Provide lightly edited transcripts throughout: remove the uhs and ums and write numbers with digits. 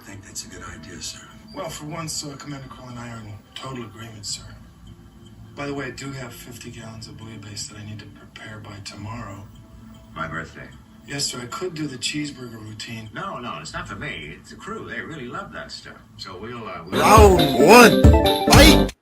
think that's a good idea, sir. Well, for once, Commander Kroll and I are in total agreement, sir. By the way, I do have 50 gallons of bouillabaisse that I need to prepare by tomorrow. My birthday. Yes, sir, I could do the cheeseburger routine. No, it's not for me. It's the crew. They really love that stuff. So we'll Round one, fight!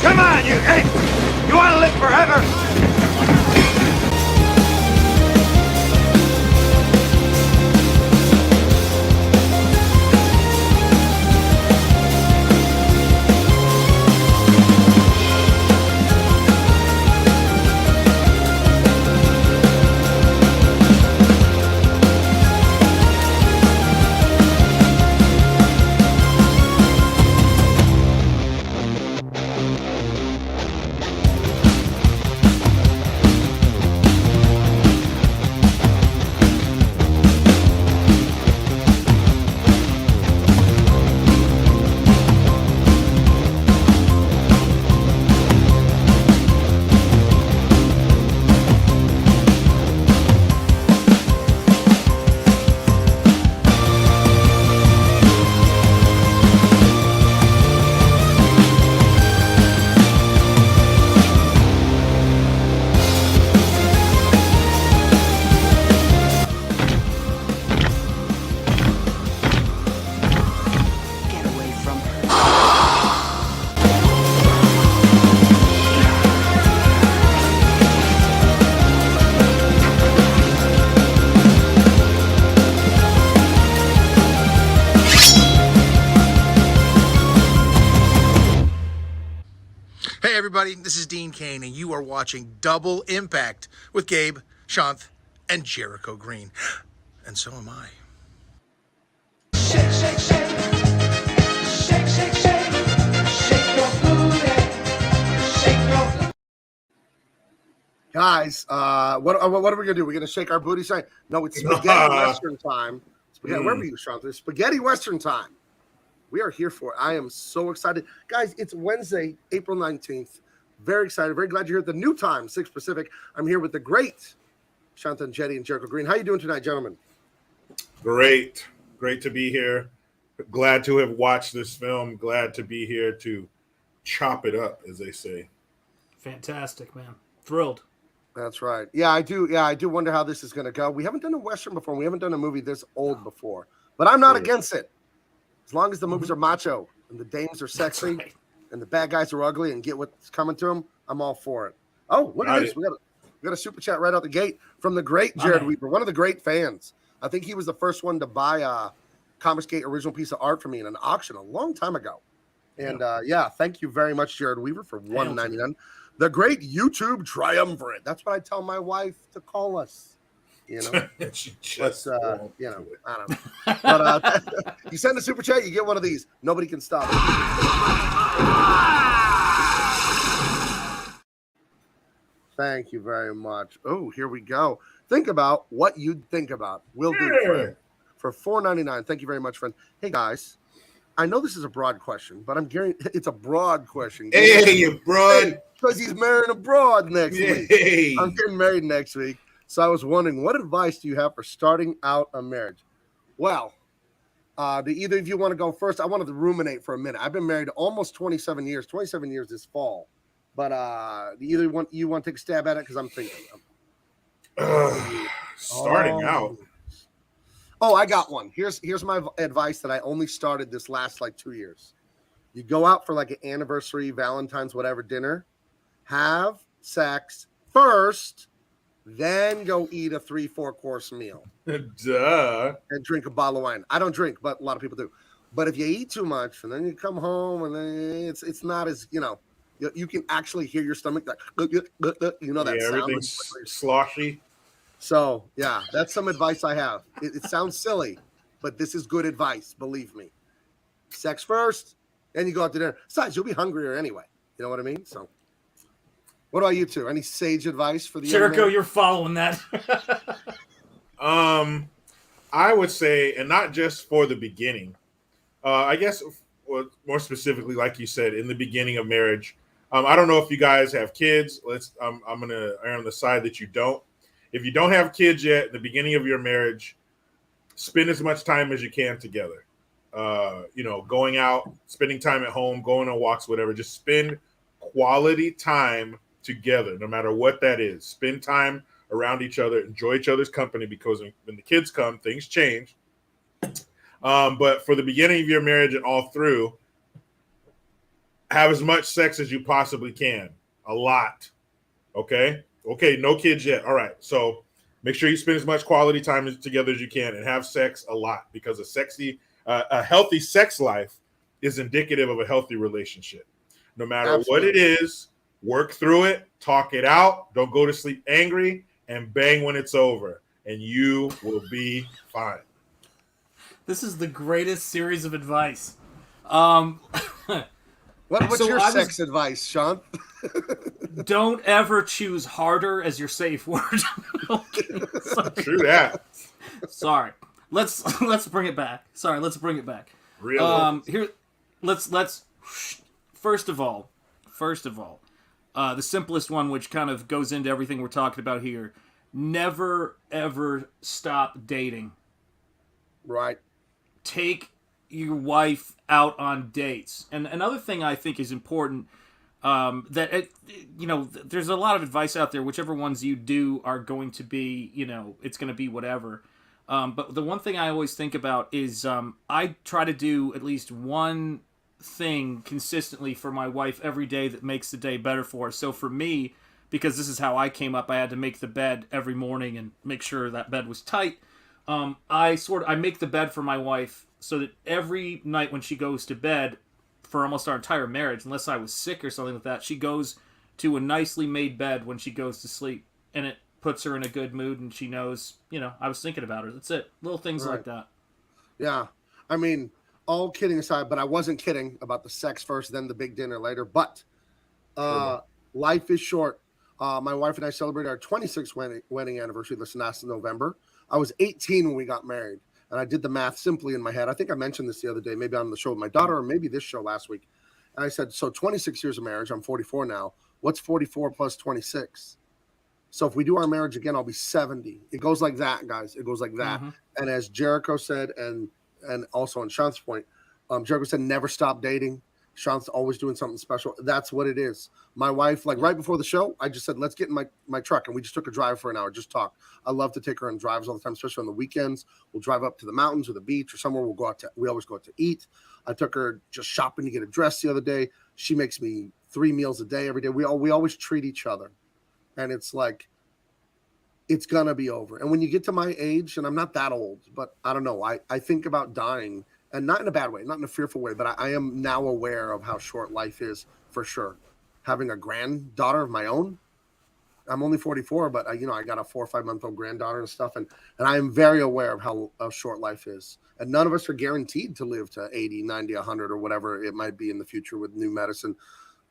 Come on, you ape! You want to live forever? Hey everybody, this is Dean Kane, and you are watching Double Impact with Gabe, Shanth, and Jericho Green. And so am I. Shake, shake, shake. Shake, shake, shake. Shake your booty. Shake your booty. Guys, what are we going to do? We're going to shake our booty saying, no, it's spaghetti Western time. Spaghetti, where were you, Shanth? It's spaghetti Western time. We are here for it. I am so excited. Guys, it's Wednesday, April 19th. Very excited. Very glad you're here at the new time, 6 Pacific. I'm here with the great Shanth and Jetty and Jericho Green. How you doing tonight, gentlemen? Great. Great to be here. Glad to have watched this film. Glad to be here to chop it up, as they say. Fantastic, man. Thrilled. That's right. Yeah, I do. Yeah, I do wonder how this is going to go. We haven't done a Western before. We haven't done a movie this old before. But I'm not against it. As long as the movies are macho and the dames are sexy and the bad guys are ugly and get what's coming to them, I'm all for it. Oh, look at this. We got a super chat right out the gate from the great Jared Weaver, one of the great fans. I think he was the first one to buy a Comicsgate original piece of art for me in an auction a long time ago. And thank you very much, Jared Weaver, for $1.99. The great YouTube triumvirate. That's what I tell my wife to call us. You know, let's I don't know. But you send a super chat, you get one of these. Nobody can stop it. Thank you very much. Oh, here we go. Think about what you'd think about. We'll do for $4.99. Thank you very much, friend. Hey guys, I know this is a broad question, but it's a broad question. Hey, you broad. Because he's marrying a broad next week. I'm getting married next week. So I was wondering, what advice do you have for starting out a marriage? Well, do either of you want to go first? I wanted to ruminate for a minute. I've been married almost 27 years. 27 years this fall. But do either want to take a stab at it? Because I'm thinking. Starting out. Oh, I got one. Here's my advice that I only started this last 2 years. You go out for an anniversary, Valentine's, whatever dinner. Have sex first, then go eat a 3-4 course meal Duh. and drink a bottle of wine. I don't drink, but a lot of people do. But if you eat too much and then you come home and then it's not as, you can actually hear your stomach that that sound. Everything's sloshy. So yeah, that's some advice I have. It sounds silly, but this is good advice. Believe me. Sex first, then you go out to dinner. Besides, you'll be hungrier anyway. You know what I mean? So, what about you two? Any sage advice for the Jericho, you're following that. I would say, and not just for the beginning. I guess more specifically, like you said, in the beginning of marriage. I don't know if you guys have kids. I'm gonna err on the side that you don't. If you don't have kids yet, in the beginning of your marriage, spend as much time as you can together. Going out, spending time at home, going on walks, whatever. Just spend quality time together, no matter what that is. Spend time around each other, enjoy each other's company, because when the kids come, things change. But for the beginning of your marriage and all through, have as much sex as you possibly can. A lot. Okay, no kids yet. All right. So make sure you spend as much quality time together as you can and have sex a lot, because a healthy sex life is indicative of a healthy relationship. No matter what it is, work through it, talk it out. Don't go to sleep angry, and bang when it's over, and you will be fine. This is the greatest series of advice. What's your sex advice, Sean? Don't ever choose harder as your safe word. True that. Sorry. Let's bring it back. Let's bring it back. Let's first of all, the simplest one, which kind of goes into everything we're talking about here. Never ever stop dating. Right. Take your wife out on dates. And another thing I think is important, there's a lot of advice out there. Whichever ones you do are going to be, it's going to be whatever. But the one thing I always think about is I try to do at least one thing consistently for my wife every day that makes the day better for her. So for me, because this is how I came up, I had to make the bed every morning and make sure that bed was tight. I make the bed for my wife so that every night when she goes to bed, for almost our entire marriage, unless I was sick or something like that, she goes to a nicely made bed when she goes to sleep, and it puts her in a good mood, and she knows, I was thinking about her. That's it. Little things like that. Yeah. I mean, all kidding aside, but I wasn't kidding about the sex first, then the big dinner later. But life is short. My wife and I celebrated our 26th wedding anniversary this last November. I was 18 when we got married, and I did the math simply in my head. I think I mentioned this the other day, maybe on the show with my daughter, or maybe this show last week. And I said, so 26 years of marriage, I'm 44 now. What's 44 plus 26? So if we do our marriage again, I'll be 70. It goes like that, guys. It goes like that. Mm-hmm. And as Jericho said, and also on Shanth's point, Jericho said, never stop dating. Shanth's always doing something special. That's what it is. My wife, right before the show, I just said, let's get in my truck. And we just took a drive for an hour, just talk. I love to take her on drives all the time, especially on the weekends. We'll drive up to the mountains or the beach or somewhere. We always go out to eat. I took her just shopping to get a dress the other day. She makes me 3 meals a day every day. We always treat each other. And it's like, it's going to be over. And when you get to my age, and I'm not that old, but I don't know, I think about dying. And not in a bad way, not in a fearful way, but I am now aware of how short life is for sure. Having a granddaughter of my own, I'm only 44, but I got a 4 or 5 month old granddaughter and stuff, and I am very aware of how short life is. And none of us are guaranteed to live to 80, 90, 100, or whatever it might be in the future with new medicine.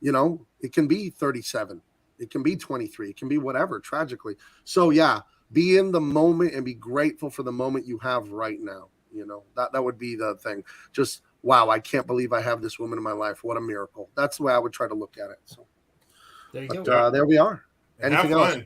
It can be 37, it can be 23, it can be whatever. Tragically, so yeah, be in the moment and be grateful for the moment you have right now. That would be the thing. Just, wow, I can't believe I have this woman in my life. What a miracle. That's the way I would try to look at it. So there you go. There we are. And anything else?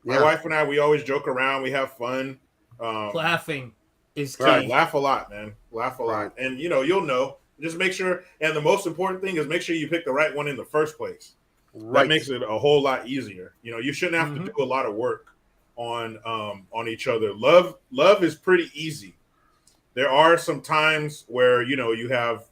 My wife and I, we always joke around. We have fun. Laughing is key. Right. Laugh a lot, man. Laugh a lot. And, you'll know. Just make sure. And the most important thing is make sure you pick the right one in the first place. Right. That makes it a whole lot easier. You shouldn't have to do a lot of work on each other. Love is pretty easy. There are some times where, you have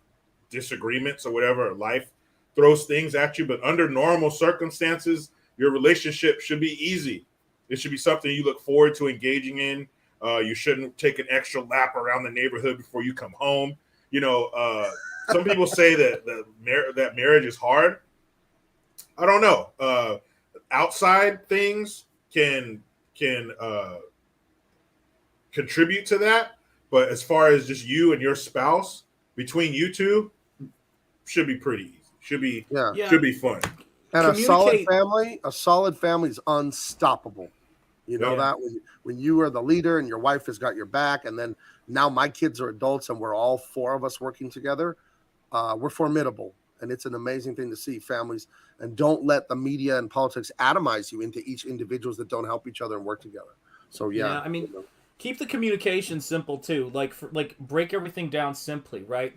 disagreements or whatever, or life throws things at you, but under normal circumstances, your relationship should be easy. It should be something you look forward to engaging in. You shouldn't take an extra lap around the neighborhood before you come home. You know, some people say that that marriage is hard. I don't know. Outside things can contribute to that, but as far as just you and your spouse, between you two, should be pretty easy. Should be fun. And a solid family is unstoppable. You know that when you are the leader and your wife has got your back, and then now my kids are adults and we're all four of us working together, we're formidable. And it's an amazing thing to see families, and don't let the media and politics atomize you into each individuals that don't help each other and work together. So yeah, I mean, keep the communication simple too. Like break everything down simply, right?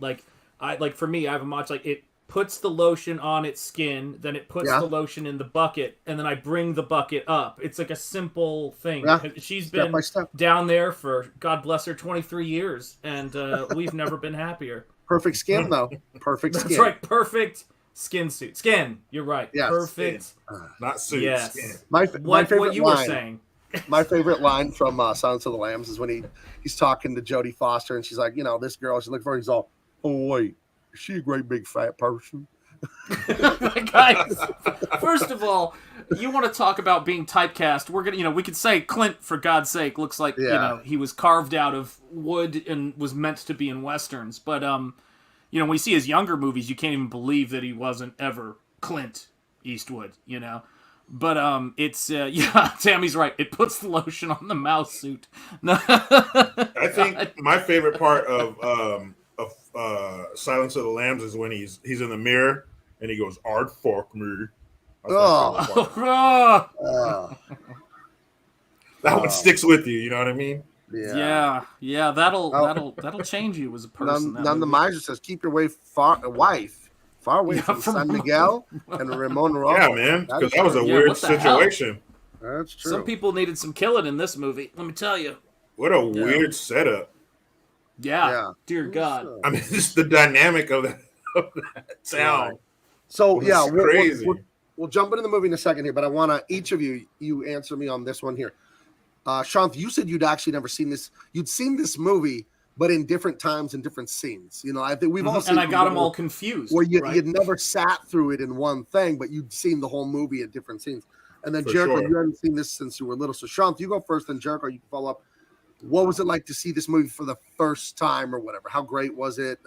For me, I have a much like it puts the lotion on its skin, then it puts the lotion in the bucket, and then I bring the bucket up. It's like a simple thing. Yeah. She's been down there for, God bless her, 23 years, and we've never been happier. Perfect skin, though. Perfect skin. That's right. Perfect skin suit. Skin. You're right. Yes. Perfect. Not suit. Yes. Skin. My favorite what you line, were saying. My favorite line from Silence of the Lambs is when he's talking to Jodie Foster, and she's like, this girl she's looking for. He's all, oh wait, is she a great big fat person? Guys, first of all, you want to talk about being typecast? We're gonna, we could say Clint, for God's sake, looks like he was carved out of wood and was meant to be in westerns. But when you see his younger movies, you can't even believe that he wasn't ever Clint Eastwood. But it's Tammy's right. It puts the lotion on the mouse suit. I think my favorite part of Silence of the Lambs is when he's in the mirror and he goes, "Art fuck me." That one sticks with you. You know what I mean? Yeah. That'll change you as a person. None the miser says, "Keep your wife far away from San Miguel and Ramon Rojo." Yeah, man, because that was a weird situation. That's true. Some people needed some killing in this movie. Let me tell you. What a weird setup. Yeah. Dear God. I mean, just the dynamic of that town. Right. So crazy. We'll jump into the movie in a second here, but I want to each of you answer me on this one here. Shanth, you said you'd actually never seen this. You'd seen this movie, but in different times and different scenes. I think we've all seen. And I got them all confused. Where you'd never sat through it in one thing, but you'd seen the whole movie at different scenes. And then Jericho, you hadn't seen this since you were little. So Shanth, you go first, then Jericho, you can follow up. What was it like to see this movie for the first time or whatever? How great was it?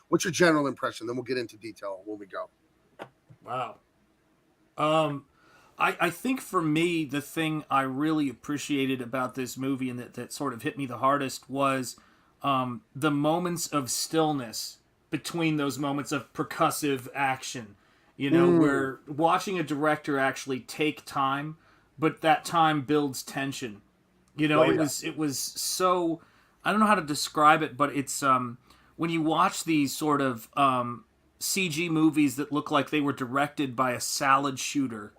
What's your general impression? Then we'll get into detail when we go. Wow. I think for me, the thing I really appreciated about this movie and that sort of hit me the hardest was the moments of stillness between those moments of percussive action. Where watching a director actually take time, but that time builds tension. It was so, I don't know how to describe it, but it's when you watch these sort of CG movies that look like they were directed by a salad shooter,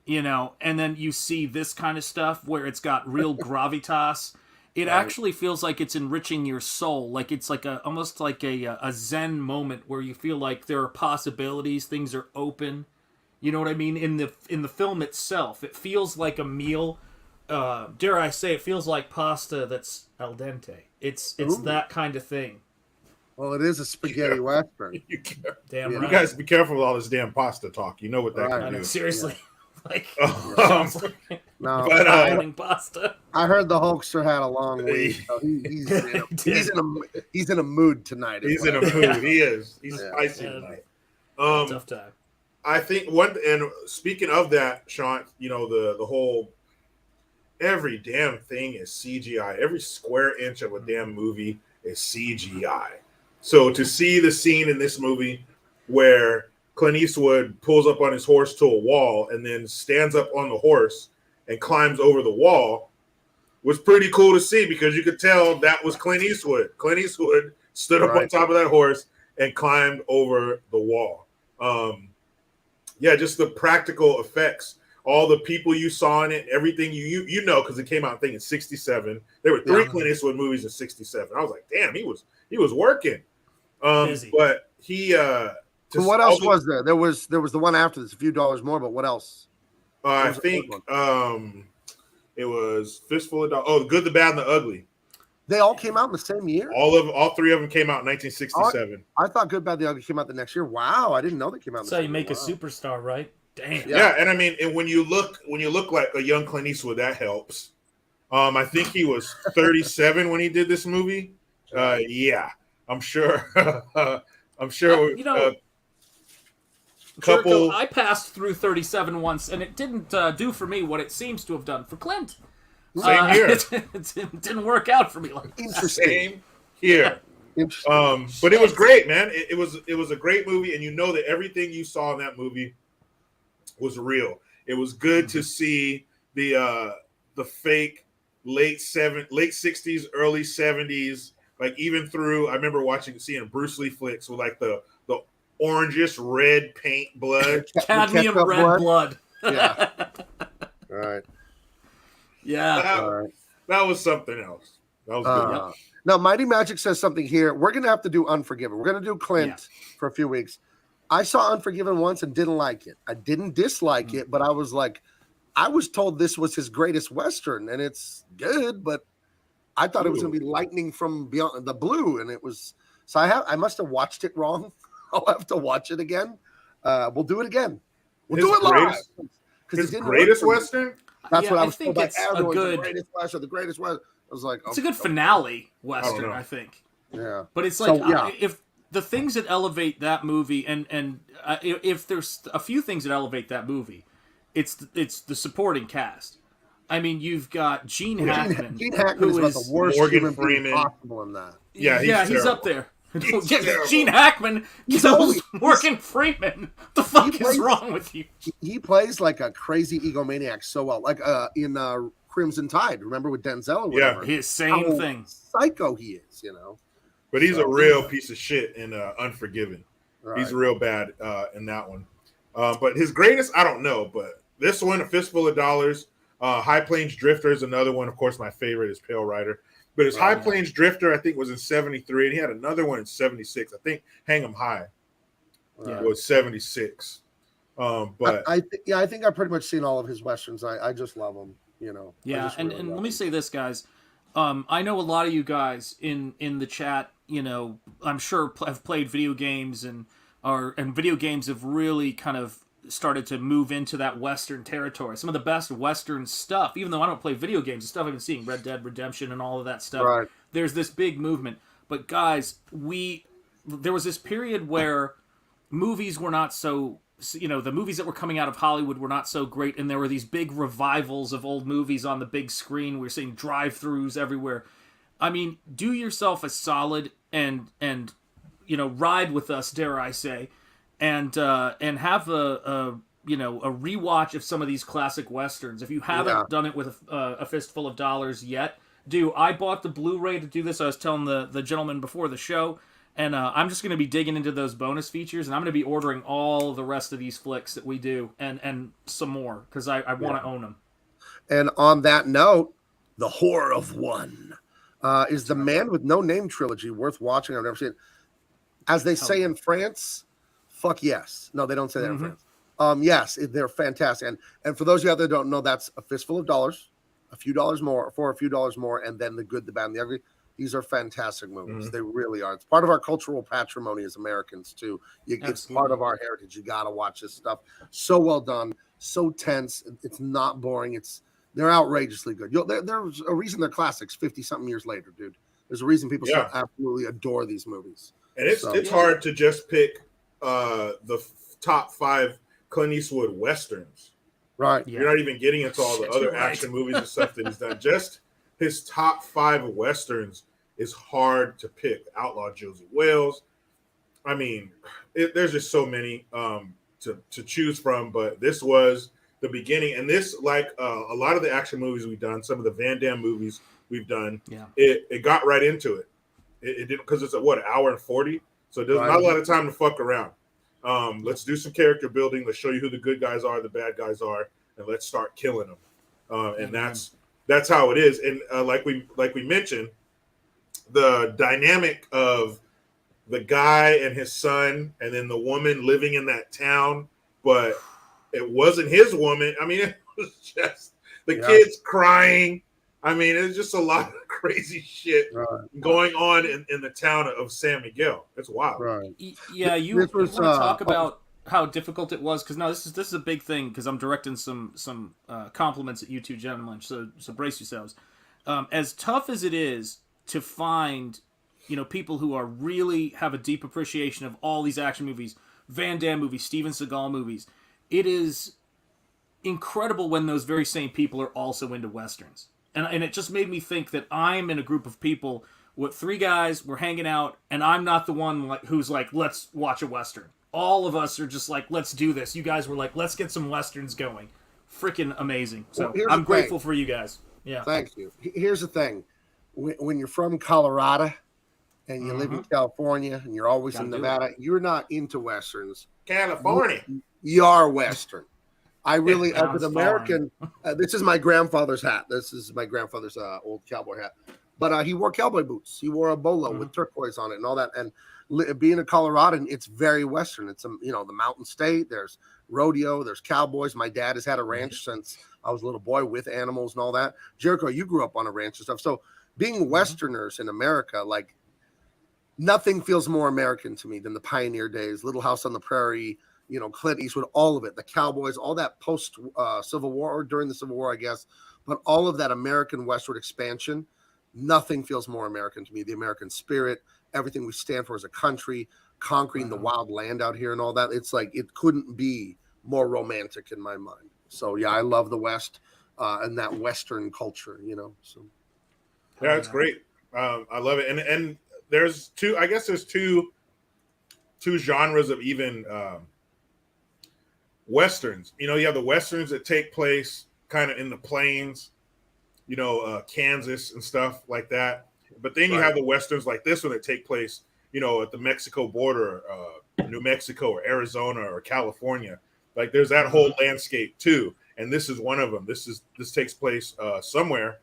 and then you see this kind of stuff where it's got real gravitas. It actually feels like it's enriching your soul. Like it's like almost like a Zen moment where you feel like there are possibilities, things are open. You know what I mean? In the film itself, it feels like a meal. Dare I say, it feels like pasta that's al dente. It's that kind of thing. Well, it is a spaghetti western. Damn right. You guys be careful with all this damn pasta talk. You know what that can do. Seriously. No, but pasta. I heard the Hulkster had a long week. So he's in a mood tonight. He's in a mood. He is. He's spicy tonight. Tough time. I think and speaking of that, Sean, the whole every damn thing is CGI. Every square inch of a damn movie is CGI. So to see the scene in this movie where Clint Eastwood pulls up on his horse to a wall and then stands up on the horse and climbs over the wall was pretty cool to see, because you could tell that was Clint Eastwood. Clint Eastwood stood up on top of that horse and climbed over the wall. Just the practical effects. All the people you saw in it, everything you know, because it came out, I think, in '67. There were 3 Clint Eastwood movies in '67. I was like, damn, he was working. But he. So what else was there? There was the one after this, a few dollars more. But what else? I was the third think one? it was Fistful of Dollars. Oh, The Good, the Bad, and the Ugly. They all came out in the same year. All three of them came out in Oh, 1967. I thought Good, Bad, the Ugly came out the next year. Wow, I didn't know they came out. That's in the how same you make year. a Wow. superstar, right? Damn. Yeah, and I mean, and when you look like a young Clint Eastwood, that helps. I think he was 37 when he did this movie. Yeah, I'm sure. I'm sure. Jericho, couple. I passed through 37 once, and it didn't do for me what it seems to have done for Clint. Same here. It didn't work out for me like that. Interesting. Same here. Interesting. But it was great, man. It was a great movie, and you know that everything you saw in that movie was real. It was good to see the fake late 60s, early 70s, like even through. I remember seeing Bruce Lee flicks with like the orangish red paint blood. Cadmium red blood. Yeah. All right. Yeah. That was something else. That was good. Now, Mighty Magic says something here. We're going to have to do Unforgiven. We're going to do Clint for a few weeks. I saw Unforgiven once and didn't like it. I didn't dislike it, but I was like, I was told this was his greatest Western, and it's good, but I thought it was going to be lightning from beyond the blue, and it was. So I must have watched it wrong. I'll have to watch it again. We'll do it again. We'll do it live. His greatest Western? That's what I was think told it's by everyone. a good, the greatest Western, the greatest Western. I was like, it's a good finale Western, I think. Yeah. But it's like, if the things that elevate that movie, and if there's a few things that elevate that movie, it's the supporting cast. I mean, you've got Gene Hackman. Gene Hackman is about the worst Morgan human being Freeman possible in that. Yeah, he's up there. Gene Hackman kills Morgan Freeman. The fuck is wrong with you? He plays like a crazy egomaniac so well. Like in Crimson Tide, remember with Denzel or whatever? Yeah, his same thing. Psycho he is, you know. But he's a real piece of shit in Unforgiven. Right. He's real bad in that one. But his greatest, I don't know. But this one, A Fistful of Dollars, High Plains Drifter is another one. Of course, my favorite is Pale Rider. But his High Plains Drifter, I think, was in 73, and he had another one in 76. I think Hang 'em High was 76. But I think I've pretty much seen all of his westerns. I just love them, you know. Yeah, and let me say this, guys. I know a lot of you guys in the chat, you know, I'm sure have played video games and video games have really kind of started to move into that Western territory. Some of the best Western stuff, even though I don't play video games, the stuff I've been seeing, Red Dead Redemption and all of that stuff, right. There's this big movement. But guys, there was this period where movies were not so, you know, the movies that were coming out of Hollywood were not so great, and there were these big revivals of old movies on the big screen. We were seeing drive-thrus everywhere. I mean, do yourself a solid and you know, ride with us, dare I say, and have a rewatch of some of these classic westerns. If you haven't done it with a Fistful of Dollars yet, I bought the Blu-ray to do this. I was telling the gentleman before the show, and I'm just going to be digging into those bonus features, and I'm going to be ordering all the rest of these flicks that we do, and some more, because I want to own them. And on that note, The Horror of One is the Man with No Name trilogy worth watching. I've never seen it. As they say in France, fuck yes. No, they don't say that in France. Yes, they're fantastic. And for those of you out there who don't know, that's A Fistful of Dollars, a few dollars more, and then The Good, the Bad, and the Ugly. These are fantastic movies. They really are. It's part of our cultural patrimony as Americans, too. It's part of our heritage. You got to watch this stuff. So well done, so tense. It's not boring. They're outrageously good. There's a reason they're classics 50-something years later, dude. There's a reason people still absolutely adore these movies. And it's hard to just pick the top 5 Clint Eastwood westerns. Right. You're not even getting into all the other action movies and stuff that he's done. Just his top 5 westerns is hard to pick. Outlaw Josie Wales. I mean, there's just so many to choose from, but this was the beginning. And this, like a lot of the action movies we've done, some of the Van Damme movies we've done, it got right into it. It didn't, because it's an hour and 40, so there's not a lot of time to fuck around. Let's do some character building. Let's show you who the good guys are, the bad guys are, and let's start killing them. And that's how it is. And like we mentioned, the dynamic of the guy and his son, and then the woman living in that town, but it wasn't his woman. I mean, it was just the Yeah. kids crying. I mean, it's just a lot of crazy shit Right. going on in the town of San Miguel. It's wild. Right. Yeah, you This was, want to talk about how difficult it was, because now this is a big thing, because I'm directing some compliments at you two gentlemen, so brace yourselves. As tough as it is to find, people who are really have a deep appreciation of all these action movies, Van Damme movies, Steven Seagal movies, it is incredible when those very same people are also into westerns. And it just made me think that I'm in a group of people with three guys, we're hanging out, and I'm not the one who's like, let's watch a western. All of us are just like, let's do this. You guys were like, let's get some westerns going. Freaking amazing. So Well, I'm grateful for you guys. Yeah. Thank you. Here's the thing. When you're from Colorado and you live in California and you're always in Nevada, you're not into westerns. California. You are western. I really, as Sounds an American, this is my grandfather's hat. This is my grandfather's old cowboy hat. But he wore cowboy boots. He wore a bolo with turquoise on it and all that. And being a Coloradan, it's very western. It's the mountain state. There's rodeo. There's cowboys. My dad has had a ranch since I was a little boy with animals and all that. Jericho, you grew up on a ranch and stuff. So being Westerners in America, like nothing feels more American to me than the pioneer days, Little House on the Prairie, Clint Eastwood, all of it, the cowboys, all that post Civil War or during the Civil War, I guess, but all of that American westward expansion, nothing feels more American to me. The American spirit, everything we stand for as a country, conquering the wild land out here and all that. It's like, it couldn't be more romantic in my mind. So yeah, I love the West and that Western culture, so. Yeah, it's great. I love it. And there's two genres of even westerns. You have the westerns that take place kind of in the plains, Kansas and stuff like that. But then you have the westerns like this one that take place, at the Mexico border, New Mexico or Arizona or California. Like there's that whole landscape too. And this is one of them. This takes place somewhere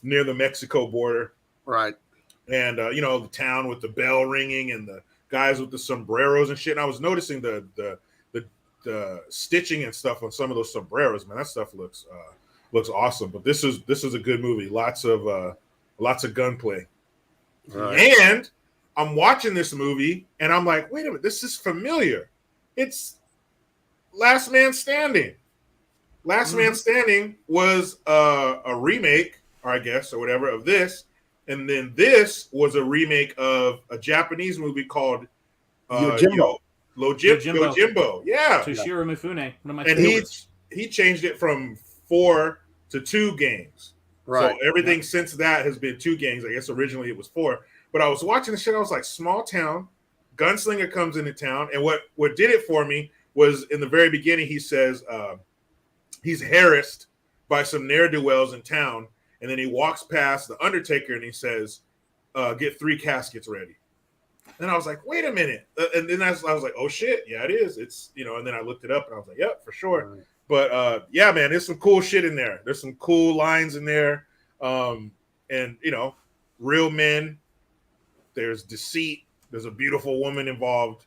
near the Mexico border. Right. And the town with the bell ringing and the guys with the sombreros and shit. And I was noticing the stitching and stuff on some of those sombreros. Man, that stuff looks awesome. But this is a good movie. Lots of gunplay. Right. And I'm watching this movie and I'm like, wait a minute, this is familiar. It's Last Man Standing. Last Man Standing was a remake, or I guess, or whatever, of this. And then this was a remake of a Japanese movie called Yojimbo. Yojimbo. Yeah. Toshiro Mifune, one of my and favorites. he changed it from 4 to 2 games. Right. So everything since that has been 2 games. I guess originally it was 4. But I was watching the shit. I was like, small town, gunslinger comes into town. And what did it for me was in the very beginning, he says he's harassed by some ne'er-do-wells in town. And then he walks past the Undertaker and he says, get 3 caskets ready. And I was like, wait a minute. And then I was like, oh shit. Yeah, it is. It's, and then I looked it up and I was like, yep, for sure. Right. But yeah, man, there's some cool shit in there. There's some cool lines in there. And real men, there's deceit. There's a beautiful woman involved.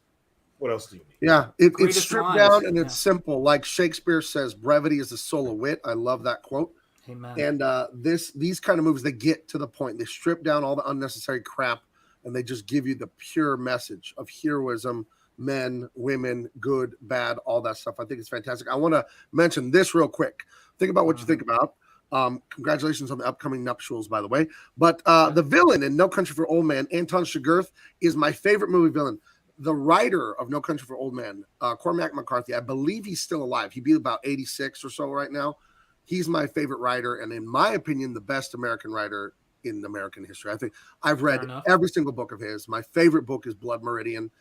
What else do you need? Yeah, it's stripped down and it's simple. Like Shakespeare says, brevity is the soul of wit. I love that quote. Amen. And these kind of movies, they get to the point. They strip down all the unnecessary crap and they just give you the pure message of heroism, men, women, good, bad, all that stuff. I think it's fantastic. I want to mention this real quick. Think about what you think about. Congratulations on the upcoming nuptials, by the way. But the villain in No Country for Old Men, Anton Chigurh, is my favorite movie villain. The writer of No Country for Old Men, Cormac McCarthy, I believe he's still alive. He'd be about 86 or so right now. He's my favorite writer, and in my opinion, the best American writer in American history. I think I've read every single book of his. My favorite book is Blood Meridian.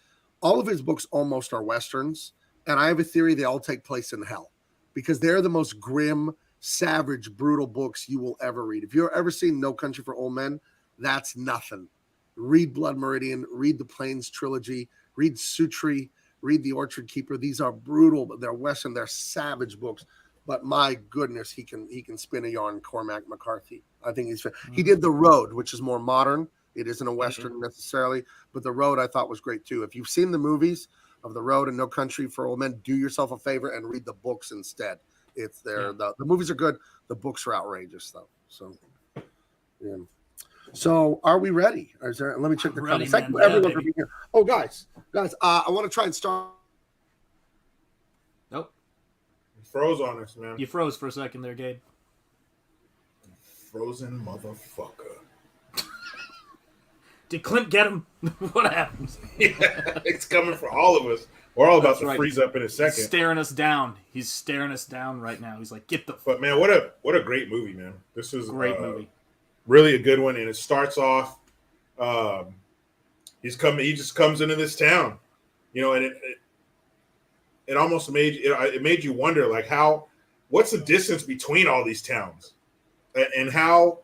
All of his books almost are Westerns, and I have a theory they all take place in hell because they're the most grim, savage, brutal books you will ever read. If you've ever seen No Country for Old Men, that's nothing. Read Blood Meridian, read the Plains trilogy, read Sutri, read The Orchard Keeper. These are brutal, but they're Western, they're savage books. But my goodness, he can spin a yarn, Cormac McCarthy. I think he did The Road, which is more modern. It isn't a Western necessarily, but The Road I thought was great too. If you've seen the movies, of the Road and No Country for Old Men, do yourself a favor and read the books instead. It's there. The movies are good. The books are outrageous, though. So, yeah. So, are we ready? Let me check the comments. Thank you, everyone, for being here. Oh, guys, I want to try and start. Nope. You froze on us, man. You froze for a second there, Gabe. Frozen motherfucker. Did Clint get him? What happened? Yeah, it's coming for all of us. We're all about to right. freeze up in a second. He's staring us down. He's staring us down right now. He's like, get the. But man, what a great movie, man. This is Great movie. Really a good one, and it starts off. He just comes into this town, you know, and it almost made you wonder, like, what's the distance between all these towns, and how.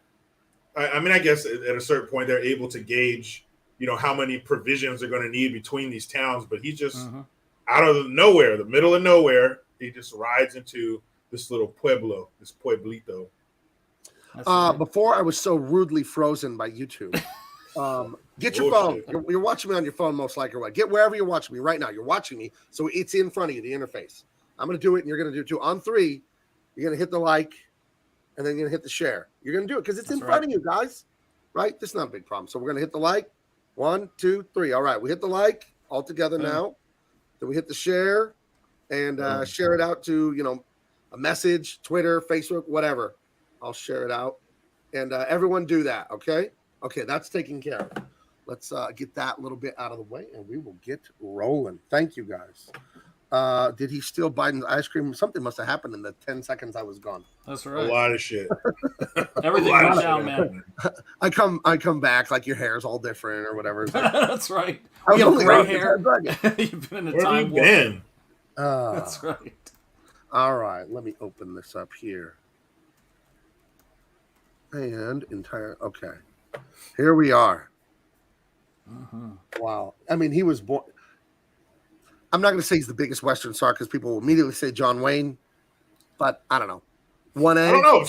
I mean, I guess at a certain point they're able to gauge, you know, how many provisions they're going to need between these towns. But he's just out of nowhere, the middle of nowhere. He just rides into this little pueblo, this pueblito. Before I was so rudely frozen by YouTube, get your phone. You're watching me on your phone, most likely. Right? Get wherever you're watching me right now. You're watching me, so it's in front of you, the interface. I'm going to do it, and you're going to do it too. On 3, you're going to hit the like, and then you're going to hit the share. You're going to do it because it's in front of you, guys. Right? This is not a big problem. So we're going to hit the like. 1, 2, 3. All right. We hit the like all together now. Then we hit the share and share it out to, you know, a message, Twitter, Facebook, whatever. I'll share it out. And everyone do that, okay? Okay, that's taken care of. Let's get that little bit out of the way, and we will get rolling. Thank you, guys. Did he steal Biden's ice cream? Something must have happened in the 10 seconds I was gone. That's right. A lot of shit. Everything went down, man. I come back like your hair's all different or whatever. Like, That's right. I was You have only gray around hair. for 10 seconds. You've been in a Where have time you warp. been? That's right. All right, let me open this up here. And okay. Here we are. Wow. I mean, he was born. I'm not going to say he's the biggest Western star because people will immediately say John Wayne, but I don't know. 1A. I don't know.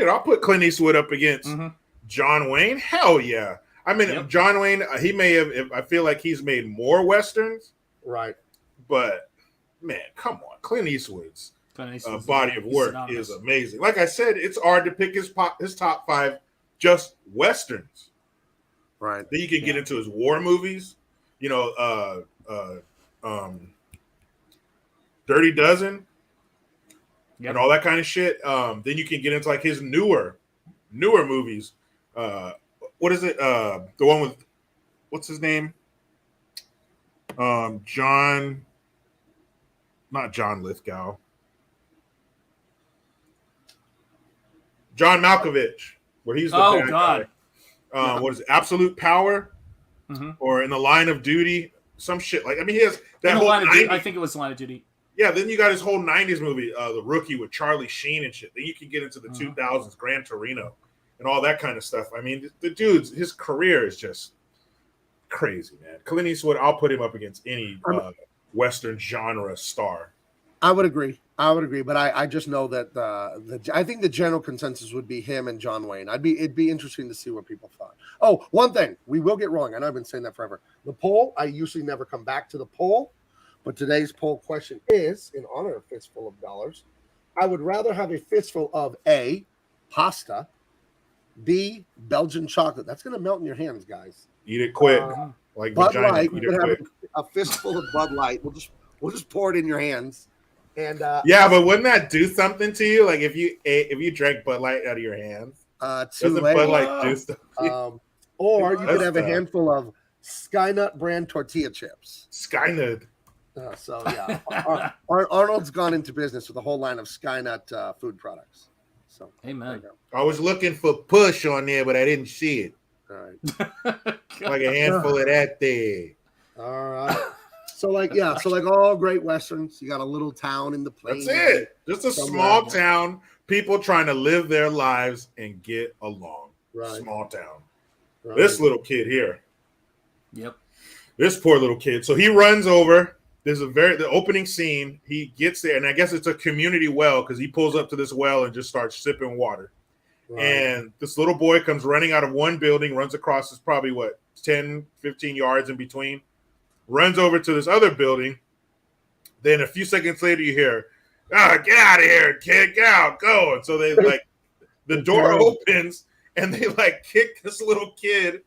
I'll put Clint Eastwood up against John Wayne. Hell yeah. I mean, John Wayne, he may have, I feel like he's made more Westerns. Right. But, man, come on. Clint Eastwood's body of work is amazing. Like I said, it's hard to pick his top 5 just Westerns. Right. Then you can get into his war movies, you know, Dirty Dozen and all that kind of shit. Then you can get into like his newer movies. What is it? The one with what's his name? Not John Lithgow. John Malkovich, where he's the bad guy. What is it? Absolute Power, or In the Line of Duty, some shit like. I mean, he has that whole. I think it was Line of Duty. Yeah, then you got his whole '90s movie, The Rookie with Charlie Sheen and shit. Then you can get into the 2000s, Gran Torino, and all that kind of stuff. I mean, the dude's his career is just crazy, man. Clint Eastwood, I'll put him up against any Western genre star. I would agree, but I just know that I think the general consensus would be him and John Wayne. It'd be interesting to see what people thought. Oh, one thing we will get wrong. I know I've been saying that forever. The poll, I usually never come back to the poll, but today's poll question is, in honor of Fistful of Dollars, I would rather have a fistful of A, pasta, B, Belgian chocolate. That's going to melt in your hands, guys. Eat it quick, like Bud vagina. Light. Eat You it can have quick. a fistful of Bud Light. We'll just pour it in your hands. And yeah, but wouldn't that do something to you? Like if you drank Bud Light out of your hands, too late. Bud Light do stuff? Or you could have a handful of Skynut brand tortilla chips. Skynut. So yeah, Arnold's gone into business with a whole line of Skynut food products. So amen. I was looking for push on there, but I didn't see it. All right, like a handful of that there. All right. So like all great westerns, you got a little town in the plains. That's it. Just a small town, people trying to live their lives and get along. Right. Small town. Right. This little kid here. Yep. This poor little kid. So he runs over. There's the opening scene. He gets there, and I guess it's a community well because he pulls up to this well and just starts sipping water. Right. And this little boy comes running out of one building, runs across. It's probably 10, 15 yards in between. runs over to this other building. Then a few seconds later, you hear, get out of here, kid, get out, go. And so they like, the door opens and they like kick this little kid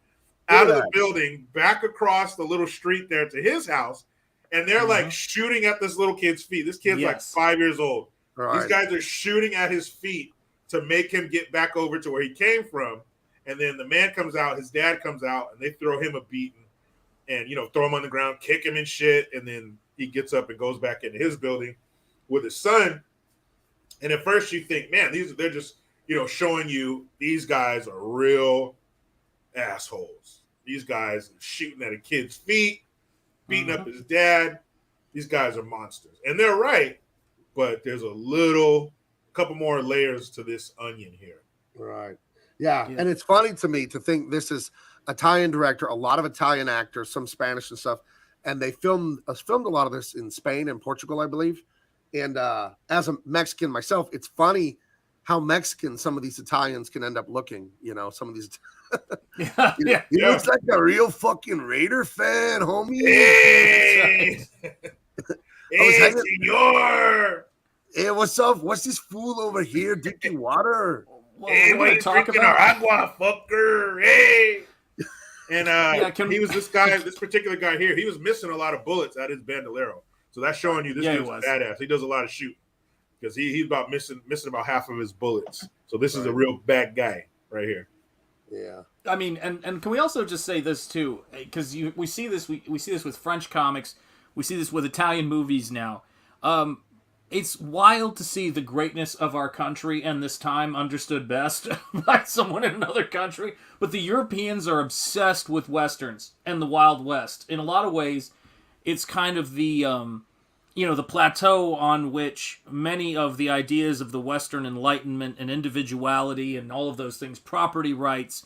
out of the building back across the little street there to his house. And they're like shooting at this little kid's feet. This kid's like 5 years old. Right. These guys are shooting at his feet to make him get back over to where he came from. And then the man comes out, his dad comes out, and they throw him a beating and, throw him on the ground, kick him and shit. And then he gets up and goes back into his building with his son. And at first you think, man, they're just, showing you these guys are real assholes. These guys are shooting at a kid's feet, beating up his dad. These guys are monsters. And they're right, but there's a couple more layers to this onion here. Right. Yeah. And it's funny to me to think this is Italian director, a lot of Italian actors, some Spanish and stuff. And they filmed a lot of this in Spain and Portugal, I believe. And as a Mexican myself, it's funny how Mexican some of these Italians can end up looking. Some of these. He looks like a real fucking Raider fan, homie. Hey, senor. Hey, what's up? What's this fool over here drinking water? Well, hey, what are you drinking our agua, fucker? Hey. And he was this particular guy here. He was missing a lot of bullets at his bandolero. So that's showing you this dude's a badass. He does a lot of shooting because he's about missing about half of his bullets. So this is a real bad guy right here. Yeah. I mean, and can we also just say this too? Because we see this with French comics, we see this with Italian movies now. It's wild to see the greatness of our country and this time understood best by someone in another country. But the Europeans are obsessed with Westerns and the Wild West. In a lot of ways, it's kind of the the plateau on which many of the ideas of the Western Enlightenment and individuality and all of those things, property rights,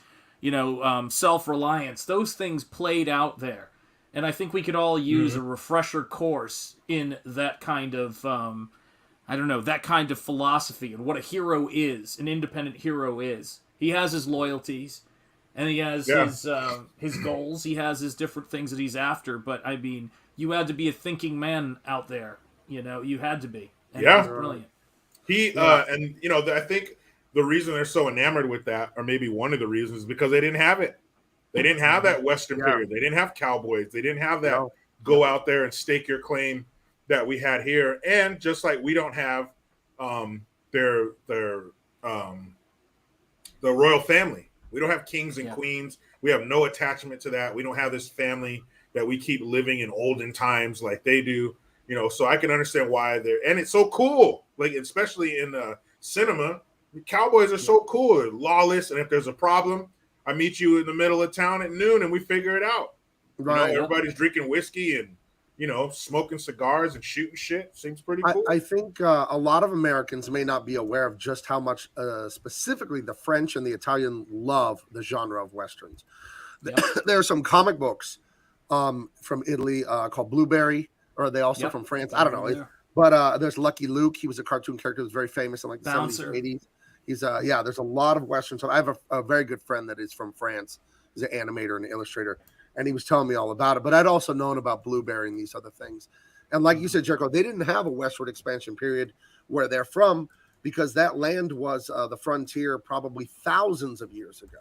self-reliance, those things played out there. And I think we could all use a refresher course in that kind of, that kind of philosophy and what a hero is, an independent hero is. He has his loyalties, and he has his goals. He has his different things that he's after. But I mean, you had to be a thinking man out there. You had to be. And it was brilliant. I think the reason they're so enamored with that, or maybe one of the reasons, is because they didn't have it. They didn't have that Western period. They didn't have cowboys. They didn't have that go out there and stake your claim that we had here. And just like we don't have the royal family. We don't have kings and queens. We have no attachment to that. We don't have this family that we keep living in olden times like they do. So I can understand why and it's so cool. Like, especially in cinema, cowboys are so cool. They're lawless. And if there's a problem, I meet you in the middle of town at noon and we figure it out. Right. Everybody's drinking whiskey and, smoking cigars and shooting shit. Seems pretty cool. I think a lot of Americans may not be aware of just how much specifically the French and the Italian love the genre of Westerns. Yep. There are some comic books from Italy called Blueberry, or are they also from France? I don't know. But there's Lucky Luke. He was a cartoon character that was very famous in like the 70s, 80s. He's there's a lot of Westerns. So I have a very good friend that is from France. He's an animator and an illustrator, and he was telling me all about it. But I'd also known about Blueberry and these other things. And like you said, Jericho, they didn't have a westward expansion period where they're from because that land was the frontier probably thousands of years ago.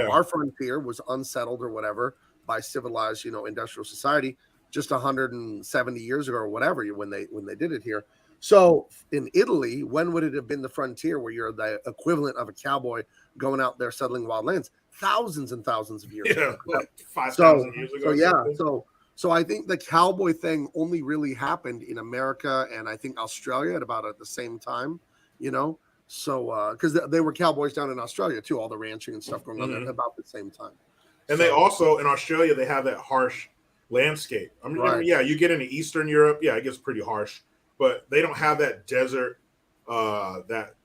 Our frontier was unsettled or whatever by civilized, industrial society just 170 years ago or whatever when they did it here. So in Italy, when would it have been the frontier where you're the equivalent of a cowboy going out there settling wild lands? Thousands and thousands of years ago. Like 5,000 years ago. So I think the cowboy thing only really happened in America and I think Australia at the same time, So because they were cowboys down in Australia too, all the ranching and stuff going on there at about the same time. And they also in Australia they have that harsh landscape. I mean, you get into Eastern Europe, it gets pretty harsh. But they don't have that desert, that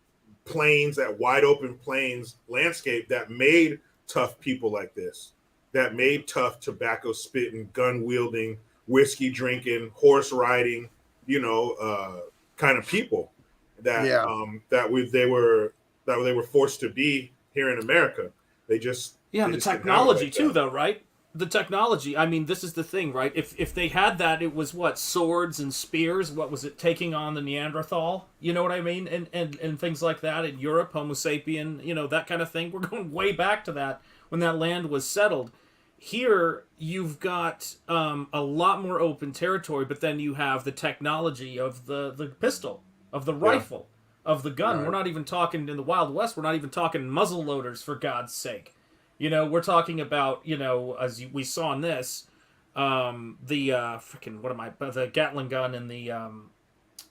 plains, that wide open plains landscape that made tough people like this, that made tough tobacco spitting, gun wielding, whiskey drinking, horse riding, kind of people that they were forced to be here in America. They just the technology too, though, right? the technology. I mean, this is the thing, right? If they had that, it was what, swords and spears. What was it, taking on the Neanderthal? You know what I mean? And things like that in Europe, Homo sapien. You know, that kind of thing. We're going way back to that when that land was settled. Here, you've got a lot more open territory, but then you have the technology of the pistol, of the rifle, of the gun. Right. We're not even talking in the Wild West. We're not even talking muzzle loaders, for God's sake. You know, we're talking about, you know, we saw in this, the the Gatling gun and the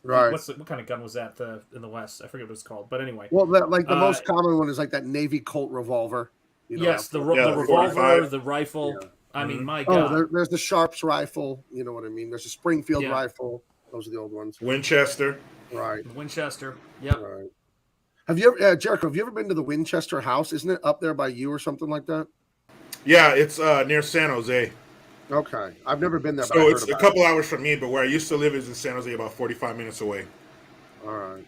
Right. what kind of gun was that in the West? I forget what it's called, but anyway. Well, the most common one is like that Navy Colt revolver. You know, Yes, the Yeah, revolver, 45. the rifle. Yeah. I mean, my Oh, God. there's the Sharps rifle. You know what I mean? There's a Springfield Yeah. rifle. Those are the old ones. Winchester. Right. Winchester. Yep. Right. Have you ever, Jericho? Have you ever been to the Winchester House? Isn't it up there by you or something like that? Yeah, it's near San Jose. Okay, I've never been there. But So I it's heard a about couple hours from me, but where I used to live is in San Jose, about 45 minutes away. it. All right.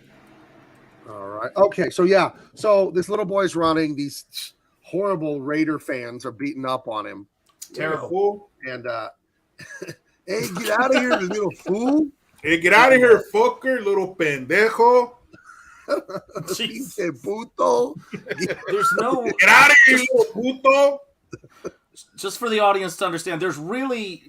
All right. Okay. So yeah. So this little boy's running. These horrible Raider fans are beating up on him. Terrible. Fool. And hey, get out of here, you little fool! Hey, get out of here, fucker, little pendejo. Jeez. Pinche puto. There's no, Get out of here, little puto. just for the audience to understand, there's really,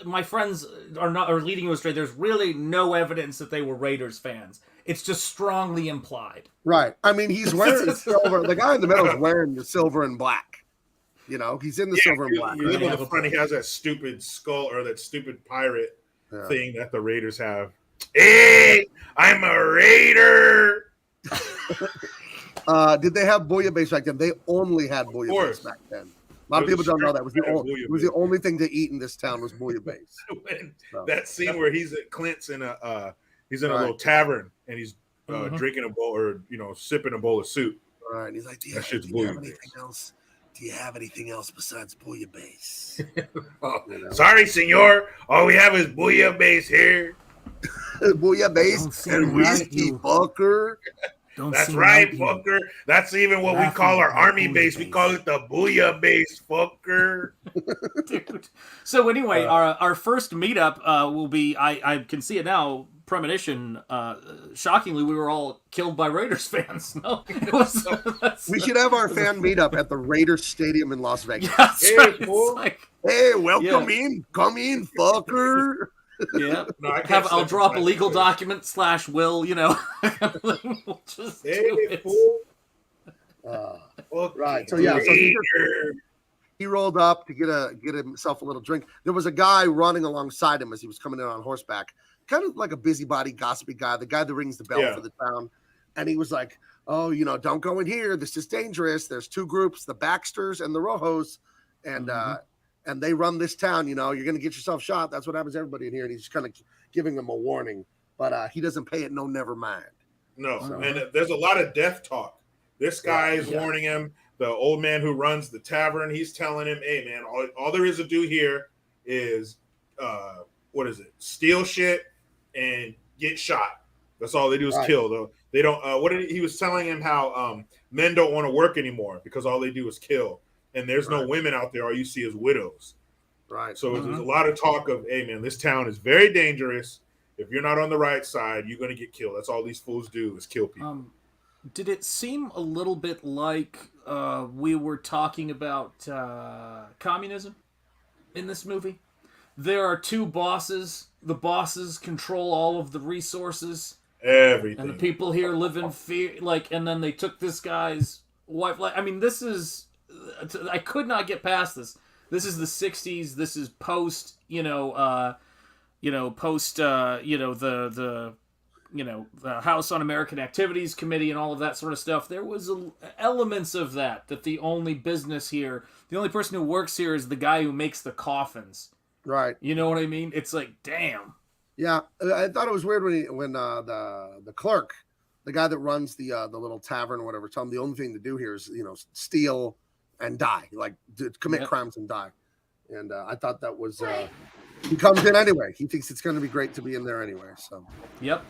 my friends are leading you astray. There's really no evidence that they were Raiders fans. It's just strongly implied. Right. I mean, he's wearing silver. The guy in the middle is wearing the silver and black. You know, he's in the silver and black. You look at the front, he has that stupid skull or that stupid pirate thing that the Raiders have. Hey, I'm a Raider. Did they have bouillabaisse back then? They only had bouillabaisse back then. A lot of people don't know that. It was the only thing to eat in this town was bouillabaisse. That scene where he's at Clint's in a little tavern and he's drinking a bowl or sipping a bowl of soup. Right. And he's like, do you have anything else? Do you have anything else besides bouillabaisse? Sorry, senor. All we have is bouillabaisse here. Bouillabaisse and whiskey, fucker. That's right, fucker. That's even what we call our army base. We call it the bouillabaisse, fucker. Dude. So anyway, our first meetup will be, I can see it now, premonition. Shockingly, we were all killed by Raiders fans. No, We should have our fan meetup at the Raiders Stadium in Las Vegas. Yeah, Hey, right. fool. Hey, welcome in. Come in, fucker. Yeah. No, I can't I'll step drop a inside legal the place. document / will, we'll just do Hey, it. fool. Right. So yeah, he rolled up to get himself a little drink. There was a guy running alongside him as he was coming in on horseback, kind of like a busybody, gossipy guy, the guy that rings the bell for the town. And he was like, "Oh, don't go in here. This is dangerous. There's two groups, the Baxters and the Rojos, and they run this town. You're going to get yourself shot. That's what happens to everybody in here." And he's just kind of giving them a warning, but he doesn't pay it. No, never mind. No, and there's a lot of death talk. This guy is warning him. The old man who runs the tavern, he's telling him, "Hey, man, all there is to do here is, steal shit and get shot. That's all they do is kill. Though they don't. He was telling him how men don't want to work anymore because all they do is kill, and there's no women out there. All you see is widows. Right. So there's a lot of talk of, hey, man, this town is very dangerous. If you're not on the right side, you're going to get killed. That's all these fools do is kill people." Did it seem a little bit like we were talking about communism in this movie? There are two bosses. The bosses control all of the resources. Everything. And the people here live in fear. And then they took this guy's wife. This is... I could not get past this. This is the 60s. This is post, the House On-American Activities Committee and all of that sort of stuff. There was elements of that the only business here, the only person who works here is the guy who makes the coffins. Right. You know what I mean? It's like, damn. Yeah, I thought it was weird when the clerk, the guy that runs the little tavern or whatever, told him the only thing to do here is steal and die, like commit crimes and die. And I thought that was he comes in anyway. He thinks it's going to be great to be in there anyway. So yep.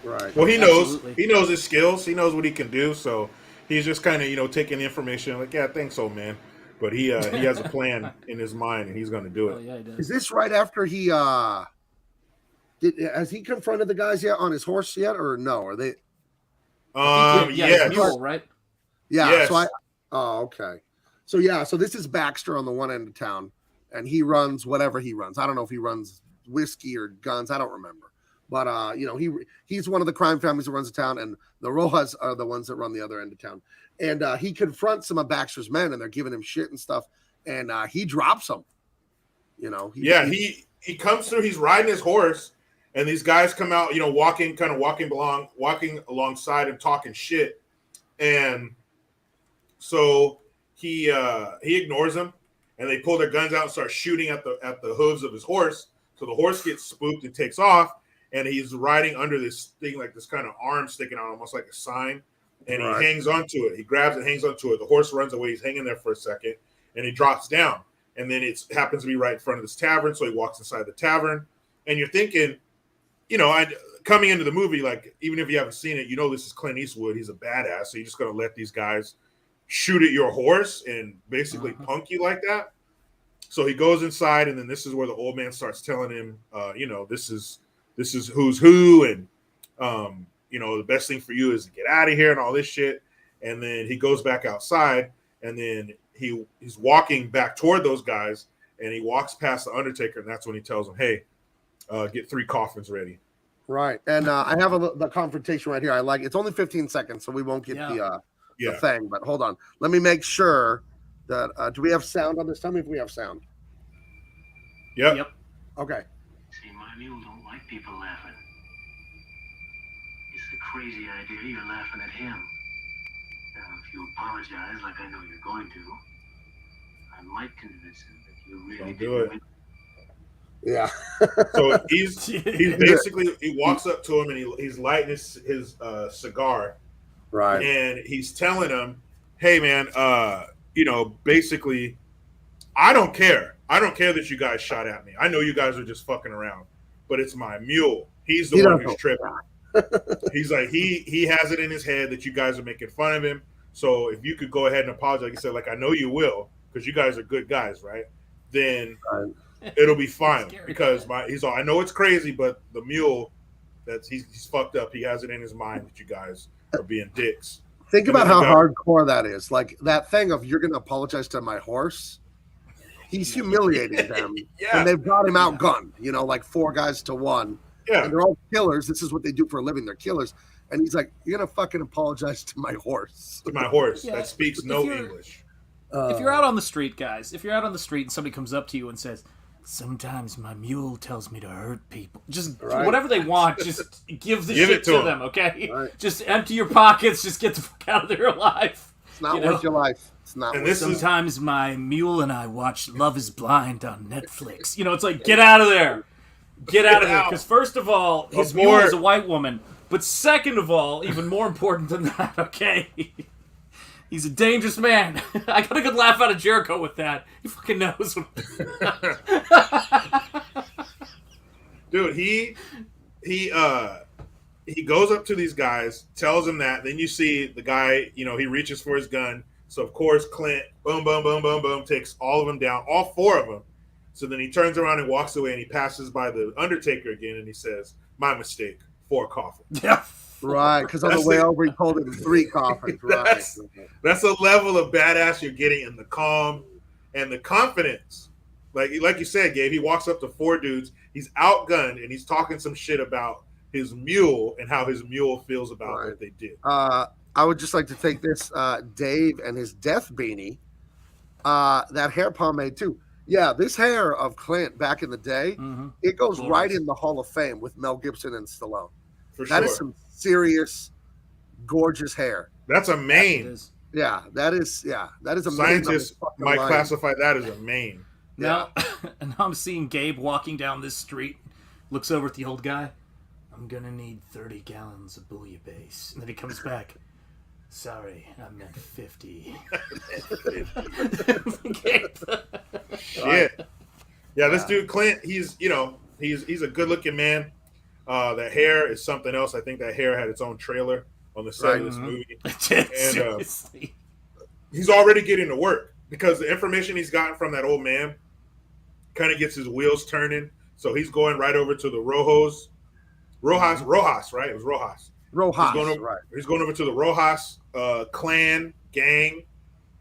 Right. Well, he knows. Absolutely. He knows his skills. He knows what he can do. So he's just kind of taking the information like, yeah, thanks, old man. but he has a plan in his mind, and he's going to do Oh it. yeah, he does. Is this right after he has he confronted the guys yet on his horse yet, or no? Are they? Yeah, Yes. his mule, right? Yeah. Yes. So oh, okay. So yeah, so this is Baxter on the one end of town, and he runs whatever he runs. I don't know if he runs whiskey or guns. I don't remember. But you know, he's one of the crime families that runs the town, and the Rojas are the ones that run the other end of town. And he confronts some of Baxter's men, and they're giving him shit and stuff, and he drops them. You know, He comes through. He's riding his horse, and these guys come out. You know, walking alongside him, talking shit, and so he ignores them, and they pull their guns out and start shooting at the hooves of his horse. So the horse gets spooked and takes off, and he's riding under this thing, like this kind of arm sticking out, almost like a sign, and he hangs onto it. He grabs it, hangs onto it. The horse runs away. He's hanging there for a second, and he drops down. And then it happens to be right in front of this tavern, so he walks inside the tavern. And you're thinking, you know, coming into the movie, like, even if you haven't seen it, you know this is Clint Eastwood. He's a badass, so you're just going to let these guys shoot at your horse and basically punk you like that. So he goes inside, and then this is where the old man starts telling him, you know, this is who's who, and you know, the best thing for you is to get out of here and all this shit. And then he goes back outside, and then he's walking back toward those guys, and he walks past the Undertaker, and that's when he tells them, hey, get 3 coffins ready. Right. And I have the confrontation right here. I like it's only 15 seconds, so we won't get the thing. But hold on. Let me make sure that do we have sound on this? Tell me if we have sound. Yep. Okay. See, my mule don't like people laughing. It's the crazy idea you're laughing at him. Now, if you apologize like I know you're going to, I might convince him that you really Don't do it. win. Yeah. So he's basically, he walks up to him, and he's lighting his cigar, Right. and he's telling him, hey man, you know, basically, I don't care that you guys shot at me. I know you guys are just fucking around, but it's my mule. He's the one who's tripping. He's like, he has it in his head that you guys are making fun of him. So if you could go ahead and apologize, he said, like, I know you will, because you guys are good guys, right? Then it'll be fine. Because I know it's crazy, but the mule, he's fucked up. He has it in his mind that you guys are being dicks. Think about how hardcore that is. Like that thing of you're going to apologize to my horse. He's humiliating them, and they've got him outgunned. You know, like 4 guys to 1. Yeah, and they're all killers. This is what they do for a living. They're killers. And he's like, "You're gonna fucking apologize to my horse." To my horse that speaks no English. If you're out on the street, guys, if you're out on the street and somebody comes up to you and says, "Sometimes my mule tells me to hurt people," just whatever they want, just give the shit to them, okay? Right. Just empty your pockets. Just get the fuck out of there alive. It's not worth your life. It's not. Sometimes my mule and I watch Love Is Blind on Netflix. You know, it's like, get out of there. Get out of there. Because first of all, his mule is a white woman. But second of all, even more important than that, okay? He's a dangerous man. I got a good laugh out of Jericho with that. He fucking knows. Dude, he goes up to these guys, tells them that. Then you see the guy, you know, he reaches for his gun. So, of course, Clint, boom, boom, boom, boom, boom, takes all of them down, all 4 of them. So then he turns around and walks away, and he passes by the Undertaker again, and he says, "My mistake, 4 coffins." Yeah. Right, because on the way over, he told him 3 coffins. Right. That's a level of badass you're getting in the calm and the confidence. Like you said, Gabe, he walks up to 4 dudes. He's outgunned, and he's talking some shit about his mule and how his mule feels about what they did. I would just like to take this, Dave and his death beanie, that hair pomade too. Yeah, this hair of Clint back in the day, it goes right in the Hall of Fame with Mel Gibson and Stallone. That is some serious, gorgeous hair. That's a mane. Yeah, that is a scientists might classify that as a mane. Now, and I'm seeing Gabe walking down this street, looks over at the old guy. I'm gonna need 30 gallons of bouillabaisse, and then he comes back. Sorry, I meant 50. Shit. Yeah, this dude Clint, he's a good-looking man. That hair is something else. I think that hair had its own trailer on the set of this movie. And he's already getting to work. because the information he's gotten from that old man kind of gets his wheels turning. So he's going right over to the Rojas, right? It was Rojas. Rojas, right? He's going over to the Rojas clan gang,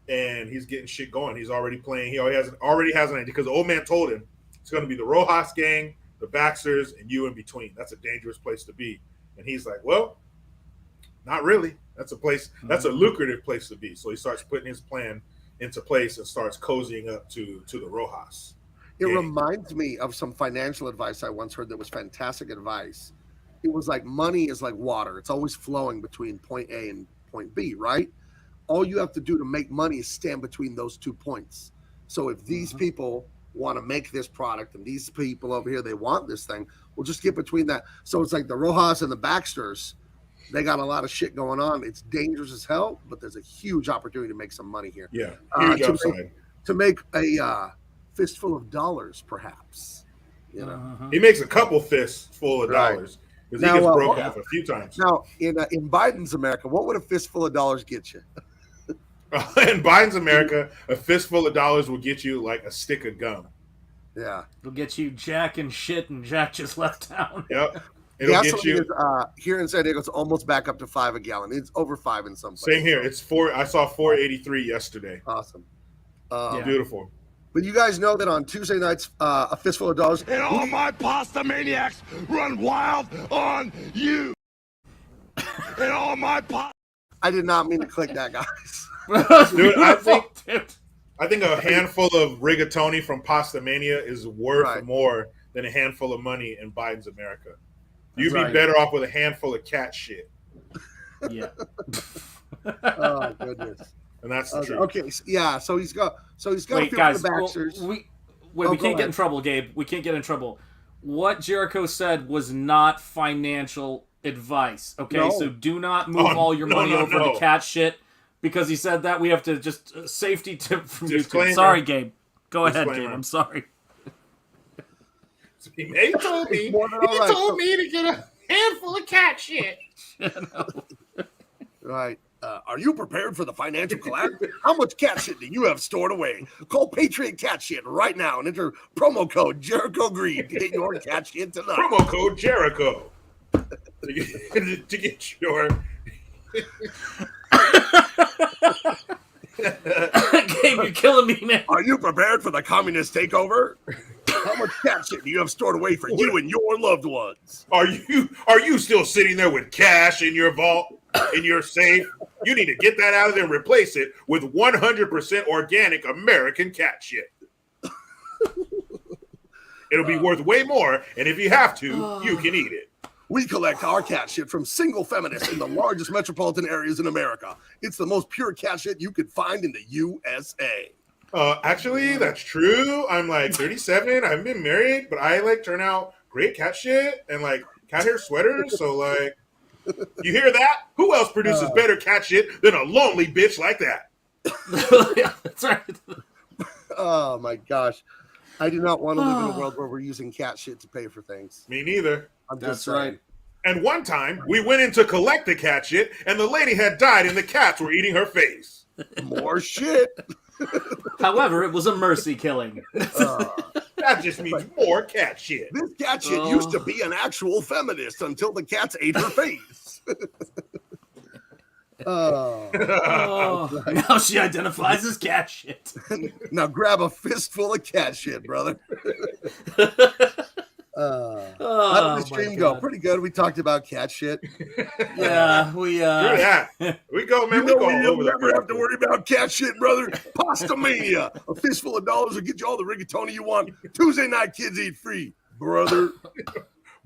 and he's getting shit going. He's already playing. He already has an idea because the old man told him it's going to be the Rojas gang, the Baxters, and you in between. That's a dangerous place to be. And he's like, well, not really. That's a place. That's a lucrative place to be. So he starts putting his plan into place and starts cozying up to the Rojas. It reminds me of some financial advice I once heard that was fantastic advice. It was like money is like water. It's always flowing between point A and point B, right? All you have to do to make money is stand between those 2 points. So if these people want to make this product and these people over here, they want this thing, we'll just get between that. So it's like the Rojas and the Baxters, they got a lot of shit going on. It's dangerous as hell, but there's a huge opportunity to make some money here. Yeah, huge upside. To make a fistful of dollars, perhaps. You know, he makes a couple fists full of dollars because he gets broke off a few times. Now, in Biden's America, what would a fistful of dollars get you? In Biden's America, a fistful of dollars will get you like a stick of gum. Yeah, it'll get you Jack and shit, and Jack just left town. Yep. It'll get you. Is, here in San Diego, it's almost back up to $5 a gallon. It's over $5 in some places. Same here. It's $4. I saw $4.83 yesterday. Awesome. Beautiful. But you guys know that on Tuesday nights, a fistful of dollars. And all my pasta maniacs run wild on you. And all my I did not mean to click that, guys. Dude, I think a handful of rigatoni from Pasta Mania is worth more than a handful of money in Biden's America. You'd be better off with a handful of cat shit. Yeah. Oh goodness. And that's the truth. Okay, yeah. So he's got. Wait, a guys. the Baxters. We can't get in trouble, Gabe. We can't get in trouble. What Jericho said was not financial advice. Okay, so do not move all your money over to cat shit because he said that. We have to just safety tip from YouTube. Sorry, Gabe. Go ahead, Gabe. I'm sorry. He told me. Told me to get a handful of cat shit. Right. Are you prepared for the financial collapse? How much cat shit do you have stored away? Call Patriot Cat Shit right now and enter promo code Jericho Green to get your cat shit tonight. Promo code Jericho to get your. Gabe, you're killing me, man. Are you prepared for the communist takeover? How much cat shit do you have stored away for you and your loved ones? Are you still sitting there with cash in your vault, in your safe? You need to get that out of there and replace it with 100% organic American cat shit. It'll be worth way more, and if you have to, you can eat it. We collect our cat shit from single feminists in the largest metropolitan areas in America. It's the most pure cat shit you could find in the USA. Actually, that's true. I'm like 37. I haven't been married, but I like turn out great cat shit and like cat hair sweaters. So like, you hear that? Who else produces better cat shit than a lonely bitch like that? Yeah, that's right. Oh my gosh. I do not want to live in a world where we're using cat shit to pay for things. Me neither. I'm just saying. And one time, we went in to collect the cat shit, and the lady had died, and the cats were eating her face. More shit. However, it was a mercy killing. That just means more cat shit. This cat shit used to be an actual feminist until the cats ate her face. Now she identifies as cat shit. Now grab a fistful of cat shit, brother. How did the stream go? Pretty good. We talked about cat shit. Yeah, we we go, man. We go all over. Never have to worry about cat shit, brother. Pasta Mania. A fistful of dollars will get you all the rigatoni you want. Tuesday night, kids eat free, brother.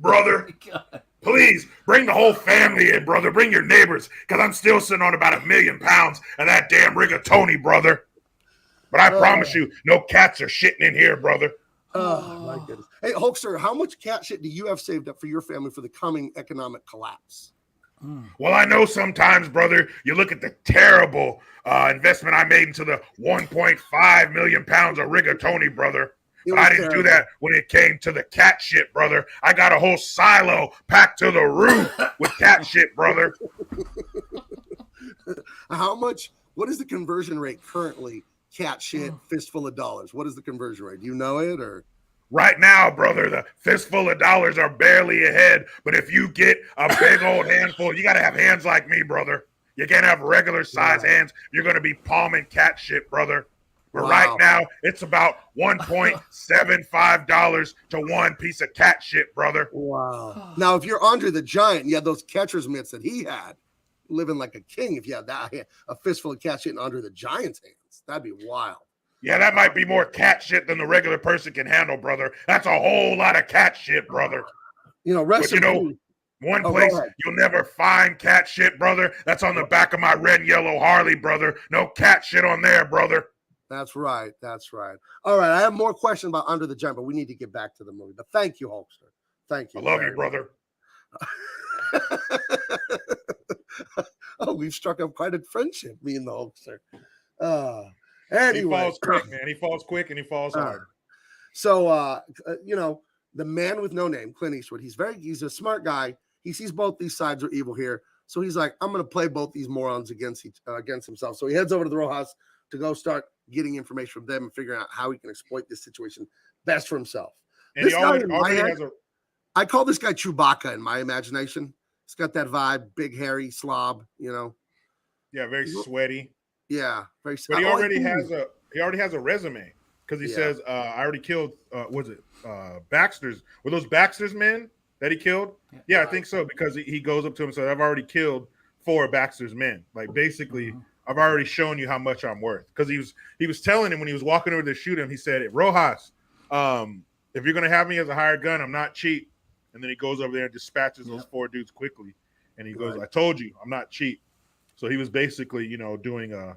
Brother. God. Please bring the whole family in, brother. Bring your neighbors, because I'm still sitting on about 1 million pounds of that damn rigatoni, brother. But I promise you, no cats are shitting in here, brother. Oh, my goodness. Hey, Hulkster, how much cat shit do you have saved up for your family for the coming economic collapse? Well, I know sometimes, brother, you look at the terrible investment I made into the 1.5 million pounds of rigatoni, brother. But I didn't do that when it came to the cat shit, brother. I got a whole silo packed to the roof with cat shit, brother. How much? What is the conversion rate currently cat shit, fistful of dollars? What is the conversion rate? Do you know it or? Right now, brother, the fistful of dollars are barely ahead. But if you get a big old handful, you got to have hands like me, brother. You can't have regular size hands. You're going to be palming cat shit, brother. But right now, it's about $1.75 to one piece of cat shit, brother. Wow. Now, if you're Andre the Giant, you had those catcher's mitts that he had, living like a king. If you had that, a fistful of cat shit in Andre the Giant's hands, that'd be wild. Yeah, that might be more cat shit than the regular person can handle, brother. That's a whole lot of cat shit, brother. Rest but, one place you'll never find cat shit, brother. That's on the back of my red and yellow Harley, brother. No cat shit on there, brother. That's right. That's right. All right. I have more questions about Under the Giant, but we need to get back to the movie. But thank you, Hulkster. Thank you. I love you, brother. Oh, we've struck up quite a friendship, me and the Hulkster. Anyway. He falls quick, man. He falls quick and he falls hard. So, the man with no name, Clint Eastwood, he's a smart guy. He sees both these sides are evil here. So he's like, I'm going to play both these morons against himself. So he heads over to the Rojas to go start getting information from them and figuring out how he can exploit this situation best for himself. And he already has I call this guy Chewbacca in my imagination. He's got that vibe, big, hairy slob, Yeah, very sweaty. Yeah, very sweaty. But he already has a resume because he says, I already killed, Baxter's. Were those Baxter's men that he killed? Yeah, I think so, because he goes up to him and says, I've already killed 4 Baxter's men. Like, basically, I've already shown you how much I'm worth. Because he was telling him when he was walking over to shoot him, he said, Rojas, if you're going to have me as a hired gun, I'm not cheap. And then he goes over there and dispatches those 4 dudes quickly. And he goes, I told you, I'm not cheap. So he was basically, doing an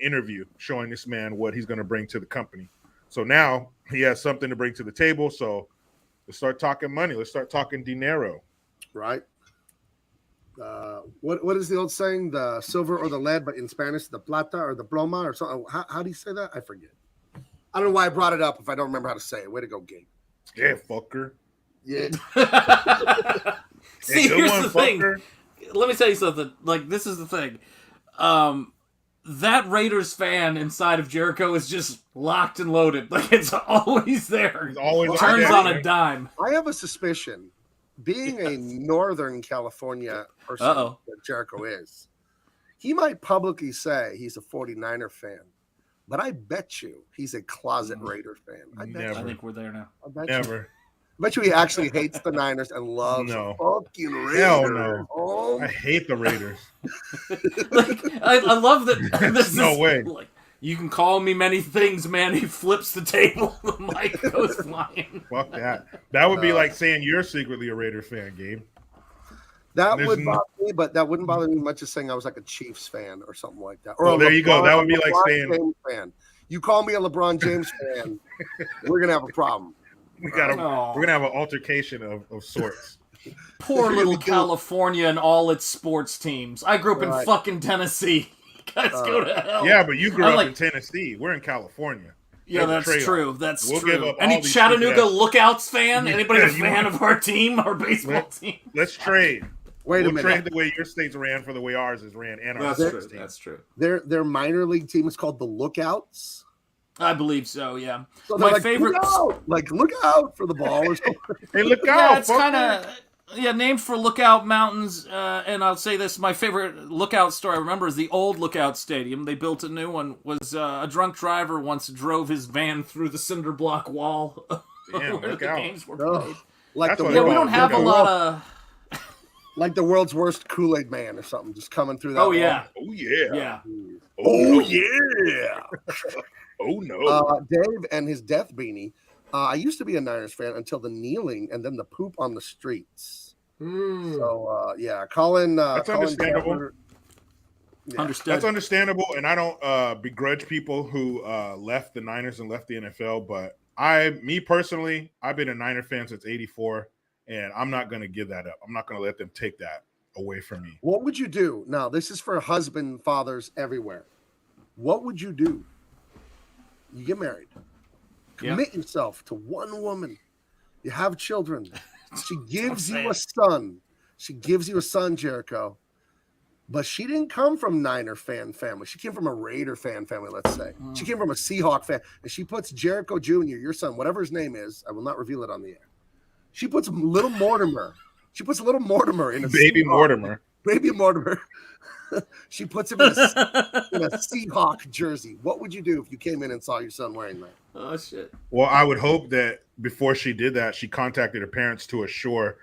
interview showing this man what he's going to bring to the company. So now he has something to bring to the table. So let's start talking money. Let's start talking dinero. Right. What is the old saying? The silver or the lead, but in Spanish, the plata or the ploma or something. How do you say that? I forget. I don't know why I brought it up if I don't remember how to say it. Way to go, Gabe. Yeah, fucker. Yeah. See, here's the thing. Let me tell you something. Like, this is the thing. That Raiders fan inside of Jericho is just locked and loaded. Like, it's always there. It's always turns on a dime. I have a suspicion, being a Northern California person that Jericho is, he might publicly say he's a 49er fan. But I bet you he's a closet Raider fan. I think we're there now. Never. I bet you he actually hates the Niners and loves fucking Raiders. Hell no. Oh. I hate the Raiders. I love that. This no is, way. Like, you can call me many things, man. He flips the table. The mic goes flying. Fuck that. That would be like saying you're secretly a Raiders fan, Gabe. That would bother me, but that wouldn't bother me much as saying I was like a Chiefs fan or something like that. Or there you go. That would be like saying James fan. You call me a LeBron James fan, we're gonna have a problem. We're gonna have an altercation of sorts. Poor little California and all its sports teams. I grew up in fucking Tennessee. You guys go to hell. Yeah, but you grew up in Tennessee. We're in California. Yeah, that's true. That's true. Any Chattanooga Lookouts fan? Anybody a fan of our team, our baseball team? Let's trade. Wait a minute. Trade the way your states ran for the way ours is ran, and our sports team. That's true. Their minor league team is called the Lookouts. I believe so. Yeah. So my favorite, look out for the ball or something. Hey, look out! Yeah, it's kind of named for Lookout Mountains. And I'll say this: my favorite Lookout story I remember is the old Lookout Stadium. They built a new one. Was a drunk driver once drove his van through the cinder block wall Damn, where look the out. games were played. Like we don't have a lot of. Like the world's worst Kool-Aid man or something, just coming through that. Oh yeah. Oh yeah. Yeah. Oh yeah. Oh no. Dave and his death beanie. I used to be a Niners fan until the kneeling and then the poop on the streets. So Colin. That's understandable. Understood. That's understandable, and I don't begrudge people who left the Niners and left the NFL. But me personally, I've been a Niner fan since '84. And I'm not going to give that up. I'm not going to let them take that away from me. What would you do? Now, this is for husband, fathers everywhere. What would you do? You get married. Commit yourself to one woman. You have children. She gives you a son. She gives you a son, Jericho. but she didn't come from Niner fan family. She came from a Raider fan family, let's say. She came from a Seahawk fan, and she puts Jericho Jr., your son, whatever his name is, I will not reveal it on the air. She puts little Mortimer. She puts little Mortimer in a Baby Seahawk. Mortimer. Baby Mortimer. She puts him in a Seahawk jersey. What would you do if you came in and saw your son wearing that? Oh shit. Well, I would hope that before she did that, she contacted her parents to ensure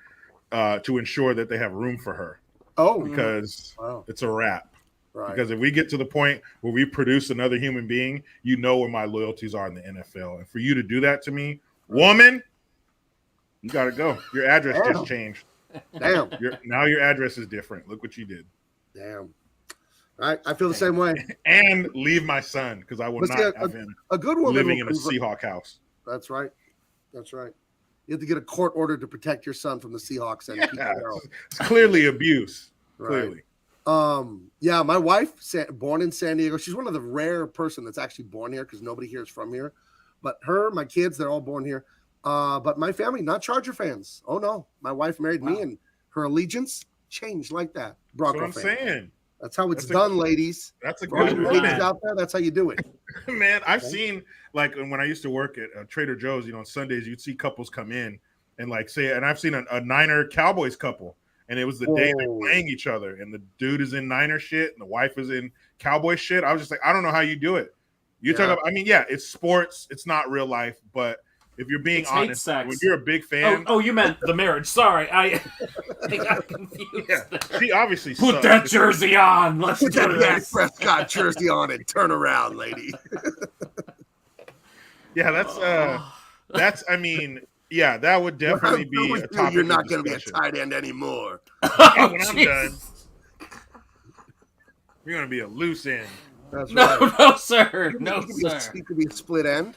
that they have room for her. Oh, because it's a wrap. Right. Because if we get to the point where we produce another human being, you know where my loyalties are in the NFL. And for you to do that to me, woman, you got to go. Your address just changed. Damn. Now your address is different. Look what you did. Damn. All right, I feel the same way. And leave my son because I will not have him a good woman living in a Seahawk house. That's right. That's right. You have to get a court order to protect your son from the Seahawks and keep him out. It's clearly abuse. Right. Clearly. Yeah, my wife, born in San Diego. She's one of the rare person that's actually born here because nobody here is from here. But her, my kids, they're all born here. But my family, not Charger fans. Oh no, my wife married me, and her allegiance changed like that. Bronco That's what I'm saying. That's how it's done, ladies. That's a For all good you woman ladies out there. That's how you do it. Man, I've seen, like, when I used to work at Trader Joe's, on Sundays, you'd see couples come in and, like, say, and I've seen a Niner Cowboys couple, and it was the day they're playing each other, and the dude is in Niner shit, and the wife is in Cowboy shit. I was just like, I don't know how you do it. You talk about, it's sports, it's not real life, but if you're being honest, when you're a big fan. Oh, you meant the marriage. Sorry, I got confused. Yeah, she obviously put that jersey on. Let's put that Dak Prescott jersey on and turn around, lady. Yeah, that's. I mean, yeah, that would definitely be a topic. You're not going to be a tight end anymore. Yeah, when I'm done, you're going to be a loose end. That's no, right. no, sir. No, sir. You could be a split end,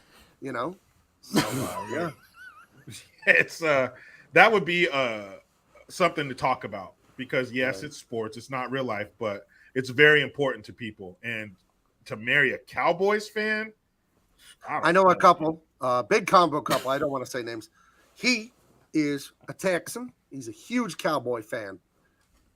So, yeah. It's that would be something to talk about because yes, it's sports, it's not real life, but it's very important to people. And to marry a Cowboys fan, I know a couple, big combo couple. I don't want to say names. He is a Texan. He's a huge Cowboy fan.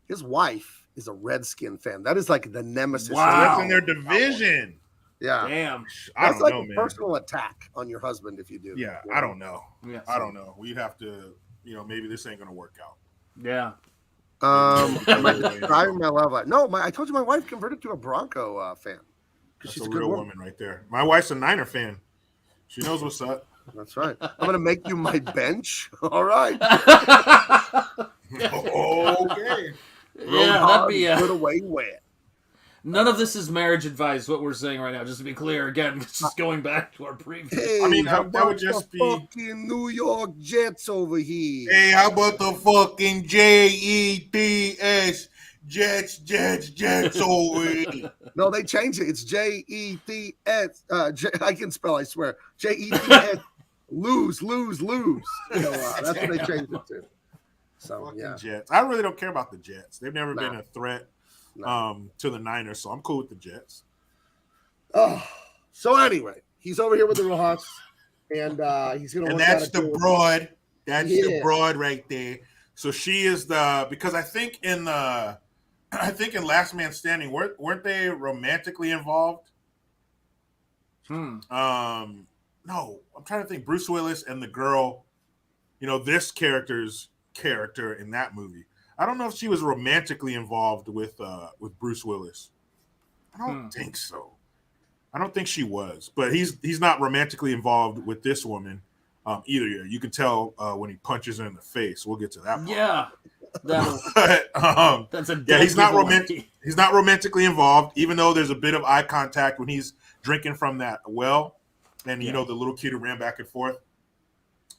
His wife is a Redskin fan. That is like the nemesis. Wow, that's in their division. Yeah. Damn. I That's don't like know, a man. personal attack on your husband if you do. Yeah, I don't know. Yeah, I don't know. We'd have to, maybe this ain't gonna work out. Yeah. Am I describing my love life? No, I told you my wife converted to a Bronco fan. That's She's a a good real woman. woman right there. My wife's a Niner fan. She knows what's up. That's right. I'm gonna make you my bench. All right. Okay. Yeah, that'd be put away wet. None of this is marriage advice. What we're saying right now, just to be clear, again, just going back to our previous. Hey, I mean, how that would about just the be. fucking New York Jets over here. Hey, how about the fucking Jets, Jets over here? No, they changed it. It's Jets. I can spell, I swear. Jets. Lose. That's what they changed it to. So Fucking yeah, Jets. I really don't care about the Jets. They've never been a threat No. to the Niners, so I'm cool with the Jets. Oh, so anyway, he's over here with the Rojas, and he's gonna. And work out that's a the deal with- broad. That's Yeah. the broad right there. So she is because I think in Last Man Standing, weren't they romantically involved? No, I'm trying to think. Bruce Willis and the girl, this character in that movie. I don't know if she was romantically involved with Bruce Willis. I don't think so. I don't think she was, but he's not romantically involved with this woman either. You can tell when he punches her in the face. We'll get to that part. Yeah. That's a he's not giveaway. romantic. He's not romantically involved, even though there's a bit of eye contact when he's drinking from that well, and the little kid who ran back and forth.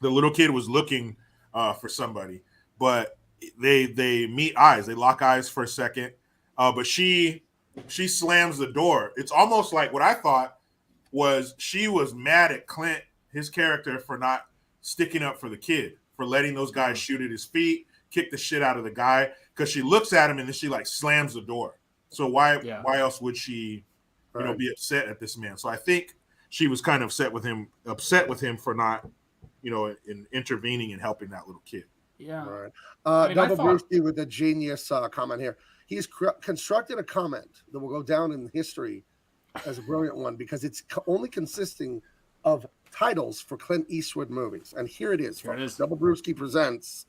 The little kid was looking for somebody, but they meet eyes. They lock eyes for a second, but she slams the door. It's almost like what I thought was she was mad at Clint, his character, for not sticking up for the kid, for letting those guys shoot at his feet, kick the shit out of the guy, because she looks at him and then she like slams the door. So why else would she be upset at this man? So I think she was kind of upset with him for not in intervening and helping that little kid. Yeah. All right. I mean, I Double thought- Brewski with a genius comment here. He's constructed a comment that will go down in history as a brilliant one because it's only consisting of titles for Clint Eastwood movies. And here it is. Here it Folks. is. Double Brewski presents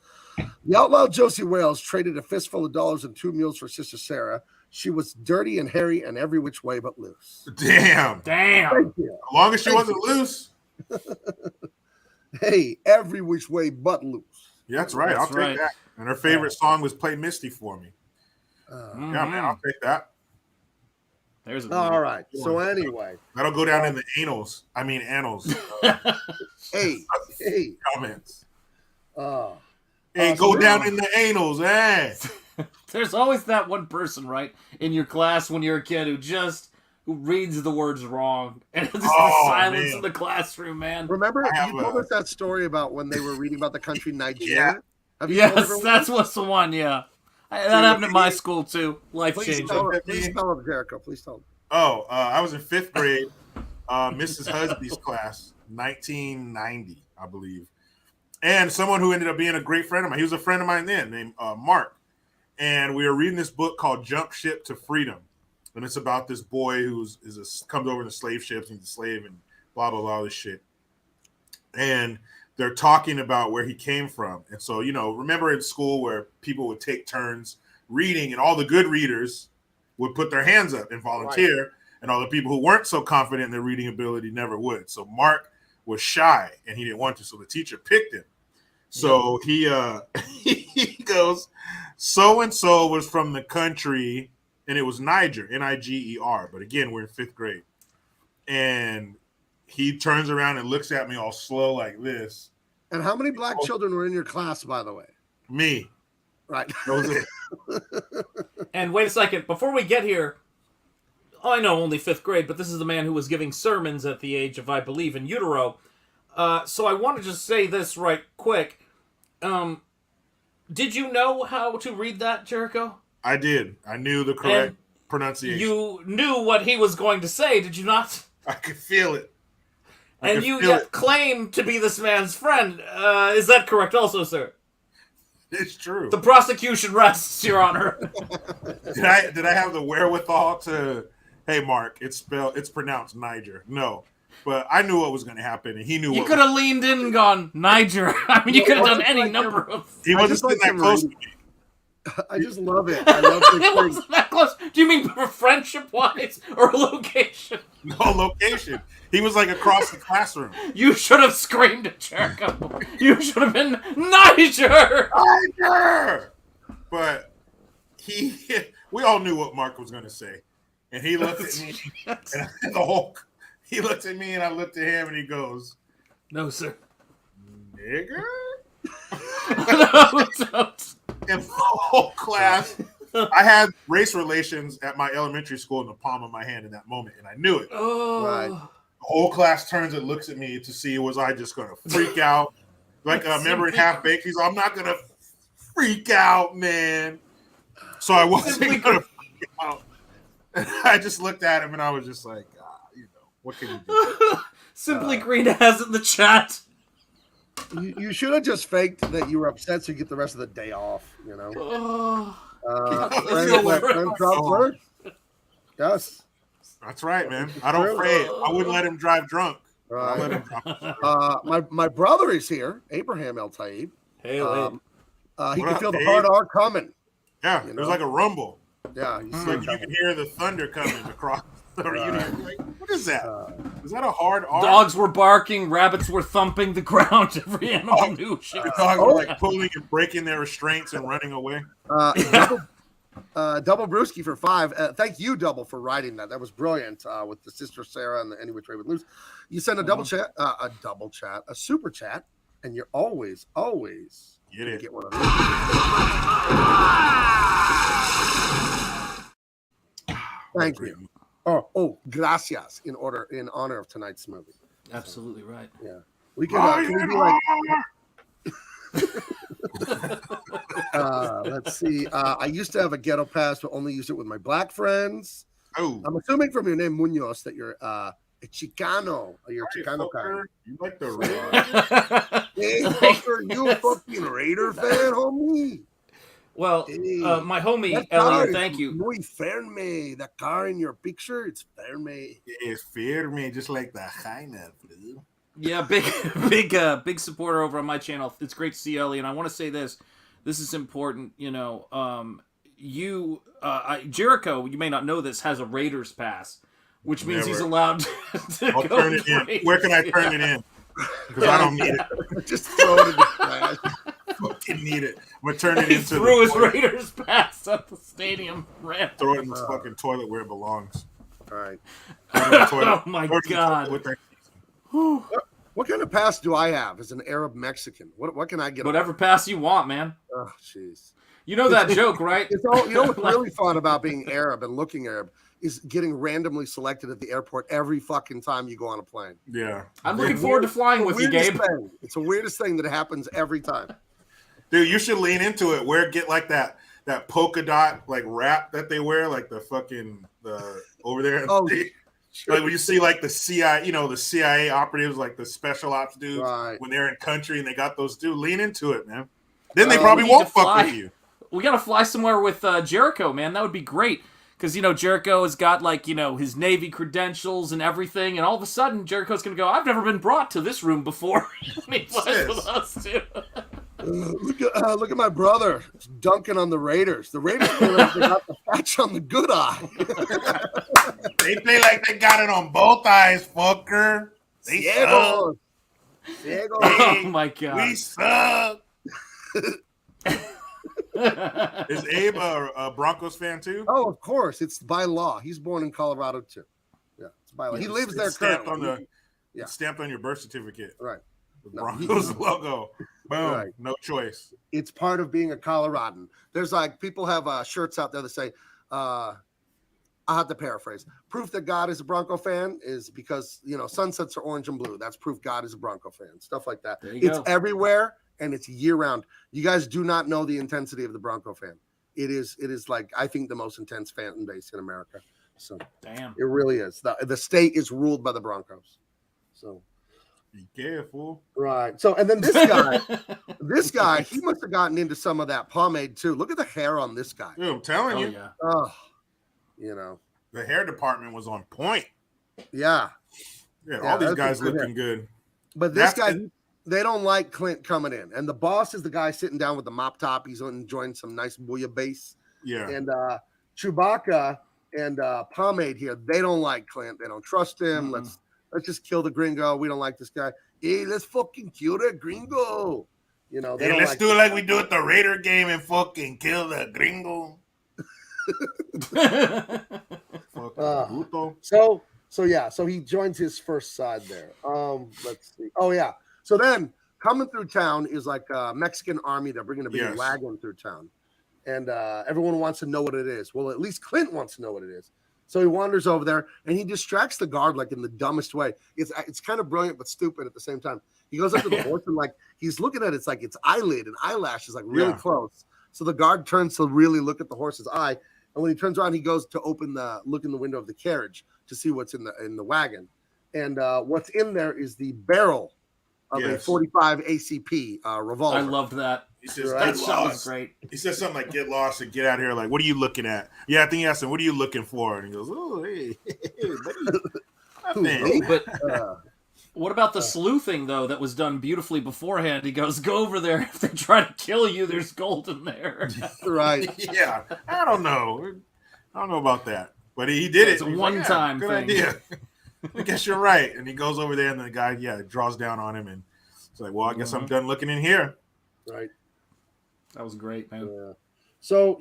The Outlaw Josie Wales traded a fistful of dollars and 2 meals for Sister Sarah. She was dirty and hairy and every which way but loose. Damn. Damn. Thank you. As long as she wasn't loose. Hey, every which way but loose. Yeah, that's right. That's I'll take right. that. And her favorite song was Play Misty for me. Mm-hmm. Yeah, man, I'll take that. There's a All right. So anyway, That'll go down in the annals. hey, Comments. uh, Hey, go down in the annals, eh? There's always that one person, right, in your class when you're a kid who reads the words wrong, and it's the silence man. in the classroom, man. remember I have you told us that story about when they were reading about the country Nigeria? Yeah. Have you told Yes, everyone? that's what's the one. Yeah, that happened at my school too. Life Please changing. tell it, Jericho. Please tell it. Oh, I was in 5th grade, Mrs. Husby's class, 1990, I believe. And someone who ended up being a great friend of mine. He was a friend of mine then, named Mark. And we were reading this book called Jump Ship to Freedom. And it's about this boy who comes over in the slave ships and he's a slave and blah, blah, blah, all this shit. And they're talking about where he came from. And so, remember in school where people would take turns reading and all the good readers would put their hands up and volunteer. Right. And all the people who weren't so confident in their reading ability never would. So Mark was shy and he didn't want to. So the teacher picked him. So he goes, so-and-so was from the country, and it was Niger, Niger. But again, we're in 5th grade. And he turns around and looks at me all slow like this. And how many black children were in your class, by the way? Me. Right. That was it. And wait a second, before we get here, I know only 5th grade, but this is the man who was giving sermons at the age of, I believe, in utero. So I want to just say this right quick. Did you know how to read that, Jericho? I did. I knew the correct pronunciation. You knew what he was going to say, did you not? I could feel it. And you yet claim to be this man's friend. Is that correct also, sir? It's true. The prosecution rests, Your Honor. Did I have the wherewithal to, hey, Mark, it's pronounced Niger. No. But I knew what was going to happen, and he knew. You could have leaned in and gone Niger. I mean, you could have done any number of. He wasn't sitting that close to me. I just love it. I love It wasn't that close. Do you mean friendship-wise or location? No location. He was like across the classroom. You should have screamed at Jericho. You should have been Niger. Niger. But we all knew what Mark was going to say, and he looked at me, and he looked at me, and I looked at him, and he goes, "No, sir, nigger." No, don't. In the whole class, I had race relations at my elementary school in the palm of my hand in that moment, and I knew it. Oh, Right. The whole class turns and looks at me to see was I just going to freak out, like remember in Half Baked? He's, I'm not going to freak out, man. So I wasn't going to freak out. And I just looked at him, and I was just like, what can you do? Simply Green has in the chat. You should have just faked that you were upset so you get the rest of the day off, Oh, friends drop first. Yes. That's right, man. I don't pray. I wouldn't let him drive drunk. Right. I let him drive. My brother is here, Abraham El Taib. hey, He What can up, feel the Dave? hard R coming. Yeah, there's like a rumble. Yeah, you see It's it like you coming. can hear the thunder coming across the reunion. Like, what is that? Is that a hard R? dogs were barking, rabbits were thumping the ground. Every animal knew she The was. dogs were like pulling and breaking their restraints and running away. Double Brewski for 5. Thank you, Double, for writing that. That was brilliant with the Sister Sarah and the Any Which Way But Loose. You send a super chat, and you're always Get it. get one of those. Thank you. Oh, gracias in honor of tonight's movie. Absolutely right. Yeah, we can we be like. Let's see. I used to have a ghetto pass, but only used it with my black friends. Oh, I'm assuming from your name Munoz that you're a Chicano. You're a Hey, Chicano guy. fucker, you like the Raiders? Hey, fucker, you a fucking Raider fan, homie? Well, Hey, my homie that car Elliot, is thank you. muy firme. That car in your picture, it's firme. It's firme, just like the Jaina, dude. Yeah, big supporter over on my channel. It's great to see Ellie, and I want to say this. This is important. You know, Jericho, you may not know this, has a Raiders pass, which means he's Never. allowed to I'll go turn it in. Where can I turn it in? Because I don't need it. Just throw it in the trash. Fucking need it. I'm gonna turn it He into threw his toilet. Raiders pass up the stadium ramp. Throw it in the fucking toilet where it belongs. All right. Throw it in the toilet. Oh my Throw it in the God. toilet with that- What kind of pass do I have as an Arab Mexican? What can I get? Whatever pass you want, man. Oh, jeez. You know that joke, right? It's all, you know what's really fun about being Arab and looking Arab is getting randomly selected at the airport every fucking time you go on a plane. Yeah. I'm looking forward to flying with you, Weirdest Gabe. thing. It's the weirdest thing that happens every time. Dude, you should lean into it. Get like that polka dot like wrap that they wear, like the fucking over there. Oh, like when you see like the CIA, the CIA operatives, like the special ops dudes, Right. when they're in country and they got those dudes, lean into it, man. Then they We probably need won't to fuck fly. with you. We gotta fly somewhere with Jericho, man. That would be great. Because, Jericho has got, his Navy credentials and everything, and all of a sudden, Jericho's going to go, I've never been brought to this room before. And he flies with us, too. Look at my brother dunking on the Raiders. The Raiders feel like they got the patch on the good eye. They play like they got it on both eyes, fucker. They suck. Ciegos. Ciegos. Oh, my God. We suck. Is Abe a Broncos fan too? Oh, of course. It's by law. He's born in Colorado, too. Yeah, it's by law. He lives there It's stamped currently. on Yeah. it's stamped on your birth certificate. Right. The No, Broncos logo. Boom. Right. No choice. It's part of being a Coloradan. There's people have shirts out there that say, I have to paraphrase. Proof that God is a Bronco fan is because, sunsets are orange and blue. That's proof God is a Bronco fan. Stuff like that. There you It's go. everywhere and it's year round. You guys do not know the intensity of the Bronco fan. It is like, I think, the most intense fan base in America. So Damn. it really is. The state is ruled by the Broncos. So. Be careful. Right. So, and then this guy, he must have gotten into some of that pomade too. Look at the hair on this guy. Dude, I'm telling Oh, you, yeah. Oh, the hair department was on point. yeah. Yeah, Yeah, all these that's guys a good looking good. But this That's guy, they don't like Clint coming in. And the boss is the guy sitting down with the mop top. He's enjoying some nice bouillabaisse. Yeah. And Chewbacca and Pomade here, they don't like Clint. They don't trust him. Mm-mm. Let's just kill the gringo. We don't like this guy. Hey, let's fucking kill that gringo. They Hey, don't let's like do it like we do at the Raider game and fucking kill the gringo. Fucking bruto. So he joins his first side there. Let's see. Oh yeah. So then coming through town is like a Mexican army. They're bringing a big Yes. wagon through town, and everyone wants to know what it is. Well, at least Clint wants to know what it is. So he wanders over there and he distracts the guard like in the dumbest way. It's kind of brilliant but stupid at the same time. He goes up to the horse and he's looking at it's like its eyelid and eyelash is really Yeah. close. So the guard turns to really look at the horse's eye. And when he turns around, he goes to look in the window of the carriage to see what's in the wagon. And what's in there is the barrel of a Yes. 45 ACP revolver. I loved that. He says, Right. That "Get shot was lost." great. He says something like, get lost and get out of here. Like, what are you looking at? Yeah, I think he asked him, what are you looking for? And he goes, oh, hey, buddy. me? Nothing. But Uh, what about the sleuthing, though, that was done beautifully beforehand? He goes, go over there. If they try to kill you, there's gold in there. right. Yeah, I don't know. I don't know about that. But he did it. It's a He's like, one-time good thing. idea. I guess you're right. And he goes over there and the guy, draws down on him. And it's like, well, I guess I'm done looking in here. Right. That was great, man. Yeah. So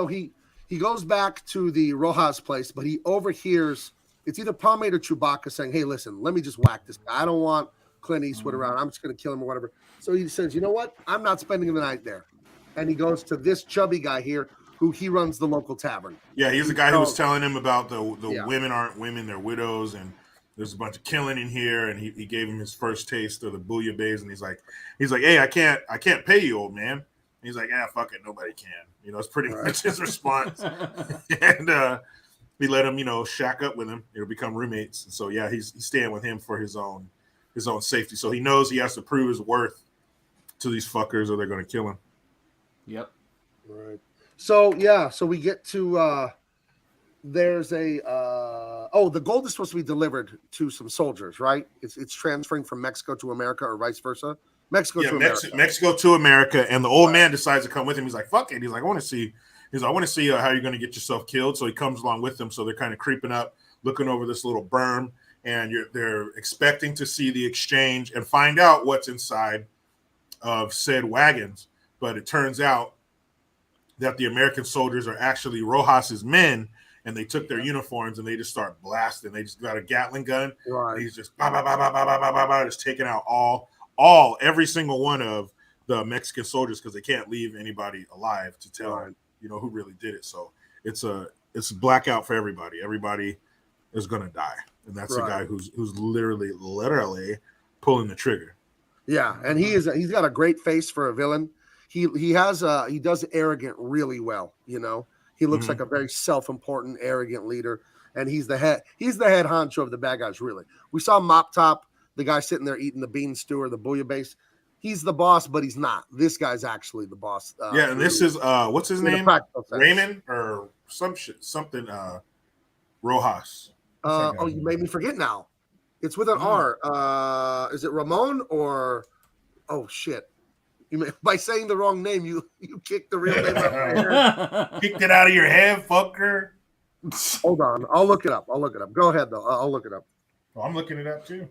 he goes back to the Rojas place, but he overhears it's either Pomade or Chewbacca saying, "Hey, listen, let me just whack this guy. I don't want Clint Eastwood around. I'm just going to kill him or whatever." So he says, "You know what? I'm not spending the night there." And he goes to this chubby guy here, who he runs the local tavern. Yeah, he's the guy who was telling him about the Yeah. women aren't women, they're widows, and there's a bunch of killing in here. And he gave him his first taste of the bouillabaisse, and he's like, hey, I can't pay you, old man. And he's like, fuck it, nobody can. It's pretty much his response. And he let him, shack up with him. It'll become roommates. And so yeah, he's staying with him for his own safety. So he knows he has to prove his worth to these fuckers, or they're gonna kill him. Yep. Right. So yeah, so we get to there's a the gold is supposed to be delivered to some soldiers, right? It's transferring from Mexico to America or vice versa. Mexico to America. Mexico to America, and the old man decides to come with him. He's like, "Fuck it." He's like, "I want to see." I want to see how you're going to get yourself killed. So he comes along with them. So they're kind of creeping up, looking over this little berm, and they're expecting to see the exchange and find out what's inside of said wagons. But it turns out that the American soldiers are actually Rojas's men, and they took their uniforms and they just start blasting. They just got a Gatling gun. Right. He's just just taking out every single one of the Mexican soldiers, because they can't leave anybody alive to tell who really did it. So it's a blackout for everybody. Everybody is gonna die, and that's the guy who's literally pulling the trigger. Yeah, and he's got a great face for a villain. He does arrogant really well. He looks like a very self-important, arrogant leader, and he's the head honcho of the bad guys. Really, we saw Mop Top, the guy sitting there eating the bean stew or the bouillabaisse. He's the boss, but he's not. This guy's actually the boss. And this is what's his name? Raymond or something. Rojas. You made me forget now. It's with an R. Is it Ramon or? Oh shit! By saying the wrong name, you kicked the real name out of my head. Kicked it out of your head, fucker. Hold on, I'll look it up. Go ahead though. I'll look it up. Oh, I'm looking it up too.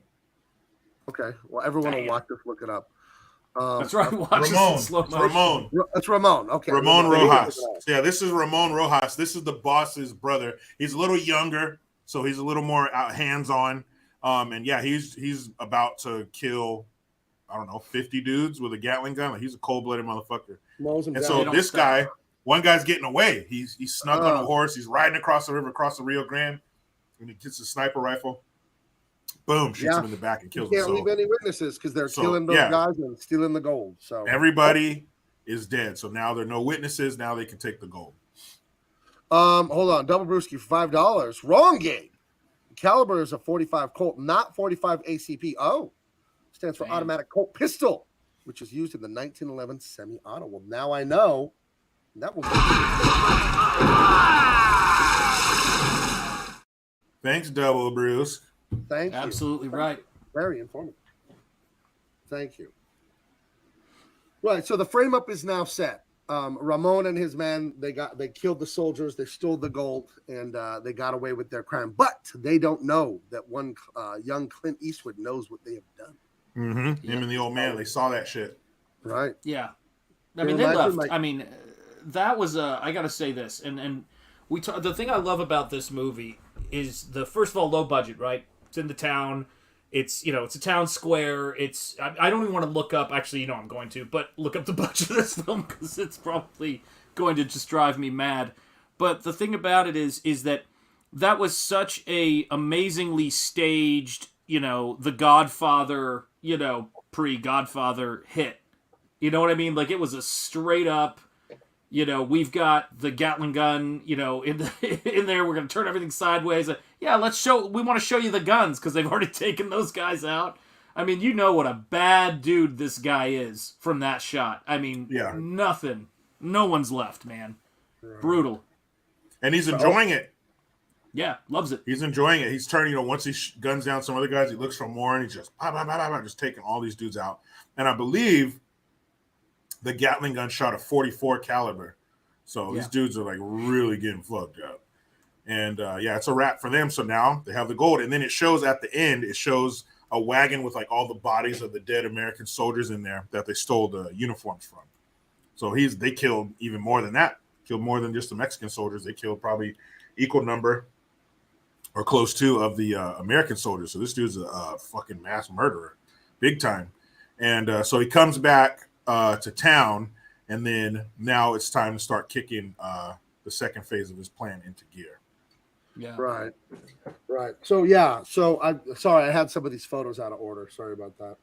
Okay. Well, everyone will watch this. Look it up. That's right. Watch Ramon. this in slow motion. Ramon. That's Ramon. Okay. Ramon Rojas. Yeah, this is Ramon Rojas. This is the boss's brother. He's a little younger, so he's a little more hands-on. And yeah, he's about to kill, I don't know, 50 dudes with a Gatling gun. Like, he's a cold-blooded motherfucker. And so this guy, one guy's getting away. He's snug on a horse. He's riding across the river, across the Rio Grande, and he gets a sniper rifle. Boom, shoots him in the back and kills him. Can't leave any witnesses because they're killing those guys and stealing the gold. So everybody is dead. So now there are no witnesses. Now they can take the gold. Hold on, double brewski for $5. Wrong, Gabe. Caliber is a 45 Colt, not 45 ACP. Oh, stands for automatic Colt pistol, which is used in the 1911 semi-auto. Well, now I know. That will. Thanks, double Bruce. Thank you. Absolutely right. Very informative. Thank you. Right, so the frame up is now set. Ramon and his men, they killed the soldiers, they stole the gold, and they got away with their crime. But they don't know that one young Clint Eastwood knows what they have done. Mm-hmm. Him and the old man, they saw that shit. Right. Yeah. I mean, they left. I mean, that was I got to say this, and the thing I love about this movie is first of all, low budget, right? It's in the town. It's it's a town square. I don't even want to look up. Actually, I'm going to, but look up the budget of this film because it's probably going to just drive me mad. But the thing about it is that was such a amazingly staged, The Godfather, pre-Godfather hit. You know what I mean? Like, it was a straight up. We've got the Gatling gun, in there. We're going to turn everything sideways. Yeah, we want to show you the guns because they've already taken those guys out. I mean, what a bad dude this guy is from that shot. I mean, nothing. No one's left, man. Right. Brutal. And he's enjoying it. Yeah, loves it. He's enjoying it. He's turning, once he guns down some other guys, he looks for more, and he's just, just taking all these dudes out. And I believe the Gatling gun shot a 44 caliber. So these dudes are like really getting fucked up. And it's a wrap for them. So now they have the gold. And then it shows at the end, it shows a wagon with like all the bodies of the dead American soldiers in there that they stole the uniforms from. So they killed even more than that. Killed more than just the Mexican soldiers. They killed probably equal number or close to of the American soldiers. So this dude's a fucking mass murderer. Big time. And so he comes back to town, and then now it's time to start kicking the second phase of his plan into gear. Yeah. Right. So I had some of these photos out of order. Sorry about that.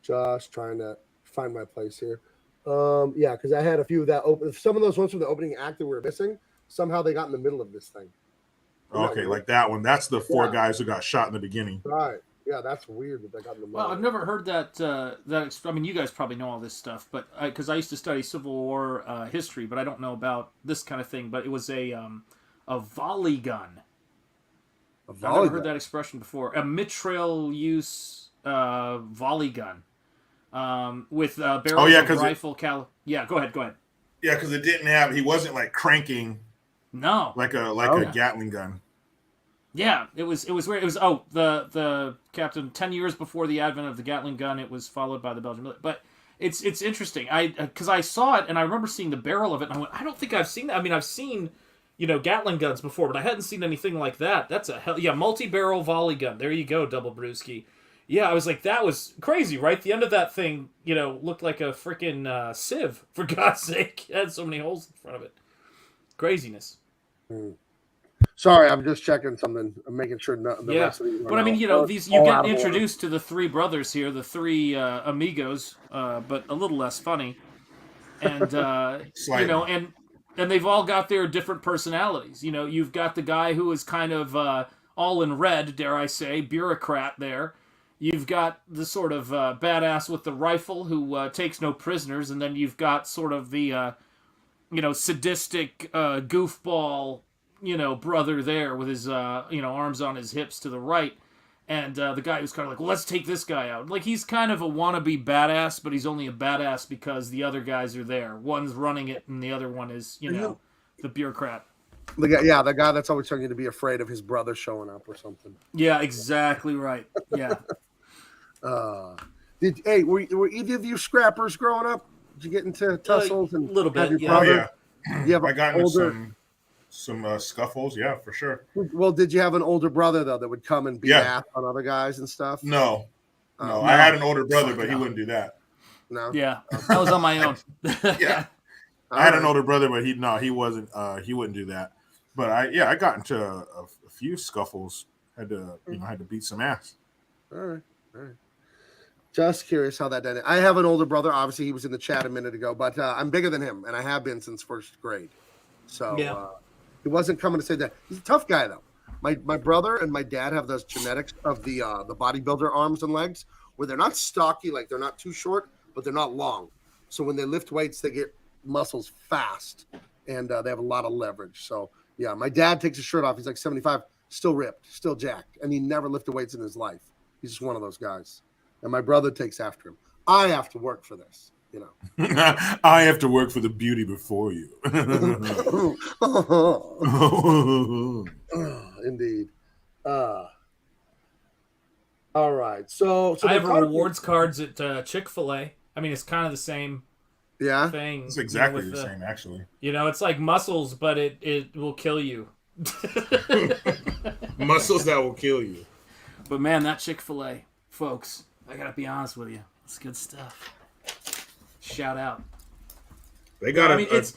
Just trying to find my place here. Because I had a few of that open. Some of those ones from the opening act that we were missing. Somehow they got in the middle of this thing. Okay, like that one. That's the four Yeah. guys who got shot in the beginning. Right. Yeah, that's weird that they got in the Well, I've never heard that. I mean, you guys probably know all this stuff, but because I used to study Civil War history, but I don't know about this kind of thing. But it was a volley gun. I've never heard that expression before. A mitrailleuse volley gun with barrels of rifle Yeah, go ahead. Yeah, because it didn't have. He wasn't like cranking. No, like a Gatling gun. Yeah, it was weird. It was the captain 10 years before the advent of the Gatling gun. It was followed by the Belgian military. But it's interesting. Because I saw it and I remember seeing the barrel of it and I went, I don't think I've seen that. I mean, I've seen Gatling guns before, but I hadn't seen anything like that. That's multi-barrel volley gun. There you go, Double Brewski. Yeah, I was like, that was crazy, right? The end of that thing, looked like a freaking sieve. For God's sake, it had so many holes in front of it. Craziness. Sorry, I'm just checking something. I'm making sure the rest of these. But I mean, you get introduced to the three brothers here, the three amigos, but a little less funny, and and they've all got their different personalities. You've got the guy who is kind of all in red, dare I say, bureaucrat there. You've got the sort of badass with the rifle who takes no prisoners, and then you've got sort of the sadistic goofball. Brother there with his, arms on his hips to the right. And the guy who's kind of like, well, let's take this guy out. Like, he's kind of a wannabe badass, but he's only a badass because the other guys are there. One's running it, and the other one is, the bureaucrat. The guy that's always telling you to be afraid of his brother showing up or something. Yeah, exactly right. Yeah. Were either of you scrappers growing up? Did you get into tussles and a little bit? Yeah. Oh, yeah. You have I got into older... some scuffles, yeah, for sure. Well, did you have an older brother though that would come and beat ass on other guys and stuff? No. I had an older brother, but he wouldn't do that. No. Yeah, I was on my own. Yeah, I had an older brother, but he wasn't. He wouldn't do that. But I got into a few scuffles. Had to beat some ass. All right. Just curious how that did. I have an older brother. Obviously, he was in the chat a minute ago, but I'm bigger than him, and I have been since first grade. So he wasn't coming to say that. He's a tough guy, though. My brother and my dad have those genetics of the bodybuilder arms and legs, where they're not stocky, like they're not too short, but they're not long. So when they lift weights, they get muscles fast, and they have a lot of leverage. So yeah, my dad takes his shirt off. He's like 75, still ripped, still jacked, and he never lifted weights in his life. He's just one of those guys. And my brother takes after him. I have to work for this, I have to work for the beauty before you. Indeed. All right. So I have rewards cards at Chick-fil-A. I mean, it's kind of the same thing. It's exactly the same, actually. It's like muscles, but it will kill you. Muscles that will kill you. But man, that Chick-fil-A, folks, I gotta be honest with you, it's good stuff. Shout out. They got it's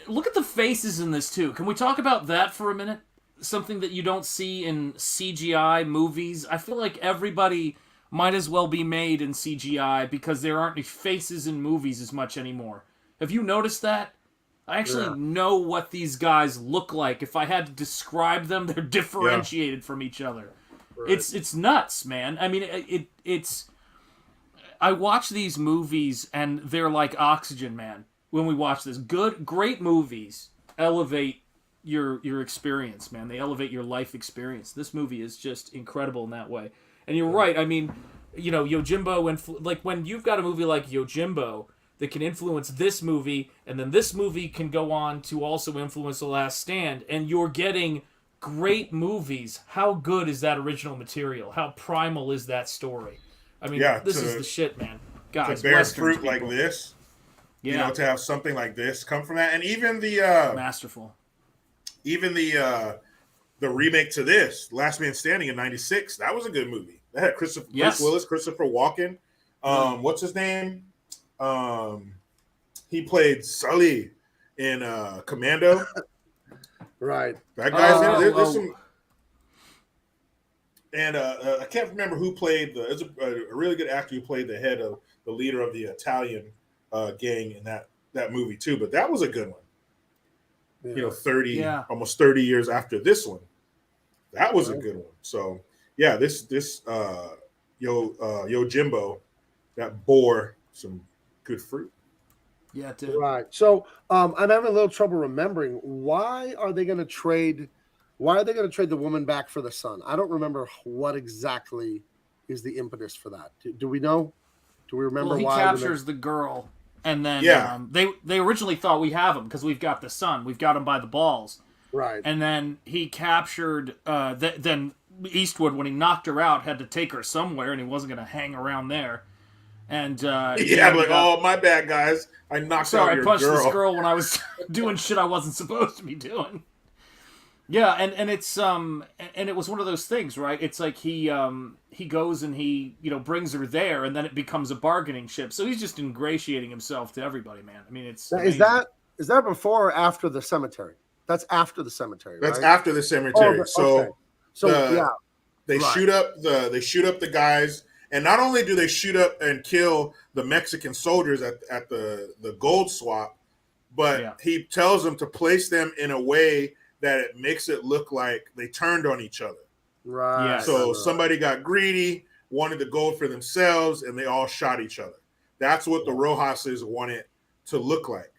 look at the faces in this too. Can we talk about that for a minute? Something that you don't see in CGI movies. I feel like everybody might as well be made in CGI because there aren't any faces in movies as much anymore. Have you noticed that? I actually know what these guys look like. If I had to describe them, they're differentiated from each other. Right. It's nuts, man. I mean, it's. I watch these movies and they're like oxygen, man. When we watch this, great movies elevate your experience, man. They elevate your life experience. This movie is just incredible in that way. And you're right. I mean, Yojimbo, like when you've got a movie like Yojimbo that can influence this movie, and then this movie can go on to also influence The Last Stand, and you're getting great movies. How good is that original material? How primal is that story? I mean, this is the shit, man. Guys, to bear Westerns, fruit like this, to have something like this come from that, and even the masterful, even the remake to this, Last Man Standing in '96, that was a good movie. That had Bruce Willis, Christopher Walken. What's his name? He played Sully in Commando. Right. That guy's in it. There's some. And I can't remember who played there's a really good actor who played the head of the leader of the Italian gang in that movie too. But that was a good one. Yeah. Almost 30 years after this one. That was a good one. So yeah, this Yo Jimbo that bore some good fruit. Yeah, it did. Right. So I'm having a little trouble remembering why are they going to trade? Why are they going to trade the woman back for the son? I don't remember what exactly is the impetus for that. Do we know? Do we remember Well, he why? captures the girl, and then Yeah. they originally thought we have him because we've got the son, we've got him by the balls, Right. and then he captured. Then Eastwood, when he knocked her out, had to take her somewhere, and he wasn't going to hang around there. And he Yeah, I'm ended like, up- oh my bad, guys. I knocked sorry, out I your punched girl. this girl when I was doing shit I wasn't supposed to be doing. Yeah, and it's and it was one of those things, right? It's like he goes and he brings her there, and then it becomes a bargaining chip. So he's just ingratiating himself to everybody, man. I mean, it's Now, amazing. is that before or after the cemetery? That's after the cemetery, That's right? after the cemetery. Oh, So okay. So yeah, they right. shoot up the guys, and not only do they shoot up and kill the Mexican soldiers at the gold swap, but he tells them to place them in a way that it makes it look like they turned on each other. Right. Yes. So somebody got greedy, wanted the gold for themselves, and they all shot each other. That's what the Rojas's wanted to look like.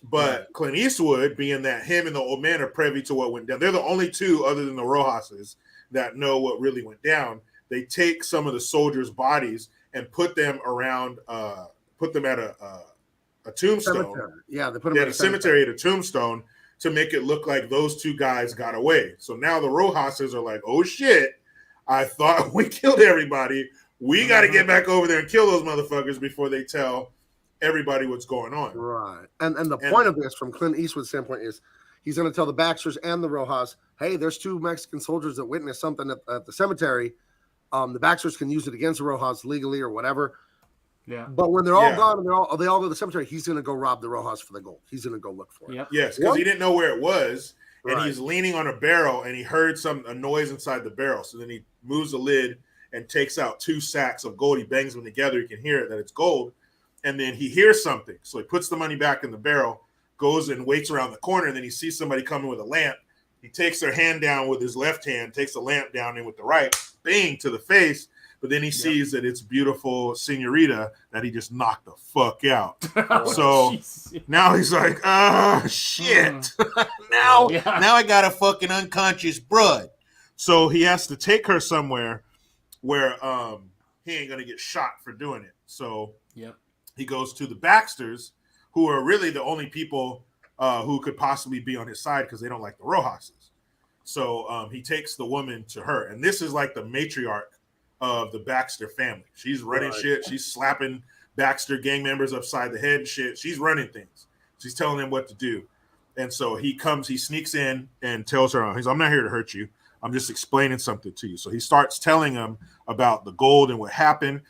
But Clint Eastwood, being that him and the old man are privy to what went down, they're the only two other than the Rojas's that know what really went down. They take some of the soldiers' bodies and put them around, put them at a tombstone. Cemetery. Yeah, they put them at a cemetery at a tombstone to make it look like those two guys got away. So now the Rojas's are like, oh shit, I thought we killed everybody. We got to get back over there and kill those motherfuckers before they tell everybody what's going on. Right. And the point of this from Clint Eastwood's standpoint is he's going to tell the Baxters and the Rojas, hey, there's two Mexican soldiers that witnessed something at the cemetery. The Baxters can use it against the Rojas legally or whatever. Yeah. But when they're all gone and they all go to the cemetery, he's going to go rob the Rojas for the gold. He's going to go look for it. Yep. Yes, because he didn't know where it was, and Right. he's leaning on a barrel, and he heard a noise inside the barrel. So then he moves the lid and takes out 2 sacks of gold. He bangs them together. You can hear it that it's gold. And then he hears something. So he puts the money back in the barrel, goes and waits around the corner, and then he sees somebody coming with a lamp. He takes their hand down with his left hand, takes the lamp down in with the right, bang, to the face. But then he sees that it's beautiful senorita that he just knocked the fuck out. So now he's like, oh, shit. now I got a fucking unconscious broad. So he has to take her somewhere where he ain't going to get shot for doing it. So he goes to the Baxters, who are really the only people who could possibly be on his side because they don't like the Rojas's. So he takes the woman to her. And this is like the matriarch of the Baxter family. She's running shit. She's slapping Baxter gang members upside the head and shit. She's running things. She's telling them what to do. And so he sneaks in and tells her, I'm not here to hurt you. I'm just explaining something to you. So he starts telling them about the gold and what happened.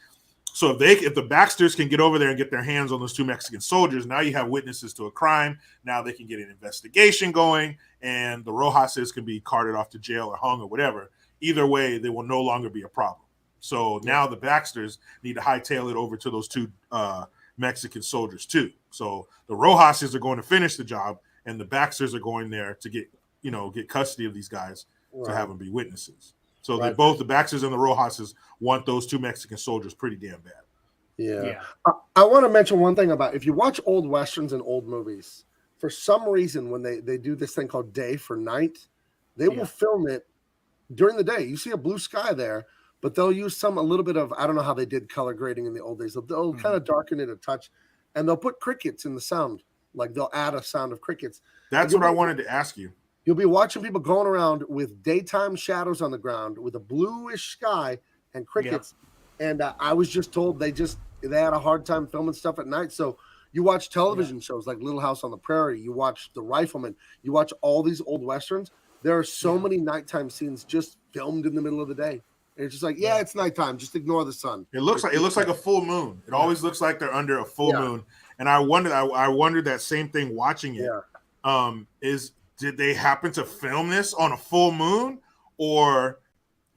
So if the Baxters can get over there and get their hands on those 2 Mexican soldiers, now you have witnesses to a crime. Now they can get an investigation going, and the Rojas's can be carted off to jail or hung or whatever. Either way, they will no longer be a problem. So now the Baxters need to hightail it over to those 2 Mexican soldiers too. So the Rojas's are going to finish the job, and the Baxters are going there to get custody of these guys to have them be witnesses. So both the Baxters and the Rojas's want those 2 Mexican soldiers pretty damn bad. Yeah. I want to mention one thing about if you watch old Westerns and old movies, for some reason, when they do this thing called day for night, they will film it during the day. You see a blue sky there, but they'll use a little bit of, I don't know how they did color grading in the old days. They'll kind of darken it a touch, and they'll put crickets in the sound. Like they'll add a sound of crickets. That's what I wanted to ask you. You'll be watching people going around with daytime shadows on the ground with a bluish sky and crickets. And I was just told they had a hard time filming stuff at night. So you watch television shows like Little House on the Prairie. You watch The Rifleman. You watch all these old Westerns. There are so many nighttime scenes just filmed in the middle of the day. And it's just like, it's nighttime. Just ignore the sun. It looks like a full moon. It always looks like they're under a full moon. And I wondered that same thing watching it. Did they happen to film this on a full moon, or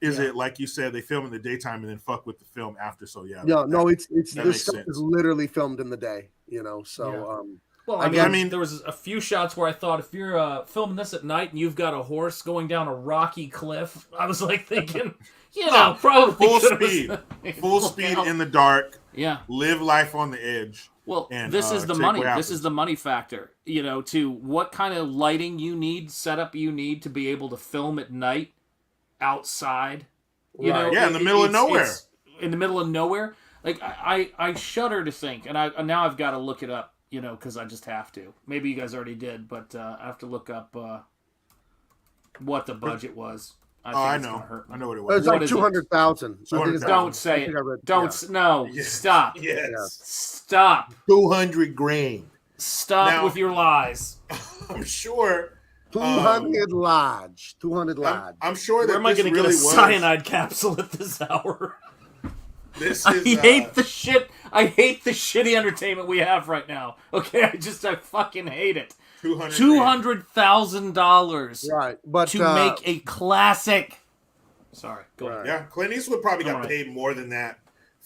is it like you said they film in the daytime and then fuck with the film after? So it's this stuff is literally filmed in the day. So Well, I mean, there was a few shots where I thought if you're filming this at night and you've got a horse going down a rocky cliff, I was like thinking, probably full speed in the dark. Yeah, live life on the edge. Well, and, this is the money. This is the money factor. To what kind of lighting you need, setup you need to be able to film at night outside. In the middle of nowhere. In the middle of nowhere. Like I shudder to think, and now I've got to look it up. Because I just have to. Maybe you guys already did, but I have to look up what the budget was. I know. I know what it was. It's like 200,000. Don't say it. Don't. No. Yes. Stop. Yes. Stop. 200 grand. Stop with your lies. I'm sure. 200 large. 200 large. I'm sure that Where am I going to get a cyanide capsule at this hour? I hate the shit. I hate the shitty entertainment we have right now. Okay, I fucking hate it. $200,000. Right, but to make a classic. Sorry, go ahead. Yeah, Clint Eastwood probably got paid more than that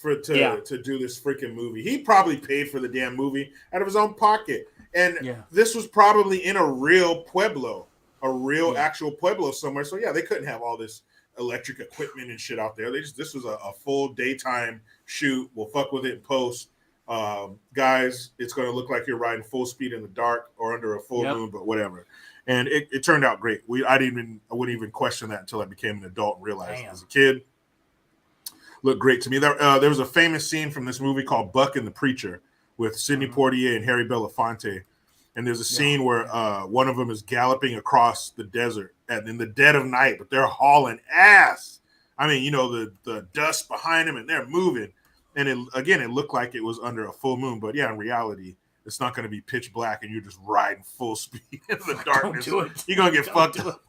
to do this freaking movie. He probably paid for the damn movie out of his own pocket, and this was probably in a real pueblo, actual pueblo somewhere. So they couldn't have all this electric equipment and shit out there. This was a full daytime shoot. We'll fuck with it in post. Guys, it's going to look like you're riding full speed in the dark or under a full moon, but whatever. And it turned out great. I wouldn't even question that until I became an adult and realized as a kid, looked great to me. There was a famous scene from this movie called Buck and the Preacher with Sidney Poitier and Harry Belafonte. And there's a scene where one of them is galloping across the desert and in the dead of night, but they're hauling ass. I mean, the dust behind them and they're moving. And it looked like it was under a full moon, but in reality, it's not going to be pitch black and you're just riding full speed in the darkness. Don't do it. You're going to get fucked up.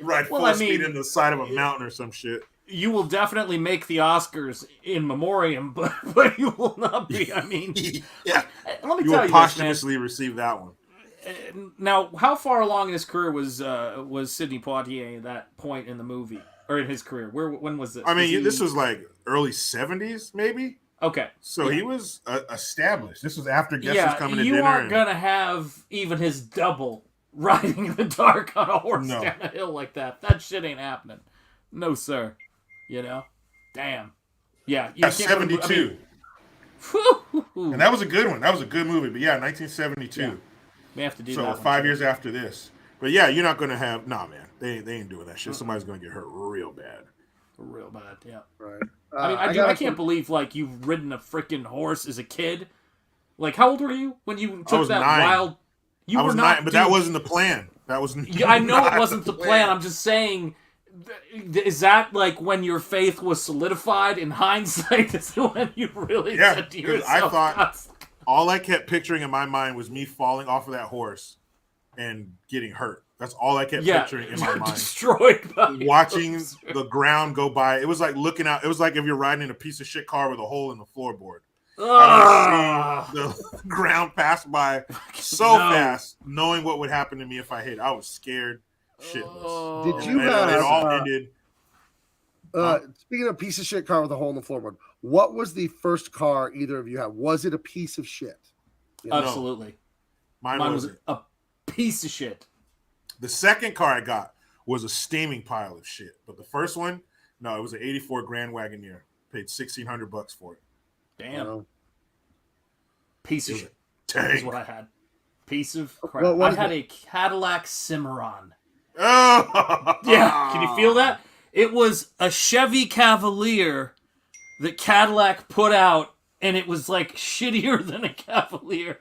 Ride full speed in the side of a mountain or some shit. You will definitely make the Oscars in memoriam, but you will not be. I mean, Let me tell you will you posthumously receive that one. Now, how far along in his career was Sidney Poitier at that point in the movie or in his career? When was this? I mean, this was like early 70s, maybe. Okay, so he was established. This was after Guess Who's Coming to you Dinner. aren't gonna have even his double riding in the dark on a horse down a hill like that. That shit ain't happening. No, sir. Damn. Yeah. You 72. And that was a good one. That was a good movie. But 1972. Yeah. We have to do that. So 5 years after this. But you're not going to have. Nah, man. They ain't doing that shit. Somebody's going to get hurt real bad. Real bad, yeah. Right. I can't believe you've ridden a freaking horse as a kid. Like, how old were you when you took that 9. wild? I was 9, but that wasn't the plan. That was. I know it wasn't the plan. I'm just saying. Is that like when your faith was solidified in hindsight? Is when you really said to yourself, I thought all I kept picturing in my mind was me falling off of that horse and getting hurt. That's all I kept picturing in my mind. Destroyed by watching the ground go by. It was like looking out. It was like if you're riding in a piece of shit car with a hole in the floorboard. I was seeing the ground pass by so fast, knowing what would happen to me if I hit. I was scared shitless. Did you have? It all ended. Speaking of piece of shit car with a hole in the floorboard, what was the first car either of you had? Was it a piece of shit? Absolutely. Mine was a piece of shit. The second car I got was a steaming pile of shit. But the first one, no, it was an 84 Grand Wagoneer. Paid $1,600 for it. Damn. Piece of shit. Tank. Is what I had. Piece of crap. I had a Cadillac Cimarron. Oh! Yeah, can you feel that? It was a Chevy Cavalier that Cadillac put out, and it was like shittier than a Cavalier.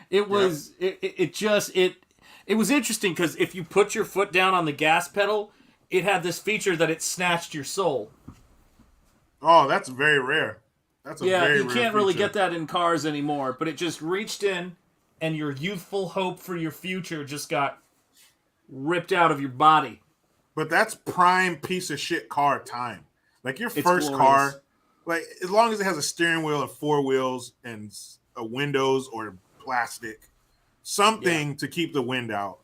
It was, it was interesting because if you put your foot down on the gas pedal, it had this feature that it snatched your soul. Oh, that's very rare. That's a very you rare can't really feature. get that in cars anymore, but it just reached in, and your youthful hope for your future just got ripped out of your body. But that's prime piece of shit car time. Like your It's first glorious. car, like as long as it has a steering wheel and 4 wheels and a windows or plastic, something to keep the wind out,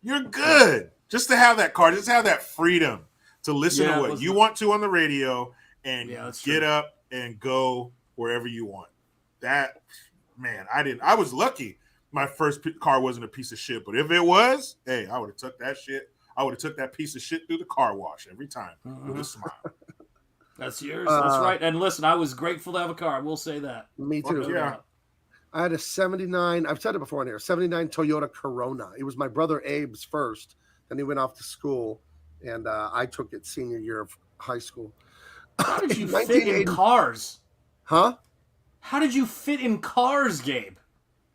you're good. Just to have that car, just have that freedom to listen to what you want to on the radio and get up and go wherever you want. That man, I was lucky. My first car wasn't a piece of shit, but if it was, hey, I would have took that shit. I would have took that piece of shit through the car wash every time with a smile. That's yours. That's right. And listen, I was grateful to have a car. I will say that. Me too. Fuck yeah. I had a 79, I've said it before in here, 79 Toyota Corona. It was my brother Abe's first. Then he went off to school, and I took it senior year of high school. How did you fit in cars? Huh? How did you fit in cars, Gabe?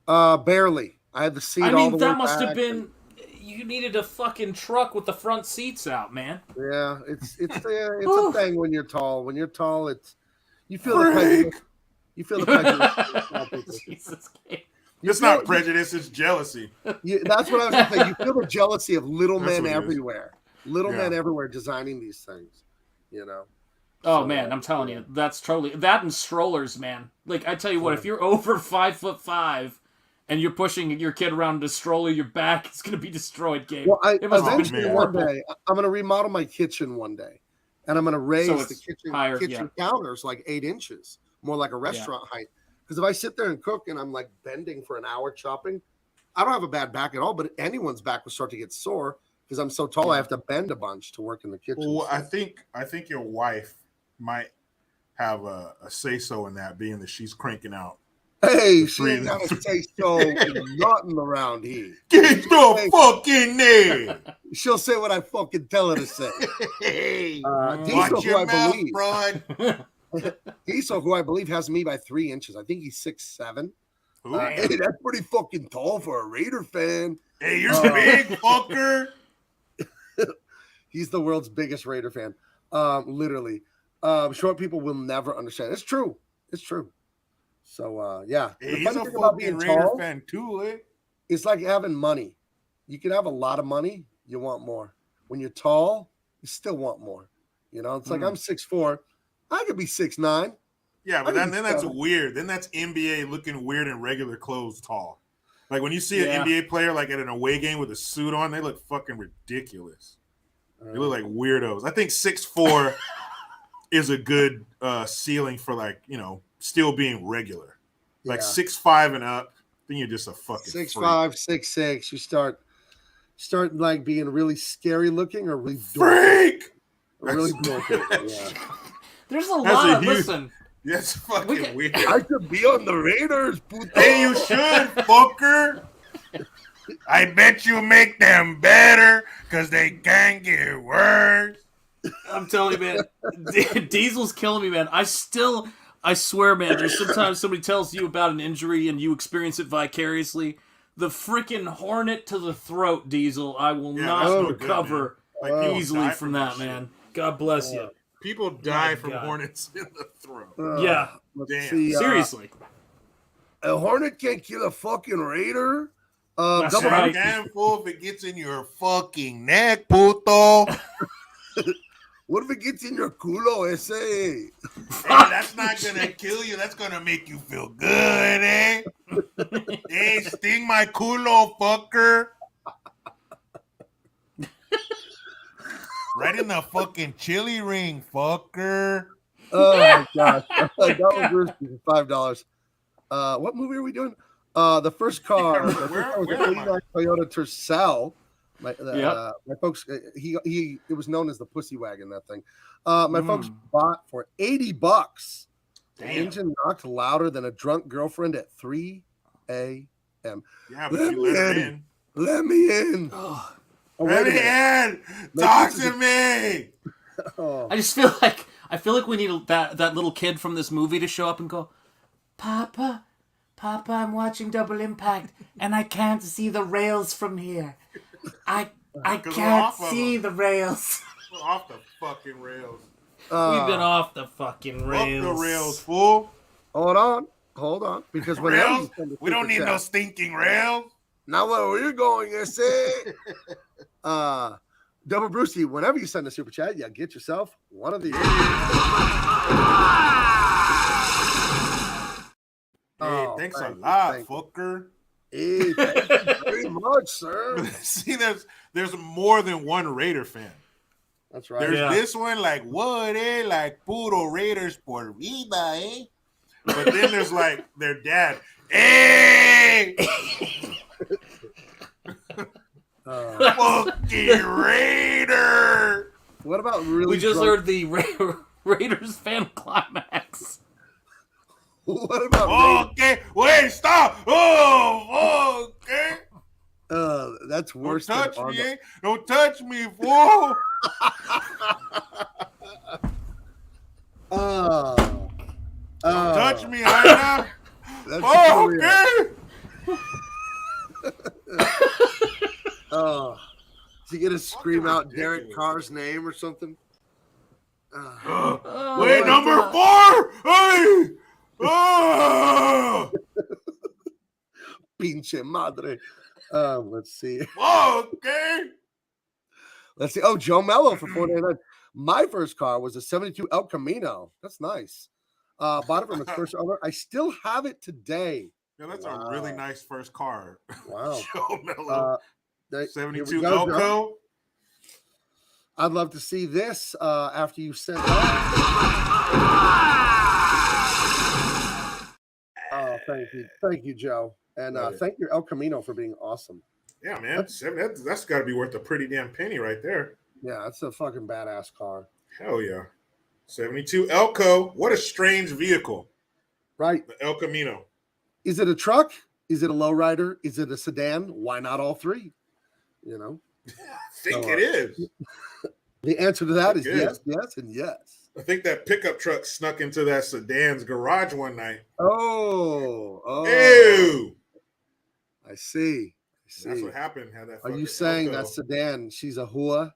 Barely. I had the seat all the way back. That must have been... You needed a fucking truck with the front seats out, man. Yeah, it's a thing when you're tall. When you're tall, you feel the prejudice. You feel the prejudice. Jesus, Gabe. It's not prejudice, it's jealousy. That's what I was going to say. You feel the jealousy of little men everywhere. Little men everywhere designing these things, you know. Oh, man, I'm telling you, that's totally... That and strollers, man. Like, I tell you what, if you're over 5'5", and you're pushing your kid around to stroller, your back is going to be destroyed, Gabe. Well, eventually one day, I'm going to remodel my kitchen one day, and I'm going to raise the kitchen counters like 8 inches, more like a restaurant height. Because if I sit there and cook and I'm like bending for an hour chopping, I don't have a bad back at all, but anyone's back will start to get sore because I'm so tall. I have to bend a bunch to work in the kitchen. Well, I think your wife might have a say-so in that, being that she's cranking out. Hey, she ain't got to say so. Nothing around here. Get the fuck in there. She'll say what I fucking tell her to say. Hey, Diesel, your mouth, broad. Diesel, who I believe has me by 3 inches. I think he's 6'7". Hey, that's pretty fucking tall for a Raider fan. Hey, you're big, fucker. He's the world's biggest Raider fan. Literally. Short people will never understand. It's true. It's true. So, yeah. Hey, he's a fucking Raider fan too, eh? It's like having money. You can have a lot of money. You want more. When you're tall, you still want more. You know, it's like I'm 6'4". I could be 6'9". Yeah, but then that's weird. Then that's NBA looking weird in regular clothes tall. Like when you see an NBA player like at an away game with a suit on, they look fucking ridiculous. They look like weirdos. I think 6'4" is a good ceiling for, like, you know, still being regular. Like 6'5" and up, then you're just a fucking 6'5", 6'6". You start like being really scary looking or really freak. Or really broken. Yeah. There's a lot of listen. That's fucking weird. I could be on the Raiders, puto. Hey, you should, fucker. I bet you make them better because they can't get worse. I'm telling you, man. Diesel's killing me, man. I swear, man, there's sometimes somebody tells you about an injury and you experience it vicariously. The freaking hornet to the throat, Diesel. I will not recover easily from that, man. God bless you. People die from hornets in the throat. Damn. See, seriously. A hornet can't kill a fucking Raider. That's right. Damn fool if it gets in your fucking neck, puto. What if it gets in your culo, ese? Hey, that's not gonna kill you. That's gonna make you feel good, eh? Hey, sting my culo, fucker. Right in the fucking chili ring, fucker. Oh my gosh. That was $5. What movie are we doing? The first car. The first car was a 89 Toyota Tercel. My folks, it was known as the pussy wagon, that thing. My folks bought for $80. The engine knocked louder than a drunk girlfriend at 3 a.m. Yeah, but you let her in. Let me in. Let me in. Talk to me. I just feel like we need that little kid from this movie to show up and go, Papa, I'm watching Double Impact and I can't see the rails from here. I can't see the rails. We're off the fucking rails. We've been off the fucking rails. Off the rails, fool. Hold on. Because when rails? We don't need no stinking rails. Now where we're going, Double Brucey, whenever you send a super chat, get yourself one of these. Hey, thanks a lot, fucker. Hey, thank you very much, sir. See, there's more than one Raider fan. That's right. There's this one, like, what, eh? Like, puro Raiders por vida, eh? But then there's, like, their dad. Hey, fucking Raider. What about really? We just heard the Raiders fan climax. What about? Okay, wait, stop. Oh, okay. That's worse. Don't touch than me, Don't touch me, fool. Don't touch me, Ina. Okay. Is he gonna scream out Derek Carr's name or something? Wait, number 4. Hey. Pinche madre. Let's see. Okay. Let's see. Oh, Joe Mello for $4.99. My first car was a 72 El Camino. That's nice. Bought it from its first owner. I still have it today. Yeah, that's a really nice first car. Wow. Joe Mello. 72 go, Elko. Joe. I'd love to see this after you send that. Oh, thank you, Joe, and thank you, El Camino, for being awesome. Yeah, man, that's got to be worth a pretty damn penny right there. Yeah, that's a fucking badass car. Hell yeah, 72 Elko. What a strange vehicle, right? The El Camino. Is it a truck? Is it a lowrider? Is it a sedan? Why not all three? You know, I think it is. The answer to that is yes, yes, and yes. I think that pickup truck snuck into that sedan's garage one night. Oh, ew! I see. That's what happened. Are you saying that sedan? She's a hua?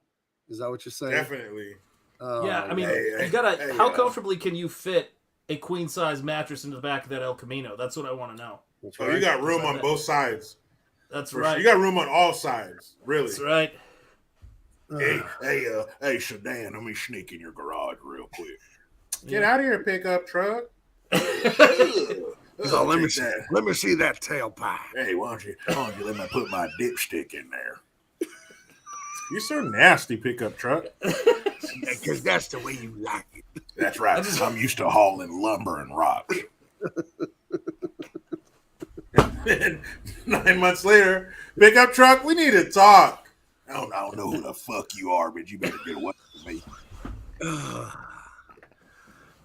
Is that what you're saying? Definitely. Yeah, I mean, you gotta. How comfortably can you fit a queen size mattress into the back of that El Camino? That's what I want to know. Oh, you got room on both sides. That's right. Sure. You got room on all sides. Really. That's right. Hey, sedan, let me sneak in your garage real quick. Get out of here, pickup truck. So let me see that tailpipe. Hey, why don't you let me put my dipstick in there? You're so nasty, pickup truck. Because that's the way you like it. That's right. I'm used to hauling lumber and rocks. And 9 months later, pickup truck, we need to talk. I don't know who the fuck you are, but you better get away from me.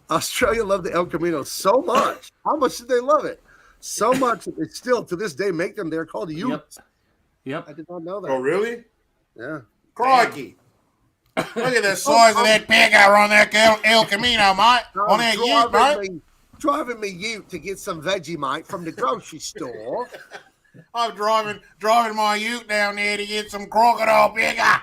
Australia loved the El Camino so much. How much did they love it? So much that they still, to this day, make them. They're called Utes. Yep. I did not know that. Oh, really? Yeah. Crikey. Look at the size of that pig out on that El Camino, mate. On that Ute, mate. Driving me Ute to get some Vegemite from the grocery store. I'm driving my Ute down there to get some crocodile bigger.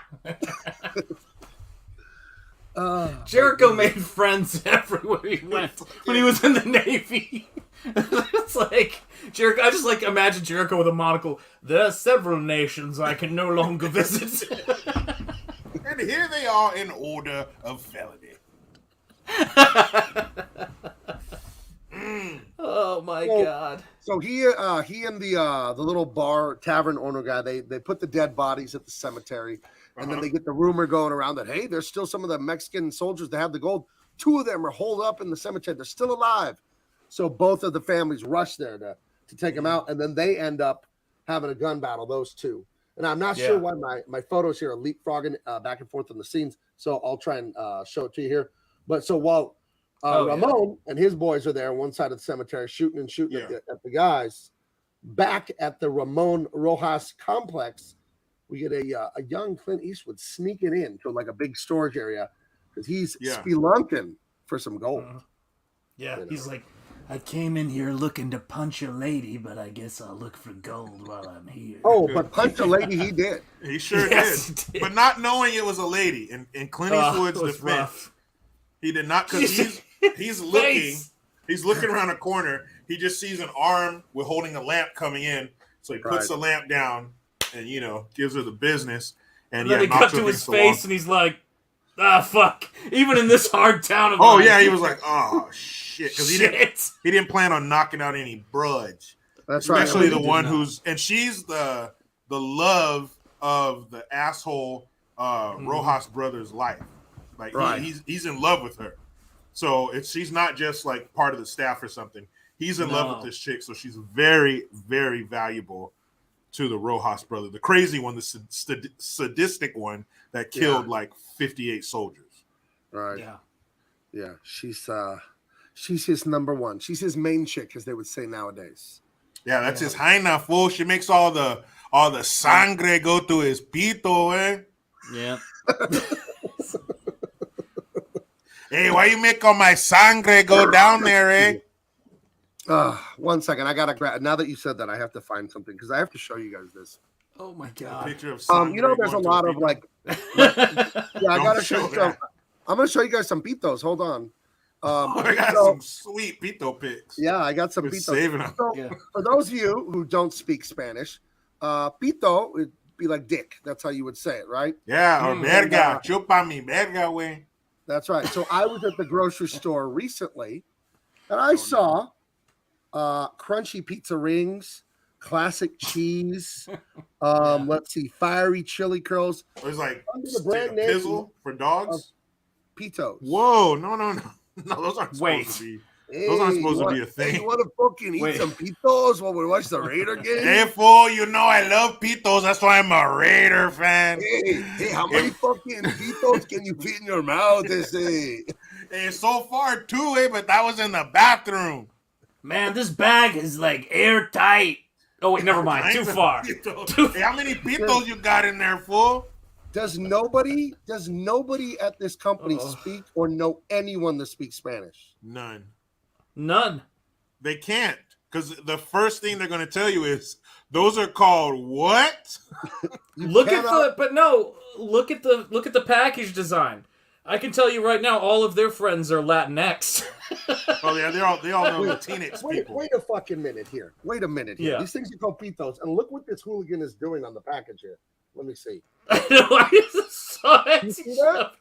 Jericho made friends everywhere he went when he was in the Navy. It's like Jericho. I just like imagine Jericho with a monocle. There are several nations I can no longer visit. And here they are in order of felony. Oh my God! So he and the little bar tavern owner guy, they put the dead bodies at the cemetery, and then they get the rumor going around that, hey, there's still some of the Mexican soldiers that have the gold. 2 of them are holed up in the cemetery. They're still alive. So both of the families rush there to take them out, and then they end up having a gun battle, those 2. And I'm not sure why my photos here are leapfrogging back and forth in the scenes, so I'll try and show it to you here. But so while Ramon and his boys are there on one side of the cemetery shooting at the guys, back at the Ramon Rojas complex, we get a young Clint Eastwood sneaking in to like a big storage area because he's spelunking for some gold. Yeah, he's like, I came in here looking to punch a lady, but I guess I'll look for gold while I'm here. Oh, but punch a lady he did. He sure did. But not knowing it was a lady. In Clint Eastwood's defense, he did not, because he's looking around a corner. He just sees an arm with holding a lamp coming in. So he puts the lamp down and, gives her the business. And then he cut to his face and he's like, fuck. Even in this hard town of mine. Yeah, he was like, oh, shit. Because he didn't plan on knocking out any brudge. That's Especially the one and she's the love of the asshole Rojas brother's life. Like he's in love with her. So she's not just like part of the staff or something. He's in love with this chick, so she's very, very valuable to the Rojas brother, the crazy one, the sadistic one that killed like 58 soldiers. Right. Yeah. She's his number one. She's his main chick, as they would say nowadays. Yeah, that's his hyena, fool. She makes all the sangre go to his pito, eh? Yeah. Hey, why you make all my sangre go down there, eh? 1 second. I gotta grab. Now that you said that, I have to find something because I have to show you guys this. Oh my god. Picture of there's a lot of like. I gotta show you some. I'm gonna show you guys some pitos. Hold on. I got some sweet pito pics. Yeah, I got some pitos. Saving them. So, for those of you who don't speak Spanish, pito would be like dick. That's how you would say it, right? Yeah, or verga. Chupa mi verga, way. That's right. So I was at the grocery store recently, and I saw crunchy pizza rings, classic cheese. Let's see, fiery chili curls. There's like under the brand name pizzle for dogs. Pitos. Whoa, no, those aren't supposed to be. Those aren't supposed to be a thing. Hey, you want to fucking eat some pitos while we watch the Raider game? Hey, fool, you know I love pitos. That's why I'm a Raider fan. Hey, how many fucking pitos can you fit in your mouth? Hey, so far, 2, but that was in the bathroom. Man, this bag is like airtight. Oh, wait, never mind. Too far. Hey, how many pitos you got in there, fool? Does nobody at this company speak or know anyone that speaks Spanish? None. They can't, because the first thing they're going to tell you is those are called what? Look at the package design. I can tell you right now, all of their friends are Latinx. Oh yeah, they all know Latinx people. Wait a fucking minute here. Wait a minute here. Yeah. These things are called pitos, and look what this hooligan is doing on the package here. Let me see. I know. You see that?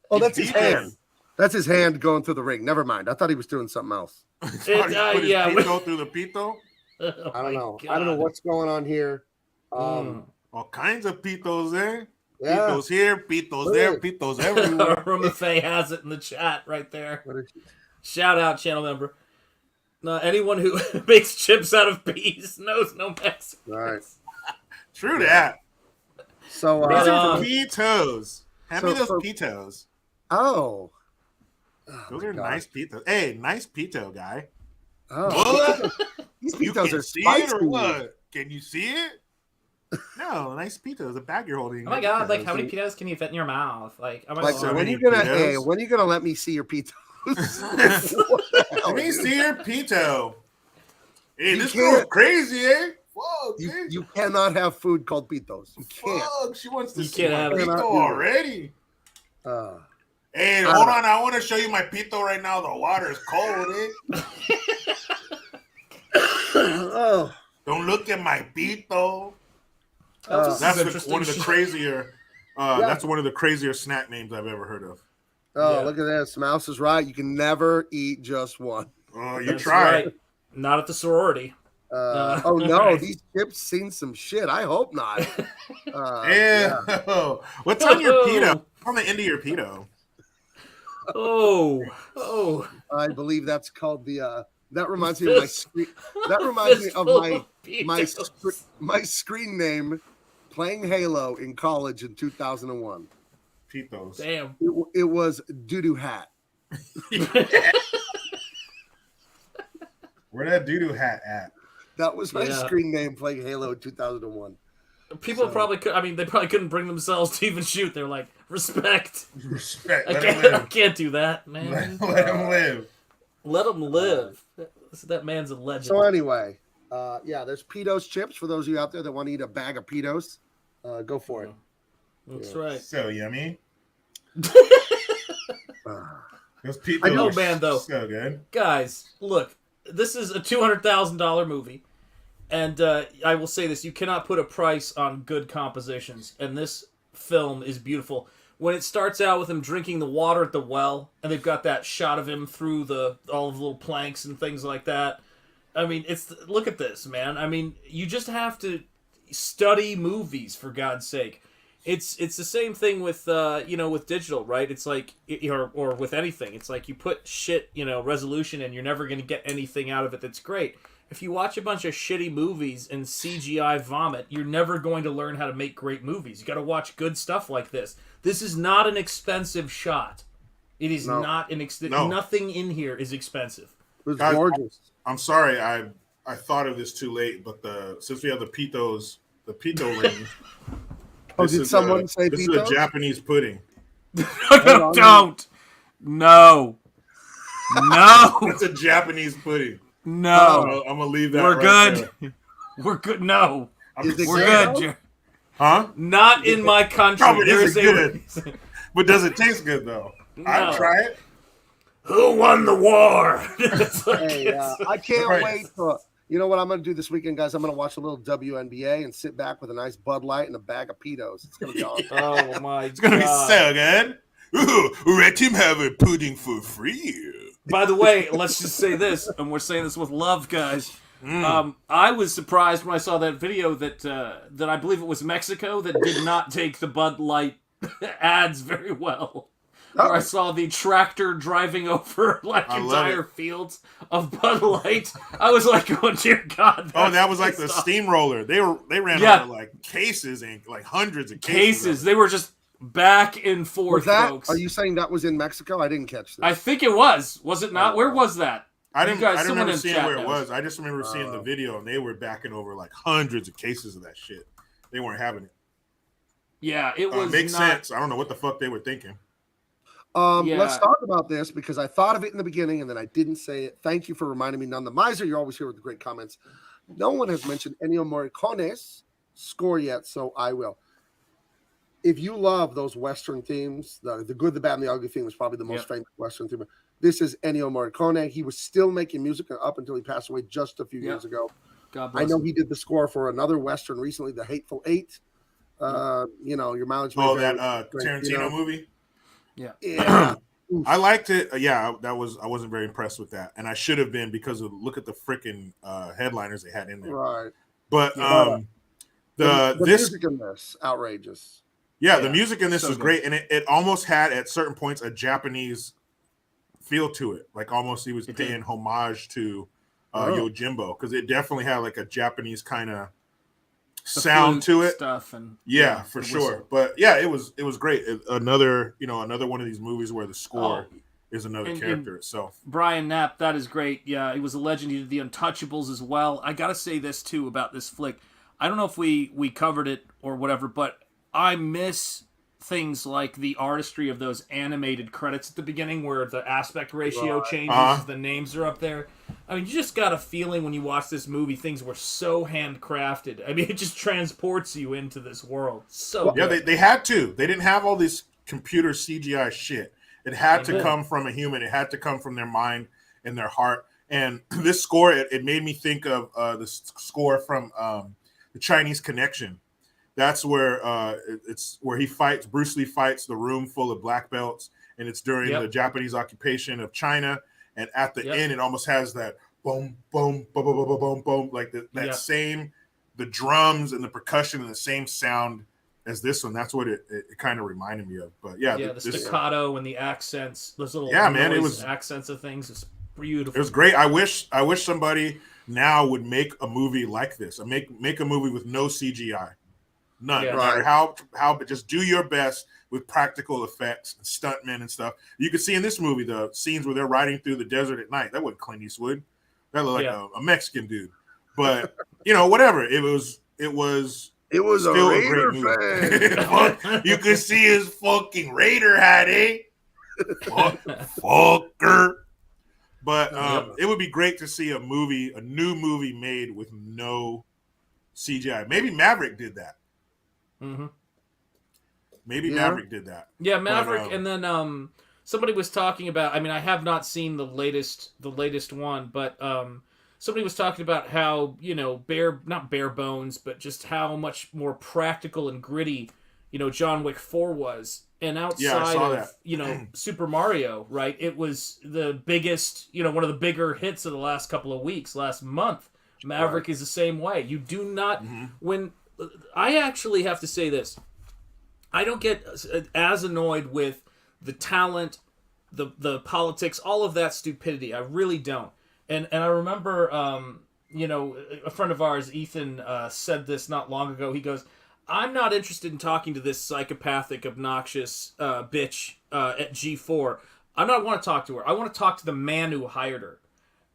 Oh, that's his hand. That's his hand going through the ring. Never mind. I thought he was doing something else. Put his pito through the pito? I don't know. God. I don't know what's going on here. All kinds of pitos there. Yeah. Pitos here, pitos there, pitos everywhere. Rumafay has it in the chat right there. Shout out, channel member. Anyone who makes chips out of peas knows no Mexican. Right. True that. So these are pitos. Hand me those pitos. Oh. Those are nice pitos. Hey, nice pito guy. Oh. These pitos are spicy. It or what? Can you see it? No, nice pitos. The bag you're holding. Oh my god! Like, how many pitos can you fit in your mouth? Like, oh my god. When are you gonna let me see your pitos? Let me see your pito. Hey, this girl's crazy, eh? Whoa, you cannot have food called pitos. You can't. Fuck, she wants to You see can't my have it. pito already. Hey, hold on. I want to show you my pito right now. The water is cold, eh? Oh. Don't look at my pito. That's one of the crazier. That's one of the crazier snack names I've ever heard of. Oh, look at this. Mouse is right. You can never eat just one. Oh, you tried. Right. Not at the sorority. Oh no, these chips seen some shit. I hope not. What's on your pito? On the end of your pito. Oh. I believe that's called the. That reminds me of my screen. That reminds me of my screen name, playing Halo in college in 2001. Pitos. Damn. It was doo-doo hat. Where that doo-doo hat at? That was my screen name playing Halo in 2001. People probably could. I mean, they probably couldn't bring themselves to even shoot. They're like, respect. I can't do that, man. Let him live. Let him live. That man's a legend. So anyway, there's Pitos chips for those of you out there that want to eat a bag of Pitos. Go for it. That's right. So yummy. Those Pitos I know, man. Though, so good. Guys, look, this is a $200,000 movie, and I will say this: you cannot put a price on good compositions, and this film is beautiful. When it starts out with him drinking the water at the well, and they've got that shot of him through all of the little planks and things like that. I mean, look at this, man. I mean, you just have to study movies, for God's sake. It's the same thing with with digital, right? It's like or with anything. It's like you put shit, resolution and you're never going to get anything out of it that's great. If you watch a bunch of shitty movies and CGI vomit, you're never going to learn how to make great movies. You got to watch good stuff like this. This is not an expensive shot. It is not an nothing in here is expensive. It was gorgeous. I'm sorry, I thought of this too late, but since we have the pito ring. Did someone say this pito? is a Japanese pudding. No, don't. No. It's a Japanese pudding. No. I'm gonna leave that. We're right good. There. We're good. No. Is it We're good, good. Huh? Not in my country. No, but is it good? But does it taste good though? No. I'd try it. Who won the war? Hey, I can't wait for. You know what I'm going to do this weekend, guys? I'm going to watch a little WNBA and sit back with a nice Bud Light and a bag of Pitos. It's going to be awesome. Oh, my God. It's going to be so good. Ooh, let him have a pudding for free. By the way, let's just say this, and we're saying this with love, guys. I was surprised when I saw that video that I believe it was Mexico that did not take the Bud Light ads very well. Where I saw the tractor driving over entire fields of Bud Light. I was like, "Oh dear God!" That was like the steamroller. They ran over like cases and like hundreds of cases. They were just back and forth, folks. Are you saying that was in Mexico? I didn't catch that. I think it was. Was it not? Where was that? I didn't remember seeing where it was. I just remember seeing the video, and they were backing over like hundreds of cases of that shit. They weren't having it. Yeah, it was. Makes sense. I don't know what the fuck they were thinking. Let's talk about this because I thought of it in the beginning and then I didn't say it. Thank you for reminding me. None the Miser, you're always here with the great comments. No one has mentioned Ennio Morricone's score yet, so I will. If you love those Western themes, the good, the bad, and the ugly theme is probably the most famous Western theme. This is Ennio Morricone. He was still making music up until he passed away just a few years ago. God bless I know him. He did the score for another Western recently, The Hateful Eight. Your mileage. That Tarantino movie. Yeah. I liked it. I wasn't very impressed with that, and I should have been because of look at the freaking headliners they had in there. Right. But the music in this outrageous. Yeah, the music in this was great, and it almost had at certain points a Japanese feel to it, like almost he was paying homage to Yojimbo because it definitely had like a Japanese kind of sound to it. Stuff and for sure. But it was great. Another one of these movies where the score is another character itself. Brian Knapp, that is great. Yeah, he was a legend. He did The Untouchables as well. I gotta say this too about this flick. I don't know if we covered it or whatever, but I miss things like the artistry of those animated credits at the beginning where the aspect ratio changes, the names are up there. I mean, you just got a feeling when you watch this movie, things were so handcrafted. I mean, it just transports you into this world. So good. They had to. They didn't have all this computer CGI shit. It had to come from a human. It had to come from their mind and their heart. And this score, it made me think of the score from the Chinese Connection. That's where it's where Bruce Lee fights the room full of black belts, and it's during the Japanese occupation of China. And at the end, it almost has that boom, boom, boom, boom, boom, boom, boom, like that same, the drums and the percussion and the same sound as this one. That's what it kind of reminded me of. But the staccato and the accents, those little it was accents of things is beautiful. It was great. I wish somebody now would make a movie like this. Make a movie with no CGI. None. No matter how, but just do your best with practical effects and stuntmen and stuff. You can see in this movie the scenes where they're riding through the desert at night. That wasn't Clint Eastwood. That looked like a Mexican dude. But whatever. It was still a great movie. You could see his fucking Raider hat, eh? Fucker. But it would be great to see a new movie made with no CGI. Maybe Maverick did that. Mm-hmm. Maybe Maverick did that. Yeah, Maverick, and then somebody was talking about. I mean, I have not seen the latest one, but somebody was talking about how not bare bones, but just how much more practical and gritty, John Wick 4 was, and outside of Super Mario, right? It was the biggest, one of the bigger hits of the last couple of weeks, last month. Maverick is the same way. You do not when. I actually have to say this. I don't get as annoyed with the talent, the politics, all of that stupidity. I really don't. And I remember, a friend of ours, Ethan, said this not long ago. He goes, "I'm not interested in talking to this psychopathic, obnoxious bitch at G4. I don't want to talk to her. I want to talk to the man who hired her."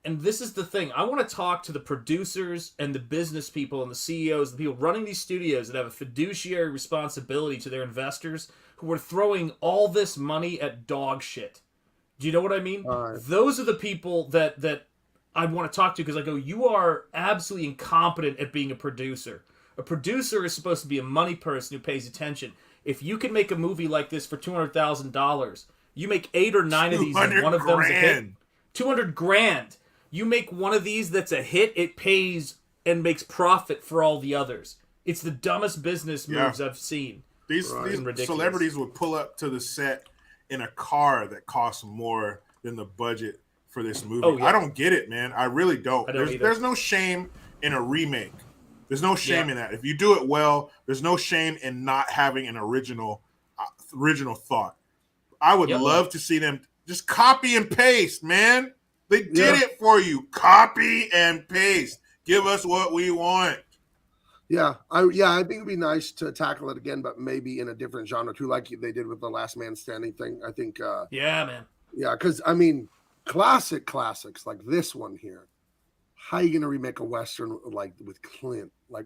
And this is the thing. I want to talk to the producers and the business people and the CEOs, the people running these studios that have a fiduciary responsibility to their investors who are throwing all this money at dog shit. Do you know what I mean? Those are the people that I want to talk to, because I go, you are absolutely incompetent at being a producer. A producer is supposed to be a money person who pays attention. If you can make a movie like this for $200,000, you make 8 or 9 of these and one of them's a hit. $200,000. You make one of these that's a hit, it pays and makes profit for all the others. It's the dumbest business moves I've seen. These celebrities would pull up to the set in a car that costs more than the budget for this movie. Oh, yeah. I don't get it, man. I really don't. Either. There's no shame in a remake. There's no shame in that. If you do it well, there's no shame in not having an original thought. I would love to see them just copy and paste, man. They did it for you. Copy and paste. Give us what we want. Yeah, I think it'd be nice to tackle it again, but maybe in a different genre too, like they did with the Last Man Standing thing. I think. Yeah, man. Yeah, because I mean, classics like this one here. How are you gonna remake a Western like with Clint? Like,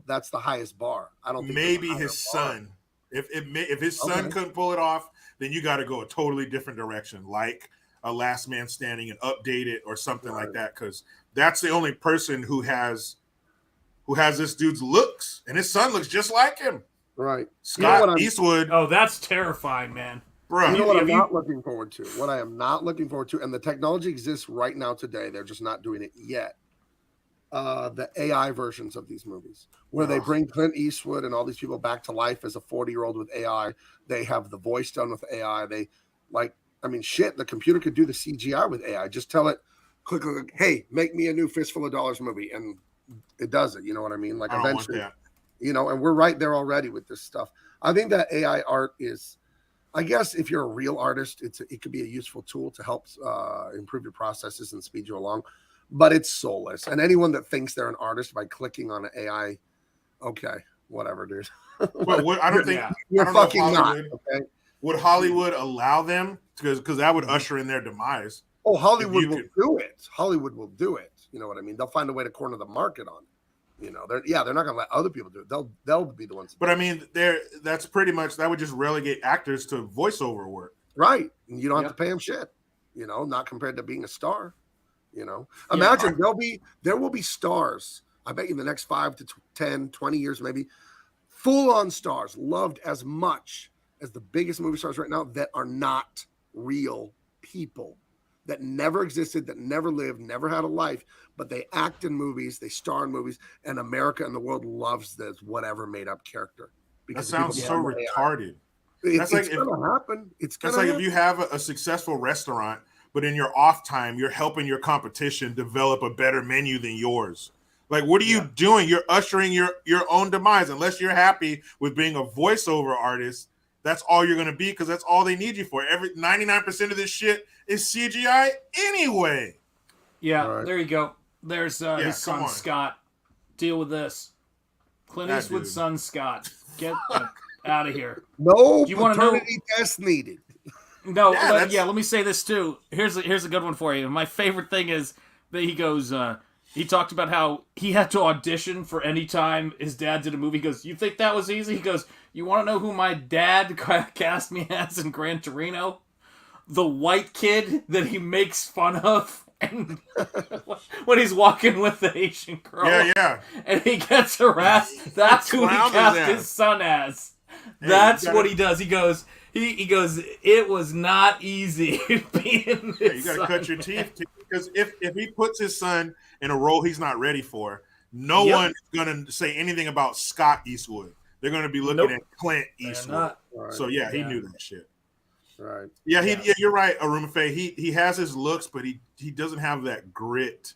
that's the highest bar. I don't think maybe his son. If his son couldn't pull it off, then you got to go a totally different direction, like a Last Man Standing, and update it or something like that, because that's the only person who has this dude's looks, and his son looks just like him. Right. Scott Eastwood. Oh, that's terrifying, man. Bro, you know what I'm not looking forward to? What I am not looking forward to, and the technology exists right now today, they're just not doing it yet. The AI versions of these movies, where they bring Clint Eastwood and all these people back to life as a 40-year-old with AI. They have the voice done with AI. The computer could do the CGI with AI. Just tell it, click, hey, make me a new Fistful of Dollars movie, and it does it. You know what I mean? Like, eventually, and we're right there already with this stuff. I think that AI art is, I guess, if you're a real artist, it could be a useful tool to help improve your processes and speed you along. But it's soulless. And anyone that thinks they're an artist by clicking on an AI, okay, whatever, dude. But I don't think you're fucking not. Okay. Would Hollywood allow them? Because that would usher in their demise. Oh, Hollywood will do it. Hollywood will do it. You know what I mean? They'll find a way to corner the market on it. You know, they're not going to let other people do it. They'll be the ones. But I mean, that's pretty much, that would just relegate actors to voiceover work. Right. And you don't have to pay them shit. You know, not compared to being a star. You know, imagine there will be stars. I bet you in the next 5 to 10, 20 years, maybe, full on stars, loved as much as the biggest movie stars right now, that are not real people, that never existed, that never lived, never had a life, but they act in movies, they star in movies, and America and the world loves this whatever made up character. That sounds so retarded. It's going to happen. It's like if you have a successful restaurant, but in your off time, you're helping your competition develop a better menu than yours. Like, what are you doing? You're ushering your own demise. Unless you're happy with being a voiceover artist, that's all you're going to be, because that's all they need you for. 99% of this shit is CGI anyway. Yeah, there you go. There's his son, Scott. Deal with this. Clint Eastwood's son, Scott. Get out of here. No paternity test needed. No, let me say this too. Here's a good one for you. My favorite thing is that he goes, he talked about how he had to audition for any time his dad did a movie. He goes, you think that was easy? He goes, you want to know who my dad cast me as in Gran Torino? The white kid that he makes fun of and when he's walking with the Asian girl. Yeah. And he gets harassed. That's who he cast his son as. That's what he does. He goes, it was not easy being you got to cut your teeth, because if he puts his son in a role he's not ready for, no one is going to say anything about Scott Eastwood. They're going to be looking at Clint Eastwood. So he knew that shit. Right. Yeah, you're right, Aruma Faye. He has his looks, but he doesn't have that grit,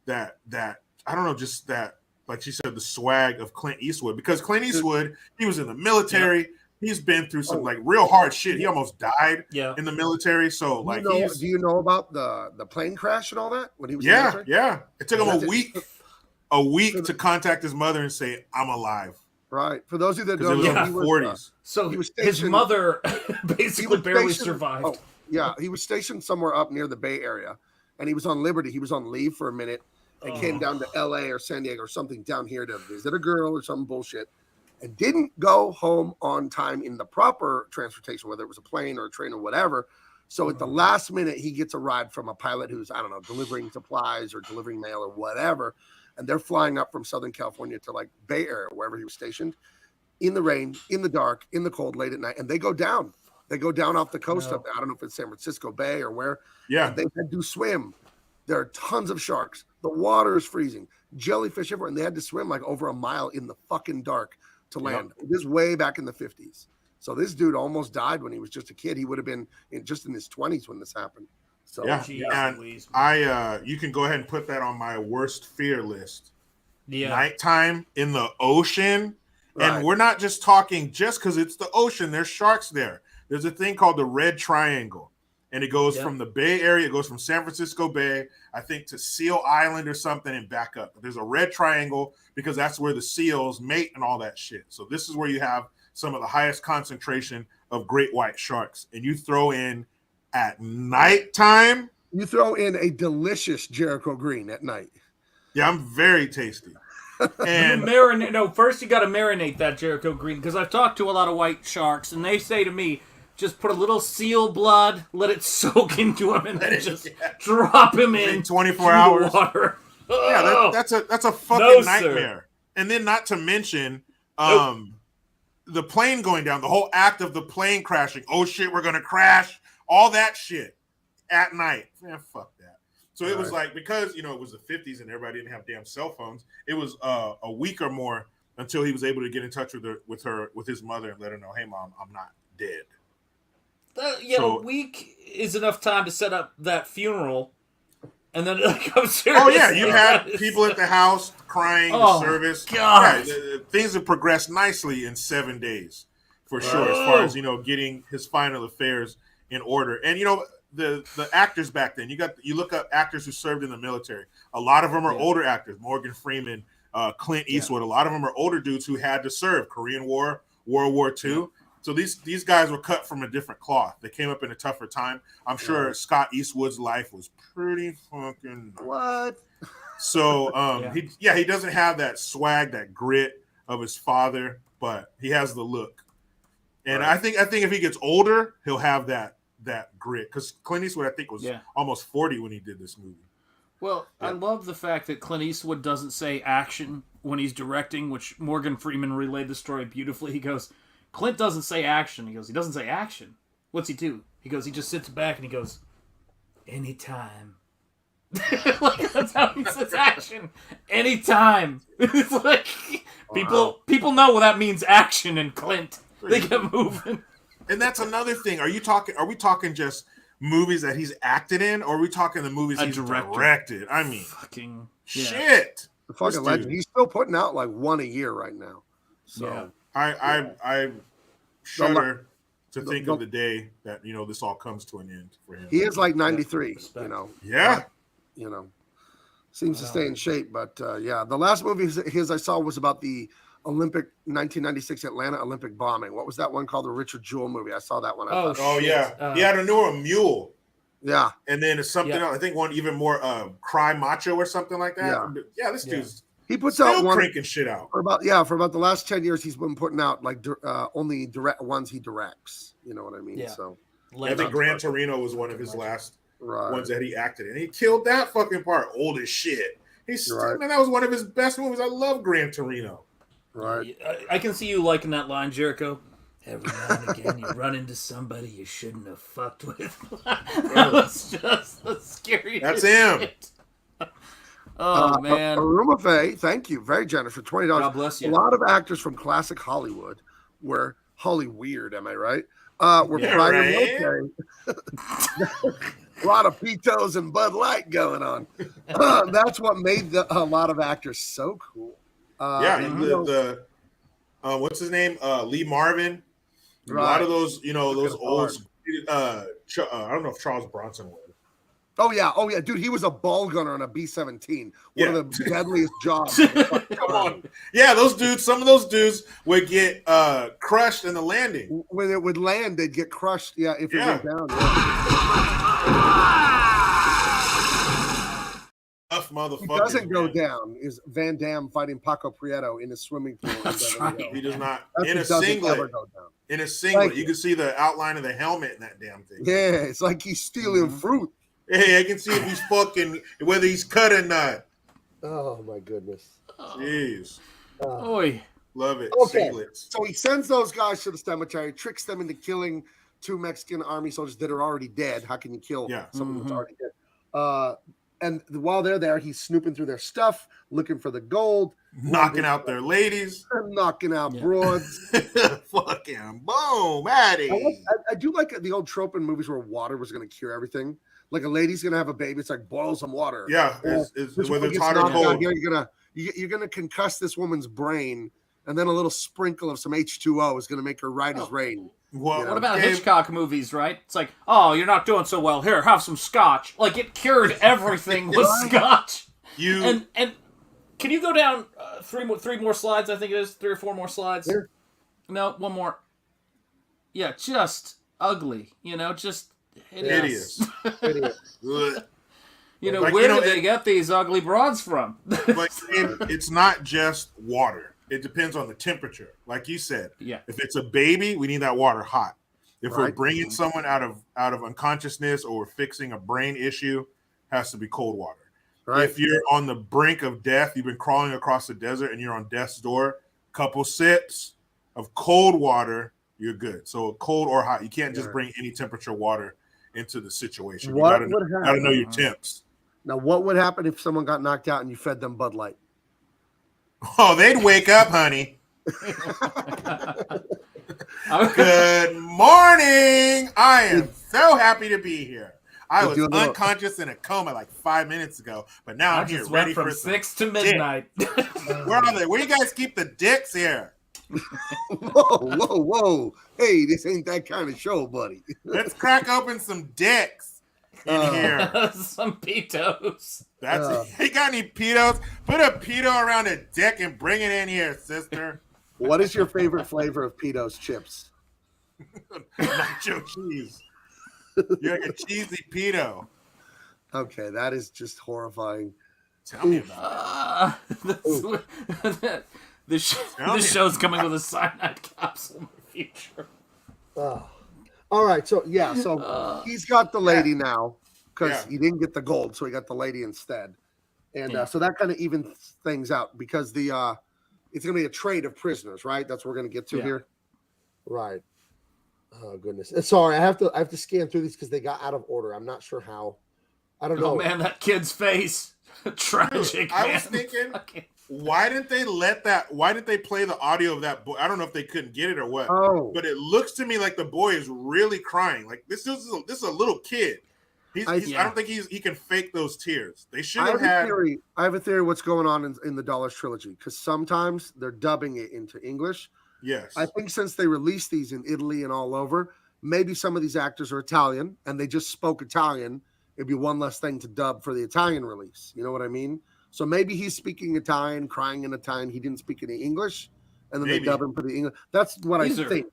that I don't know, just that, like she said, the swag of Clint Eastwood. Because Clint Eastwood, he was in the military. he's been through some like real hard shit. He almost died in the military. So like, do you know about the plane crash and all that when he was in the military? Yeah. It took him a week to contact his mother and say, "I'm alive." Right. For those of you that don't know, he was 40s. So he was his stationed, mother basically barely stationed, survived. Oh, yeah, he was stationed somewhere up near the Bay Area, and he was on Liberty. He was on leave for a minute and came down to L.A. or San Diego or something down here to visit a girl or some bullshit, and didn't go home on time in the proper transportation, whether it was a plane or a train or whatever. So at the last minute, he gets a ride from a pilot who's, I don't know, delivering supplies or delivering mail or whatever. And they're flying up from Southern California to like Bay Area, wherever he was stationed, in the rain, in the dark, in the cold, late at night. And they go down. They go down off the coast up there. I don't know if it's San Francisco Bay or where. Yeah. And they had to swim. There are tons of sharks. The water is freezing. Jellyfish everywhere. And they had to swim like over a mile in the fucking dark to land. This is way back in the 50s. So this dude almost died when he was just a kid. He would have been just in his 20s when this happened. So and I you can go ahead and put that on my worst fear list. Nighttime in the ocean. And we're not just talking just because it's the ocean. There's sharks there. There's a thing called the Red Triangle. And it goes from the Bay Area. It goes from San Francisco Bay, I think, to Seal Island or something and back up. There's a Red Triangle because that's where the seals mate and all that shit. So this is where you have some of the highest concentration of great white sharks. And you throw in at nighttime. You throw in a delicious Jericho green at night. Yeah, I'm very tasty. And first you got to marinate that Jericho green, because I've talked to a lot of white sharks, and they say to me, just put a little seal blood, let it soak into him, and then just drop him in 24 hours. Water. Yeah, that's a fucking nightmare. And then not to mention the plane going down, the whole act of the plane crashing. Oh shit, we're gonna crash. All that shit at night. Man, fuck that. So it was like, because it was the 50s and everybody didn't have damn cell phones. It was a week or more until he was able to get in touch with his mother and let her know, "Hey mom, I'm not dead." A week is enough time to set up that funeral, and then I'm serious. Oh yeah, you had people at the house crying, the service. God, things have progressed nicely in 7 days, for sure. As far as getting his final affairs in order, and the actors back then. You look up actors who served in the military. A lot of them are older actors. Morgan Freeman, Clint Eastwood. A lot of them are older dudes who had to serve Korean War, World War II. So these guys were cut from a different cloth. They came up in a tougher time. I'm sure Scott Eastwood's life was pretty fucking what. So he doesn't have that swag, that grit of his father, but he has the look. And I think if he gets older, he'll have that grit. Because Clint Eastwood, I think, was almost 40 when he did this movie. Well, I love the fact that Clint Eastwood doesn't say action when he's directing, which Morgan Freeman relayed the story beautifully. He goes, Clint doesn't say action. He goes, he doesn't say action. What's he do? He goes, he just sits back and he goes, anytime. Like, that's how he says action. Anytime. It's like, people know what that means, action, and Clint. They get moving. And that's another thing. Are we talking just movies that he's acted in, or are we talking the movies he's directed? I mean, fucking shit. The fucking legend. He's still putting out like one a year right now. So I shudder to think of the day that this all comes to an end for him. He is like 93. Yeah. Seems to stay in shape, but the last movie his I saw was about the Olympic 1996 Atlanta Olympic bombing. What was that one called? The Richard Jewell movie. I saw that one. He had a mule. Yeah. And then it's something else. I think one even more Cry Macho or something like that. Yeah, this dude's he puts still out one cranking shit out. For about the last 10 years he's been putting out like only direct ones he directs. You know what I mean? Yeah. So I think Gran Torino was one of his last ones that he acted in. He killed that fucking part. Old as shit. Man, that was one of his best movies. I love Gran Torino. Right. I can see you liking that line, Jericho. Every now and again, you run into somebody you shouldn't have fucked with. That was just the scariest. That's him. Shit. Oh man, Aruma Faye, thank you, very generous for $20. God bless you. A lot of actors from classic Hollywood were Hollyweird. Am I right? Were prior military. A lot of Pitos and Bud Light going on. That's what made a lot of actors so cool. What's his name? Lee Marvin. A lot of Right. those, those Looking old. hard. I don't know if Charles Bronson would. Oh yeah, dude, he was a ball gunner on a B-17. Yeah. One of the deadliest jobs. Of the fucking Come Army. on. Yeah, those dudes. Some of those dudes would get crushed in the landing. When it would land, they'd get crushed. Yeah, if it Yeah. went down. Yeah. Tough motherfucker. He doesn't go down. Is Van Damme fighting Paco Prieto in a swimming pool? That's in right. Beverly He Hills. does not. That's In who a doesn't singlet. ever go down. In a singlet, Thank you you. can see the outline of the helmet in that damn thing. Yeah, it's like he's stealing fruit. Hey, I can see if he's fucking whether he's cut or not. Oh my goodness. Jeez, Oy. love it. Okay. Singlets. So he sends those guys to the cemetery, tricks them into killing 2 Mexican army soldiers that are already dead. How can you kill Yeah. someone that's already dead? And while they're there, he's snooping through their stuff, looking for the gold, Knocking out their ladies. knocking out Yeah. broads. Fucking boom, Addy. I do like the old trope in movies where water was going to cure everything. Like a lady's going to have a baby, it's like boil some water. Yeah, Or it's this whether woman it's gets hot or knocked out cold. here, you're gonna concuss this woman's brain, and then a little sprinkle of some H2O is going to make her right as rain. Well, What about Gabe, Hitchcock movies, right? It's like, oh, you're not doing so well. Here, have some scotch. Like, it cured everything with scotch. You And can you go down three more slides? I think it is 3 or 4 more slides. Here. No, one more. Yeah, just ugly. Just hideous. Idiot. Ugh. Like, Where do they get these ugly broads from? But it's not just water. It depends on the temperature. Like you said, Yeah. if it's a baby, we need that water hot. If we're Right. bringing someone out of unconsciousness or we're fixing a brain issue, has to be cold water. Right. If you're on the brink of death, you've been crawling across the desert and you're on death's door, couple sips of cold water, you're good. So cold or hot. You can't just bring any temperature water into the situation. You What gotta, would happen? gotta know your temps. Now, what would happen if someone got knocked out and you fed them Bud Light? Oh, they'd wake up, honey. Good morning. I am so happy to be here. I was do a little- unconscious in a coma like 5 minutes ago, but now I I'm here just ready went from for some 6 to dick. midnight. Where are they? Where you guys keep the dicks here? Whoa. Hey, this ain't that kind of show, buddy. Let's crack open some dicks in here. Some pitos. That's you got any pedos? Put a pedo around a dick and bring it in here, sister. What is your favorite flavor of Pito's chips? Nacho cheese. You're like a cheesy pedo. Okay, that is just horrifying. Tell me about The Tell me. show's coming with a cyanide capsule in the future. Oh. All right, so he's got the lady now because Yeah. he didn't get the gold, so he got the lady instead, and so that kind of evens things out because it's going to be a trade of prisoners, right? That's what we're going to get to Yeah. here, right? Oh goodness, sorry, I have to scan through these because they got out of order. I'm not sure how. I don't know. Oh man, that kid's face. Tragic. I man. was thinking, why didn't they why didn't they play the audio of that boy? I don't know if they couldn't get it or what. Oh, But it looks to me like the boy is really crying. Like this is a little kid. I don't think he can fake those tears. They should I have have had. a theory. I have a theory. What's going on in the Dollars trilogy? Because sometimes they're dubbing it into English. Yes. I think since they released these in Italy and all over, maybe some of these actors are Italian and they just spoke Italian. It'd be one less thing to dub for the Italian release. You know what I mean? So maybe he's speaking Italian, crying in Italian. He didn't speak any English, and then Maybe. they dub him for the English. That's what These I are- think.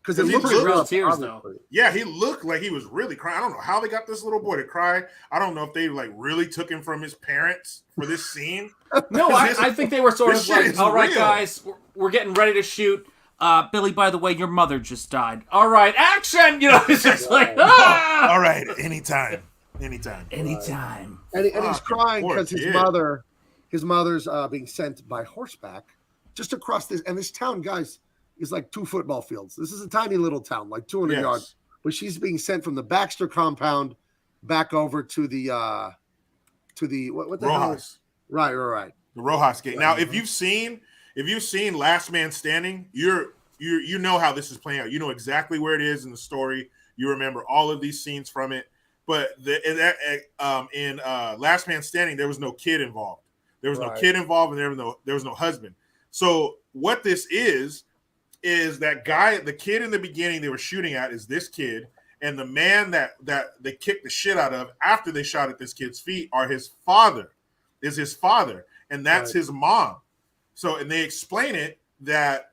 Because it These looks are real rough, tears, though. obviously. Yeah, he looked like he was really crying. I don't know how they got this little boy to cry. I don't know if they like really took him from his parents for this scene. No, I think they were sort This of shit like, is all right, real. guys, we're getting ready to shoot. Billy, by the way, your mother just died. All right, action! It's just like, ah! All right, anytime. Anytime. And he's crying poor because his mother's being sent by horseback just across this. And this town, guys, is like 2 football fields. This is a tiny little town, like 200 Yes. yards. But she's being sent from the Baxter compound back over to the what the hell? Rojas. Right. The Rojas gate. Now, if you've seen Last Man Standing, you know how this is playing out. You know exactly where it is in the story. You remember all of these scenes from it. But in Last Man Standing, there was no kid involved. There was no kid involved, and there was no husband. So what this is is that guy, the kid in the beginning they were shooting at is this kid, and the man that they kicked the shit out of after they shot at this kid's feet is his father, and that's his mom. So, and they explain it that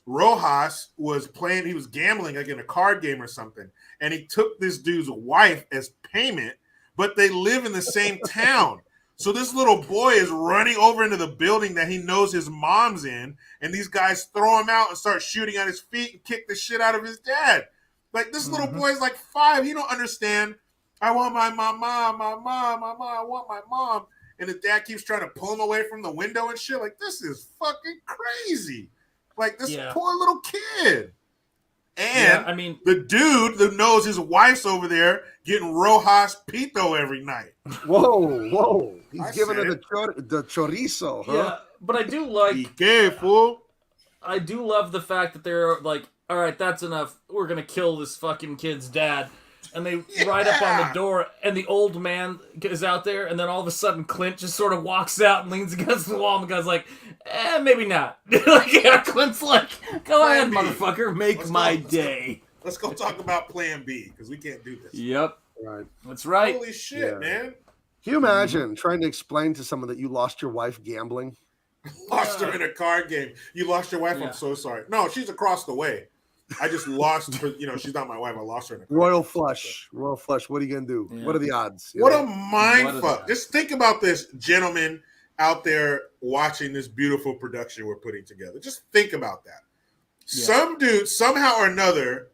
Rojas was playing, he was gambling like in a card game or something, and he took this dude's wife as payment, but they live in the same town. So this little boy is running over into the building that he knows his mom's in, and these guys throw him out and start shooting at his feet and kick the shit out of his dad. Like, this little boy is like 5. He don't understand. I want my mom, I want my mom. And the dad keeps trying to pull him away from the window and shit. Like, this is fucking crazy. Like, this poor little kid. And I mean, the dude that knows his wife's over there getting Rojas Pito every night. Whoa. He's giving her the chorizo, huh? Yeah, but I do like... Careful. I do love the fact that they're like, all right, that's enough. We're going to kill this fucking kid's dad. And they ride up on the door, and the old man is out there, and then all of a sudden Clint just sort of walks out and leans against the wall, and the guy's like, maybe not. Clint's like, go ahead, motherfucker, make my day. Let's go talk about Plan B, because we can't do this. Yep. Right. That's right. Holy shit, man. Can you imagine trying to explain to someone that you lost your wife gambling? Lost her in a card game. You lost your wife? I'm so sorry. No, she's across the way. I just lost her. She's not my wife. I lost her in a card Royal game. Flush. What are you going to do? Yeah. What are the odds? What a mind fuck. Just think about this, gentlemen out there watching this beautiful production we're putting together. Just think about that. Yeah. Some dude, somehow or another,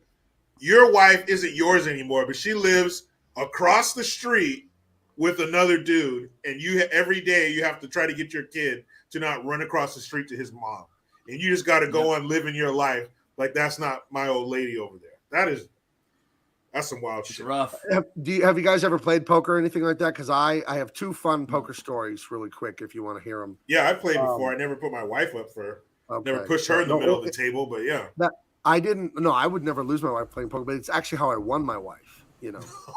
your wife isn't yours anymore, but she lives across the street with another dude, and every day you have to try to get your kid to not run across the street to his mom. And you just got to go on living your life like that's not my old lady over there. That's some wild shit. Rough. Have you guys ever played poker or anything like that? Because I have 2 fun poker stories really quick if you want to hear them. Yeah, I played before. I never put my wife up for never pushed her in the middle of the table, but yeah. I would never lose my wife playing poker, but it's actually how I won my wife,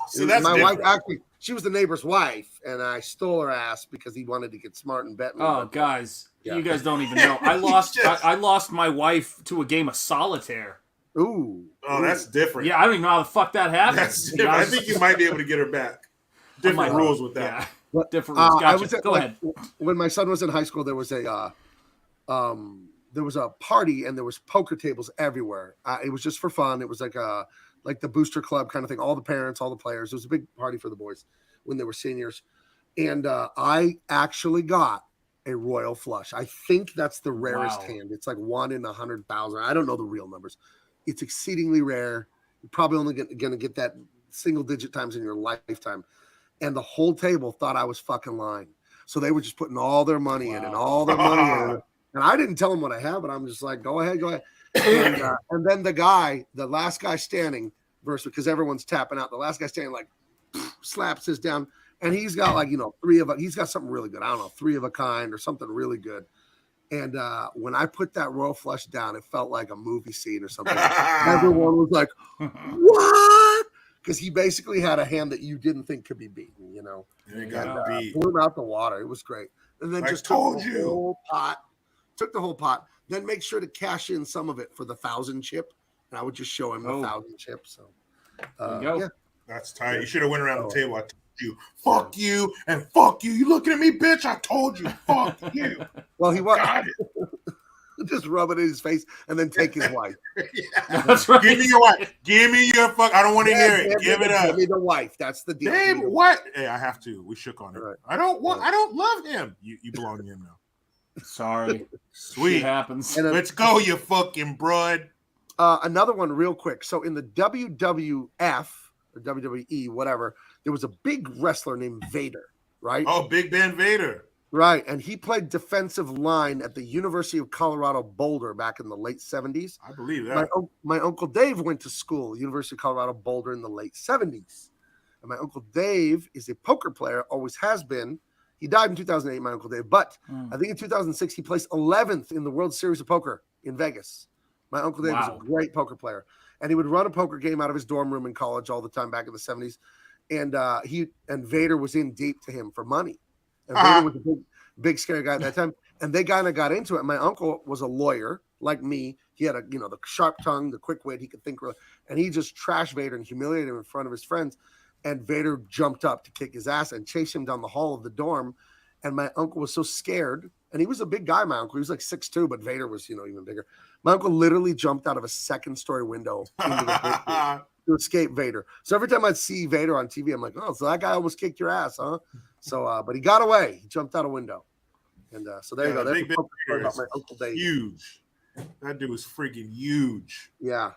So that's my different. wife actually, she was the neighbor's wife, and I stole her ass because he wanted to get smart and bet me. Oh, guys, you guys don't even know. I lost my wife to a game of solitaire. Ooh. Oh, that's different. Yeah, I don't even know how the fuck that happened. That's different. I think you might be able to get her back. Different rules with that. Yeah. Different rules. Gotcha. Go ahead. When my son was in high school, there was a party and there was poker tables everywhere. It was just for fun. It was like the booster club kind of thing. All the parents, all the players. It was a big party for the boys when they were seniors. And I actually got a royal flush. I think that's the rarest hand. It's like 1 in 100,000. I don't know the real numbers. It's exceedingly rare. You're probably only going to get that single digit times in your lifetime. And the whole table thought I was fucking lying. So they were just putting all their money in and all their money in. And I didn't tell them what I had, but I'm just like, go ahead. And then the last guy standing, because everyone's tapping out, the last guy standing like slaps his down. And he's got like, he's got something really good. I don't know, 3 of a kind or something really good. And when I put that royal flush down, it felt like a movie scene or something. Everyone was like, what? Because he basically had a hand that you didn't think could be beaten, And it got beat. Blew him out the water. It was great. And then just took the whole pot. Then make sure to cash in some of it for the 1,000 chip. And I would just show him the 1,000 chip. So there you go. Yeah. That's tight. You should have went around the table. I told you, fuck you, and fuck you. You looking at me, bitch? I told you, fuck you. Well, he was just rub it in his face and then take his wife. Yeah. That's right. Give me your wife. Give me your fuck. I don't want to hear it. Give it up. Give me the wife. That's the deal. Babe, what? Hey, I have to. We shook on it. Right. I don't love him. You belong to him now. Sorry. Sweet. It happens. Let's go, you fucking broad. Another one real quick. So in the WWF or WWE, whatever, there was a big wrestler named Vader, right? Oh, Big Ben Vader. Right. And he played defensive line at the University of Colorado Boulder back in the late 70s. I believe that. My Uncle Dave went to school, University of Colorado Boulder, in the late 70s. And my Uncle Dave is a poker player, always has been. He died in 2008, my Uncle Dave. But I think in 2006, he placed 11th in the World Series of Poker in Vegas. My Uncle Dave was a great poker player. And he would run a poker game out of his dorm room in college all the time back in the 70s. And Vader was in deep to him for money. And Vader was a big scary guy at that time. And they kind of got into it. My uncle was a lawyer like me. He had the sharp tongue, the quick wit. He could think, and he just trashed Vader and humiliated him in front of his friends. And Vader jumped up to kick his ass and chase him down the hall of the dorm. And my uncle was so scared, and he was a big guy. My uncle, he was like 6'2", but Vader was even bigger. My uncle literally jumped out of a second-story window into the to escape Vader. So every time I'd see Vader on TV, I'm like, oh, so that guy almost kicked your ass, huh? So, but he got away. He jumped out a window. And so there you go. That's Big about my Uncle Dave. Huge. That dude was freaking huge. Yeah.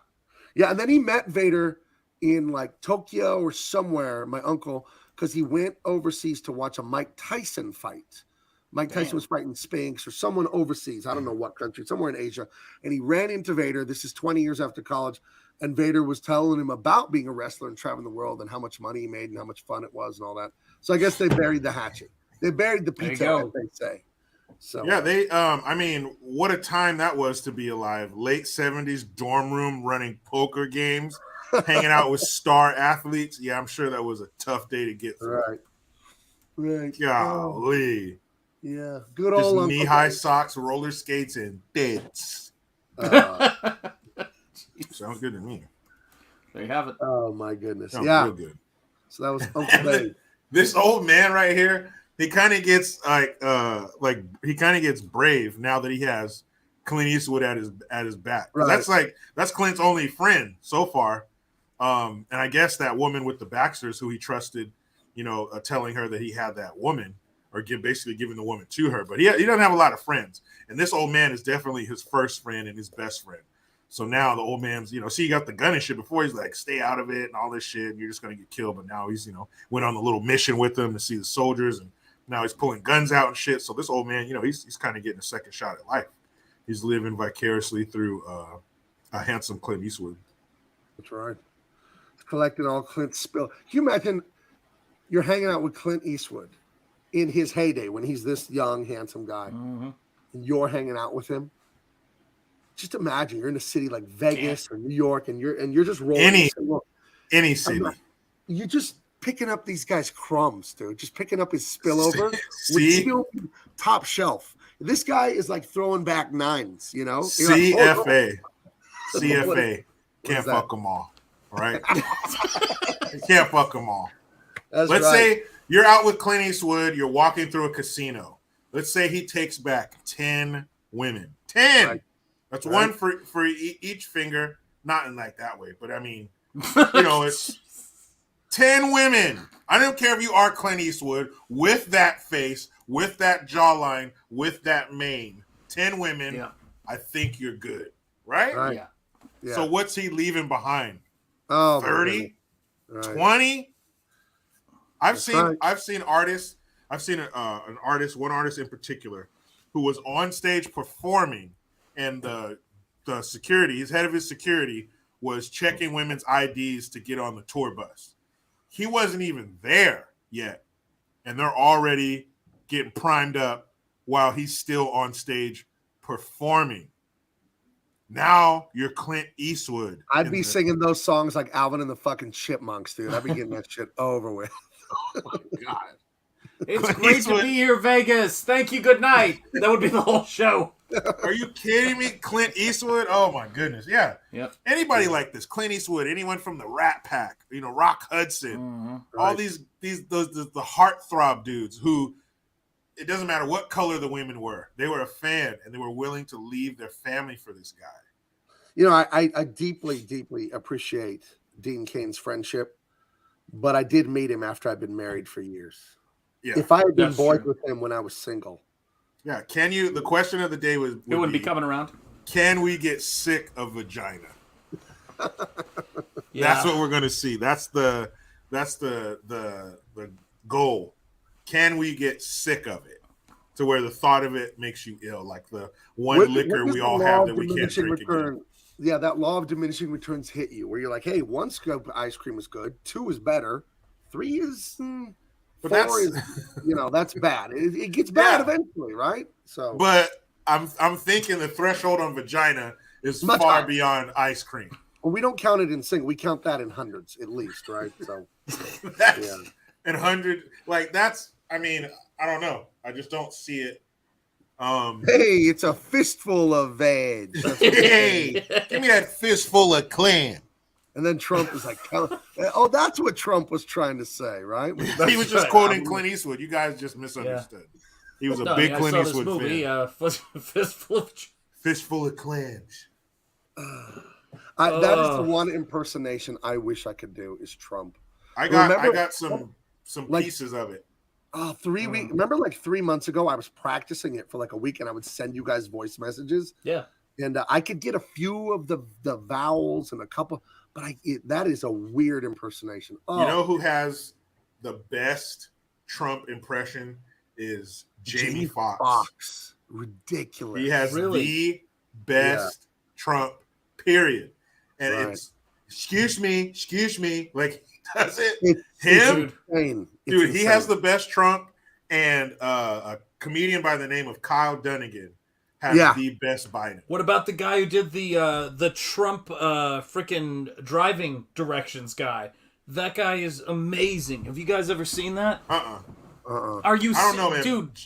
Yeah, and then he met Vader in like Tokyo or somewhere, my uncle, because he went overseas to watch a Mike Tyson fight. Mike Tyson was fighting Spinks or someone overseas. I don't know what country, somewhere in Asia. And he ran into Vader. This is 20 years after college. And Vader was telling him about being a wrestler and traveling the world and how much money he made and how much fun it was and all that. So I guess they buried the hatchet. They buried the pizza, as they say. So yeah, they I mean, what a time that was to be alive. Late 70s dorm room running poker games, hanging out with star athletes. Yeah, I'm sure that was a tough day to get through. Right. Golly. Yeah. Good Just old knee-high socks, roller skates, and bits. Sounds good to me. There you have it. Oh my goodness. Sounds yeah. real good. So that was Uncle Dave. This old man right here, he kind of gets he kind of gets brave now that he has Clint Eastwood at his back. Right. That's Clint's only friend so far. And I guess that woman with the Baxters who he trusted, telling her that he had that woman or basically giving the woman to her. But he doesn't have a lot of friends. And this old man is definitely his first friend and his best friend. So now the old man's, see, he got the gun and shit before. He's like, stay out of it and all this shit. And you're just going to get killed. But now he's, went on the little mission with them to see the soldiers. And now he's pulling guns out and shit. So this old man, he's kind of getting a second shot at life. He's living vicariously through a handsome Clint Eastwood. That's right. Collecting all Clint's spill. Can you imagine you're hanging out with Clint Eastwood in his heyday when he's this young, handsome guy, and you're hanging out with him? Just imagine you're in a city like Vegas or New York, and you're just rolling. Any city. You're just picking up these guys' crumbs, dude. Just picking up his spillover. See? With still top shelf. This guy is like throwing back nines, CFA. Like, CFA. Can't fuck them all. All right? You can't fuck them all. Let's say you're out with Clint Eastwood. You're walking through a casino. Let's say he takes back 10 women. 10! Right. That's one for each finger. Not in like that way, but I mean, it's 10 women. I don't care if you are Clint Eastwood with that face, with that jawline, with that mane. 10 women. Yeah. I think you're good, right? Yeah. So what's he leaving behind? Oh, 30, right. 20. I've seen artists. I've seen one artist in particular, who was on stage performing. And the security, his head of his security, was checking women's IDs to get on the tour bus. He wasn't even there yet. And they're already getting primed up while he's still on stage performing. Now you're Clint Eastwood. I'd be singing those songs like Alvin and the fucking Chipmunks, dude. I'd be getting that shit over with. Oh my God. It's Clint great Eastwood. To be here, Vegas. Thank you. Good night. That would be the whole show. Are you kidding me? Clint Eastwood? Oh my goodness. Yeah. Yep. Anybody like this. Clint Eastwood, anyone from the Rat Pack, Rock Hudson, all these the heartthrob dudes who it doesn't matter what color the women were. They were a fan and they were willing to leave their family for this guy. I deeply, deeply appreciate Dean Cain's friendship, but I did meet him after I'd been married for years. Yeah. If I had been boys with him when I was single. Yeah, the question of the day would wouldn't be coming around. Can we get sick of vagina? That's what we're gonna see. That's the goal. Can we get sick of it to where the thought of it makes you ill, like the liquor we all have that we can't drink again? Yeah, that law of diminishing returns hit you, where you're like, hey, 1 scoop of ice cream is good, 2 is better, 3 is. But 4 is, that's bad. It gets bad eventually, right? So, but I'm thinking the threshold on vagina is much far higher. Beyond ice cream. Well, we don't count it in single. We count that in hundreds at least, right? So, in 100, like that's. I mean, I don't know. I just don't see it. Hey, it's a fistful of veg. Hey, give me that fistful of clam. And then Trump is like, oh, that's what Trump was trying to say, right? He was just quoting Clint Eastwood. You guys just misunderstood. He was a big Clint Eastwood movie, fan. Fistful of clams. That is the one impersonation I wish I could do is Trump. I got some pieces of it. 3 weeks. Remember, like 3 months ago, I was practicing it for like a week, and I would send you guys voice messages. Yeah, and I could get a few of the vowels and a couple, but that is a weird impersonation. You know who has the best Trump impression is Jamie Foxx. Ridiculous. He has the best Trump. Period. And it's excuse me, like he does it. Dude, he has the best Trump, and a comedian by the name of Kyle Dunnigan has the best Biden. What about the guy who did the Trump freaking driving directions guy? That guy is amazing. Have you guys ever seen that? Are you? I don't know, man. Dude.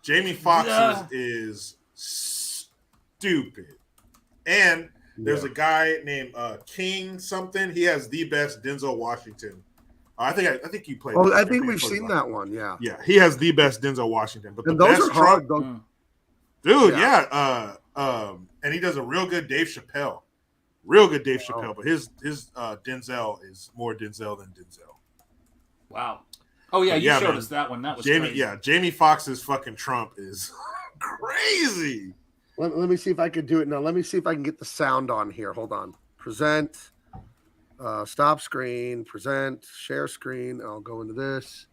Jamie Foxx is stupid, and there's a guy named King something. He has the best Denzel Washington. I think you played. Oh, I think we've seen that one. Yeah. Yeah, he has the best Denzel Washington. But and the those best are hard, Trump, dude. Yeah. And he does a real good Dave Chappelle. But his Denzel is more Denzel than Denzel. Wow. Oh yeah, you showed us that one. That was Jamie. crazy. Yeah, Jamie Foxx's fucking Trump is crazy. Let me see if I can do it now. Let me see if I can get the sound on here. Hold on. Present. Stop screen. Present. Share screen. I'll go into this.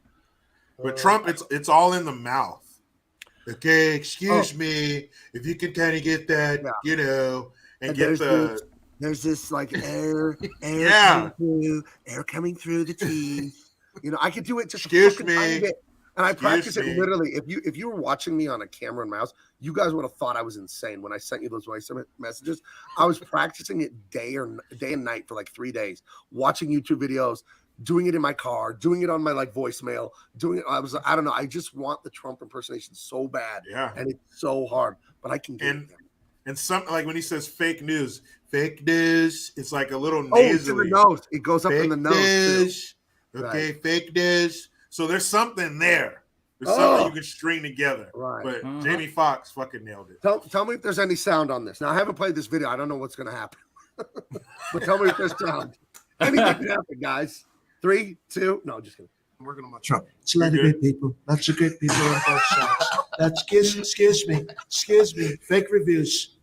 But Trump, it's all in the mouth. Okay, excuse me, if you can kind of get that, and get there's this like air coming through the teeth. I could do it just excuse me. And I practice it literally. If you were watching me on a camera and mouse, you guys would have thought I was insane when I sent you those voice messages. I was practicing it day and night for like 3 days, watching YouTube videos, doing it in my car, doing it on my like voicemail, doing it. I don't know. I just want the Trump impersonation so bad. Yeah. And it's so hard, but I can get it. And some, like when he says fake news, it's like a little nasally. Oh, it's in the nose. It goes up in the nose. Okay, fake news. So there's something there. There's something you can string together. Right. But Jamie Foxx fucking nailed it. Tell me if there's any sound on this. Now, I haven't played this video. I don't know what's going to happen. But tell me if there's sound. Anything can happen, guys. 3, 2. No, just kidding. I'm working on my Trump. It's a lot of good people. Lots of good people on both sides. That's excuse me. Fake reviews.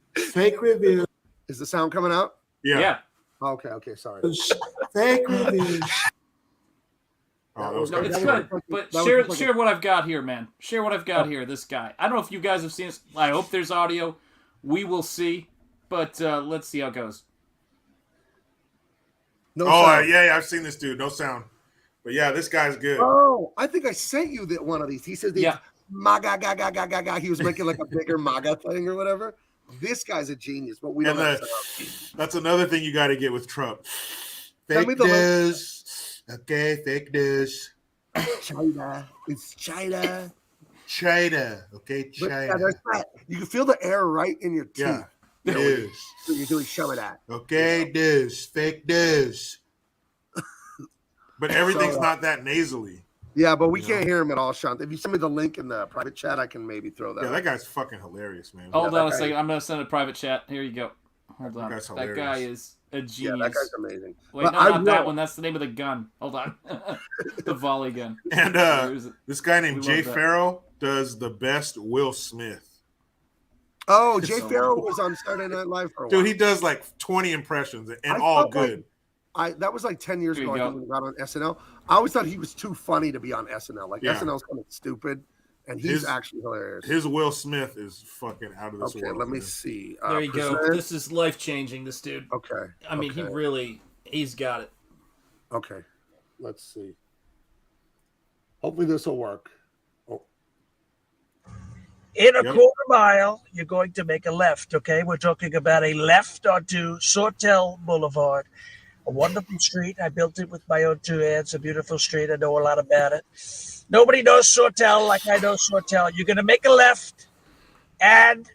Is the sound coming out? Yeah. Okay, sorry. Fake reviews. Oh, No, it's good. But share what I've got here, man. Share what I've got here. This guy. I don't know if you guys have seen this. I hope there's audio. We will see. But let's see how it goes. No sound. Yeah, I've seen this dude. No sound. But yeah, this guy's good. Oh, I think I sent you one of these. He said, MAGA, ga. He was making like a bigger MAGA thing or whatever. This guy's a genius, but we don't have that's another thing you got to get with Trump. Tell me the news. Okay, fake news. China. It's China. Okay, China. You can feel the air right in your teeth. Yeah. News. So you're doing some of that. Okay, news. Fake news. But everything's not that nasally. Yeah, but we can't hear him at all, Shanth. If you send me the link in the private chat, I can maybe throw that. Yeah, that guy's fucking hilarious, man. Hold on a second. I'm going to send a private chat. Here you go. Hold on. That guy is a genius. Yeah, that guy's amazing. Wait, no, not that one. That's the name of the gun. Hold on. The volley gun. And this guy named Jay Farrell does the best Will Smith. Oh, Jay Farrell was on Saturday Night Live for a while. Dude, he does like 20 impressions and all good. That was like 10 years ago. I think when he got on SNL. I always thought he was too funny to be on SNL. Like SNL's kind of stupid, and he's actually hilarious. His Will Smith is fucking out of this world. Okay, let me see. There you go. This is life changing. This dude. Okay. I mean, he's got it. Okay, let's see. Hopefully this will work. In a quarter mile, you're going to make a left, okay? We're talking about a left onto Sawtell Boulevard, a wonderful street. I built it with my own 2 hands, a beautiful street. I know a lot about it. Nobody knows Sawtell like I know Sawtell. You're going to make a left And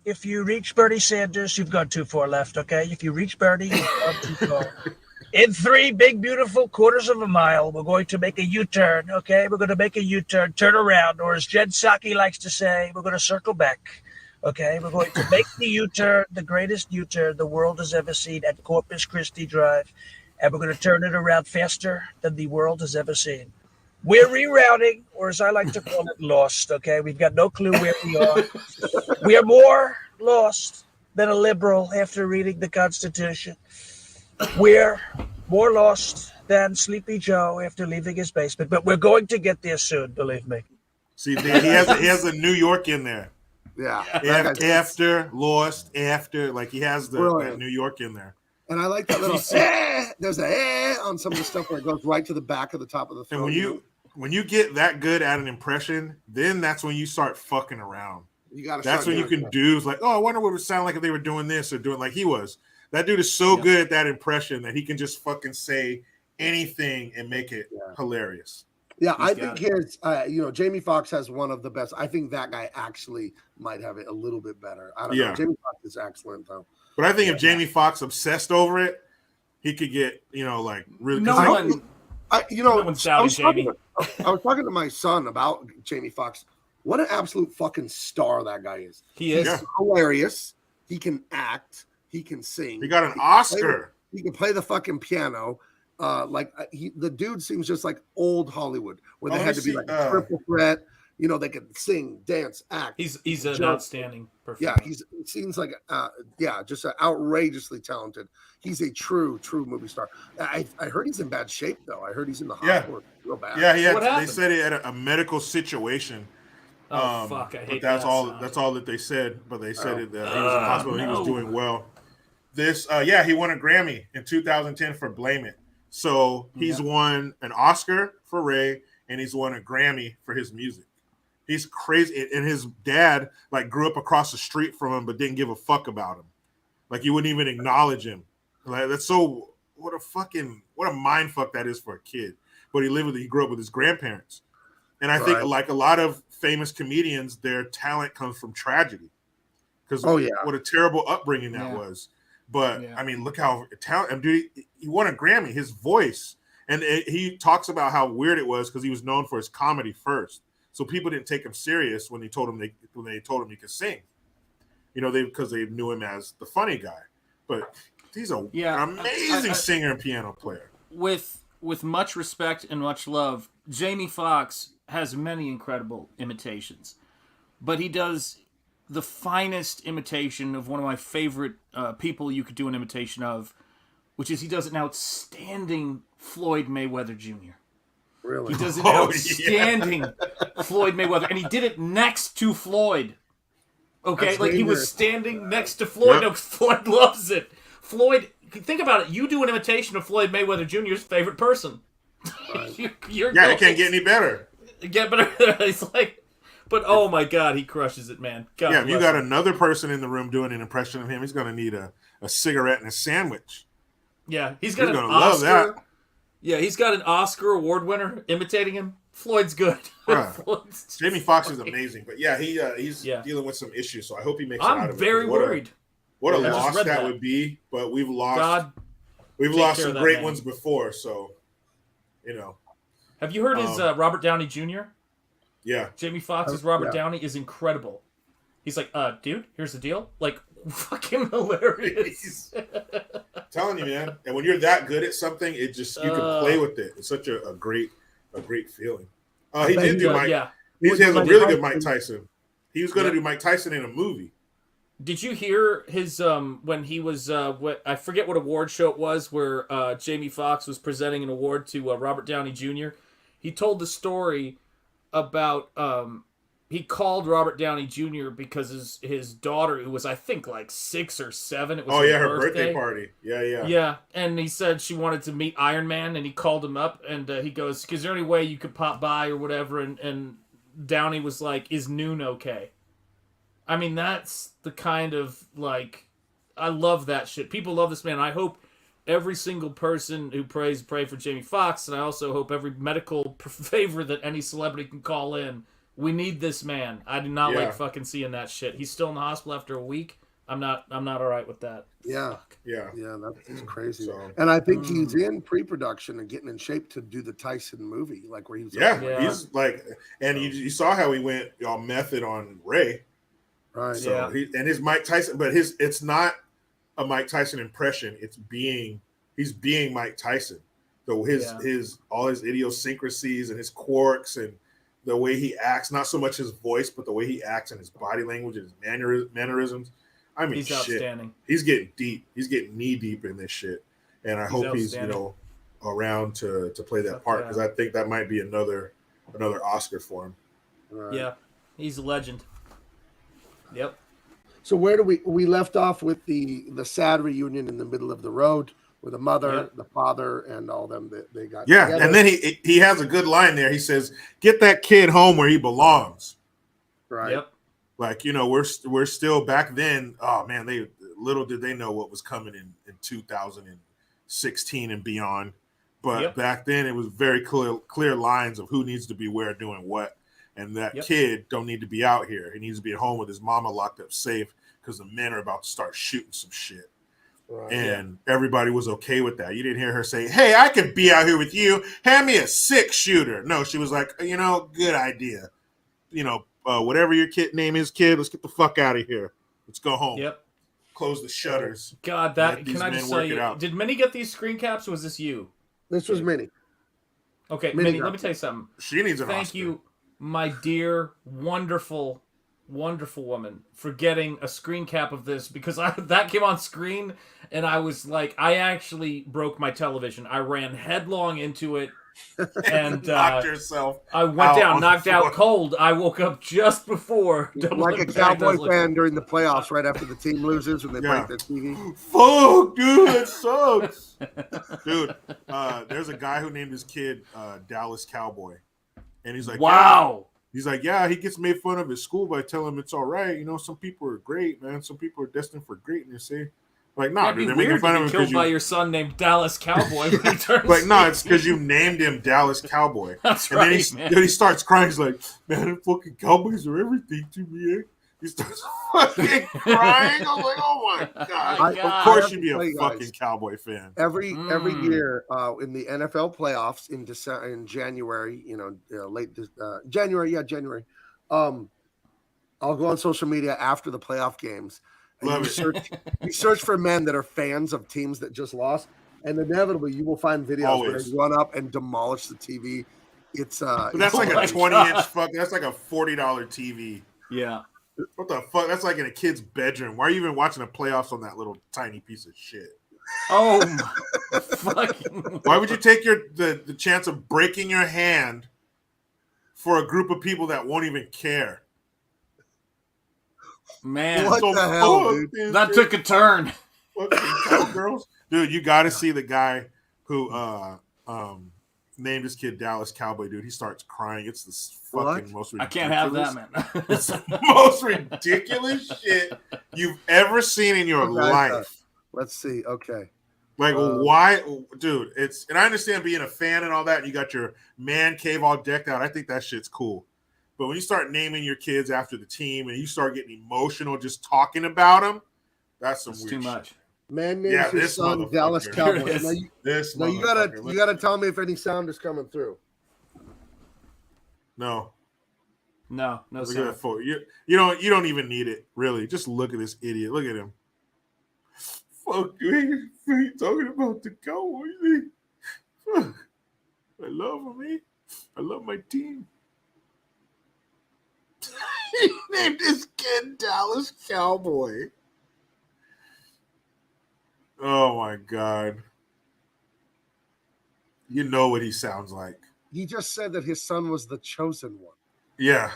if you reach Bernie Sanders, you've gone too far left, okay? If you reach Bernie, you've gone too far. In 3 big, beautiful quarters of a mile, we're going to make a U-turn, okay? We're going to make a U-turn, turn around, or as Jen Psaki likes to say, we're going to circle back, okay? We're going to make the U-turn, the greatest U-turn the world has ever seen at Corpus Christi Drive, and we're going to turn it around faster than the world has ever seen. We're rerouting, or as I like to call it, lost, okay? We've got no clue where we are. We are more lost than a liberal after reading the Constitution. We're more lost than Sleepy Joe after leaving his basement, but we're going to get there soon, believe me. See, he has a New York in there. Yeah. After lost, after like he has that New York in there. And I like that little there's a on some of the stuff where it goes right to the back of the top of the throat. And when you get that good at an impression, then that's when you start fucking around. That's when you can do like, oh, I wonder what it would sound like if they were doing this or doing like he was. That dude is so good at that impression that he can just fucking say anything and make it hilarious. Yeah, I think his, Jamie Foxx has one of the best. I think that guy actually might have it a little bit better. I don't know. Jamie Foxx is excellent though. But I think if Jamie Foxx obsessed over it, he could get, like really. No one's doubting Jamie. I was talking to my son about Jamie Foxx. What an absolute fucking star that guy is. He is hilarious. He can act. He can sing. He got an Oscar. He can play the fucking piano. The dude seems just like old Hollywood, where they had to be like a triple threat. They could sing, dance, act. He's an outstanding performer. Yeah, he seems like just outrageously talented. He's a true movie star. I heard he's in bad shape though. I heard he's in the hospital real bad. Yeah, they said he had a medical situation. Oh fuck! I hate that's all that they said. But they said that he was in the hospital. He was doing well. He won a Grammy in 2010 for "Blame It." So he's won an Oscar for Ray, and he's won a Grammy for his music. He's crazy, and his dad grew up across the street from him, but didn't give a fuck about him. Like you wouldn't even acknowledge him. Like that's so what a mind fuck that is for a kid. But he grew up with his grandparents, and I think like a lot of famous comedians, their talent comes from tragedy. Because what a terrible upbringing that was. But I mean, look how talented dude. He won a Grammy. His voice, and he talks about how weird it was because he was known for his comedy first. So people didn't take him serious when they told him he could sing. Because they knew him as the funny guy. But he's an amazing singer and piano player. With much respect and much love, Jamie Foxx has many incredible imitations, but he does the finest imitation of one of my favorite people you could do an imitation of, which is he does an outstanding Floyd Mayweather Jr. Really? He does an outstanding Floyd Mayweather, and he did it next to Floyd. Okay, That's he was standing next to Floyd. No, Floyd loves it. Floyd, think about it. You do an imitation of Floyd Mayweather Jr.'s favorite person. You're it can't get any better. Get better. It's but oh my God, he crushes it, man. God if you got another person in the room doing an impression of him, he's going to need a cigarette and a sandwich. Yeah, he's got an gonna Oscar. Love that. Yeah, he's got an Oscar award winner imitating him. Floyd's good. Jamie Foxx is amazing, but he's dealing with some issues, so I hope he makes it out of it. I'm very worried. What a loss that would be, but we've lost some great ones before, so Have you heard his Robert Downey Jr.? Yeah. Jamie Foxx's Robert Downey is incredible. He's like, dude, here's the deal. Fucking hilarious. I'm telling you, man. And when you're that good at something, it just you can play with it. It's such a great feeling. He did do Mike. Yeah. He has a really good Mike Tyson. He was going to do Mike Tyson in a movie. Did you hear his when he was I forget what award show it was where Jamie Foxx was presenting an award to Robert Downey Jr. He told the story about he called Robert Downey Jr. because his daughter, who was I think 6 or 7, it was her birthday party. Yeah, and he said she wanted to meet Iron Man, and he called him up, and he goes, "Is there any way you could pop by or whatever?" And Downey was like, "Is noon okay?" I mean, that's the kind of I love that shit. People love this man. I hope every single person who pray for Jamie Foxx, and I also hope every medical favor that any celebrity can call in We need this man. I do not Yeah. like fucking seeing that shit. He's still in the hospital after a week. I'm not all right with that. Yeah. Fuck. Yeah. Yeah, that's crazy. So- And I think he's in pre-production and getting in shape to do the Tyson movie, like where he was. Yeah, Yeah. he's like, and you saw how he went all method on Ray. Right. So his Mike Tyson, but it's not a Mike Tyson impression. He's being Mike Tyson. So his all his idiosyncrasies and his quirks and the way he acts, not so much his voice, but the way he acts and his body language and his mannerisms. I mean, He's outstanding. He's getting deep. He's getting knee deep in this shit. And I hope he's around to play that part, because I think that might be another Oscar for him. Right. Yeah, he's a legend. Yep. So where do we left off with the sad reunion in the middle of the road with the mother, the father, and all them that they got. Yeah, together. and then he has a good line there. He says, "Get that kid home where he belongs." Right. Yep. Like, you know, we're still back then. Oh man, they little did they know what was coming in 2016 and beyond. But back then it was very clear lines of who needs to be where doing what. And that kid don't need to be out here. He needs to be at home with his mama locked up safe, because the men are about to start shooting some shit. Right. And everybody was okay with that. You didn't hear her say, "Hey, I could be out here with you. Hand me a 6-shooter." No, she was like, "You know, good idea. You know, whatever your kid name is, kid, let's get the fuck out of here. Let's go home. Yep. Close the shutters." God, that can I just tell you? Did Minnie get these screen caps? Or was this you? This was Minnie. Okay, Minnie Minnie, let me tell you something. She needs an Thank Oscar. you, my dear, wonderful, wonderful woman, for getting a screen cap of this, because that came on screen and I was like, I actually broke my television. I ran headlong into it and knocked yourself. I went down, on knocked the out floor. cold. I woke up just before Double Like a Impact. Cowboy I was like, fan during the playoffs, right after the team loses when they break their TV. Fuck, dude, it sucks. Dude, there's a guy who named his kid Dallas Cowboy. And he's like, wow. Yeah. He's like, yeah, he gets made fun of at school, but I tell him it's all right. You know, some people are great, man. Some people are destined for greatness, eh? Like, no, That'd dude, be they're making weird fun to of be him killed because by your son named Dallas Cowboy when he turns like, no, it's 16. because you named him Dallas Cowboy. That's and right, then he starts crying. He's like, man, the fucking Cowboys are everything to me, eh? He starts fucking crying. I'm like, oh my God. Of course you'd be a fucking Cowboy fan. Every year in the NFL playoffs in December, in January, January. I'll go on social media after the playoff games. And you search for men that are fans of teams that just lost, and inevitably you will find videos where they run up and demolish the TV. It's but that's like a 20-inch fuck. That's like a $40 TV. Yeah. What the fuck? That's like in a kid's bedroom. Why are you even watching the playoffs on that little tiny piece of shit? Oh my fucking! Why would you take the chance of breaking your hand for a group of people that won't even care? Man, what the hell, dude? That took a turn. Girls, dude, you got to see the guy who named his kid Dallas Cowboy. Dude, he starts crying. It's the fucking most ridiculous. I can't have that, man. It's the most ridiculous shit you've ever seen in your life. Let's see. Okay. Like, why, dude? And I understand being a fan and all that. And you got your man cave all decked out. I think that shit's cool. But when you start naming your kids after the team and you start getting emotional just talking about them, that's some weird too much. Shit. Man names his son Dallas Cowboy. Now you gotta tell me if any sound is coming through. No look at sound. that photo. You don't even need it, really. Just look at this idiot. Look at him. Fuck you. He talking about the Cowboys. I love him, man. I love my team. He named his kid Dallas Cowboy. Oh my God. You know what he sounds like. He just said that his son was the chosen one. Yeah.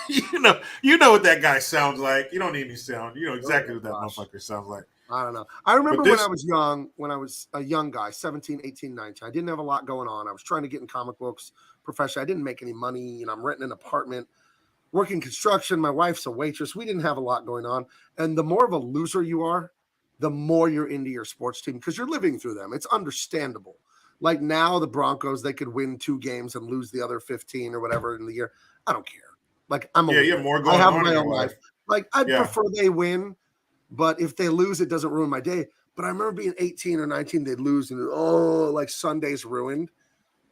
you know what that guy sounds like. You don't need any sound. You know exactly what that motherfucker sounds like. I don't know. I remember when I was young, when I was a young guy, 17, 18, 19. I didn't have a lot going on. I was trying to get in comic books professionally. I didn't make any money. You know, I'm renting an apartment, working construction. My wife's a waitress. We didn't have a lot going on. And the more of a loser you are, the more you're into your sports team because you're living through them. It's understandable. Like now, the Broncos, they could win 2 games and lose the other 15 or whatever in the year. I don't care. Like I'm a Yeah, you leader. have more I going have on my in your own life. life. Like I'd Yeah. prefer they win, but if they lose, it doesn't ruin my day. But I remember being 18 or 19, they'd lose, and like Sunday's ruined.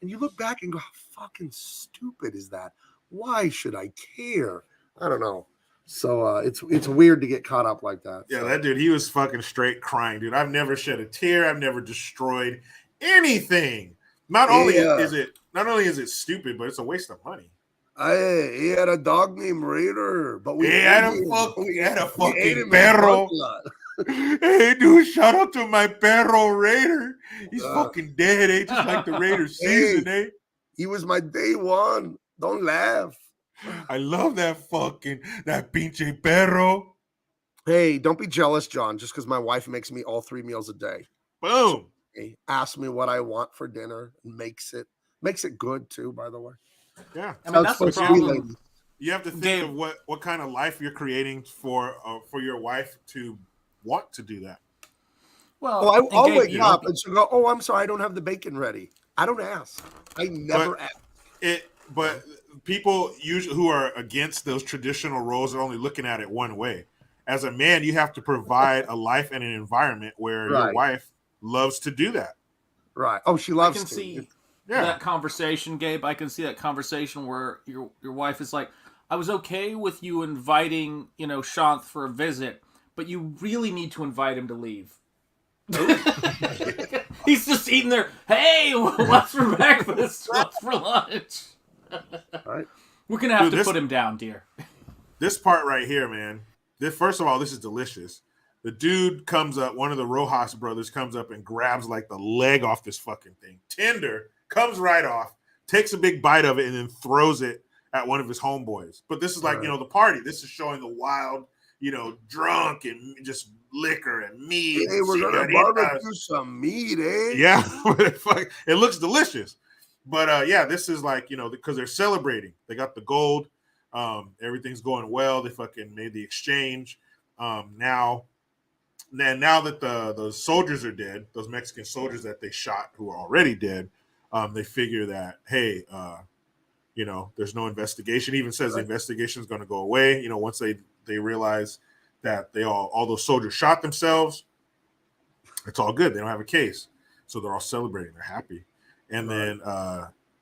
And you look back and go, how fucking stupid is that? Why should I care? I don't know. So it's weird to get caught up like that. Yeah, So. that dude, he was fucking straight crying, dude. I've never shed a tear. I've never destroyed anything. Not only is it stupid, but it's a waste of money. He had a dog named Raider, but we He had a fucking perro. Hey, dude, shout out to my perro Raider. He's fucking dead, eh? Just like the Raiders season, eh? He was my day one. Don't laugh. I love that pinche perro. Hey, don't be jealous, John, just because my wife makes me all 3 meals a day. Boom. She asks me what I want for dinner and makes it good too, by the way. Yeah. I mean, that's the problem. You have to think of what kind of life you're creating for your wife to want to do that. Well, I'll wake up and she'll go, "Oh, I'm sorry, I don't have the bacon ready." I don't ask. I never ask. But people usually who are against those traditional roles are only looking at it one way. As a man, you have to provide a life and an environment where your wife loves to do that. Right. Oh, she loves I can to. see that conversation, Gabe. I can see that conversation where your wife is like, I was okay with you inviting, Shanth for a visit, but you really need to invite him to leave. He's just eating there. Hey, what's for breakfast? What's for lunch? Right. We're going to have to put him down, dear. This part right here, man. First of all, this is delicious. The dude comes up, one of the Rojas brothers comes up and grabs like the leg off this fucking thing. Tender, comes right off, takes a big bite of it, and then throws it at one of his homeboys. But this is like, the party. This is showing the wild, drunk and just liquor and meat. Hey, we're going to barbecue some meat, eh? Yeah, it looks delicious. But this is like, because they're celebrating. They got the gold. Everything's going well. They fucking made the exchange. Now that the soldiers are dead, those Mexican soldiers that they shot who are already dead, they figure that, hey, there's no investigation. It even says the investigation is going to go away. Once they realize that all those soldiers shot themselves, it's all good. They don't have a case. So they're all celebrating. They're happy. And then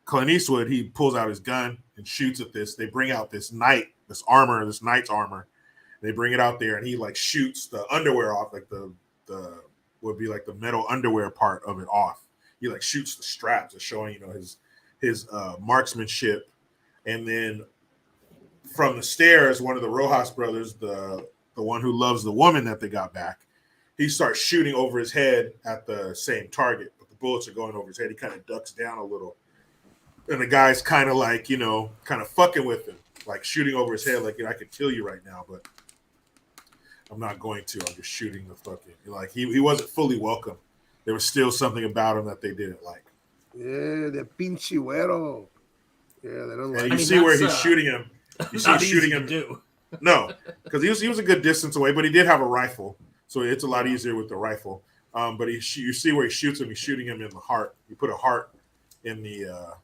Clint Eastwood, he pulls out his gun and shoots at this. They bring out this knight's armor. They bring it out there and he like shoots the underwear off, like the would be like the metal underwear part of it off. He like shoots the straps, showing his marksmanship. And then from the stairs, one of the Rojas brothers, the one who loves the woman that they got back, he starts shooting over his head at the same target, but the bullets are going over his head. He kind of ducks down a little. And the guy's kind of like, kind of fucking with him, like shooting over his head, like, I could kill you right now, but I'm not going to. I'm just shooting the fucking, like, he wasn't fully welcome. There was still something about him that they didn't like. Yeah, the pinche güero. Yeah, they don't like. And you see where he's shooting him. You see him shooting him. No, because he was a good distance away, but he did have a rifle, so it's a lot easier with the rifle. But you see where he shoots him. He's shooting him in the heart. You put a heart in the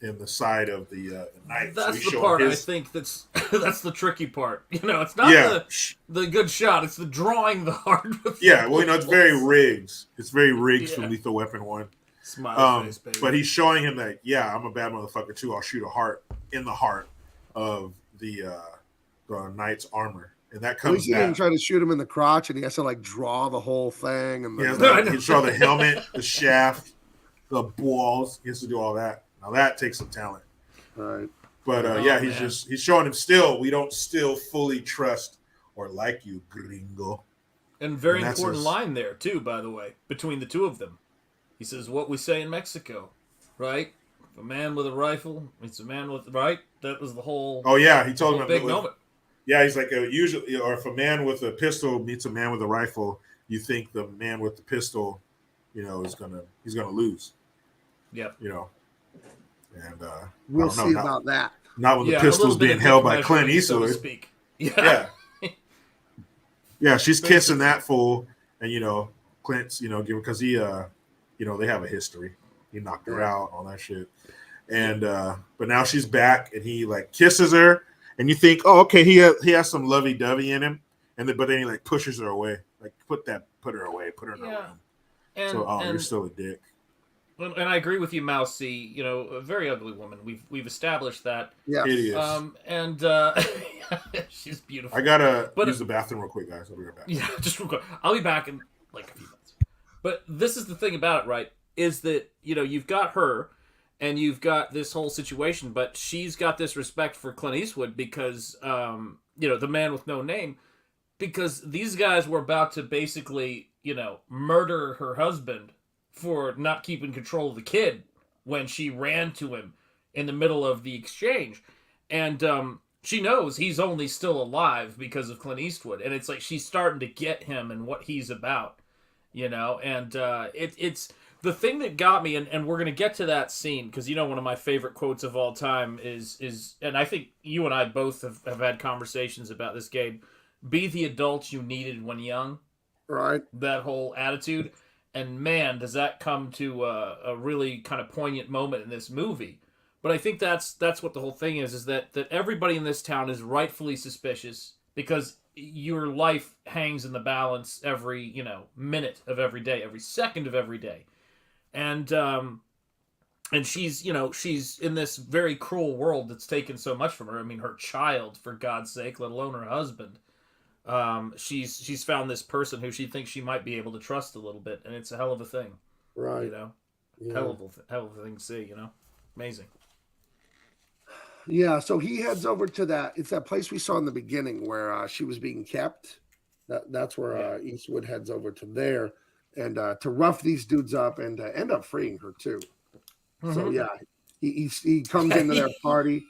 in the side of the knife. That's the part I think that's the tricky part. It's not the good shot. It's the drawing the heart. It's very rigged. It's very rigged from Lethal Weapon 1. Smiley face, baby. But he's showing him that, I'm a bad motherfucker too. I'll shoot a heart in the heart of the knight's armor. And that comes he didn't try to shoot him in the crotch, and he has to like draw the whole thing. And he draw the helmet, the shaft, the balls. He has to do all that. Now that takes some talent. Right. But he's showing him still. We don't still fully trust or like you, gringo. And very important line there too, by the way, between the two of them. He says, "What we say in Mexico, right? If a man with a rifle meets a man with right." That was the whole. Oh yeah, he told him big moment. Yeah, he's like usually, or if a man with a pistol meets a man with a rifle, you think the man with the pistol, he's gonna lose. Yep. And we'll see about that. Not when the pistol's being held by Clint Eastwood. So to speak. Yeah, she's kissing that fool, and Clint's because he they have a history. He knocked her out, all that shit. And but now she's back, and he like kisses her, and you think, oh, okay, he has some lovey dovey in him, but then he like pushes her away, like put her away, put her in her room. So you're still a dick. And I agree with you, Mousy. You know, a very ugly woman. We've established that. Yeah, hideous. And she's beautiful. I gotta use the bathroom real quick, guys. I'll be right back. Yeah, just real quick. I'll be back in like a few minutes. But this is the thing about it, right? Is that you've got her, and you've got this whole situation, but she's got this respect for Clint Eastwood because the man with no name, because these guys were about to basically murder her husband for not keeping control of the kid when she ran to him in the middle of the exchange. And she knows he's only still alive because of Clint Eastwood. And it's like she's starting to get him and what he's about, And it's the thing that got me, and we're going to get to that scene, because one of my favorite quotes of all time is and I think you and I both have had conversations about this, Gabe, be the adult you needed when young. Right. That whole attitude. And man, does that come to a really kind of poignant moment in this movie. But I think that's what the whole thing is that everybody in this town is rightfully suspicious because your life hangs in the balance every, minute of every day, every second of every day. And she's, she's in this very cruel world that's taken so much from her. I mean, her child, for God's sake, let alone her husband. She's found this person who she thinks she might be able to trust a little bit, and it's a hell of a thing, right? Yeah. hell of a thing to see, amazing. Yeah, so he heads over to it's that place we saw in the beginning where she was being kept. That's where Eastwood heads over to there, and to rough these dudes up and end up freeing her too. Mm-hmm. So yeah, he comes into their party,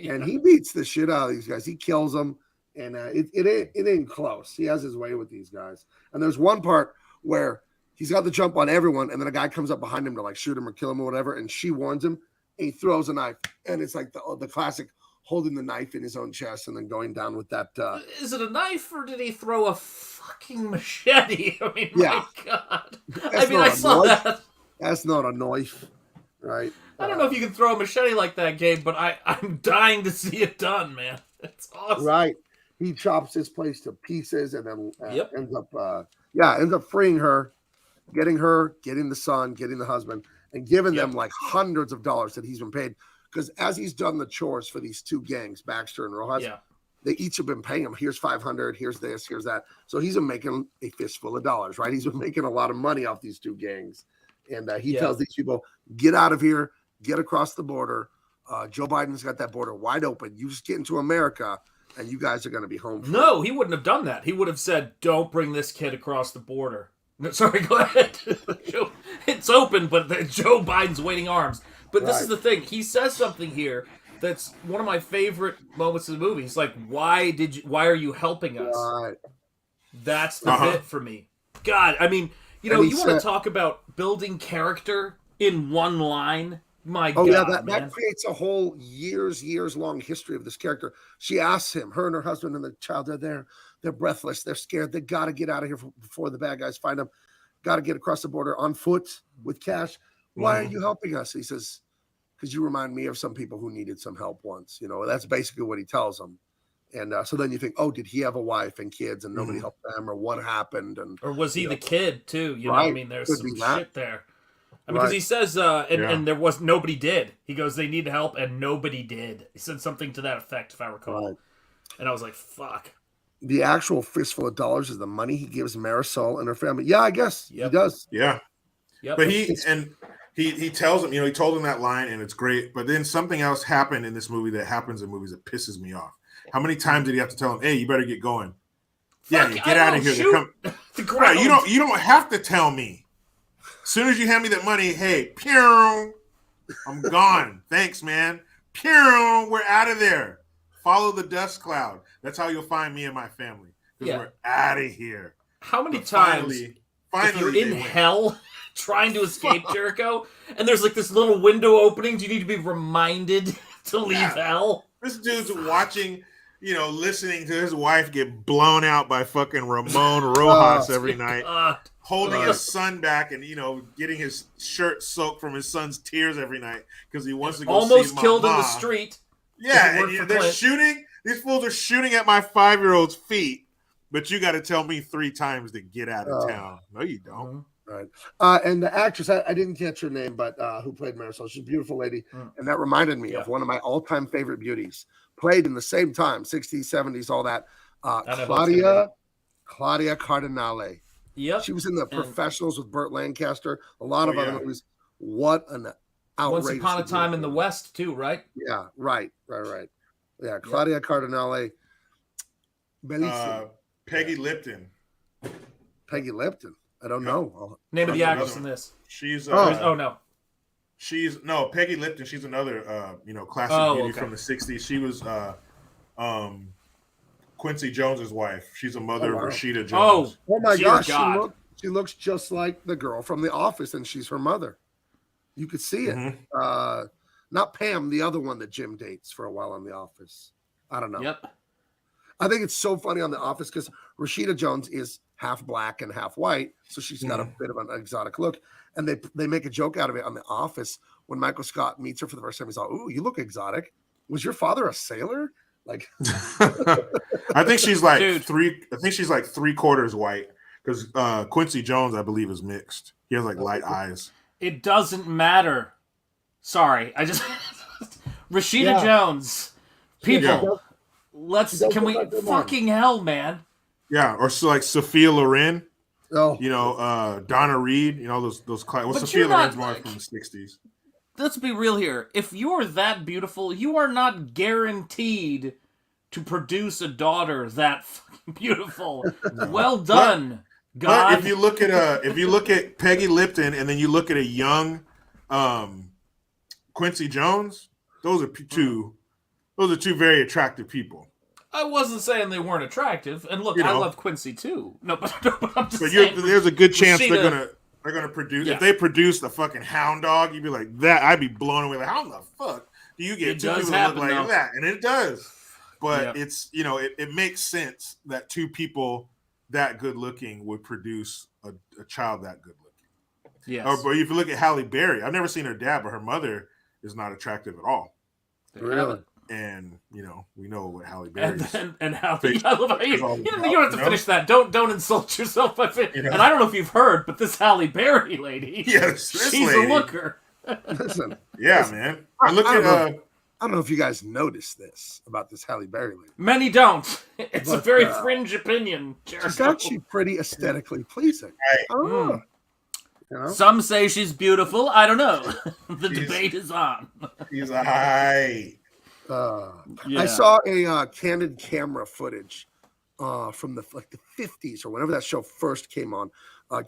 and he beats the shit out of these guys. He kills them. And it ain't close. He has his way with these guys. And there's one part where he's got the jump on everyone, and then a guy comes up behind him to like shoot him or kill him or whatever, and she warns him, and he throws a knife. And it's like the classic holding the knife in his own chest and then going down with that. Is it a knife or did he throw a fucking machete? I mean, yeah. My God. I saw that. That's not a knife, right? I don't know if you can throw a machete like that, Gabe, but I'm dying to see it done, man. It's awesome. Right. He chops this place to pieces and then ends up freeing her, getting the son, getting the husband, and giving them like hundreds of dollars that he's been paid. Because as he's done the chores for these two gangs, Baxter and Rojas, they each have been paying him. Here's 500, here's this, here's that. So he's been making a fistful of dollars, right? He's been making a lot of money off these two gangs. And he tells these people, get out of here, get across the border. Joe Biden's got that border wide open. You just get into America, and you guys are going to be home. No, he wouldn't have done that. He would have said, don't bring this kid across the border. No, sorry, go ahead. It's open, but Joe Biden's waiting arms. But this is the thing. He says something here that's one of my favorite moments of the movie. He's like, why are you helping us? Right. That's the bit for me. God, I mean, you want to talk about building character in one line? My God, that creates a whole years long history of this character. She asks him, her and her husband and the child are there. They're breathless. They're scared. They got to get out of here before the bad guys find them. Got to get across the border on foot with cash. Why are you helping us? He says, because you remind me of some people who needed some help once. That's basically what he tells them. And so then you think, oh, did he have a wife and kids and nobody helped them, or what happened? Or was he the kid too? You know what I mean? There's some shit there. Because he says, and there was nobody did. He goes, they need help, and nobody did. He said something to that effect, if I recall. Right. And I was like, fuck. The actual fistful of dollars is the money he gives Marisol and her family. Yeah, I guess he does. Yeah. Yep. But he tells him, he told him that line, and it's great. But then something else happened in this movie that happens in movies that pisses me off. How many times did he have to tell him, hey, you better get going? Fuck, get out of here. Right, you don't have to tell me. As soon as you hand me that money, hey, pew, I'm gone. Thanks, man. Pew, we're out of there. Follow the dust cloud. That's how you'll find me and my family. Because we're out of here. How many times if you're in hell trying to escape Jericho, and there's like this little window opening, do you need to be reminded to leave hell? This dude's watching, listening to his wife get blown out by fucking Ramon Rojas every night. holding his son back and getting his shirt soaked from his son's tears every night because he wants to go almost see killed in Mama. the street. Yeah, and they're shooting. These fools are shooting at my 5-year-old's feet, but you got to tell me 3 times to get out of town. No, you don't. Right. And the actress, I didn't catch her name, but who played Marisol? She's a beautiful lady. And that reminded me of one of my all-time favorite beauties. Played in the same time, 60s, 70s, all that. Claudia Cardinale. Yep. She was in The Professionals with Burt Lancaster. A lot of other movies. What an outrageous. Once Upon a Time in the West, too, right? Yeah, right. Yeah, Claudia Cardinale. Peggy Lipton. Peggy Lipton. I don't know. Name of the actress in this. She's no. Peggy Lipton. She's another classic beauty from the 60s. She was Quincy Jones's wife. She's a mother of Rashida Jones. Oh my gosh, she looks just like the girl from The Office, and she's her mother. You could see it. Not Pam, the other one that Jim dates for a while on The Office. I don't know. Yep. I think it's so funny on The Office because Rashida Jones is half black and half white, so she's got a bit of an exotic look. And they make a joke out of it on The Office when Michael Scott meets her for the first time. He's like, "Ooh, you look exotic. Was your father a sailor?" Like, I think she's like I think she's like 3/4 white because Quincy Jones, I believe, is mixed. He has like light eyes. It doesn't matter. Sorry, I just Rashida Jones. People, can we fucking hell, man? Yeah, or so like Sophia Loren. Donna Reed. Those Sophia Loren's more from the 60s. Let's be real here. If you're that beautiful, you are not guaranteed to produce a daughter that fucking beautiful. Well done, God. But if you look at Peggy Lipton and then you look at a young Quincy Jones, those are two very attractive people. I wasn't saying they weren't attractive, and look, I love Quincy too. No, but I'm just saying. There's a good chance they're gonna produce. Yeah. If they produce the fucking hound dog, you'd be like that. I'd be blown away. Like, how the fuck do you get 2 people that look like that? And it does. But it's it makes sense that 2 people that good looking would produce a child that good looking. Yes. But if you look at Halle Berry, I've never seen her dad, but her mother is not attractive at all. Really? And we know what Halle Berry is. And Halle, I love how you don't have to finish that. Don't insult yourself by And I don't know if you've heard, but this Halle Berry lady, she's a looker. Listen, man. I don't know if you guys noticed this about this Halle Berry lady. Many don't. It's a very fringe opinion, Jericho. She's actually pretty aesthetically pleasing. Right. Some say she's beautiful. I don't know. The debate is on. She's high. I saw a candid camera footage from the 50s or whenever that show first came on.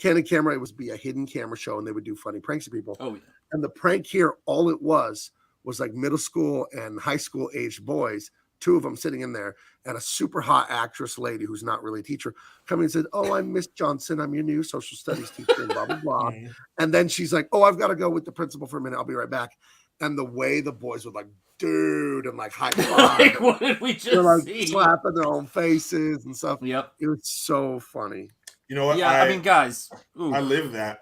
Candid camera, it would be a hidden camera show, and they would do funny pranks to people. Oh yeah. And the prank here, all it was like middle school and high school aged boys, 2 of them sitting in there, and a super hot actress lady who's not really a teacher coming and said, "Oh, I'm Miss Johnson. I'm your new social studies teacher," and blah, blah, blah. And then she's like, "Oh, I've got to go with the principal for a minute. I'll be right back." And the way the boys would like, "Dude," and like high five. Like, what did we just see? Slapping their own faces and stuff. Yep. It was so funny. You know what? Yeah, I mean, guys. I lived that.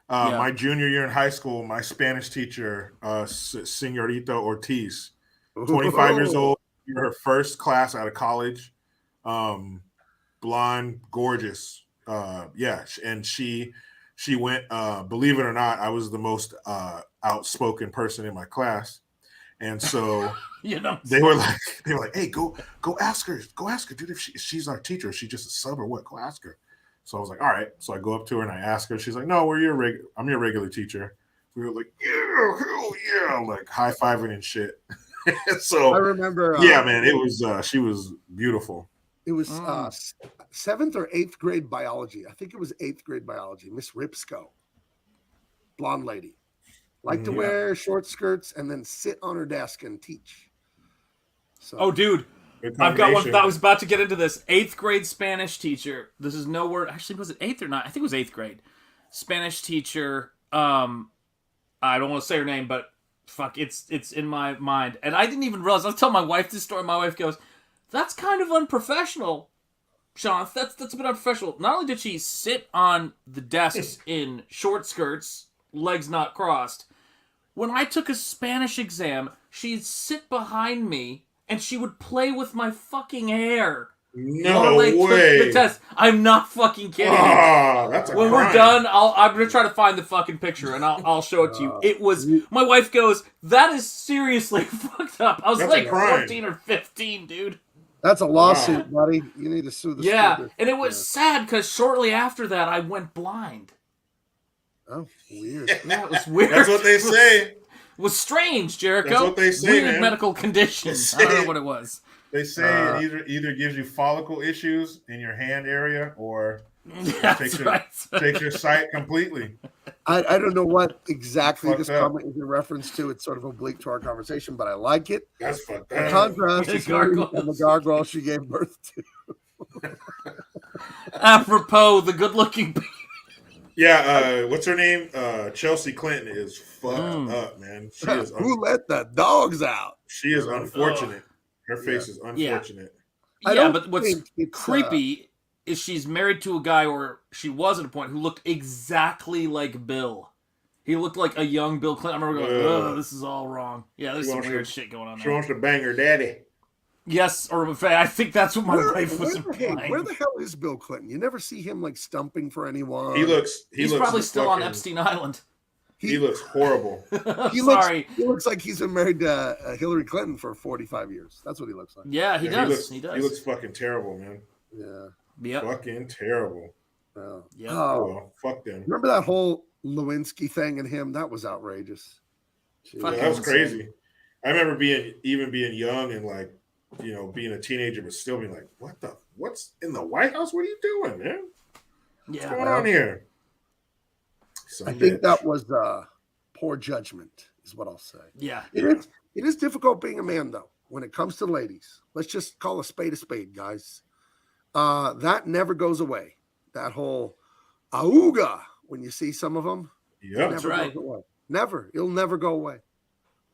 My junior year in high school, my Spanish teacher, Senorita Ortiz, 25 years old, her first class out of college, blonde, gorgeous. And she went, believe it or not, I was the most outspoken person in my class. And so they were like, "Hey, go ask her, dude, if she's our teacher, is she just a sub or what? Go ask her." So I was like, all right. So I go up to her and I ask her. She's like, "No, I'm your regular teacher." We were like, "Yeah, hell yeah!" Like high-fiving and shit. So I remember. Man, it was. She was beautiful. It was 7th or 8th grade biology. I think it was 8th grade biology. Miss Ripsco, blonde lady, liked to wear short skirts and then sit on her desk and teach. So, oh, dude. I've got one. I was about to get into this. 8th grade Spanish teacher. This is no word. Actually, was it 8th or 9th? I think it was 8th grade. Spanish teacher. I don't want to say her name, but fuck, it's in my mind. And I didn't even realize. I was telling my wife this story. My wife goes, "That's kind of unprofessional." Shanth, that's a bit unprofessional. Not only did she sit on the desks in short skirts, legs not crossed, when I took a Spanish exam, she'd sit behind me and she would play with my fucking hair. No while I way. took the test. I'm not fucking kidding. That's a when crime. we're done, I'm gonna try to find the fucking picture and I'll show it to you. It was. My wife goes, "That is seriously fucked up." I was That's like a crime. 14 or 15, dude. That's a lawsuit, buddy. You need to sue the Yeah, school. and it was sad because shortly after that, I went blind. Oh, weird. Yeah, it was weird. That's what they say. It was strange, Jericho. That's what they say, Weird man. medical conditions. I don't know what it was. They say it either gives you follicle issues in your hand area or takes your sight completely. I don't know what exactly Fucked this up. comment is in reference to. It's sort of oblique to our conversation, but I like it. That's fucked The up. contrast The is Marie gargoyles. and the gargoyle she gave birth to. Apropos, the good-looking. Yeah, what's her name? Chelsea Clinton is fucked up, man. She is Who let the dogs out? she is unfortunate. Her face is unfortunate. I Yeah, don't but what's think it's, creepy is she's married to a guy, or she was at a point, who looked exactly like Bill. He looked like a young Bill Clinton. I remember going, "Oh, this is all wrong." Yeah, there's some weird shit going on She there. wants to bang her daddy. Yes, or in fact, I think that's what my wife was Hey, implying. where the hell is Bill Clinton? You never see him like stumping for anyone. He looks. He's probably still on Epstein Island. He looks horrible. He Sorry. He looks like he's been married to Hillary Clinton for 45 years. That's what he looks like. Yeah, he does. He looks fucking terrible, man. Yeah. Yep. Fucking terrible. Oh. Yep. Oh, Well, fuck them. remember that whole Lewinsky thing and him? That was outrageous. Yeah, Fucking that was insane. crazy. I remember being young and like, being a teenager, but still being like, what's in the White House? What are you doing, man? What's Yeah. going on here? I think that was poor judgment, is what I'll say. Yeah. It is difficult being a man, though, when it comes to ladies. Let's just call a spade, guys. That never goes away. That whole auga, when you see some of them, Yeah, That's never right. goes away. Never. It'll never go away.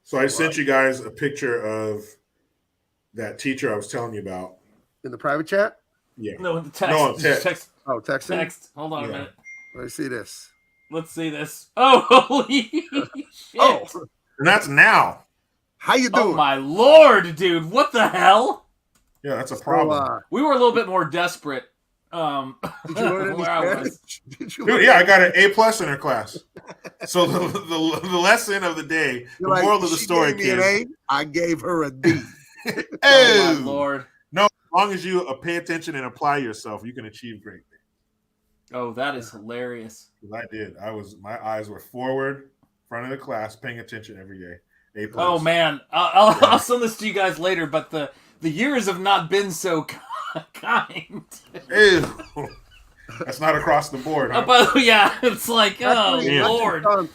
So I sent you guys a picture of that teacher I was telling you about. In the private chat? Yeah. No, the text. No, text. Oh, texting? Text. Hold on a Yeah. minute. Let me see this. Let's see this. Oh, holy shit. Oh, And that's now. how you doing? Oh, my lord, dude. What the hell? Yeah, that's a So, problem. We were a little bit more desperate. did you learn any where I Spanish? was. Did you Dude, learn- yeah, I got an A+ in her class. So the lesson of the day, the You're like, moral of the "She story, gave me an kids. A, I gave her a D. Oh, my lord. No, as long as you pay attention and apply yourself, you can achieve great things. Oh, that is hilarious. 'Cause I did. My eyes were forward, front of the class, paying attention every day. A+. Oh, man. I'll send this to you guys later, but the years have not been so kind. Ew. That's not across the board. Huh? But yeah, it's like, oh, Actually, lord.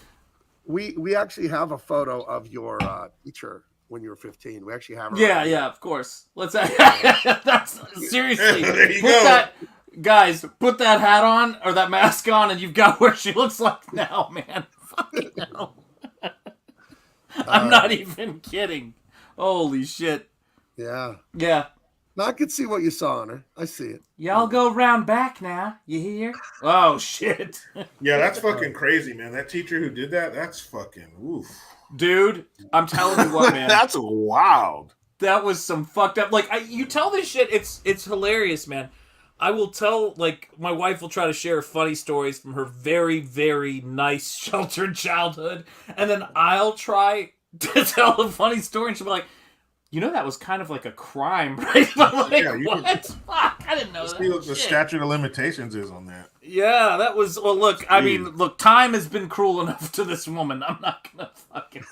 We actually have a photo of your teacher when you were 15. We actually have her. Yeah, of course. Let's. That's seriously. There you put go. that, guys. Put that hat on or that mask on, and you've got where she looks like now, man. Fucking hell. I'm not even kidding. Holy shit. Yeah. Yeah. Now I could see what you saw on her. I see it. Y'all go round back now. You hear? Oh shit. Yeah, that's fucking crazy, man. That teacher who did that, that's fucking oof. Dude, I'm telling you what, man. That's wild. That was some fucked up. Like, you tell this shit, it's hilarious, man. I will tell, like, my wife will try to share funny stories from her very, very nice, sheltered childhood, and then I'll try to tell a funny story, and she'll be like, that was kind of like a crime, right? I'm like, Yeah, what? Fuck, I didn't know that. See what the Shit. statute of limitations is on that. Yeah, that was, well, look, I mean, look, time has been cruel enough to this woman. I'm not gonna fucking...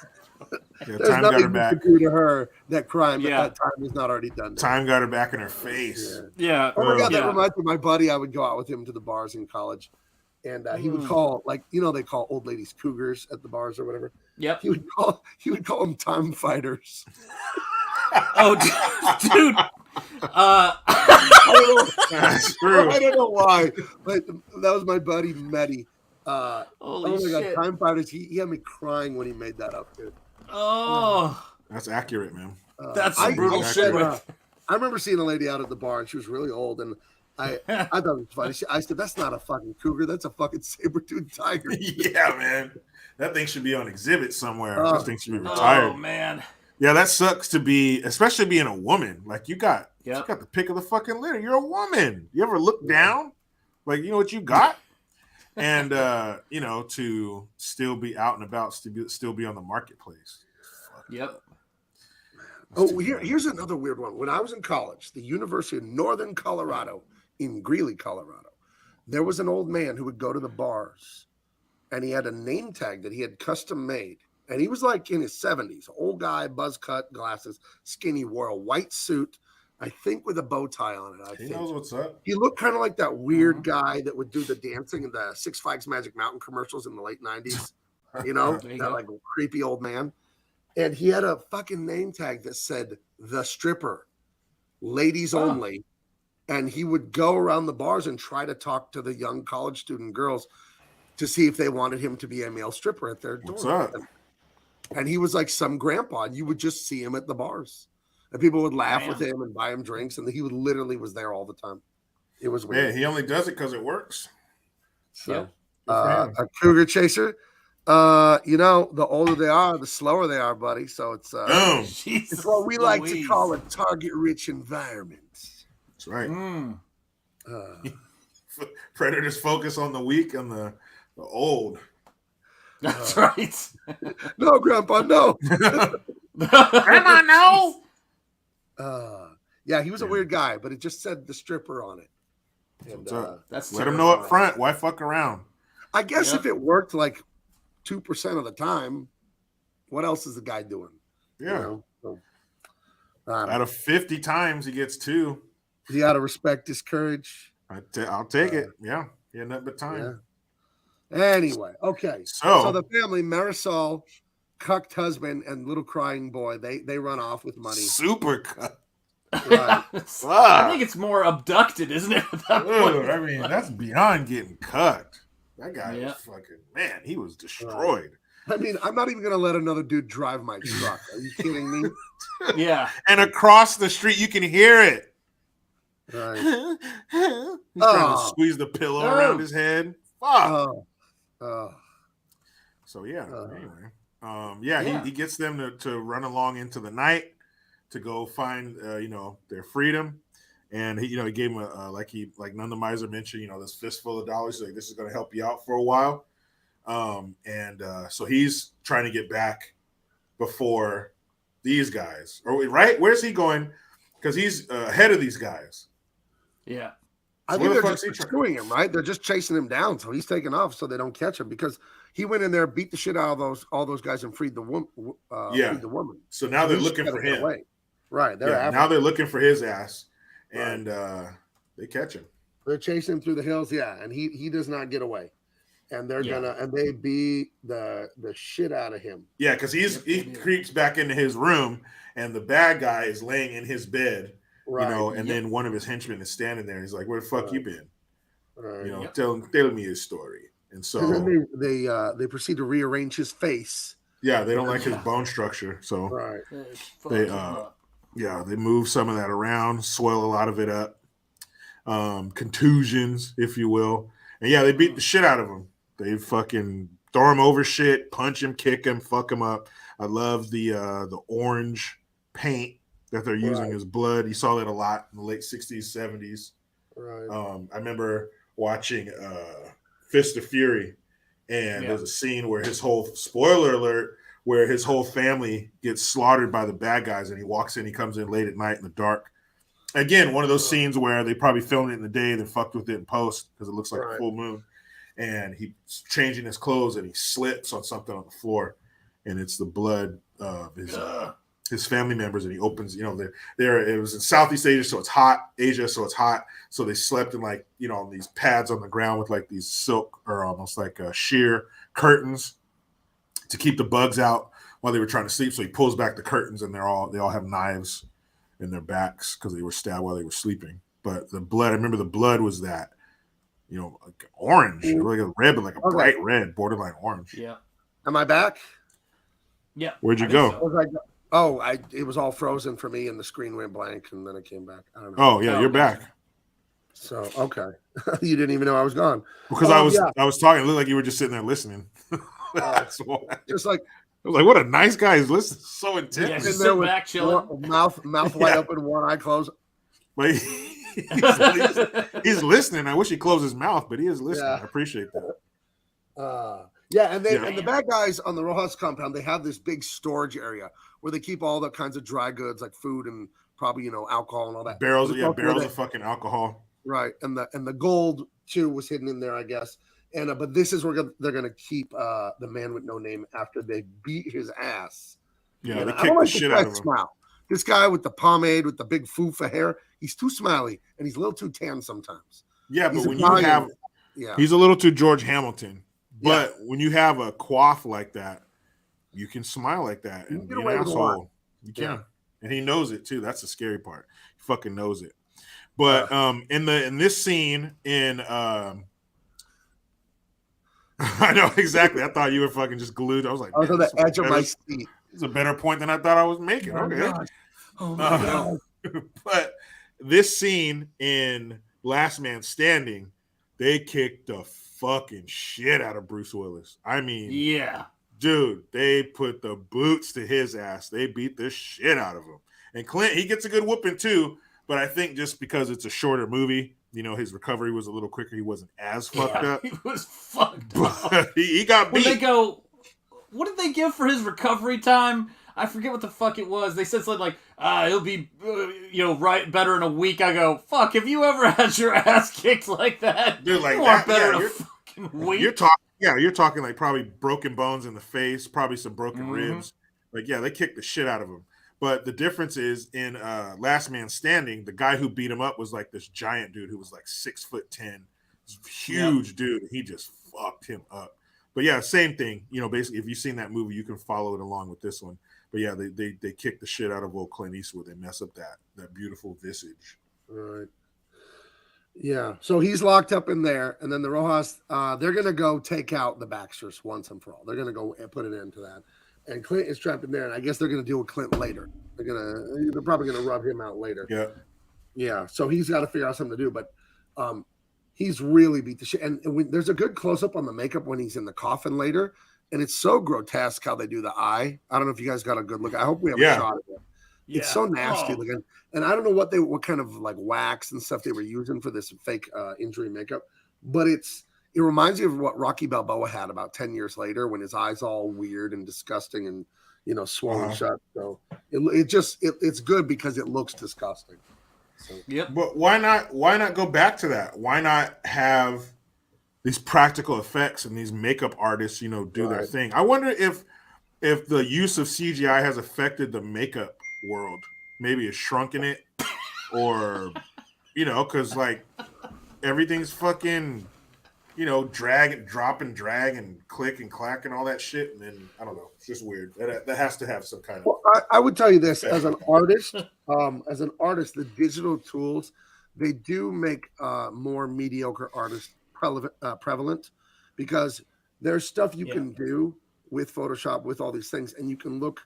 Yeah, There's time got her nothing you back. could do to her that crime Yeah. that time is not already done. to her. Time got her back in her face. Yeah. Oh my God, that Yeah. reminds me of my buddy. I would go out with him to the bars in college. And he would call, like, they call old ladies cougars at the bars or whatever. Yep. He would call them time fighters. Oh, dude. That's true. I don't know why, but that was my buddy Mehdi. Holy Oh my shit. God, time fighters. He had me crying when he made that up, dude. Oh, That's accurate, man. that's some brutal shit. I remember seeing a lady out at the bar, and she was really old, and I thought it was funny. I said, "That's not a fucking cougar. That's a fucking saber-toothed tiger." Yeah, man. That thing should be on exhibit somewhere. Oh. That thing should be retired. Oh man. Yeah, that sucks to be, especially being a woman. Like you got Yep. the pick of the fucking litter. You're a woman. You ever look down? Like, you know what you got? And to still be out and about, still be on the marketplace. Yep. Oh, here's another weird one. When I was in college, the University of Northern Colorado, in Greeley, Colorado, there was an old man who would go to the bars, and he had a name tag that he had custom made. And he was like in his 70s, old guy, buzz cut, glasses, skinny, wore a white suit, I think with a bow tie on it. He knows what's up. He looked kind of like that weird guy that would do the dancing in the Six Flags Magic Mountain commercials in the late 90s. You know, that like creepy old man. And he had a fucking name tag that said "The Stripper, ladies only." And he would go around the bars and try to talk to the young college student girls to see if they wanted him to be a male stripper at their door. What's up? And he was like some grandpa, and you would just see him at the bars. And people would laugh with him and buy him drinks, and he would literally was there all the time. It was weird. Yeah, he only does it because it works. So, a cougar chaser. The older they are, the slower they are, buddy. So it's it's what we like to call a target-rich environment. That's right. Predators focus on the weak and the old. That's right. No, Grandpa, no. Grandma, no. Yeah, he was a weird guy, but it just said "the stripper" on it. And, let him know up front. Why fuck around? I guess if it worked like 2% of the time, what else is the guy doing? Yeah. Out of 50 times, he gets 2. You got to respect his courage. I'll take it. Yeah. Yeah, nothing but time. Yeah. Anyway, okay. So the family, Marisol, cucked husband, and little crying boy, they run off with money. Super cut. Right. I think it's more abducted, isn't it? At that point? I mean, that's beyond getting cut. That guy was fucking, man, he was destroyed. I mean, I'm not even going to let another dude drive my truck. Are you kidding me? Yeah. And across the street, you can hear it. Right. He's trying to squeeze the pillow around his head. Fuck. So, yeah. Anyway. He gets them to run along into the night to go find, their freedom. And he gave him like None the Miser mentioned, this fistful of dollars. Like, this is going to help you out for a while. So he's trying to get back before these guys. Right? Where's he going? Because he's ahead of these guys. Yeah. I think they're just pursuing him, right? They're just chasing him down, so he's taking off so they don't catch him because he went in there, beat the shit out of all those guys, and freed the woman. Freed the woman. So now they're looking for him. Right. Now they're looking for his ass, and they catch him. They're chasing him through the hills, and he does not get away. And they're they beat the shit out of him. Yeah, because he creeps back into his room, and the bad guy is laying in his bed. Right. And then one of his henchmen is standing there. He's like, "Where the fuck you been?" Right. Tell me his story. And so and then they proceed to rearrange his face. Yeah, they don't like his bone structure, so they move some of that around, soil a lot of it up, contusions, if you will, and they beat the shit out of him. They fucking throw him over shit, punch him, kick him, fuck him up. I love the orange paint that they're using as blood. You saw that a lot in the late 60s, 70s. Right. I remember watching Fist of Fury, and there's a scene where spoiler alert, where his whole family gets slaughtered by the bad guys, and he walks in, he comes in late at night in the dark. Again, one of those scenes where they probably filmed it in the day, then fucked with it in post because it looks like a full moon. And he's changing his clothes, and he slips on something on the floor, and it's the blood of his family members. And he opens, it was in Southeast Asia, so it's hot. So they slept in on these pads on the ground with like these silk or almost like sheer curtains to keep the bugs out while they were trying to sleep. So he pulls back the curtains, and they all have knives in their backs because they were stabbed while they were sleeping. But the blood, I remember the blood was that, like orange, like a red, but like a bright red, borderline orange. Yeah. Am I back? Yeah. Where'd you go? It was all frozen for me, and the screen went blank, and then it came back. I don't know. Oh yeah, you're back. So okay, you didn't even know I was gone because I was talking. It looked like you were just sitting there listening. That's why. Just like I was like, what a nice guy. He's listening so Yeah, intense. just sit back, chilling. mouth wide open, one eye closed. But he's listening. I wish he closed his mouth, but he is listening. Yeah. I appreciate that. And the bad guys on the Rojas compound, they have this big storage area where they keep all the kinds of dry goods like food and probably alcohol and all that. Barrels of fucking alcohol. Right, and the gold too was hidden in there, I guess. And but this is where they're gonna keep the man with no name after they beat his ass. Yeah, and they kick the shit out of him. Smile. This guy with the pomade, with the big fufa hair, he's too smiley and he's a little too tan sometimes. Yeah, but when you have, he's a little too George Hamilton. But when you have a coif like that, you can smile like that and be an asshole. You can, and he knows it too. That's the scary part. He fucking knows it. But in this scene in I know exactly. I thought you were fucking just glued. I was like, I was on the edge of my seat. It's a better point than I thought I was making. Okay. Oh my God. But this scene in Last Man Standing, they kicked the fucking shit out of Bruce Willis. I mean, yeah, dude, they put the boots to his ass. They beat the shit out of him. And Clint, he gets a good whooping too, but I think just because it's a shorter movie, his recovery was a little quicker. He wasn't as fucked up. He was fucked up. He got beat. When they go, what did they give for his recovery time? I forget what the fuck it was. They said something like, he'll be, better in a week. I go, fuck, have you ever had your ass kicked like that? Dude, like you that, are better in a fucking week. You're talking like probably broken bones in the face, probably some broken ribs. Like, yeah, they kicked the shit out of him. But the difference is in Last Man Standing, the guy who beat him up was like this giant dude who was like 6'10", huge dude. He just fucked him up. But yeah, same thing. Basically, if you've seen that movie, you can follow it along with this one. But yeah, they kick the shit out of old Clint Eastwood. They mess up that beautiful visage. Right. Yeah. So he's locked up in there, and then the Rojas, they're gonna go take out the Baxters once and for all. They're gonna go and put an end to that. And Clint is trapped in there, and I guess they're gonna deal with Clint later. They're probably gonna rub him out later. Yeah. Yeah. So he's got to figure out something to do, but he's really beat the shit. And there's a good close up on the makeup when he's in the coffin later. And it's so grotesque how they do the eye. I don't know if you guys got a good look. I hope we have a shot of it. Yeah. It's so nasty looking. And I don't know what kind of like wax and stuff they were using for this fake injury makeup. But it reminds me of what Rocky Balboa had about 10 years later when his eyes all weird and disgusting and swollen shut. So it's good because it looks disgusting. So. Yep. But why not go back to that? Why not have these practical effects and these makeup artists, do their thing? I wonder if the use of CGI has affected the makeup world. Maybe it's shrunken it, or because like everything's fucking, drop and drag and click and clack and all that shit, and then I don't know, it's just weird. That has to have some kind of. Well, I would tell you this as an artist, the digital tools, they do make more mediocre artists prevalent, because there's stuff you can do with Photoshop, with all these things, and you can look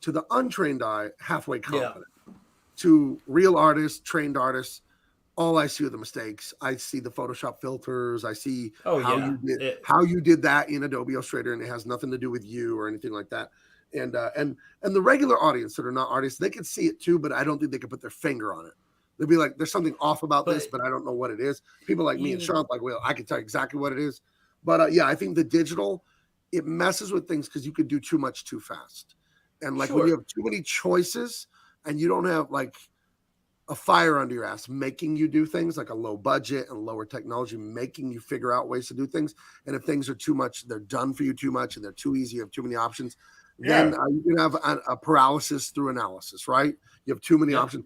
to the untrained eye halfway competent. To real artists, trained artists, all I see are the mistakes. I see the Photoshop filters. I see how you did that in Adobe Illustrator, and it has nothing to do with you or anything like that. And the regular audience that are not artists, they can see it too, but I don't think they can put their finger on it. They'll be like, there's something off about this, but I don't know what it is. People like me and Shanth, like, well, I can tell you exactly what it is. But I think the digital, it messes with things because you could do too much too fast. And like when you have too many choices and you don't have like a fire under your ass making you do things, like a low budget and lower technology making you figure out ways to do things. And if things are too much, they're done for you too much and they're too easy, you have too many options, then you can have a paralysis through analysis, right? You have too many options.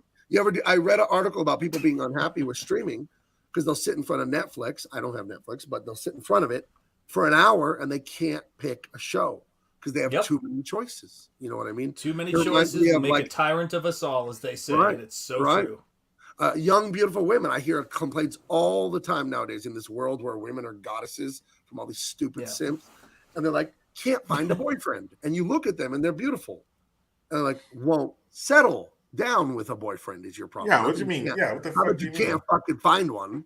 I read an article about people being unhappy with streaming because they'll sit in front of Netflix. I don't have Netflix, but they'll sit in front of it for an hour and they can't pick a show because they have too many choices. You know what I mean? Too many choices make a tyrant of us all, as they say. And it's so true. Young, beautiful women. I hear complaints all the time nowadays in this world where women are goddesses from all these stupid simps. And they're like, can't find a boyfriend. And you look at them and they're beautiful. And they're like, won't settle down with a boyfriend is your problem. Yeah, what do you mean? Yeah, what the fuck do you can't fucking find one?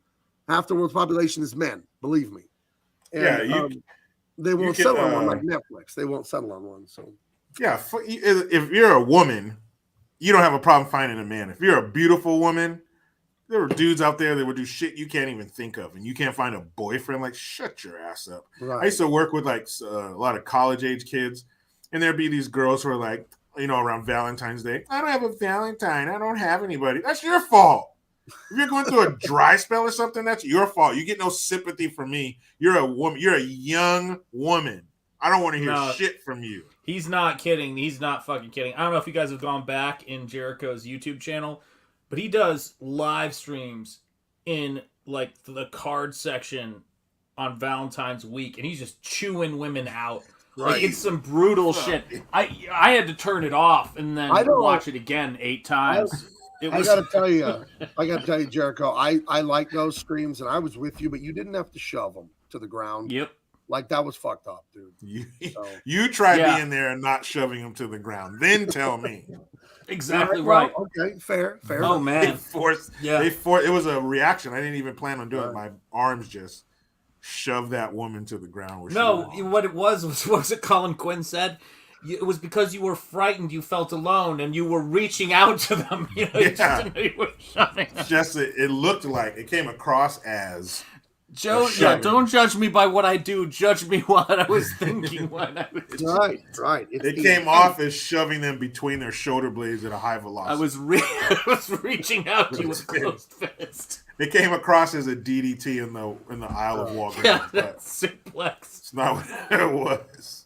Half the world's population is men. Believe me. And, they won't can, settle on one like Netflix. They won't settle on one. So yeah, if you're a woman, you don't have a problem finding a man. If you're a beautiful woman, there are dudes out there that would do shit you can't even think of, and you can't find a boyfriend. Like, shut your ass up. Right. I used to work with like a lot of college age kids, and there'd be these girls who are like, around Valentine's Day, I don't have a Valentine. I don't have anybody. That's your fault. If you're going through a dry spell or something, that's your fault. You get no sympathy from me. You're a woman. You're a young woman. I don't want to hear shit from you. He's not kidding. He's not fucking kidding. I don't know if you guys have gone back in Jericho's YouTube channel, but he does live streams in like the card section on Valentine's week, and he's just chewing women out. Right. Like, it's some brutal shit. I had to turn it off and then watch it again 8 times. I gotta tell you, Jericho, I like those streams, and I was with you, but you didn't have to shove them to the ground. Yep. Like, that was fucked up, dude. You try being there and not shoving them to the ground. Then tell me. Exactly right. Okay, fair. Oh, man. It was a reaction. I didn't even plan on doing it. My arms just shoved that woman to the ground. What it was what was it Colin Quinn said? It was because you were frightened, you felt alone, and you were reaching out to them. You were shoving them. It looked like, it came across as don't judge me by what I do. Judge me what I was thinking when I was right. It came off as shoving them between their shoulder blades at a high velocity. I was reaching out to you with closed fist. It came across as a DDT in the Isle of Walker. Yeah, that's suplex. It's not what it was.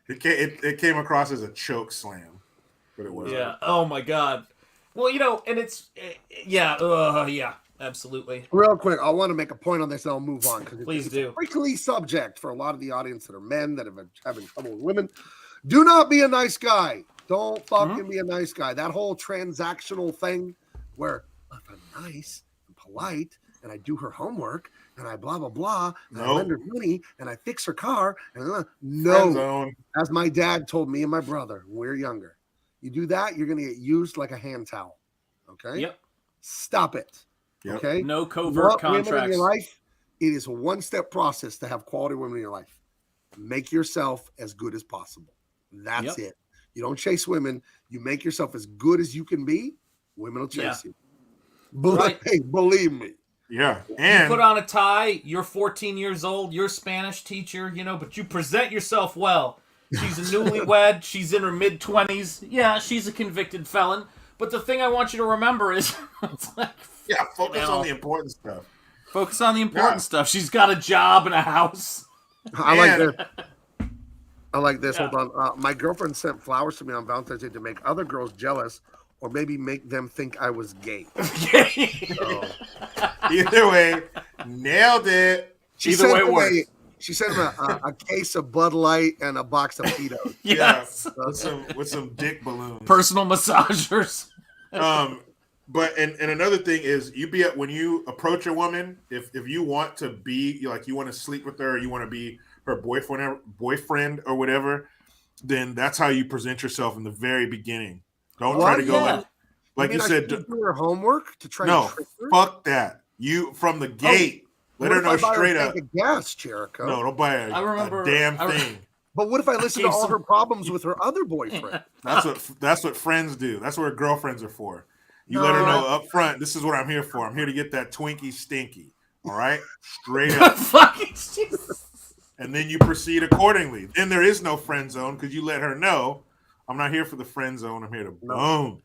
It came across as a choke slam, but it wasn't. Yeah. Oh my God. Well, and it's absolutely. Real quick, I want to make a point on this, and I'll move on because Please do. A prickly subject for a lot of the audience that are men that have having trouble with women. Do not be a nice guy. Don't fucking be a nice guy. That whole transactional thing, where if I'm nice and polite and I do her homework and I blah blah blah, and I lend her money and I fix her car, and no, as my dad told me and my brother when we were younger, you do that, you're gonna get used like a hand towel. Okay. Yep. Stop it. Yep. Okay. No covert contracts. Women in your life, it is a one-step process to have quality women in your life. Make yourself as good as possible. That's it. You don't chase women. You make yourself as good as you can be. Women will chase you. Hey, believe me. Yeah. And you put on a tie. You're 14 years old. You're a Spanish teacher, but you present yourself well. She's a newlywed. She's in her mid-20s. Yeah, she's a convicted felon. But the thing I want you to remember is, it's like, focus on the important stuff. Focus on the important stuff. She's got a job and a house. I like this. Hold on. My girlfriend sent flowers to me on Valentine's Day to make other girls jealous, or maybe make them think I was gay. Either way, nailed it. Either way works. She sent him a case of Bud Light and a box of Tito's. Yes. With some dick balloons. Personal massagers. But another thing is, when you approach a woman, if you want to be you want to sleep with her, or you want to be her boyfriend or whatever, then that's how you present yourself in the very beginning. Don't try to go like you said. Do her homework to try. No, to trick her? Fuck that. You from the gate. Let her know straight up. Gas, Jericho. No, don't buy a damn thing. But what if I listen to all her problems with her other boyfriend? That's what friends do. That's what girlfriends are for. You let her know up front, this is what I'm here for. I'm here to get that Twinkie stinky. All right? Straight up. Fucking Jesus. And then you proceed accordingly. Then there is no friend zone because you let her know, I'm not here for the friend zone. I'm here to bone.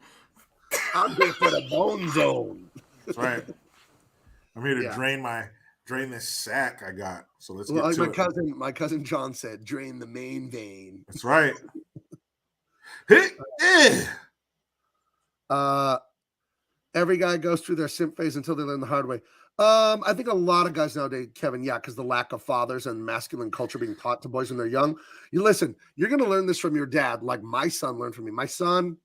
I'm here for the bone zone. That's right. I'm here to drain this sack I got. So let's get like to it. My cousin John said, drain the main vein. That's right. Every guy goes through their simp phase until they learn the hard way. I think a lot of guys nowadays, Kevin, because the lack of fathers and masculine culture being taught to boys when they're young. You listen, you're going to learn this from your dad, like my son learned from me. My son,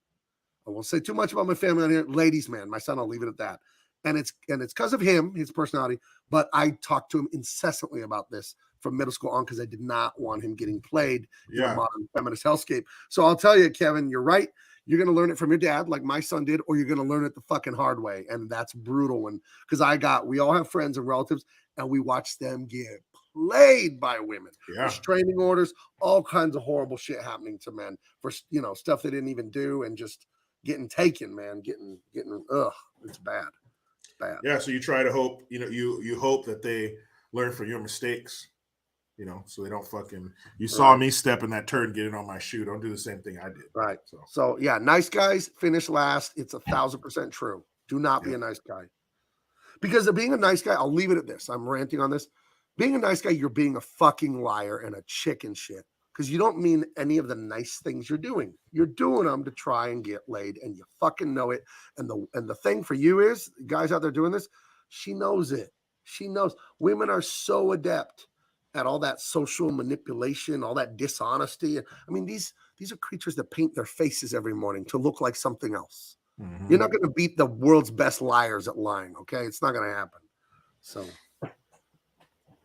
I won't say too much about my family on here. Ladies, man, my son, I'll leave it at that. And it's because of him, his personality. But I talked to him incessantly about this from middle school on because I did not want him getting played in a modern feminist hellscape. So I'll tell you, Kevin, you're right. You're gonna learn it from your dad, like my son did, or you're gonna learn it the fucking hard way, and that's brutal. When because we all have friends and relatives, and we watch them get played by women. Yeah. Restraining orders, all kinds of horrible shit happening to men for stuff they didn't even do, and just getting taken, man, getting it's bad. It's bad. Yeah, so you try to hope, you hope that they learn from your mistakes, so they don't fucking. You saw me step in that turn, and get it on my shoe. Don't do the same thing I did. Right. So yeah, nice guys finish last. It's 1,000% true. Do not be a nice guy. Because of being a nice guy, I'll leave it at this. I'm ranting on this. Being a nice guy, you're being a fucking liar and a chicken shit. Because you don't mean any of the nice things you're doing. You're doing them to try and get laid, and you fucking know it. And the thing for you is, guys out there doing this, she knows it. She knows. Women are so adept at all that social manipulation, all that dishonesty. I mean, these are creatures that paint their faces every morning to look like something else. Mm-hmm. You're not going to beat the world's best liars at lying, okay? It's not going to happen. So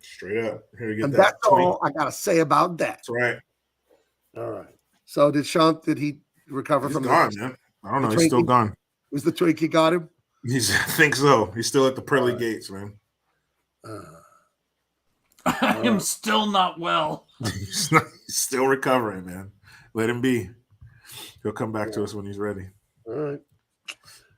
straight up. Here to get and that that's all I got to say about that. That's right. All right. So did he recover He's from gone, the man. I don't know. He's still gone. Was the Twinkie got him? I think so. He's still at the pearly gates, man. I am still not well. He's still recovering, man. Let him be. He'll come back to us when he's ready. All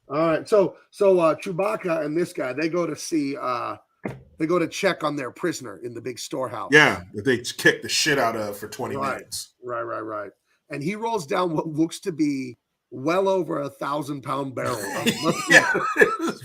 right. So Chewbacca and this guy, they go to check on their prisoner in the big storehouse. Yeah, that they kicked the shit out of for 20 minutes. Right. And he rolls down what looks to be well over 1,000-pound barrel of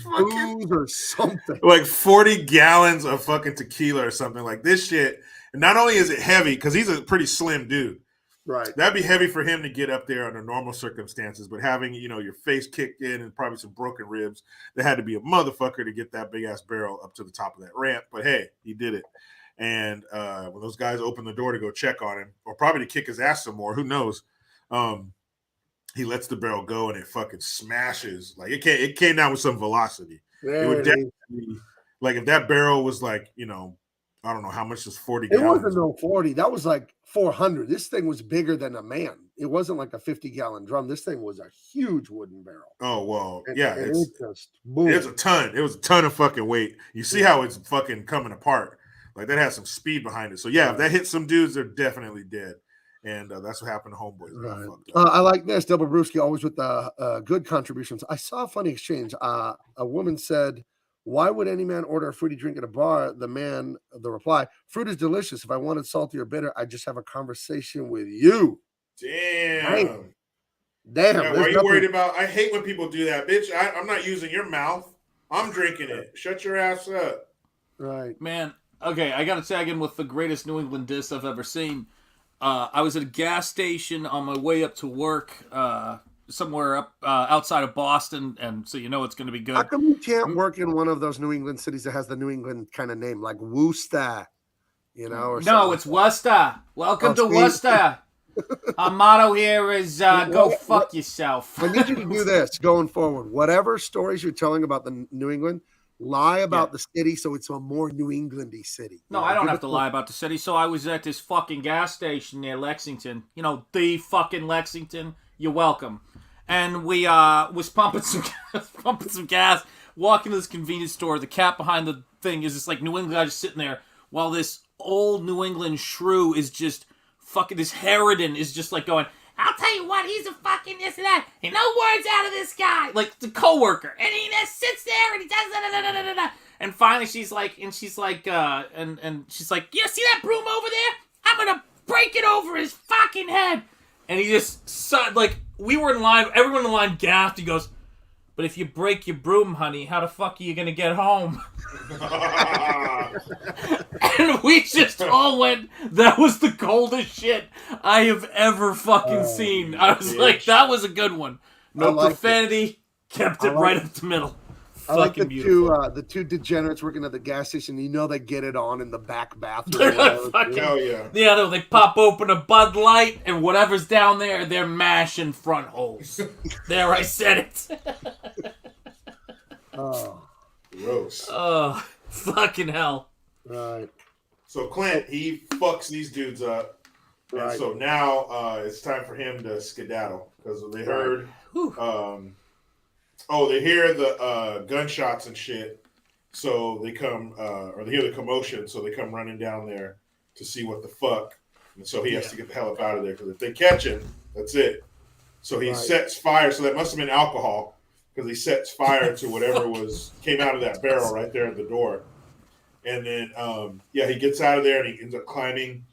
booze or something. Like 40 gallons of fucking tequila or something like this shit. And not only is it heavy, because he's a pretty slim dude. Right. That'd be heavy for him to get up there under normal circumstances, but having, your face kicked in and probably some broken ribs, there had to be a motherfucker to get that big ass barrel up to the top of that ramp. But hey, he did it. And when those guys opened the door to go check on him, or probably to kick his ass some more, who knows? He lets the barrel go and it fucking smashes. Like it came down with some velocity. It would definitely, like if that barrel was like, I don't know how much is 40 It gallons. wasn't no 40. That was like 400. This thing was bigger than a man. It wasn't like a 50-gallon drum. This thing was a huge wooden barrel. Oh, well, And yeah. it just boom. It's a ton. It was a ton of fucking weight. You see how it's fucking coming apart. Like that has some speed behind it. So yeah, if that hits some dudes, they're definitely dead. And that's what happened to Homeboys. Right. I like this. Double Brewski, always with the good contributions. I saw a funny exchange. A woman said, "Why would any man order a fruity drink at a bar?" The reply, "Fruit is delicious. If I wanted salty or bitter, I'd just have a conversation with you." Damn. Damn. Yeah, why are you worried about? I hate when people do that, bitch. I'm not using your mouth. I'm drinking it. Shut your ass up. Right. Man, okay, I gotta tag in with the greatest New England diss I've ever seen. I was at a gas station on my way up to work, somewhere up outside of Boston, and so it's going to be good. How come you can't work in one of those New England cities that has the New England kind of name, like Worcester? Or no, it's Worcester. Welcome to Worcester. Our motto here is go fuck yourself. I need you to do this going forward. Whatever stories you're telling about the New England, lie about the city so it's a more New Englandy city. No, I don't have to lie about the city. So I was at this fucking gas station near Lexington. The fucking Lexington. You're welcome. And we was pumping some gas, walking to this convenience store. The cat behind the thing is this like New England guy just sitting there while this old New England shrew is just fucking, this harridan is just like going, "I'll tell you what, he's a fucking this and that. And no words out of this guy." Like the coworker. And he just sits there and he does da-da-da-da-da-da. And finally she's like, and she's like, "Yeah, see that broom over there? I'm gonna break it over his fucking head." And he just, like, we were in line, everyone in the line gasped. He goes, "But if you break your broom, honey, how the fuck are you gonna get home?" And we just all went, that was the coldest shit I have ever fucking seen. I was like, that was a good one. No profanity, kept it right up the middle. I like the two degenerates working at the gas station. They get it on in the back bathroom. Hell yeah. Yeah, no, they pop open a Bud Light, and whatever's down there, they're mashing front holes. There, I said it. Oh. Gross. Oh, fucking hell. Right. So Clint, he fucks these dudes up. And so now it's time for him to skedaddle because they heard, they hear the gunshots and shit. So they come, or they hear the commotion. So they come running down there to see what the fuck. And so he has to get the hell up out of there because if they catch him, that's it. So he sets fire. So that must have been alcohol because he sets fire to whatever came out of that barrel right there at the door. And then, he gets out of there and he ends up climbing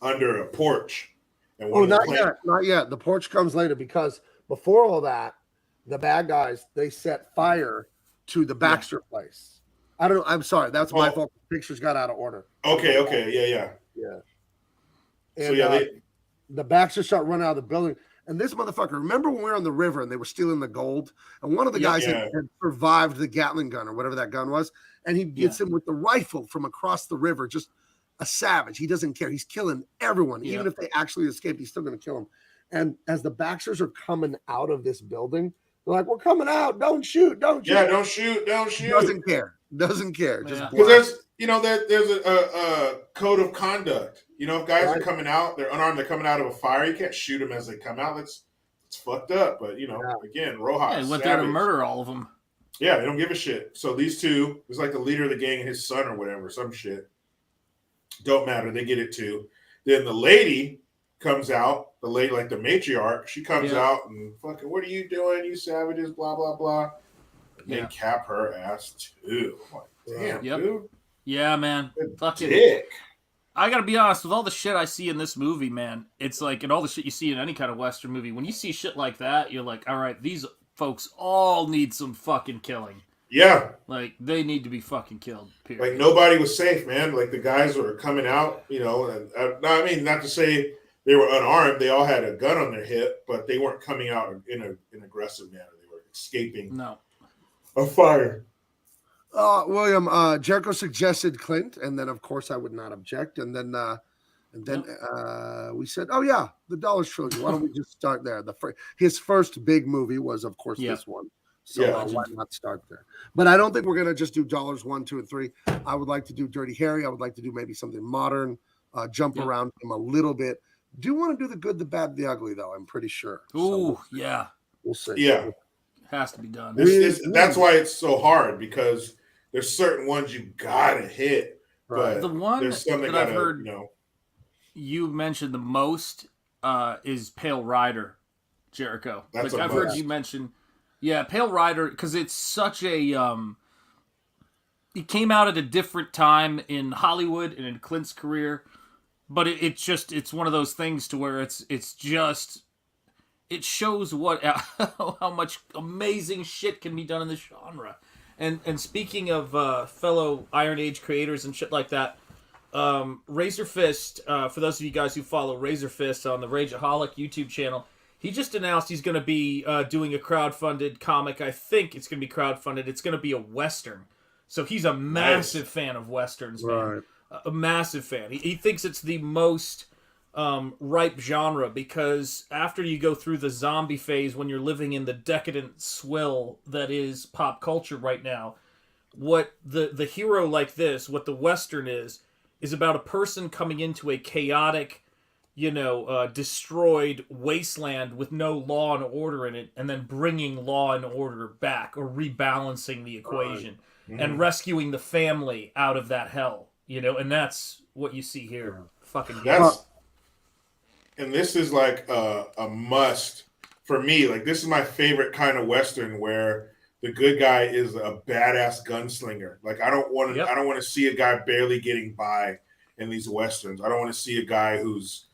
under a porch. And not yet. The porch comes later because before all that, the bad guys, they set fire to the Baxter place. I don't know. I'm sorry. That's my fault. The pictures got out of order. Okay. Yeah. And the Baxters start running out of the building. And this motherfucker, remember when we were on the river and they were stealing the gold? And one of the guys had survived the Gatling gun or whatever that gun was. And he gets him with the rifle from across the river, just a savage. He doesn't care. He's killing everyone. Even if they actually escape, he's still going to kill them. And as the Baxters are coming out of this building, they're like, we're coming out. Don't shoot. Don't shoot. Yeah, don't shoot. Don't shoot. Doesn't care. Just because there's a code of conduct. You know, if guys are coming out, they're unarmed, they're coming out of a fire, you can't shoot them as they come out. It's fucked up. But, again, Rojas. Yeah, he went there to murder all of them. Yeah, they don't give a shit. So these two, it's like the leader of the gang and his son or whatever, some shit. Don't matter. They get it too. Then the lady comes out, the lady, like the matriarch, she comes out and fucking, what are you doing, you savages, blah, blah, blah. And they cap her ass too. I'm like, damn, dude. Yeah, man. Fucking dick. I gotta be honest, with all the shit I see in this movie, man, it's like, and all the shit you see in any kind of Western movie, when you see shit like that, you're like, all right, these folks all need some fucking killing. Yeah. Like, they need to be fucking killed, period. Like, nobody was safe, man. Like, the guys were coming out, and I mean, not to say they were unarmed. They all had a gun on their hip, but they weren't coming out in an aggressive manner. They were escaping a fire. William, Jericho suggested Clint, and then, of course, I would not object. And then we said, oh, yeah, the Dollars Trilogy. Why don't we just start there? His first big movie was, of course, this one. So why not start there? But I don't think we're going to just do Dollars 1, 2, and 3. I would like to do Dirty Harry. I would like to do maybe something modern, jump around him a little bit. Do want to do the good, the bad, the ugly, though, I'm pretty sure. Ooh, yeah. We'll see. Yeah. Has to be done. That's why it's so hard, because there's certain ones you got to hit. Right. But the one there's some that I've heard you mentioned the most is Pale Rider, Jericho. That's I've heard you mention... Yeah, Pale Rider, because it's such a... it came out at a different time in Hollywood and in Clint's career, but it's one of those things to where it's just... It shows how much amazing shit can be done in this genre. And speaking of fellow Iron Age creators and shit like that, Razor Fist, for those of you guys who follow Razor Fist on the Rageaholic YouTube channel, he just announced he's going to be doing a crowdfunded comic. I think it's going to be crowdfunded. It's going to be a Western. So he's a massive fan of Westerns, man. Right. A massive fan. He thinks it's the most ripe genre because after you go through the zombie phase, when you're living in the decadent swill that is pop culture right now, what the hero like this, what the Western is about a person coming into a chaotic, destroyed wasteland with no law and order in it, and then bringing law and order back or rebalancing the equation and rescuing the family out of that hell, and that's what you see here. Fucking and this is like a must for me. Like, this is my favorite kind of Western where the good guy is a badass gunslinger. Like, I don't want to see a guy barely getting by in these Westerns. I don't want to see a guy who's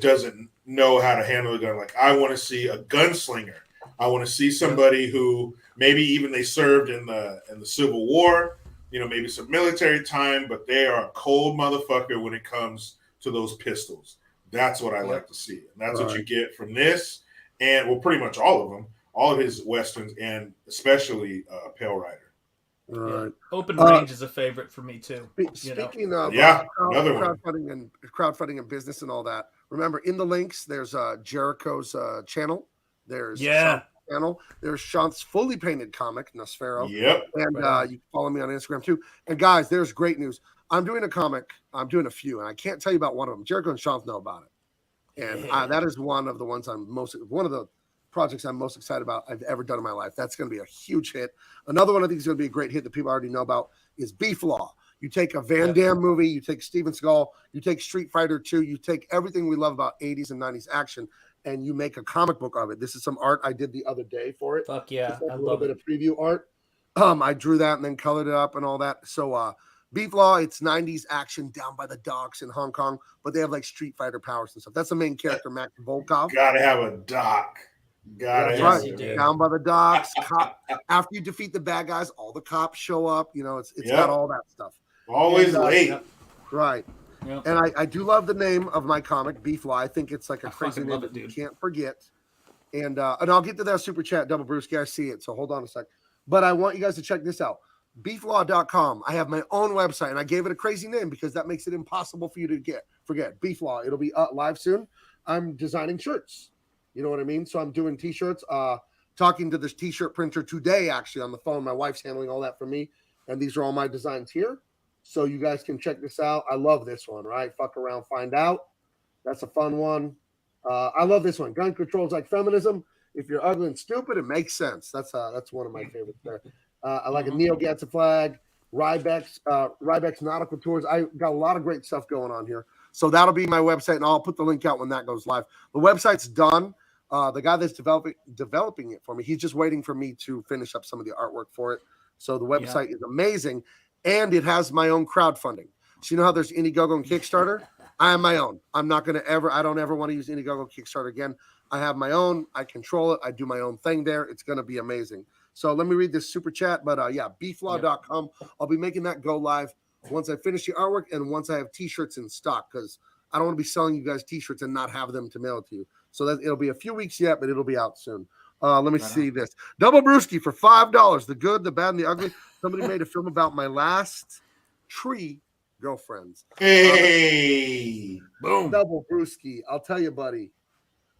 doesn't know how to handle a gun. Like, I want to see a gunslinger. I want to see somebody who maybe even they served in the Civil War, maybe some military time, but they are a cold motherfucker when it comes to those pistols. That's what I like to see. And that's what you get from this. And, well, pretty much all of them, all of his Westerns, and especially Pale Rider. Right. Open Range is a favorite for me, too. Speaking of another crowdfunding and business and all that, remember, in the links, there's Jericho's channel. There's channel. There's Shanth's fully painted comic, Nosfero. Yep. And you can follow me on Instagram, too. And, guys, there's great news. I'm doing a comic. I'm doing a few, and I can't tell you about one of them. Jericho and Shanth know about it, and that is one of the ones one of the projects I'm most excited about I've ever done in my life. That's going to be a huge hit. Another one I think is going to be a great hit that people already know about is Beef Law. You take a Van Damme movie, you take Steven Seagal, you take Street Fighter 2, you take everything we love about 80s and 90s action, and you make a comic book of it. This is some art I did the other day for it. Fuck yeah, Just like I a little love bit it. of preview art. I drew that and then colored it up and all that. So Beef Law, it's 90s action down by the docks in Hong Kong, but they have like Street Fighter powers and stuff. That's the main character, Max Volkov. Gotta have a doc. Gotta That's have right. it. Down by the docks. After you defeat the bad guys, all the cops show up. You know, it's got all that stuff. Always late. Right. Yep. And I do love the name of my comic, Beef Law. I think it's like a crazy fucking name love that it, you dude. can't forget. And I'll get to that super chat, Double Brewski. I see it. So hold on a sec. But I want you guys to check this out. Beeflaw.com. I have my own website, and I gave it a crazy name because that makes it impossible for you to forget. Beef Law. It'll be live soon. I'm designing shirts. You know what I mean? So I'm doing t-shirts. Talking to this t-shirt printer today, actually, on the phone. My wife's handling all that for me. And these are all my designs here. So you guys can check this out. I love this one, right? Fuck around, find out. That's a fun one. I love this one. Gun control's like feminism. If you're ugly and stupid, it makes sense. That's one of my favorites there. I like a Neo Gatsa flag, Rybeck's nautical tours. I got a lot of great stuff going on here. So that'll be my website, and I'll put the link out when that goes live. The website's done. The guy that's developing it for me, he's just waiting for me to finish up some of the artwork for it. So the website is amazing, and it has my own crowdfunding. So you know how there's Indiegogo and Kickstarter? I have my own. I don't ever want to use Indiegogo Kickstarter again. I have my own. I control it. I do my own thing there. It's going to be amazing. So let me read this super chat. But beeflaw.com. I'll be making that go live once I finish the artwork and once I have t-shirts in stock, because I don't want to be selling you guys t-shirts and not have them to mail it to you. So that it'll be a few weeks yet, but it'll be out soon. Let me see this. Double Brewski for $5. The good, the bad, and the ugly. Somebody made a film about my last tree girlfriends. Hey, boom. Double Brewski. I'll tell you, buddy.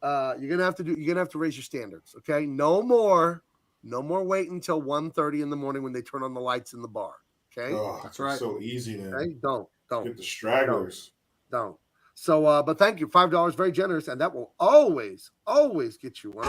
You're gonna have to raise your standards. Okay, no more waiting until 1:30 in the morning when they turn on the lights in the bar. Okay, that's right. So easy then. Okay? Don't get the stragglers. Don't. So, but thank you, $5, very generous, and that will always get you one.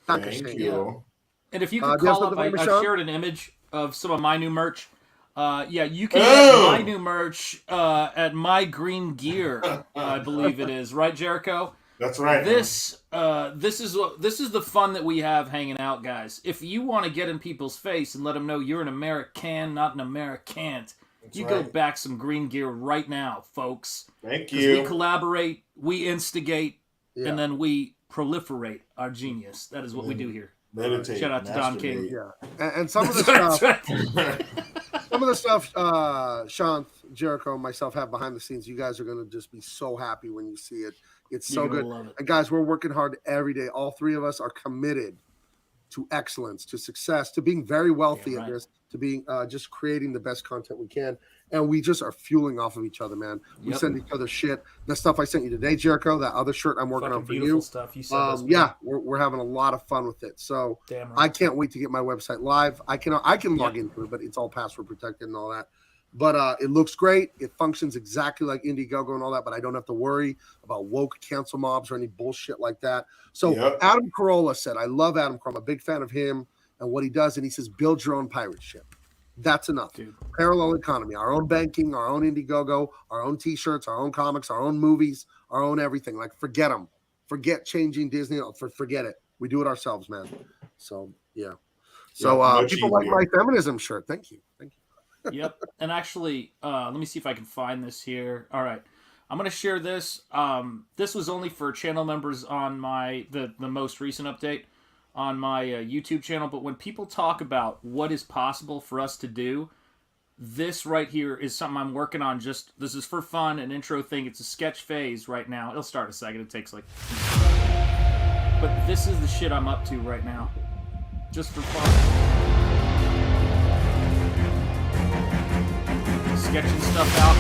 Thank you. And if you can call up, I shared an image of some of my new merch. You can get my new merch at My Green Gear, I believe it is, right, Jericho? That's right. This is the fun that we have hanging out, guys. If you want to get in people's face and let them know you're an American, not an Americant, go back some Green Gear right now, folks. Thank you. We collaborate, we instigate, and then we proliferate our genius. That is what we do here. Meditate. Shout out to Don King. Yeah, and some of the stuff, some of the stuff, Shanth, Jericho, and myself have behind the scenes. You guys are going to just be so happy when you see it. It's so good. And guys, we're working hard every day. All three of us are committed to excellence, to success, to being very wealthy at this, to being just creating the best content we can. And we just are fueling off of each other, man. We send each other shit. The stuff I sent you today, Jericho, that other shirt I'm working on for you. Stuff you sent we're having a lot of fun with it. So I can't wait to get my website live. I can log into it, but it's all password protected and all that. But it looks great. It functions exactly like Indiegogo and all that, but I don't have to worry about woke cancel mobs or any bullshit like that. So Adam Carolla said, I love Adam Carolla. I'm a big fan of him and what he does. And he says, build your own pirate ship. That's enough. Dude. Parallel economy, our own banking, our own Indiegogo, our own t-shirts, our own comics, our own movies, our own everything. Like, forget them. Forget changing Disney. Forget it. We do it ourselves, man. So, yeah. So people like my feminism shirt. Thank you. Yep. And actually, let me see if I can find this here. All right. I'm going to share this. This was only for channel members on the most recent update on my YouTube channel. But when people talk about what is possible for us to do, this right here is something I'm working on. This is for fun, an intro thing. It's a sketch phase right now. It'll start in a second. It takes but this is the shit I'm up to right now. Just for fun. Sketching stuff out.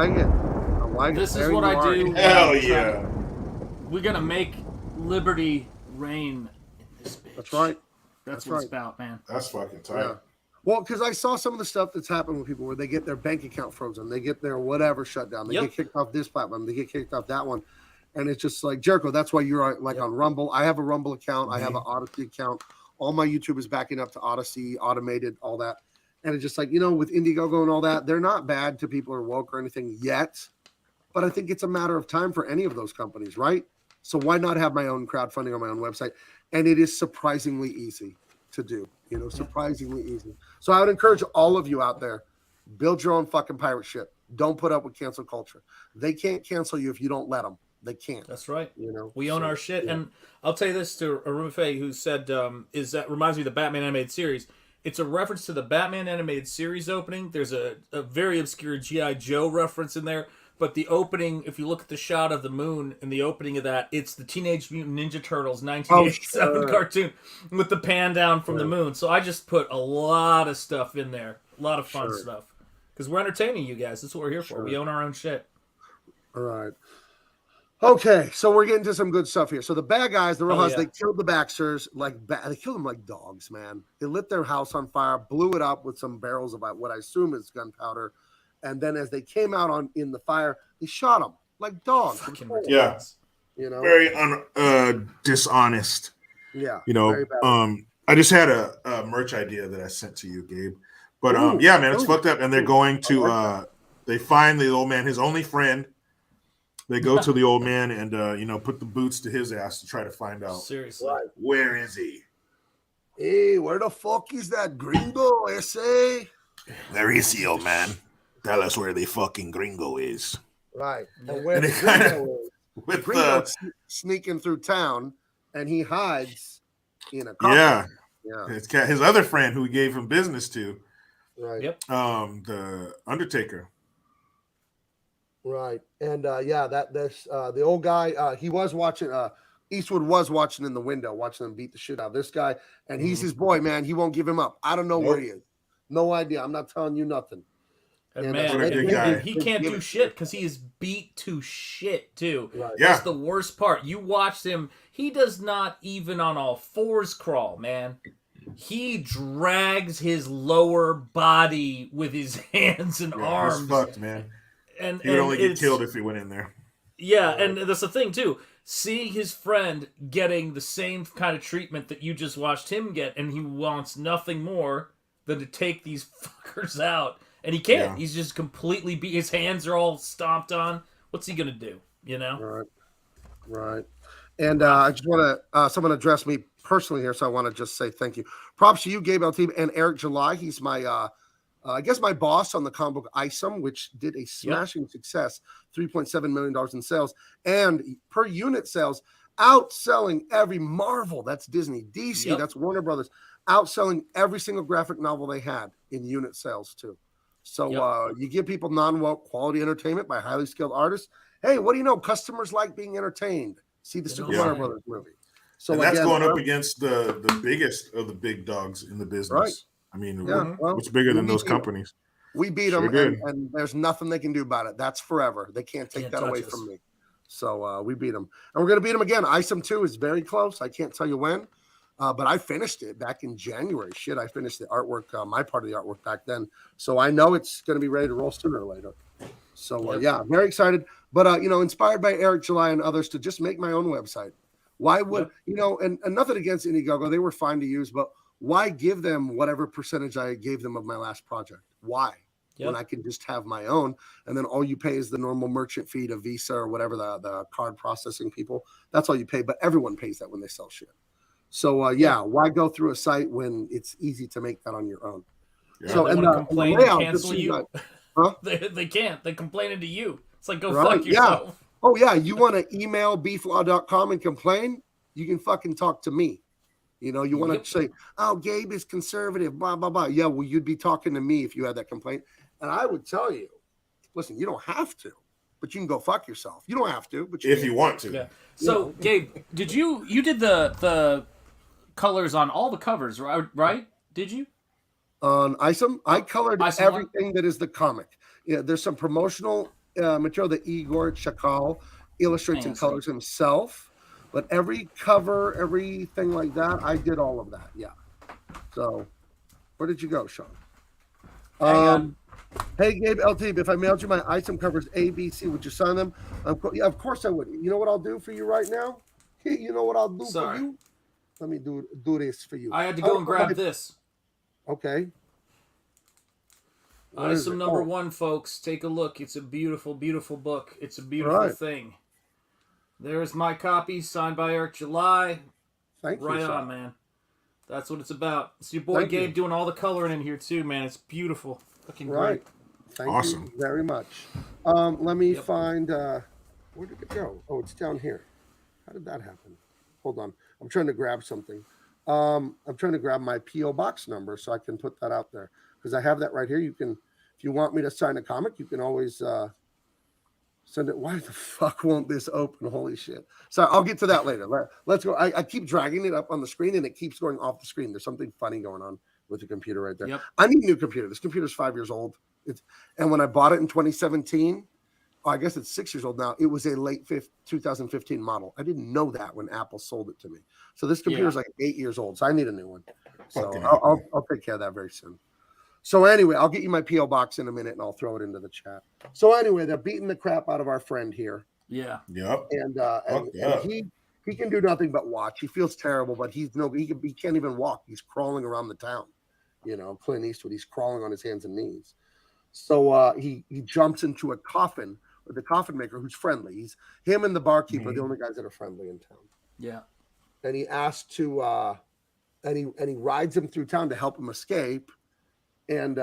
like it. I like This it. is There what you I are. do. Hell yeah. We're gonna make liberty reign in this bitch. That's right. That's That's what it's right. about, man. That's fucking tight. Yeah. Well, because I saw some of the stuff that's happened with people where they get their bank account frozen, they get their whatever shut down, they Yep. get kicked off this platform, they get kicked off that one, and it's just like Jericho. That's why you're like on Rumble. I have a Rumble account. I have an Odyssey account. All my YouTube is backing up to Odyssey, automated, all that, and it's just like with Indiegogo and all that, they're not bad to people who are woke or anything yet, but I think it's a matter of time for any of those companies, right? So why not have my own crowdfunding on my own website? And it is surprisingly easy to do, surprisingly easy. So I would encourage all of you out there, build your own fucking pirate ship. Don't put up with cancel culture. They can't cancel you if you don't let them. They can't. That's right. We So, own our shit. yeah. And I'll tell you this to Aruma Faye, who said, is that reminds me of the Batman animated series. It's a reference to the Batman animated series opening. There's a very obscure G.I. Joe reference in there. But the opening, if you look at the shot of the moon in the opening of that, it's the Teenage Mutant Ninja Turtles 1987 cartoon with the pan down from the moon. So I just put a lot of stuff in there. A lot of fun stuff. Because we're entertaining you guys. That's what we're here for. We own our own shit. All right. Okay, so we're getting to some good stuff here. So the bad guys, the Rojas, they killed the Baxters they killed them like dogs, man. They lit their house on fire, blew it up with some barrels of what I assume is gunpowder, and then as they came out in the fire, they shot them like dogs. Yeah, very dishonest. Yeah, very bad. I just had a merch idea that I sent to you, Gabe. But yeah, man, it's fucked up, and they're going to they find the old man, his only friend. They go to the old man and put the boots to his ass to try to find out. Seriously, where is he? Hey, where the fuck is that gringo? Ese? There is he, old man. Tell us where the fucking gringo is. Right, and where And the they kinda- gringo is? with Gringo's sneaking through town, and he hides in a car. Yeah. His other friend who he gave him business to. Right. Yep. The Undertaker. Right. And that's the old guy. He was watching. Eastwood was watching in the window, watching them beat the shit out of this guy, and he's his boy, man. He won't give him up. I don't know where he is. No idea. I'm not telling you nothing. And that's man, right. he can't do shit because he is beat to shit too. Right. Yeah. That's the worst part. You watched him; he does not even on all fours crawl, man. He drags his lower body with his hands and arms. He's fucked, man. And He would only get it's- killed if he went in there. Yeah, and that's the thing too. Seeing his friend getting the same kind of treatment that you just watched him get, and he wants nothing more than to take these fuckers out, and he can't. Yeah. He's just completely beat. His hands are all stomped on. What's he gonna do? You know? Right. And I just want to someone address me personally here, so I want to just say thank you. Props to you, Gabe L. Team, and Eric July. He's my I guess my boss on the comic book Isom, which did a smashing success, $3.7 million in sales, and per unit sales, outselling every Marvel, that's Disney, DC, that's Warner Brothers, outselling every single graphic novel they had in unit sales too. So you give people non-woke quality entertainment by highly skilled artists. Hey, what do you know? Customers like being entertained. See the Super Mario Brothers movie. So and that's again, going up against the biggest of the big dogs in the business. Right. I mean, Yeah, well, what's bigger than those we- companies? We beat Sure them, did. and there's nothing they can do about it. That's forever. They can't take Can't that away touch us. from me. So we beat them, and we're gonna beat them again. Isom 2 is very close. I can't tell you when, but I finished it back in January. Shit, I finished the artwork, my part of the artwork back then. So I know it's gonna be ready to roll sooner or later. So yeah, very excited. But inspired by Eric July and others to just make my own website. Why would and nothing against Indiegogo, they were fine to use, but why give them whatever percentage I gave them of my last project? Why? When I can just have my own, and then all you pay is the normal merchant fee to Visa or whatever the card processing people. That's all you pay, but everyone pays that when they sell shit. So why go through a site when it's easy to make that on your own? Yeah. So They and wanna the complain layout, and cancel just so you. Huh? They can't. They're complaining to you. It's like go Right, fuck yourself. Oh yeah, you want to email beeflaw.com and complain? You can fucking talk to me. You want to say, oh, Gabe is conservative, blah, blah, blah. Yeah, well, you'd be talking to me if you had that complaint. And I would tell you, listen, you don't have to, but you can go fuck yourself. You don't have to, but If you want to. Yeah. So, Gabe, did you did the colors on all the covers, right? Did you? On Isom, I colored Isom everything that is the comic. Yeah, there's some promotional material that Igor Chakal illustrates and Fancy. colors himself. But every cover, everything like that, I did all of that. Yeah. So, where did you go, Sean? Hang on. Hey, Gabe, LT, if I mailed you my item covers A, B, C, would you sign them? Yeah, of course I would. You know what I'll do for you right now? You know what I'll do Sorry. for you? Let me do this for you. I had to go and grab this. Okay. Item number 1, folks. Take a look. It's a beautiful, beautiful book. It's a beautiful thing. There's my copy, signed by Eric July. Thank you, right sir. on, man. That's what it's about. It's your boy Gabe doing all the coloring in here too, man. It's beautiful. Fucking great. Thank you very much. Let me find where did it go? Oh, it's down here. How did that happen? Hold on. I'm trying to grab something. I'm trying to grab my P.O. box number so I can put that out there. Because I have that right here. You can, if you want me to sign a comic, you can always send it. Why the fuck won't this open? Holy shit. So I'll get to that later. Let's go. I keep dragging it up on the screen and it keeps going off the screen. There's something funny going on with the computer right there. Yep. I need a new computer. This computer's 5 years old. And when I bought it in 2017, I guess it's 6 years old now. It was a late 2015 model. I didn't know that when Apple sold it to me. So this computer is like 8 years old. So I need a new one. So I'll take care of that very soon. So anyway, I'll get you my P.O. box in a minute and I'll throw it into the chat. So anyway, they're beating the crap out of our friend here. Yeah. Yep. And he can do nothing but watch. He feels terrible, but he can't even walk. He's crawling around the town. You know, Clint Eastwood, he's crawling on his hands and knees. So he jumps into a coffin with the coffin maker who's friendly. He's him and the barkeeper are the only guys that are friendly in town. Yeah. And he asks to and he rides him through town to help him escape. And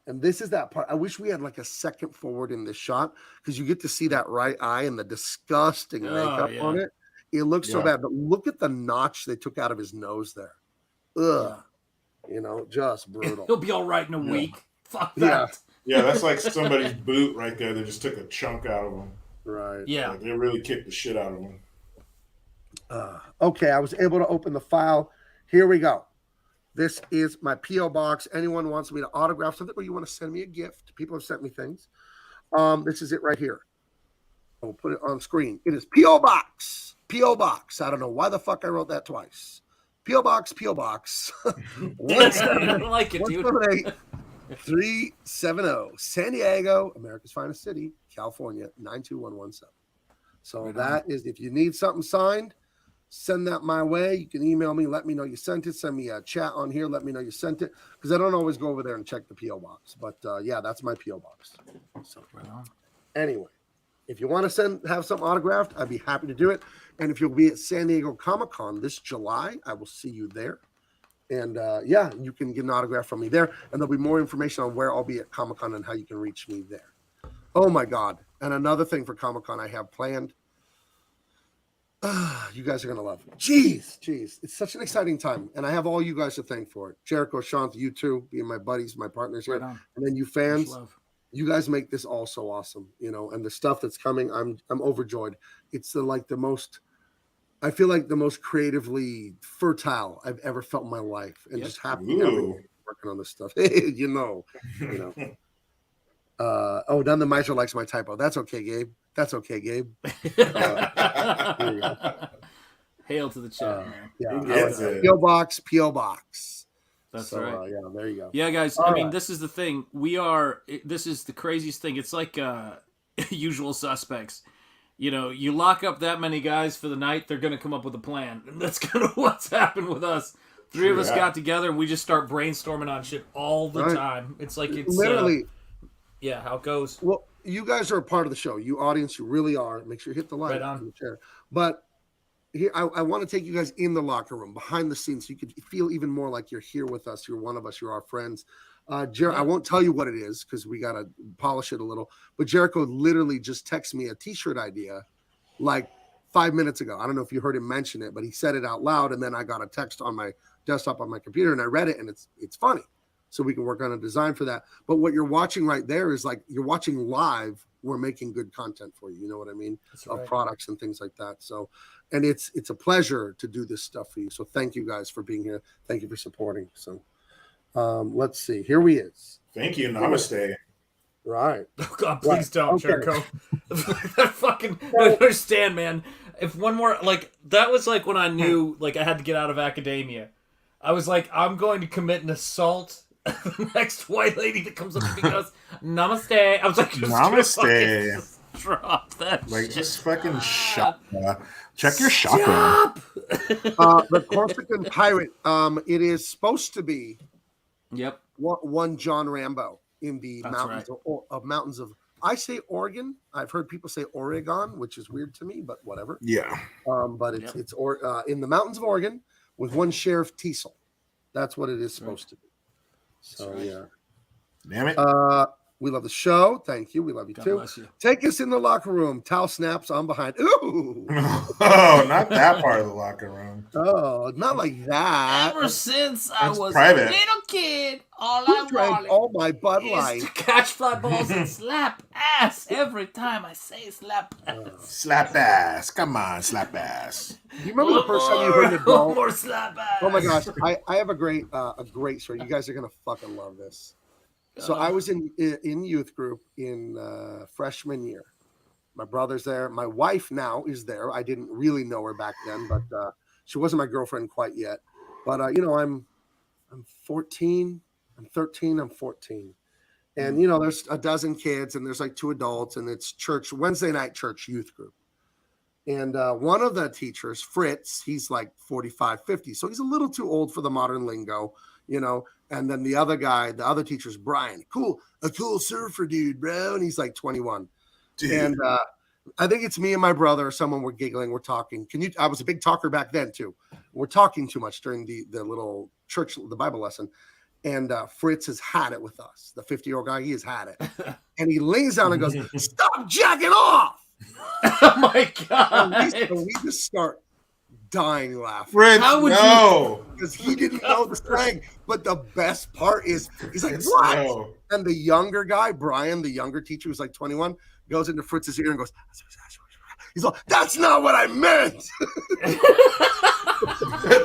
this is that part. I wish we had like a second forward in this shot because you get to see that right eye and the disgusting makeup on it. It looks so bad, but look at the notch they took out of his nose there. Ugh. You know, just brutal. He'll be all right in a week. Fuck that. Yeah, that's like somebody's boot right there. They just took a chunk out of him. Right. Yeah. Like they really kicked the shit out of him. Okay, I was able to open the file. Here we go. This is my P.O. box. Anyone wants me to autograph something or you want to send me a gift? People have sent me things. This is it right here. I'll put it on screen. It is P.O. Box. P.O. Box. I don't know why the fuck I wrote that twice. P.O. Box, P.O. Box. I like it, dude. 370 San Diego, America's finest city, California, 92117. So that is, if you need something signed, send that my way. You can email me, let me know you sent it. Send me a chat on here, let me know you sent it. Because I don't always go over there and check the P.O. box. But yeah, that's my P.O. box. So anyway, if you want to have something autographed, I'd be happy to do it. And if you'll be at San Diego Comic-Con this July, I will see you there. And yeah, you can get an autograph from me there. And there'll be more information on where I'll be at Comic-Con and how you can reach me there. Oh my God. And another thing for Comic-Con I have planned. You guys are going to love it. Jeez. It's such an exciting time. And I have all you guys to thank for it. Jericho, Shanth, you two, being my buddies, my partners here. And then you fans, you guys make this all so awesome, you know, and the stuff that's coming, I'm overjoyed. It's I feel like the most creatively fertile I've ever felt in my life, and just happy working on this stuff. you know. Oh, none of the Maestro likes my typo. That's okay, Gabe. That's okay, Gabe. Here we go. Hail to the chat, man. Yeah, P.O. box. That's right. Yeah, there you go. Yeah, guys. I mean, this is the thing. This is the craziest thing. It's like Usual Suspects. You know, you lock up that many guys for the night, they're going to come up with a plan. And that's kind of what's happened with us. Three of us got together and we just start brainstorming on shit all the time. It's like it's literally how it goes. Well, you guys are a part of the show. You audience, you really are. Make sure you hit the like on the chair. But here, I want to take you guys in the locker room, behind the scenes, so you could feel even more like you're here with us. You're one of us. You're our friends. I won't tell you what it is because we got to polish it a little. But Jericho literally just texted me a T-shirt idea like 5 minutes ago. I don't know if you heard him mention it, but he said it out loud. And then I got a text on my desktop on my computer and I read it and it's funny. So we can work on a design for that. But what you're watching right there is like you're watching live. We're making good content for you. You know what I mean? Of products and things like that. So, and it's a pleasure to do this stuff for you. So thank you guys for being here. Thank you for supporting. So let's see. Here we is. Thank you. Namaste. Right. Oh God, please don't, Okay. Jericho. That fucking I don't understand, man. If one more like that was like when I knew like I had to get out of academia. I was like, I'm going to commit an assault. The next white lady that comes up to me goes, "Namaste." I was like, Namaste. Just drop that. Like, shit. just fucking check your chakra. Stop! The Corsican pirate. It is supposed to be Yep. one John Rambo in the That's mountains of. I say Oregon. I've heard people say Oregon, which is weird to me, but whatever. Yeah. But it's in the mountains of Oregon with one Sheriff Teasel. That's what it is supposed to be. So yeah. Damn it. We love the show. Thank you. We love you God too. bless you. Take us in the locker room. Towel snaps on behind. Ooh. Oh, not that part of the locker room. Oh, not like that. Ever since I That's was private. a little kid, all Who I drank wanted all my Bud is Light? to catch fly balls and slap ass every time I say slap ass. Slap ass. Come on, slap ass. Do you remember the first time you heard an adult? more slap ass. Oh my gosh, I have a great story. You guys are gonna fucking love this. So I was in youth group in freshman year. My brother's there. My wife now is there. I didn't really know her back then, but she wasn't my girlfriend quite yet. But I'm 14. I'm 13. I'm 14. And there's a dozen kids, and there's like 2 adults, and it's church Wednesday night church youth group. And one of the teachers, Fritz, he's like 45, 50. So he's a little too old for the modern lingo, And then the other guy, the other teacher's Brian, a cool surfer dude, bro. And he's like 21. Dude. And I think it's me and my brother or someone. We're giggling. We're talking. I was a big talker back then too. We're talking too much during the little church, the Bible lesson. And Fritz has had it with us. The 50-year-old guy, he has had it. And he leans down and goes, "Stop jacking off." Oh my God. And we just start dying laughing. Fritz, How would no. Because he didn't know the slang. But the best part is he's like, "What?" No. And the younger guy, Brian, the younger teacher who's like 21, goes into Fritz's ear and goes, he's like, "That's not what I meant."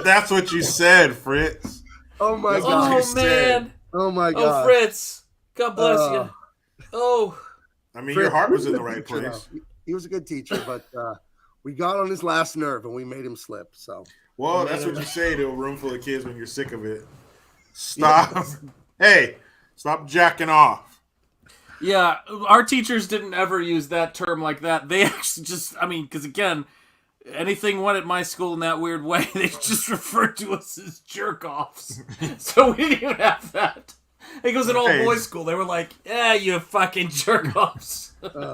That's what you said, Fritz. Oh my That's what God. you Oh said. man. Oh my Oh God. Fritz. God bless you. Oh. I mean, Fritz, your heart he was in a the good right teacher, place. though. He was a good teacher, but we got on his last nerve and we made him slip. So Well, that's what you say to a room full of kids when you're sick of it. Stop. Hey, stop jacking off. Yeah, our teachers didn't ever use that term like that. They actually because again, anything went at my school in that weird way. They just referred to us as jerk-offs. So we didn't even have that. It was an all-boys school. They were like, "Yeah, you fucking jerk-offs."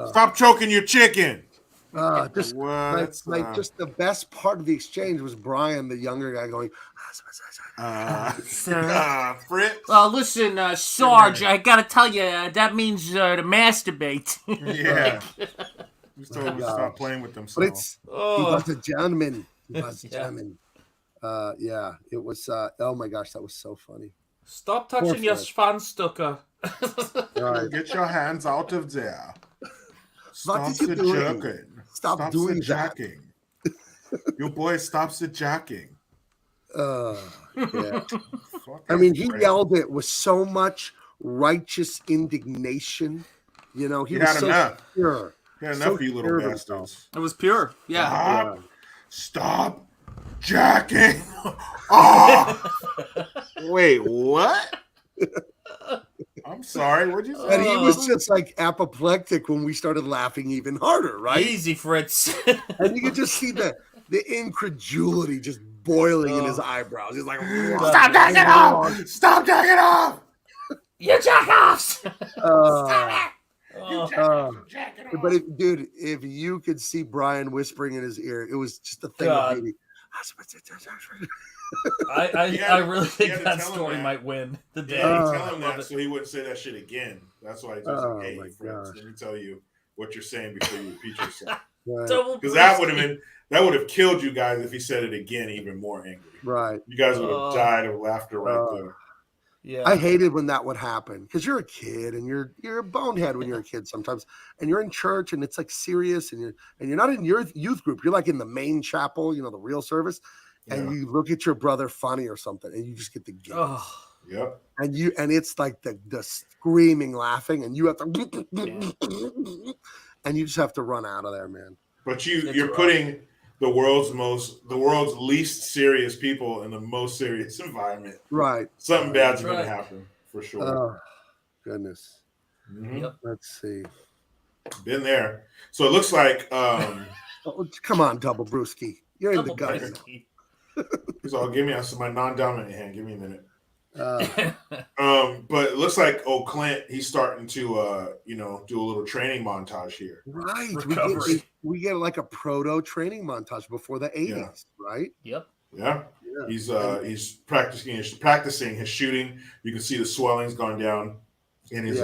Stop choking your chicken. just just the best part of the exchange was Brian, the younger guy, going, Fritz. Well, listen, Sarge, I gotta tell you, that means to masturbate. Yeah. Just told him to stop playing with But themselves. he was a gentleman. He was a gentleman. Yeah, it was. Oh my gosh, that was so funny. Stop touching your Fred. Schwanzstucker. Right. Get your hands out of there. What Stop is he the doing? jerking. Stop doing the that. jacking. Your boy stops the jacking. Yeah. I Fucking mean, he Fritz. yelled it with so much righteous indignation. He He was had so enough. pure. He had So enough of you little sure of himself. bastards. It was pure. Yeah. Stop jacking. Oh. Wait, what? I'm sorry. What'd you say? And he was just like apoplectic when we started laughing even harder, right? Easy, Fritz. And you could just see the incredulity just boiling in his eyebrows. He's like, Stop jacking off! Stop jacking off! You jackoffs! But if you could see Brian whispering in his ear, it was just a thing God. of beauty. I really think had to that tell him story that. might win the day. Yeah, you tell him that so he wouldn't say that shit again. That's why he just Oh, like, "Hey, my friends, gosh. let me tell you what you're saying before you repeat yourself." Right. Double Because that Frisky. would have killed you guys if he said it again, even more angry. Right. You guys would have died of laughter right there. Yeah. I hated when that would happen because you're a kid and you're a bonehead when you're a kid sometimes, and you're in church and it's like serious and you're not in your youth group. You're like in the main chapel, the real service, and you look at your brother funny or something and you just get the giggles. Oh, Yep. And it's like the screaming, laughing, and you have to, and you just have to run out of there, man. But you're putting the world's least serious people in the most serious environment. Right. Something bad's going to happen for sure. Oh, goodness. Yep. Let's see. Been there. So it looks like. Oh, come on, Double Brewski. You're in the gutter. So give me my non-dominant hand. Give me a minute. But it looks like Clint, he's starting to do a little training montage here. Right. We get like a proto training montage before the 80s, right? Yep. Yeah. He's practicing his shooting. You can see the swelling's gone down in his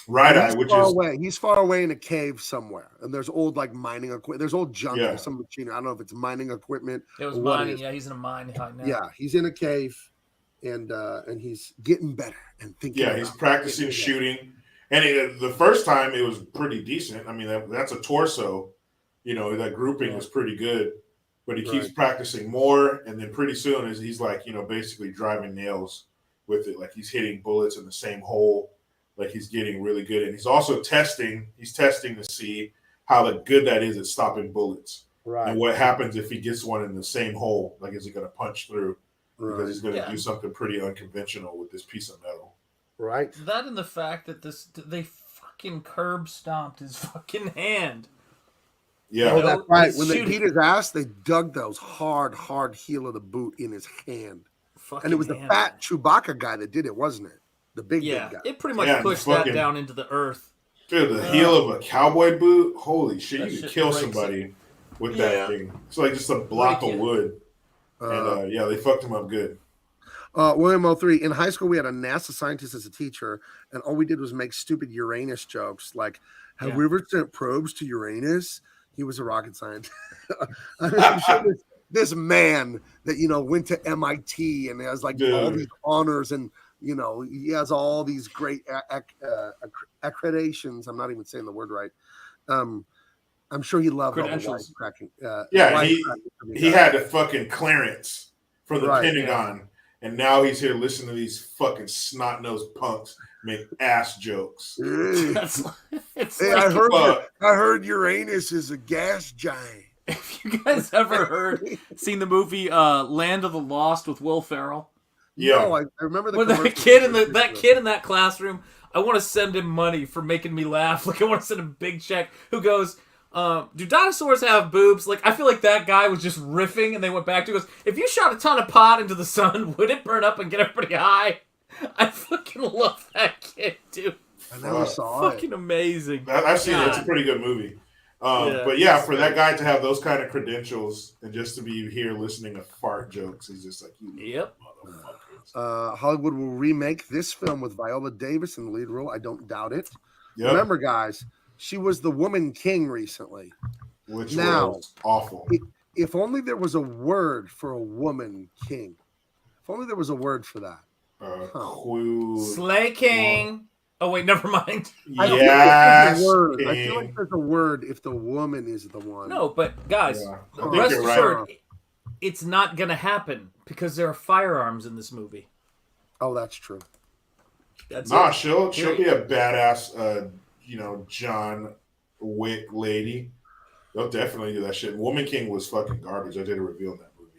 right eye, which is away. He's far away in a cave somewhere, and there's old like mining equipment. There's old junk. Yeah. There's some machinery. I don't know if it's mining equipment. It was mining. Yeah, he's in a mine right now. Yeah, he's in a cave, and he's getting better and thinking. Yeah, he's practicing shooting, and the first time it was pretty decent. I mean, that's a torso. That grouping was pretty good, but he keeps practicing more, and then pretty soon he's like basically driving nails with it, like he's hitting bullets in the same hole. Like he's getting really good, and he's also testing. He's testing to see how good that is at stopping bullets, right? And what happens if he gets one in the same hole? Like, is it going to punch through? Right. Because he's going to do something pretty unconventional with this piece of metal, right? That and the fact that they fucking curb stomped his fucking hand. Yeah, that's right. When they beat his ass, they dug those hard heel of the boot in his hand, and it was the fat Chewbacca guy that did it, wasn't it? The big guy. It pretty much pushed that down into the earth. Dude, the heel of a cowboy boot. Holy shit! You could kill somebody with that thing. It's like just a block of wood. And they fucked him up good. William 03. In high school, we had a NASA scientist as a teacher, and all we did was make stupid Uranus jokes. Like, have we ever sent probes to Uranus? He was a rocket scientist. I'm sure this man that went to MIT and has like all these honors and. He has all these great accreditations. I'm not even saying the word right. I'm sure he loved credentials. Cracking. He had a fucking clearance from the Pentagon, and now he's here listening to these fucking snot-nosed punks make ass jokes. I heard Uranus is a gas giant. Have you guys ever seen the movie Land of the Lost with Will Ferrell? Yeah, no, I remember that kid in that classroom. I want to send him money for making me laugh. Like I want to send him a big check. Who goes, do dinosaurs have boobs? Like I feel like that guy was just riffing, and they went back to goes, if you shot a ton of pot into the sun, would it burn up and get everybody high? I fucking love that kid, dude. I never saw it. Fucking amazing. I've seen it. It's a pretty good movie. But for that guy to have those kind of credentials and just to be here listening to fart jokes, he's just like, yep. Motherfuckers. Hollywood will remake this film with Viola Davis in the lead role. I don't doubt it. Yep. Remember, guys, she was the Woman King recently. Which was awful. If only there was a word for a woman king. If only there was a word for that. Slay King. Oh, wait, never mind. I feel like there's a word if the woman is the one. No, but guys, rest assured, it's not going to happen because there are firearms in this movie. Oh, that's true. She'll be a badass, John Wick lady. They'll definitely do that shit. Woman King was fucking garbage. I did a review on that movie.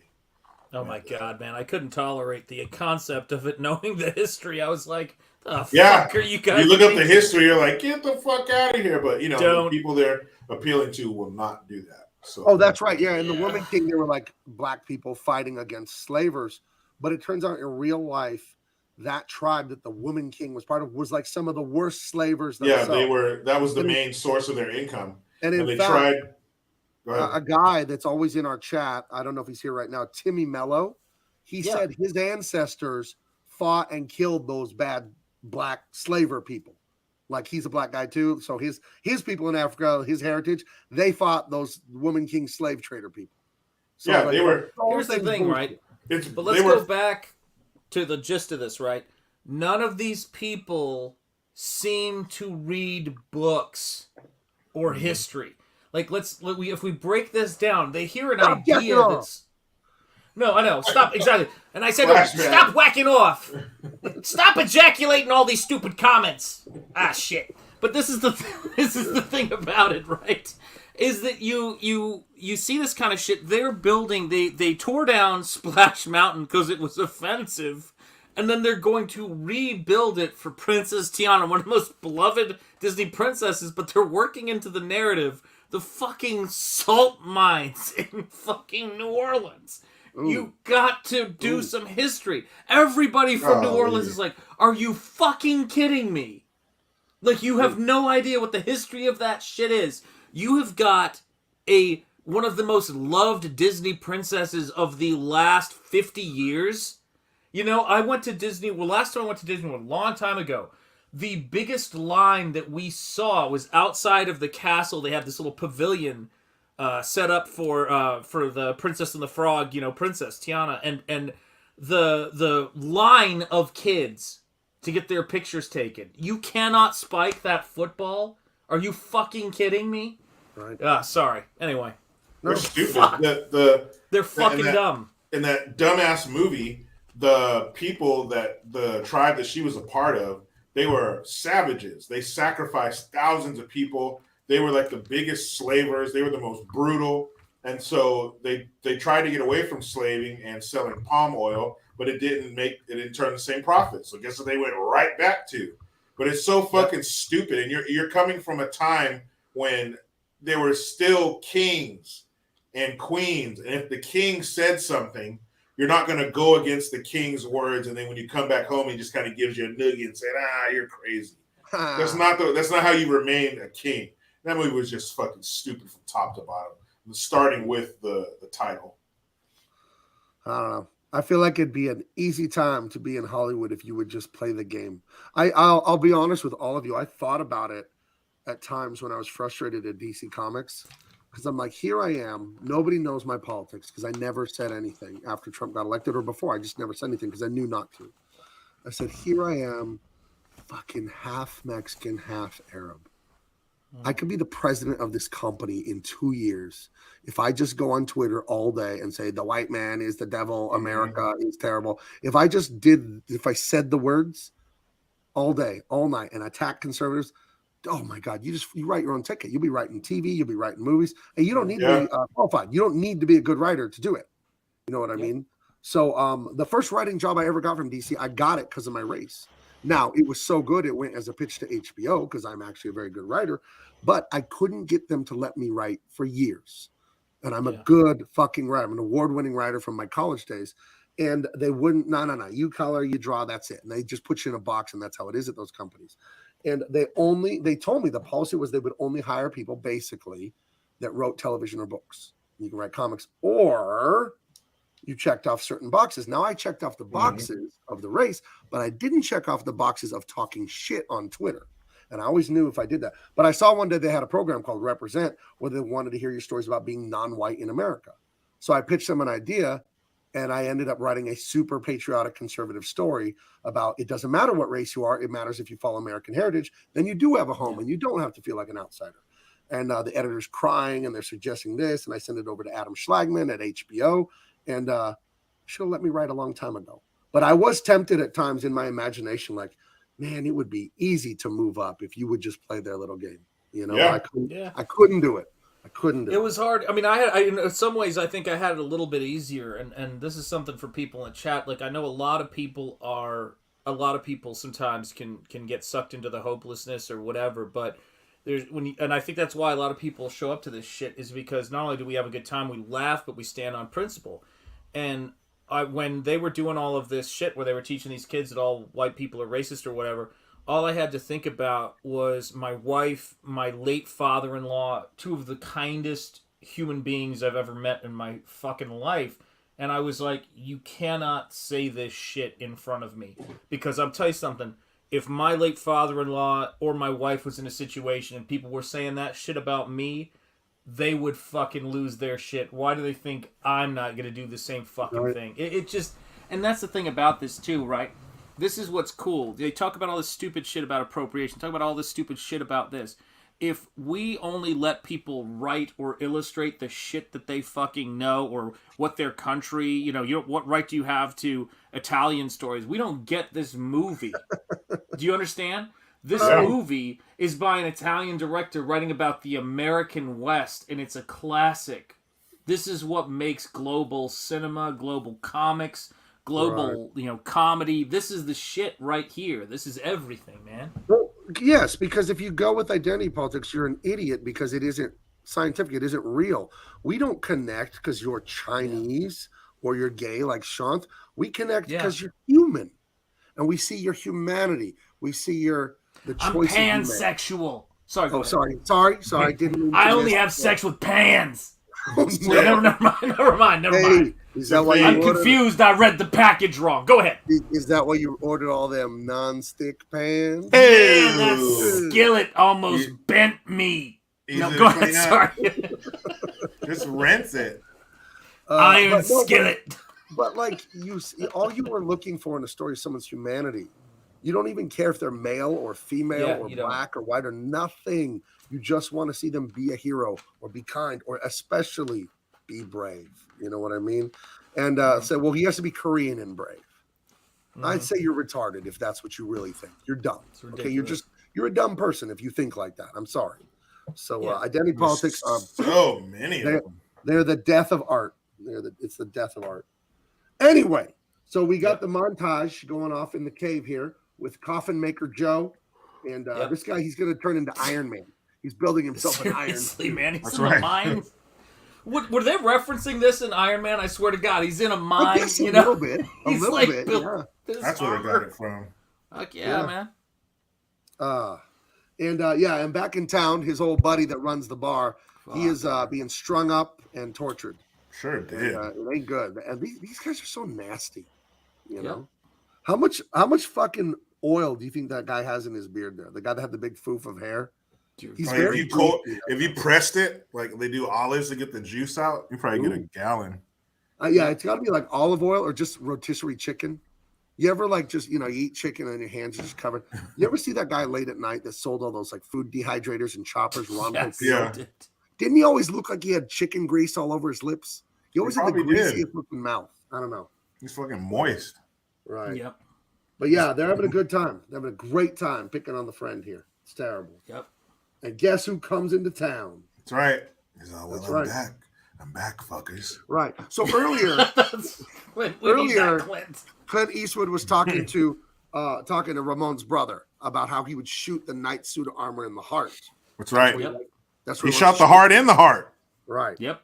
Oh my god, man! I couldn't tolerate the concept of it. Knowing the history, I was like, "The fuck are you guys?" You look up the history, you're like, "Get the fuck out of here!" But the people they're appealing to will not do that. So, that's right. Yeah, in the Woman King, they were like black people fighting against slavers. But it turns out in real life, that tribe that the Woman King was part of was like some of the worst slavers. Themselves. They were. That was the main source of their income. And in they fact, tried. A guy that's always in our chat, I don't know if he's here right now, Timmy Mello, he said his ancestors fought and killed those bad black slaver people. Like he's a black guy too. So his people in Africa, his heritage, they fought those Woman King slave trader people. So they were. Here's the thing, right? But let's go back to the gist of this, right? None of these people seem to read books or history. Like if we break this down, they hear an idea that's No, I know. Stop. Exactly. And I said, Flashback. stop whacking off. Stop ejaculating all these stupid comments. Ah, shit. But this is the thing about it, right? Is that you see this kind of shit. They're building. They tore down Splash Mountain because it was offensive, and then they're going to rebuild it for Princess Tiana, one of the most beloved Disney princesses. But they're working into the narrative the fucking salt mines in fucking New Orleans. Ooh. You got to do some history. Everybody from New Orleans is like, are you fucking kidding me? Like, you have no idea what the history of that shit is. You have got one of the most loved Disney princesses of the last 50 years. You know, I went to Disney, last time I went to Disney was a long time ago. The biggest line that we saw was outside of the castle. They had this little pavilion set up for the Princess and the Frog, Princess Tiana, and the line of kids to get their pictures taken. You cannot spike that football. Are you fucking kidding me? Right. Sorry. Anyway, They're stupid. Fuck. They're fucking dumb. In that dumbass movie, the people the tribe that she was a part of, they were savages. They sacrificed thousands of people. They were like the biggest slavers. They were the most brutal. And so they tried to get away from slaving and selling palm oil, but it didn't turn the same profit. So guess what they went right back to? But it's so fucking stupid. And you're coming from a time when there were still kings and queens. And if the king said something, you're not going to go against the king's words. And then when you come back home, he just kind of gives you a noogie and said, you're crazy. That's not how you remain a king. That movie was just fucking stupid from top to bottom, starting with the title. I don't know. I feel like it'd be an easy time to be in Hollywood if you would just play the game. I'll be honest with all of you. I thought about it at times when I was frustrated at DC Comics, because I'm like, here I am. Nobody knows my politics because I never said anything after Trump got elected or before. I just never said anything because I knew not to. I said, here I am, fucking half Mexican, half Arab. I could be the president of this company in 2 years if I just go on Twitter all day and say the white man is the devil, America is terrible. If I said the words all day, all night, and attack conservatives, oh my God, you write your own ticket. You'll be writing TV, you'll be writing movies, and you don't need to be qualified. You don't need to be a good writer to do it. You know what I mean? So the first writing job I ever got from DC, I got it because of my race. Now, it was so good, it went as a pitch to HBO because I'm actually a very good writer, but I couldn't get them to let me write for years. And I'm a good fucking writer. I'm an award-winning writer from my college days. And they wouldn't, no. You color, you draw, that's it. And they just put you in a box, and that's how it is at those companies. And they told me the policy was they would only hire people basically that wrote television or books. You can write comics, or you checked off certain boxes. Now I checked off the boxes of the race, but I didn't check off the boxes of talking shit on Twitter. And I always knew if I did that. But I saw one day they had a program called Represent where they wanted to hear your stories about being non-white in America. So I pitched them an idea, and I ended up writing a super patriotic conservative story about it doesn't matter what race you are. It matters if you follow American heritage. Then you do have a home, and you don't have to feel like an outsider. And the editor's crying, and they're suggesting this. And I send it over to Adam Schlagman at HBO. And should have let me write a long time ago. But I was tempted at times in my imagination, like, man, it would be easy to move up if you would just play their little game. You know, I couldn't do it. It was hard. I mean, I in some ways, I think I had it a little bit easier. And this is something for people in chat. Like, I know a lot of people sometimes can get sucked into the hopelessness or whatever. But and I think that's why a lot of people show up to this shit is because not only do we have a good time, we laugh, but we stand on principle. And when they were doing all of this shit where they were teaching these kids that all white people are racist or whatever, all I had to think about was my wife, my late father-in-law, two of the kindest human beings I've ever met in my fucking life. And I was like, you cannot say this shit in front of me. Because I'll tell you something, if my late father-in-law or my wife was in a situation and people were saying that shit about me, they would fucking lose their shit. Why do they think I'm not going to do the same fucking thing? It just... And that's the thing about this, too, right? This is what's cool. They talk about all this stupid shit about appropriation. Talk about all this stupid shit about this. if we only let people write or illustrate the shit that they fucking know or what their country, you know, what right do you have to Italian stories? We don't get this movie. Do you understand? This movie is by an Italian director writing about the American West, and it's a classic. This is what makes global cinema, global comics, global, comedy. This is the shit right here. This is everything, man. Well, yes, because if you go with identity politics, you're an idiot because it isn't scientific. It isn't real. We don't connect because you're Chinese or you're gay like Shanth. We connect because you're human, and we see your humanity. We see the choices. I'm pansexual. Sorry. Oh, sorry. Didn't mean I only have sex with pans. Never mind. Is that why I'm confused? I read the package wrong. Go ahead. Is that why you ordered all them non-stick pans? Hey, man, that skillet almost bent me. No, go ahead. Sorry. Just rinse it. Iron skillet. But like all you were looking for in a story is someone's humanity. You don't even care if they're male or female or black or white or nothing. You just want to see them be a hero or be kind or especially be brave. You know what I mean? And say, well, he has to be Korean and brave. I'd say you're retarded if that's what you really think. You're dumb. Okay, you're a dumb person if you think like that. I'm sorry. So identity politics are so many of them. They're the death of art. It's the death of art. Anyway, so we got the montage going off in the cave here with Coffin Maker Joe, and this guy, he's going to turn into Iron Man. He's building himself an Iron Man. Man, he's in a mine. Were they referencing this in Iron Man? I swear to God, he's in a mine. A little bit. He's a little bit. Yeah. That's where they got it from. Fuck yeah, man. And back in town, his old buddy that runs the bar, he is being strung up and tortured. Sure did. It ain't good. And these guys are so nasty. You know, how much fucking oil do you think that guy has in his beard there? The guy that had the big foof of hair. He's very if you pressed it like they do olives to get the juice out, you probably get a gallon. It's got to be like olive oil or just rotisserie chicken. You ever you eat chicken and your hands are just covered? You ever see that guy late at night that sold all those like food dehydrators and choppers? Didn't he always look like he had chicken grease all over his lips? He always had the greasiest looking mouth. I don't know. He's fucking moist. Right. Yep. But yeah, they're having a good time. They're having a great time picking on the friend here. It's terrible. Yep. And guess who comes into town? That's right. He's all, well, I'm back, fuckers. Right. So earlier, Clint Eastwood was talking to Ramon's brother about how he would shoot the knight suit armor in the heart. That's right. That's he shot the heart in the heart. Right. Yep.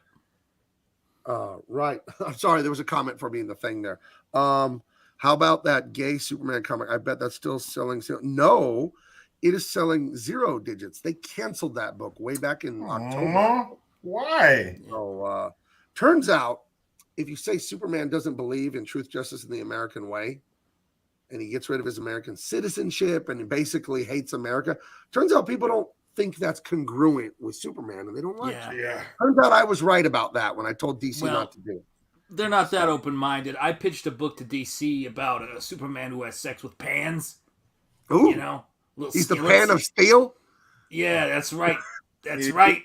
Right. I'm sorry. There was a comment for me in the thing there. How about that gay Superman comic? I bet that's still selling. No, it is selling 0 digits. They canceled that book way back in October. Why? So turns out, if you say Superman doesn't believe in truth, justice, and the American way, and he gets rid of his American citizenship and he basically hates America, turns out people don't think that's congruent with Superman, and they don't like it. Yeah. Turns out I was right about that when I told DC not to do it. They're not that open-minded. I pitched a book to DC about a Superman who has sex with pans. Ooh. You know? He's the pan of steel? Yeah, that's right. That's right.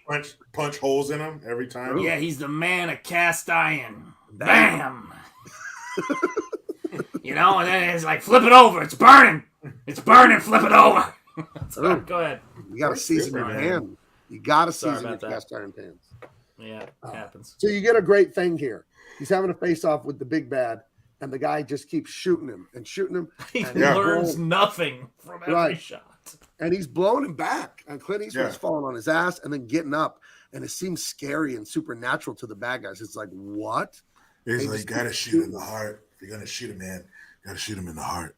Punch holes in him every time. Yeah, he's the man of cast iron. Bam! You know, and then it's like, flip it over. It's burning. It's burning. Flip it over. Right. Go ahead. You got to season your pan. You got to season your cast iron pans. Yeah, it happens. So you get a great thing here. He's having a face-off with the big bad, and the guy just keeps shooting him and shooting him. He learns nothing from every shot. And he's blowing him back. And Clint Eastwood's falling on his ass and then getting up. And it seems scary and supernatural to the bad guys. It's like, what? He's like, you got to shoot in the heart. If you're going to shoot a man, you got to shoot him in the heart.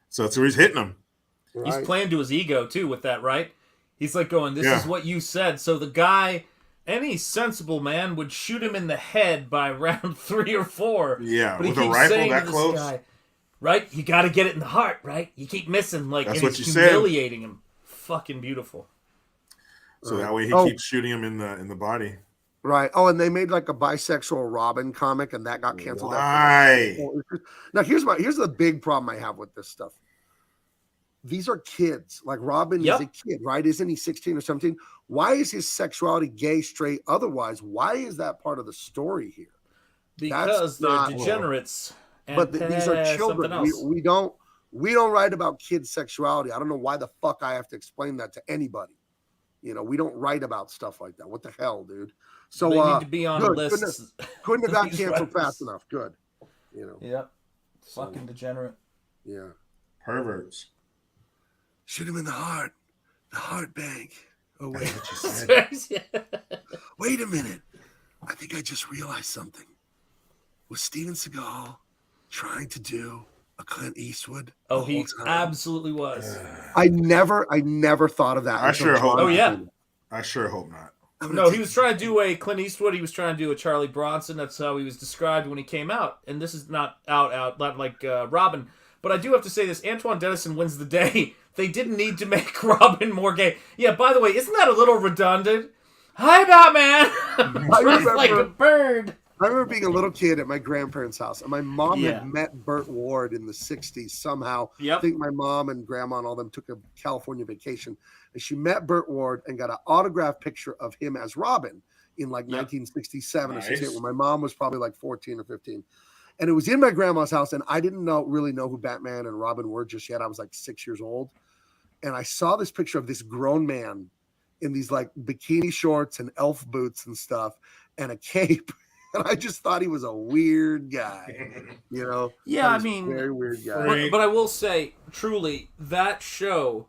So he's hitting him. Right. He's playing to his ego, too, with that, right? He's like going, this is what you said. So the guy, any sensible man, would shoot him in the head by round 3 or 4. Yeah, but he with keeps a rifle saying that to close. This guy, right? You got to get it in the heart, right? You keep missing. Like, that's and what he's you humiliating him. Fucking beautiful. So that way he keeps shooting him in the body. Right. Oh, and they made like a bisexual Robin comic, and that got canceled. Why? Now here's the big problem I have with this stuff. these are kids. Like Robin is a kid, right? Isn't he 16 or 17? Why is his sexuality gay, straight, otherwise? Why is that part of the story here? Because they're degenerates. But these are children. We don't write about kids' sexuality. I don't know why the fuck I have to explain that to anybody. You know, we don't write about stuff like that. What the hell, dude? So they need to be on lists. Couldn't have got canceled fast enough. Good. You know. Yep. Fucking degenerate. Yeah. Perverts. Shoot him in the heart. The heart bank. Oh wait. Wait a minute. I think I just realized something. Was Steven Seagal trying to do a Clint Eastwood? Oh, he absolutely was. I never thought of that. I sure hope. Oh yeah. I sure hope not. No, he was trying to do a Clint Eastwood. He was trying to do a Charlie Bronson. That's how he was described when he came out. And this is not not like Robin. But I do have to say this. Antoine Dennison wins the day. They didn't need to make Robin more gay. Yeah, by the way, isn't that a little redundant? Hi, Batman! I remember, like a bird. I remember being a little kid at my grandparents' house, and my mom had met Burt Ward in the 60s somehow. I think my mom and grandma and all them took a California vacation, and she met Burt Ward and got an autographed picture of him as Robin in like 1967 or 68, when my mom was probably like 14 or 15. And it was in my grandma's house, and I didn't really know who Batman and Robin were just yet. I was like 6 years old. And I saw this picture of this grown man in these like bikini shorts and elf boots and stuff and a cape. And I just thought he was a weird guy, you know? Yeah, I mean, very weird guy. But I will say, truly, that show,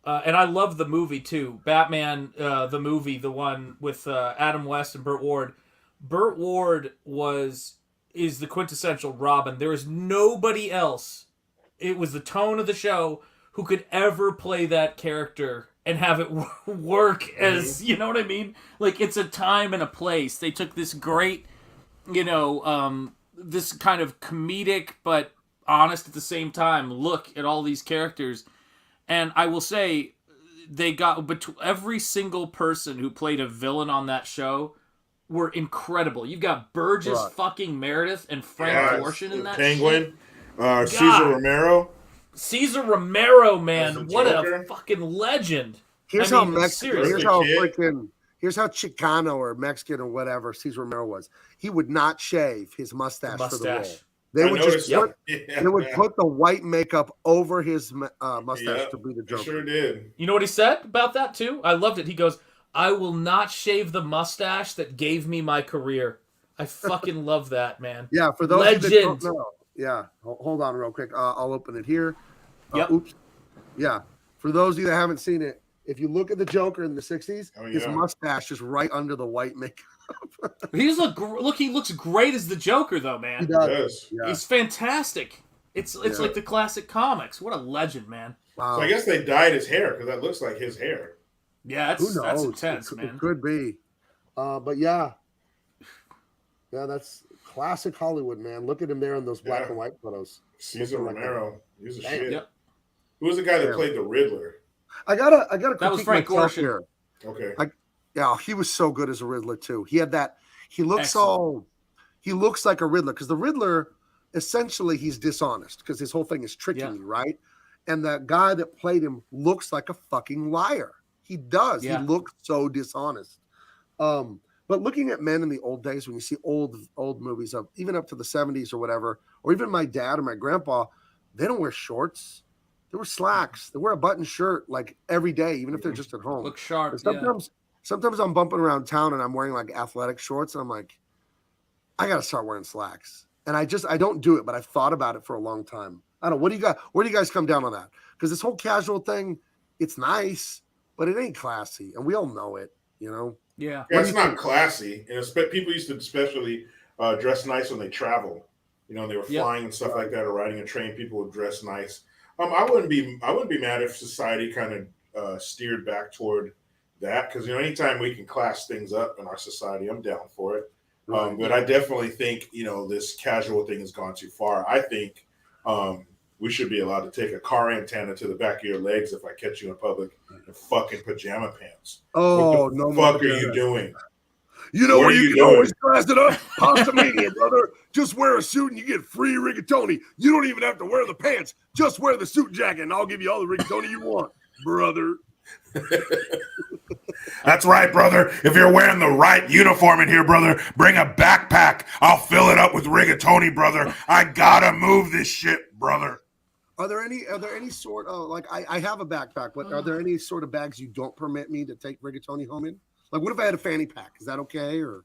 and I love the movie too, Batman, the movie, the one with Adam West and Burt Ward. Burt Ward is the quintessential Robin. There is nobody else. It was the tone of the show who could ever play that character and have it work as, you know what I mean? Like, it's a time and a place. They took this great, this kind of comedic but honest at the same time look at all these characters. And I will say, they got every single person who played a villain on that show were incredible. You've got Burgess fucking Meredith and Frank Gorshin in that Penguin. Cesar Romero. Cesar Romero, man. What a fucking legend. Here's how Chicano or Mexican or whatever Cesar Romero was. He would not shave his mustache for the role. They would put the white makeup over his mustache to be the Joker. Sure did. You know what he said about that too? I loved it. He goes, "I will not shave the mustache that gave me my career." I fucking love that, man. Yeah, for those that don't know. Yeah, hold on real quick. I'll open it here. Oops. Yeah, for those of you that haven't seen it, if you look at the Joker in the 60s, his mustache is right under the white makeup. He looks great as the Joker, though, man. He does. Yeah. He's fantastic. It's like the classic comics. What a legend, man. Wow. So I guess they dyed his hair because that looks like his hair. Yeah, that's intense, man. It could be. But yeah, that's classic Hollywood, man. Look at him there in those black and white photos. Cesar Romero. He was a shit. Yep. Who was the guy that played the Riddler? I gotta that was Frank Gorshin here. Okay. He was so good as a Riddler too. He had that. He looks like a Riddler because the Riddler, essentially, he's dishonest because his whole thing is tricking you, right? And that guy that played him looks like a fucking liar. He does. Yeah. He looks so dishonest. But looking at men in the old days, when you see old movies of even up to the 70s or whatever, or even my dad or my grandpa, they don't wear shorts. They wear slacks. They wear a button shirt like every day, even if they're just at home. Look sharp. Sometimes I'm bumping around town and I'm wearing like athletic shorts and I'm like, I got to start wearing slacks. And I don't do it, but I've thought about it for a long time. I don't know. Where do you guys come down on that? Because this whole casual thing, it's nice, but it ain't classy. And we all know it, you know? Yeah. It's not classy. And people used to especially dress nice when they travel. You know, they were flying and stuff like that or riding a train. People would dress nice. I wouldn't be mad if society kind of steered back toward that because, anytime we can class things up in our society, I'm down for it. But I definitely think, this casual thing has gone too far. I think we should be allowed to take a car antenna to the back of your legs if I catch you in public in fucking pajama pants. Oh, what the fuck are you doing? You know What where are you you can doing? always class it up? Pasta Mania, brother. Just wear a suit and you get free rigatoni. You don't even have to wear the pants. Just wear the suit jacket and I'll give you all the rigatoni you want, brother. That's right, brother. If you're wearing the right uniform in here, brother, bring a backpack. I'll fill it up with rigatoni, brother. I gotta move this shit, brother. Are there any sort of like I have a backpack, but are there any sort of bags you don't permit me to take rigatoni home in? Like what if I had a fanny pack? Is that okay or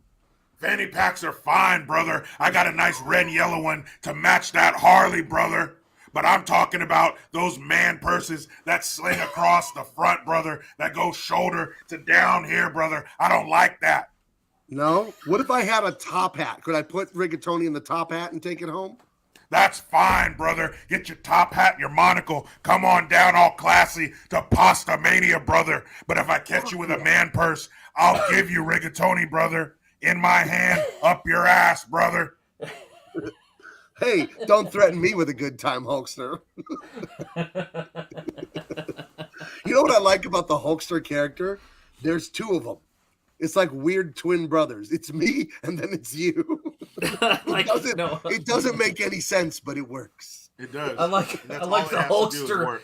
Fanny packs are fine, brother. I got a nice red and yellow one to match that Harley, brother. But I'm talking about those man purses that sling across the front, brother, that go shoulder to down here, brother. I don't like that. no? What if I had a top hat? Could I put rigatoni in the top hat and take it home? That's fine, brother. Get your top hat and your monocle. Come on down all classy to Pasta Mania, brother. But if I catch you with a man purse, I'll give you rigatoni, brother. In my hand, up your ass, brother. Hey, don't threaten me with a good time, Hulkster. You know what I like about the Hulkster character? There's two of them. It's like weird twin brothers. It's me and then it's you. It doesn't make any sense, but it works. It does. I like the Hulkster.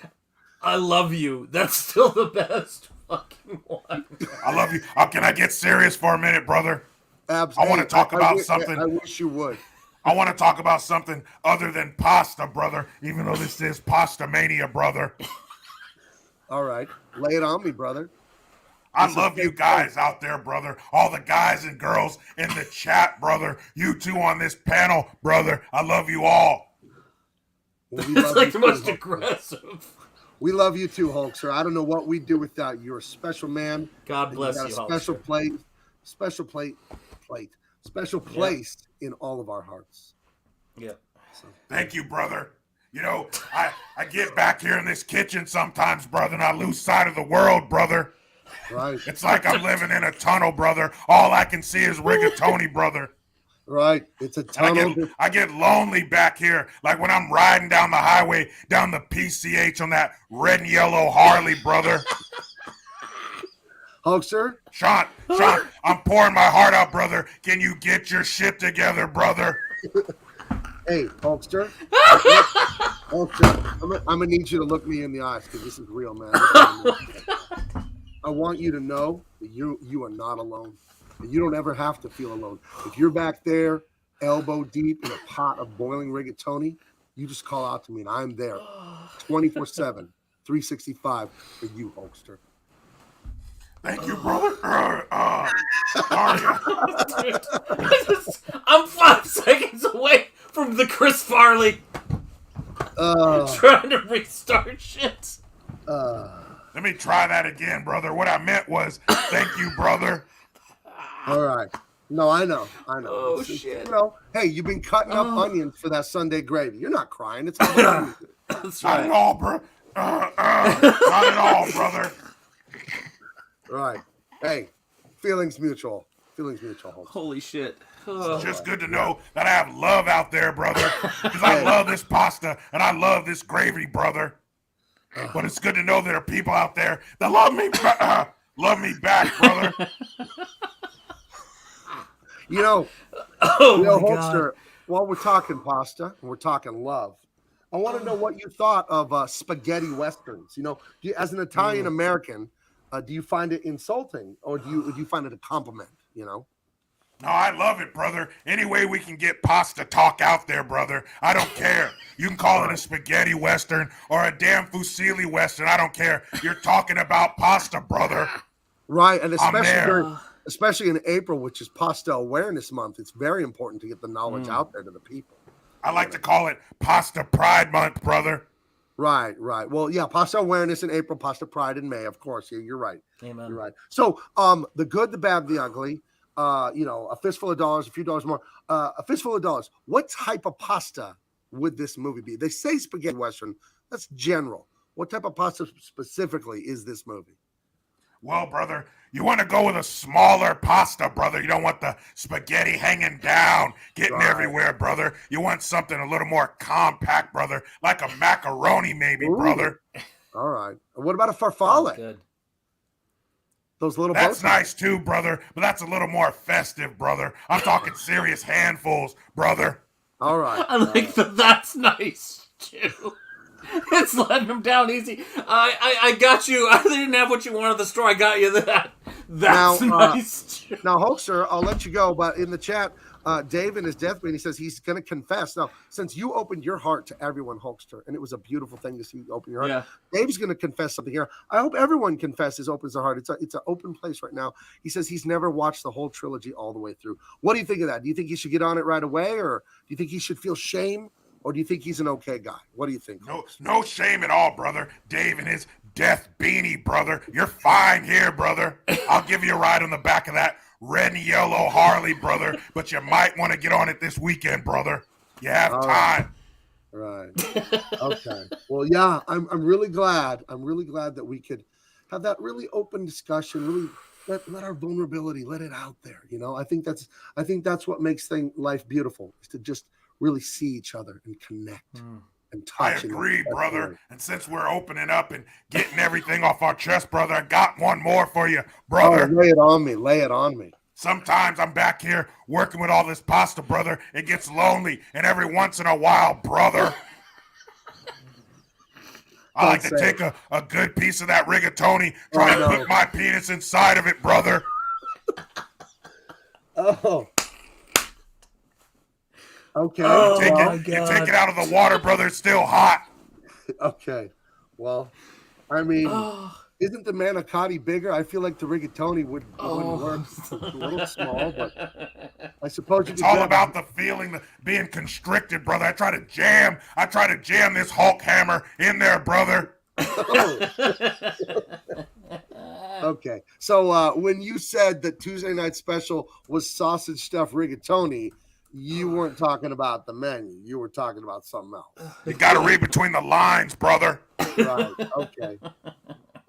I love you. That's still the best fucking one. I love you. Can I get serious for a minute, brother? Absolutely. I want to talk about something. I wish you would. I want to talk about something other than pasta, brother, even though this is Pasta Mania, brother. All right. Lay it on me, brother. I love you guys out there, brother. All the guys and girls in the chat, brother. You two on this panel, brother. I love you all. Well, It's like the most aggressive. We love you too, Hulkster. I don't know what we'd do without you. You're a special man. God bless you, got a special Hulkster. special place in all of our hearts. Yeah. Thank you, brother. You know, I get back here in this kitchen sometimes, brother, and I lose sight of the world, brother. Right. It's like I'm living in a tunnel, brother. All I can see is rigatoni, brother. Right. It's a tunnel. I get lonely back here, like when I'm riding down the highway, down the PCH on that red and yellow Harley, brother. Hulkster? Shanth, I'm pouring my heart out, brother. Can you get your shit together, brother? Hey, Hulkster. Hulkster, I'm gonna need you to look me in the eyes because this is real, man. I want you to know that you are not alone. And you don't ever have to feel alone. If you're back there, elbow deep in a pot of boiling rigatoni, you just call out to me and I'm there 24/7, 365 for you, Hulkster. Thank you, brother. I'm 5 seconds away from the Chris Farley trying to restart shit. Let me try that again, brother. What I meant was, thank you, brother. All right. No, I know. Oh, shit. You know, hey, you've been cutting up onions for that Sunday gravy. You're not crying. It's all That's Not right. at all, bro. Not at all, brother. right. Hey, feelings mutual. Feelings mutual. Hulkster. Holy shit. It's just good to know that I have love out there, brother. Because I love this pasta and I love this gravy, brother. But it's good to know there are people out there that love me back, brother. You know, Hulkster, while we're talking pasta and we're talking love, I want to know what you thought of spaghetti westerns. You know, as an Italian American, do you find it insulting or do you find it a compliment? You know? No, I love it, brother. Any way we can get pasta talk out there, brother. I don't care. You can call it a spaghetti western or a damn fusilli western. I don't care. You're talking about pasta, brother. Right, and I'm there. especially in April, which is Pasta Awareness Month, it's very important to get the knowledge out there to the people. I like to call it Pasta Pride Month, brother. Right. Well, yeah, Pasta Awareness in April, Pasta Pride in May, of course. Yeah, you're right. Amen. You're right. So, the good, the bad, the ugly. A fistful of dollars, a few dollars more. A fistful of dollars. What type of pasta would this movie be? They say spaghetti western. That's general. What type of pasta specifically is this movie? Well, brother, you want to go with a smaller pasta, brother. You don't want the spaghetti hanging down, getting everywhere, brother. You want something a little more compact, brother, like a macaroni maybe, brother. All right. And what about a farfalle? Good. Those little That's boats. nice too, brother, but that's a little more festive, brother. I'm talking serious handfuls, brother. All right. I like that's nice too. It's letting him down easy. I got you. I didn't have what you wanted at the store. I got you that. That's nice too. Now, Hulkster, I'll let you go, but in the chat, Dave in his deathbed, he says he's going to confess. Now, since you opened your heart to everyone, Hulkster, and it was a beautiful thing to see you open your heart, Dave's going to confess something here. I hope everyone confesses, opens their heart. It's an open place right now. He says he's never watched the whole trilogy all the way through. What do you think of that? Do you think he should get on it right away, or do you think he should feel shame, or do you think he's an okay guy? What do you think? No shame at all, brother. Dave and his death beanie, brother. You're fine here, brother. I'll give you a ride on the back of that red and yellow Harley, brother, but you might want to get on it this weekend, brother. You have time. Right. Okay. Well, yeah, I'm really glad. I'm really glad that we could have that really open discussion, really let our vulnerability, let it out there. You know, I think that's what makes life beautiful, is to just really see each other and connect and touch. I agree, brother. And since we're opening up and getting everything off our chest, brother, I got one more for you, brother. Oh, lay it on me. Lay it on me. Sometimes I'm back here working with all this pasta, brother. It gets lonely, and every once in a while, brother, I like to take a good piece of that rigatoni, try to put my penis inside of it, brother. Oh. Okay. You take it out of the water, brother. It's still hot. Okay. Well, I mean, isn't the manicotti bigger? I feel like the rigatoni wouldn't work. It's a little small, but I suppose it's all about the feeling, the being constricted, brother. I try to jam this Hulk hammer in there, brother. Okay. So when you said that Tuesday Night Special was sausage stuffed rigatoni, you weren't talking about the menu. You were talking about something else. You got to read between the lines, brother. Right. Okay.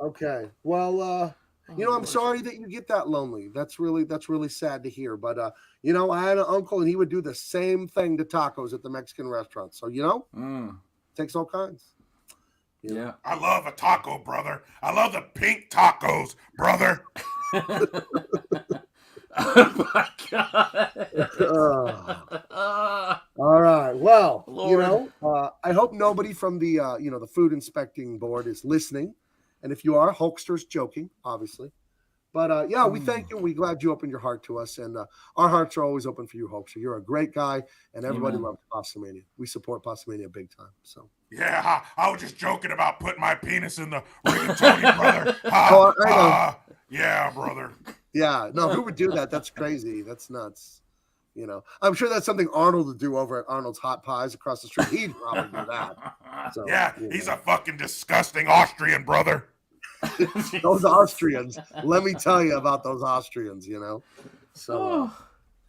Okay. Well, I'm sorry that you get that lonely. That's really sad to hear. But I had an uncle, and he would do the same thing to tacos at the Mexican restaurant. So takes all kinds. Yeah. I love a taco, brother. I love the pink tacos, brother. Oh my God. All right. Well, Lord. I hope nobody from the the food inspecting board is listening. And if you are, Hulkster's joking, obviously. But we thank you. We're glad you opened your heart to us, and our hearts are always open for you, Hulkster. You're a great guy, and everybody loves Pastamania. We support Pastamania big time. So yeah, I was just joking about putting my penis in the rigatoni, brother. I know. Yeah, brother. Yeah, no, who would do that? That's crazy. That's nuts. I'm sure that's something Arnold would do over at Arnold's Hot Pies across the street. He'd probably do that. So, yeah, he's a fucking disgusting Austrian, brother. Those Austrians. Let me tell you about those Austrians, So,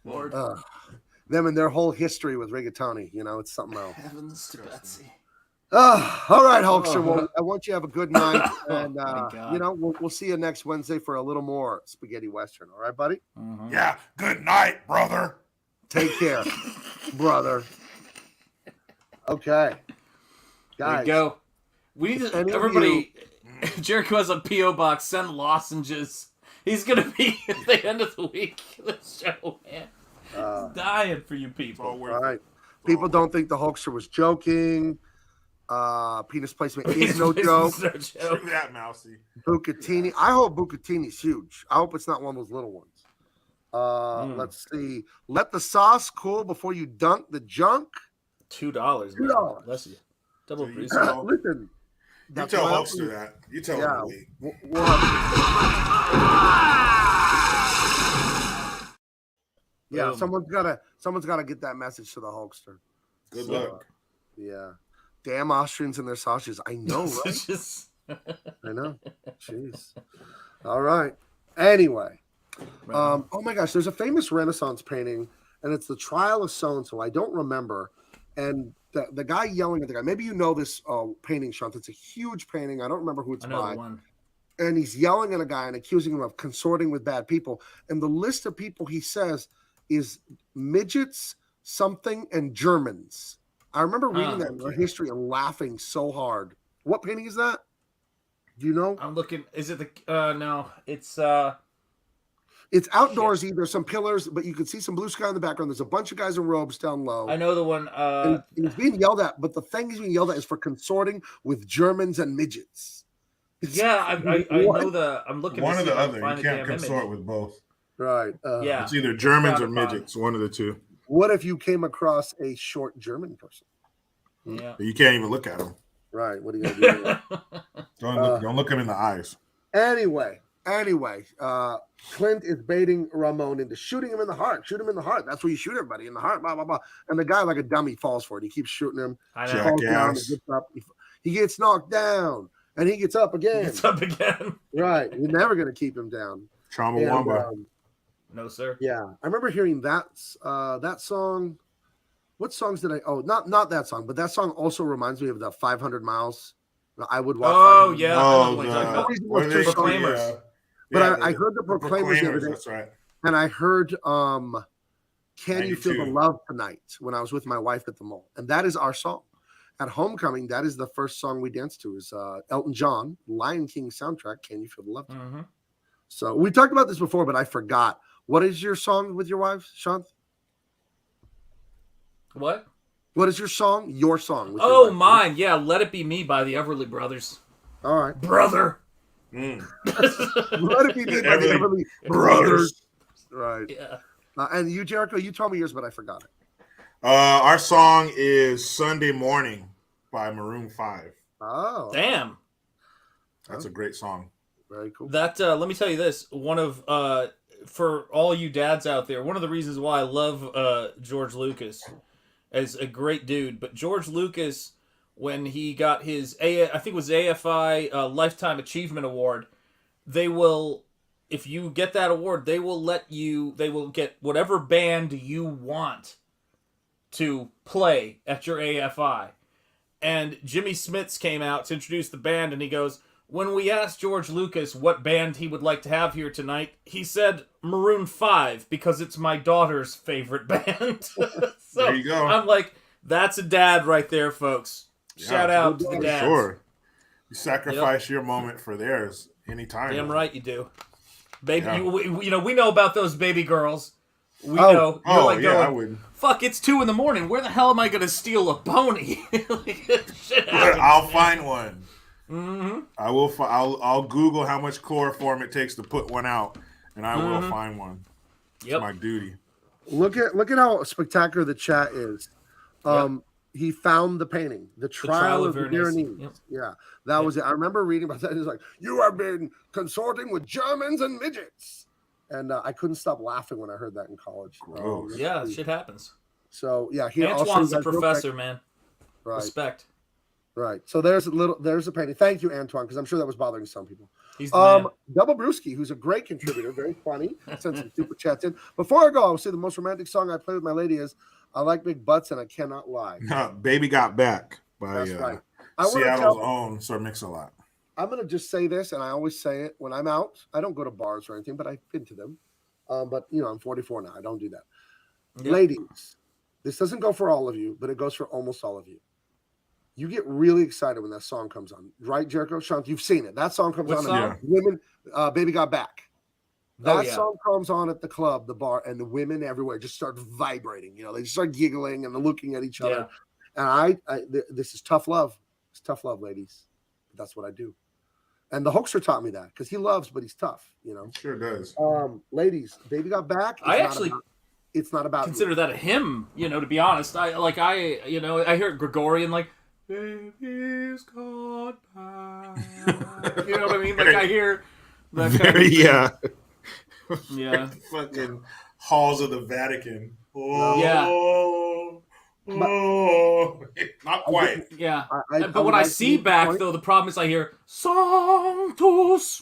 Lord. Them and their whole history with rigatoni, it's something else. Heavens to Betsy. All right, Hulkster. Well, I want you to have a good night, and we'll see you next Wednesday for a little more spaghetti western. All right, buddy? Mm-hmm. Yeah. Good night, brother. Take care, brother. Okay, guys. There you go. We need to, everybody. Jericho has a PO box. Send lozenges. He's gonna be at the end of the week. The show, man. Dying for you people. All right. People don't think the Hulkster was joking. Penis placement is no joke. Screw that, Mousy. Bucatini. I hope Bucatini's huge. I hope it's not one of those little ones. Let's see. Let the sauce cool before you dunk the junk. $2. $2. Bless you. Double breeze. Listen. You tell Hulkster that. You tell him. Yeah, someone's gotta get that message to the Hulkster. Good luck. Yeah. Damn Austrians and their sausages. I know, right? I know. Jeez. All right. Anyway. Oh my gosh, there's a famous Renaissance painting, and it's the Trial of So-and-so. I don't remember. And the guy yelling at the guy, maybe you know this painting, Shanth. It's a huge painting. I don't remember who it's by. And he's yelling at a guy and accusing him of consorting with bad people. And the list of people he says is midgets, something, and Germans. I remember reading that in our history and laughing so hard. What painting is that? Do you know? I'm looking. Is it the? No, it's It's outdoorsy. There's some pillars, but you can see some blue sky in the background. There's a bunch of guys in robes down low. I know the one. And he's being yelled at, but the thing he's being yelled at is for consorting with Germans and midgets. Yeah, I know the. I'm looking. One to or see the if I other. can You find the can't damn consort image. with both. Right. Yeah. It's either Germans or Found it. midgets. One of the two. What if you came across a short German person? Yeah. You can't even look at them. Right. What are you gonna do? Don't look them in the eyes. Anyway, Clint is baiting Ramon into shooting him in the heart. Shoot him in the heart. That's where you shoot everybody, in the heart. Blah blah blah. And the guy, like a dummy, falls for it. He keeps shooting him. I know. He falls down, Jackass. he gets up. He gets knocked down, and he gets up again. It's up again. Right. You're never gonna keep him down. Trauma And, Wamba. No, sir. yeah, I remember hearing that song. What songs did I? Oh, not that song, but that song also reminds me of the 500 miles. I would walk. Oh 500 yeah. miles. I know what you're talking about. what are they- Proclaimers. yeah. But Yeah, I heard the Proclaimers the other day, That's right. and I heard "Can You Feel the 92. Love Tonight" when I was with my wife at the mall, and that is our song. At homecoming, that is the first song we danced to. Is Elton John, Lion King soundtrack. Can you feel the love tonight? Mhm. So we talked about this before, but I forgot. What is your song with your wife, Shanth? What? What is your song? Your song. With your Oh, wife. mine. Yeah, "Let It Be Me" by the Everly Brothers. All right. Brother. Mm. Let it be me by the Everly Everly Brothers. Right. Yeah. And you, Jericho, you told me yours, but I forgot it. Our song is "Sunday Morning" by Maroon 5. Oh, Damn. That's a great song. very cool. That let me tell you this. One of for all you dads out there, one of the reasons why I love George Lucas as a great dude, but George Lucas, when he got his I think it was AFI Lifetime Achievement Award, they will, if you get that award, they will get whatever band you want to play at your AFI. And Jimmy Smits came out to introduce the band, and he goes, when we asked George Lucas what band he would like to have here tonight, he said Maroon 5 because it's my daughter's favorite band. So There you go. I'm like, that's a dad right there, folks. Shout out to the For dads. sure. You sacrifice your moment for theirs anytime. Damn right you do. Baby, Yeah. we know about those baby girls. We know. You're like yeah, I going, would. fuck, it's 2 a.m. Where the hell am I going to steal a pony? Shit happens, I'll man. find one. Mm-hmm. I will. I'll Google how much chloroform it takes to put one out, and I will find one. Yep. It's my duty. Look at how spectacular the chat is. He found the painting, the trial of Veronese. Veronese. Yep. Yeah, that was it. I remember reading about that. It's like, you have been consorting with Germans and midgets, and I couldn't stop laughing when I heard that in college. Gross. Yeah, shit happens. So yeah, he Antoine's a also professor, man. Right, Respect. right. So there's a painting. Thank you, Antoine, because I'm sure that was bothering some people. He's the man. Double Brewski, who's a great contributor, very funny, sent some super chats in. Before I go, I will say the most romantic song I play with my lady is "I Like Big Butts and I Cannot Lie." Baby Got Back by That's right. I want to Seattle's tell. own Sir Mix-a-Lot. I'm gonna just say this, and I always say it when I'm out. I don't go to bars or anything, but I've been to them. But I'm 44 now. I don't do that. Yep. Ladies, this doesn't go for all of you, but it goes for almost all of you. You get really excited when that song comes on, right, Jericho? Shanth, you've seen it. That song comes What on. song? And Women, Baby Got Back. That Oh, yeah. song comes on at the club, the bar, and the women everywhere just start vibrating. They just start giggling and they're looking at each other. And this is tough love. It's tough love, ladies. That's what I do. And the Hoaxer taught me that because he loves, but he's tough. Sure does. Ladies, Baby Got Back. It's not about consider you. that a hymn, to be honest. I hear Gregorian like baby's got back. You know what I mean? Like I hear that kind of yeah. Yeah. Fucking halls of the Vatican. Yeah. Not quite. Yeah. I But when would I like to see make the back point- though, the problem is I hear Sanctus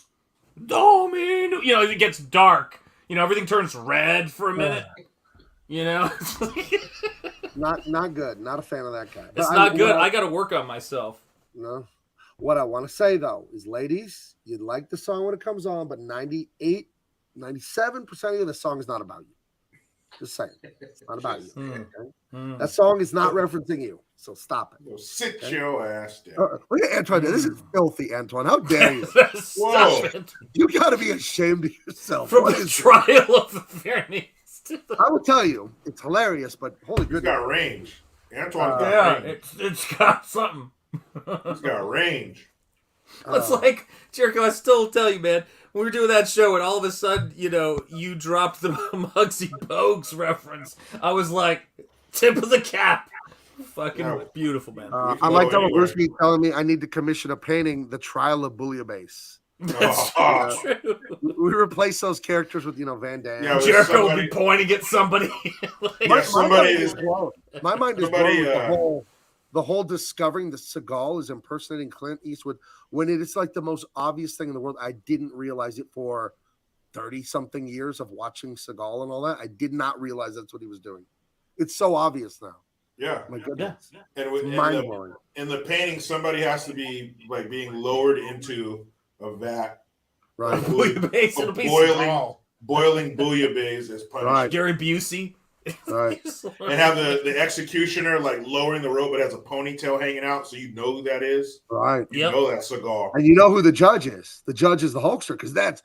Domino. It gets dark. Everything turns red for a minute. Not good. Not a fan of that guy. It's But not good. what I got to work on myself. No. What I want to say though is, ladies, you'd like the song when it comes on, but 97% of the song is not about you. Just saying. It's not about you. Hmm. Okay? Hmm. That song is not referencing you. So stop it. Yo, sit your ass down. Look at Antoine. This is filthy, Antoine. How dare you? Whoa. Stop it. You got to be ashamed of yourself. From What the is trial of the Pyrenees. I will tell you, it's hilarious, but holy He's goodness. got range. Antoine's got Yeah, range. it's got something. He's got range. It's like, Jericho, I still tell you, man, we were doing that show and all of a sudden, you dropped the Muggsy Bogues reference. I was like, tip of the cap. Fucking beautiful, man. I like Double Brucey telling me I need to commission a painting, The Trial of Bouillabaisse. That's true. We replace those characters with, Van Damme. Yeah, Jericho will be pointing at somebody. My mind is blown with the whole discovering the Seagal is impersonating Clint Eastwood when it is like the most obvious thing in the world. I didn't realize it for 30-something years of watching Seagal and all that. I did not realize that's what he was doing. It's so obvious now. Yeah. My goodness. And with, mind-blowing. In the painting, somebody has to be like being lowered into a vat. Right. Bouillabaisse, it'll be boiling bouillabaisse as punishment. Right. Gary Busey. Right. And have the executioner like lowering the rope, but has a ponytail hanging out, so you know who that is. Right. You know that's Seagal. And you know who the judge is. The judge is the Hulkster, because that's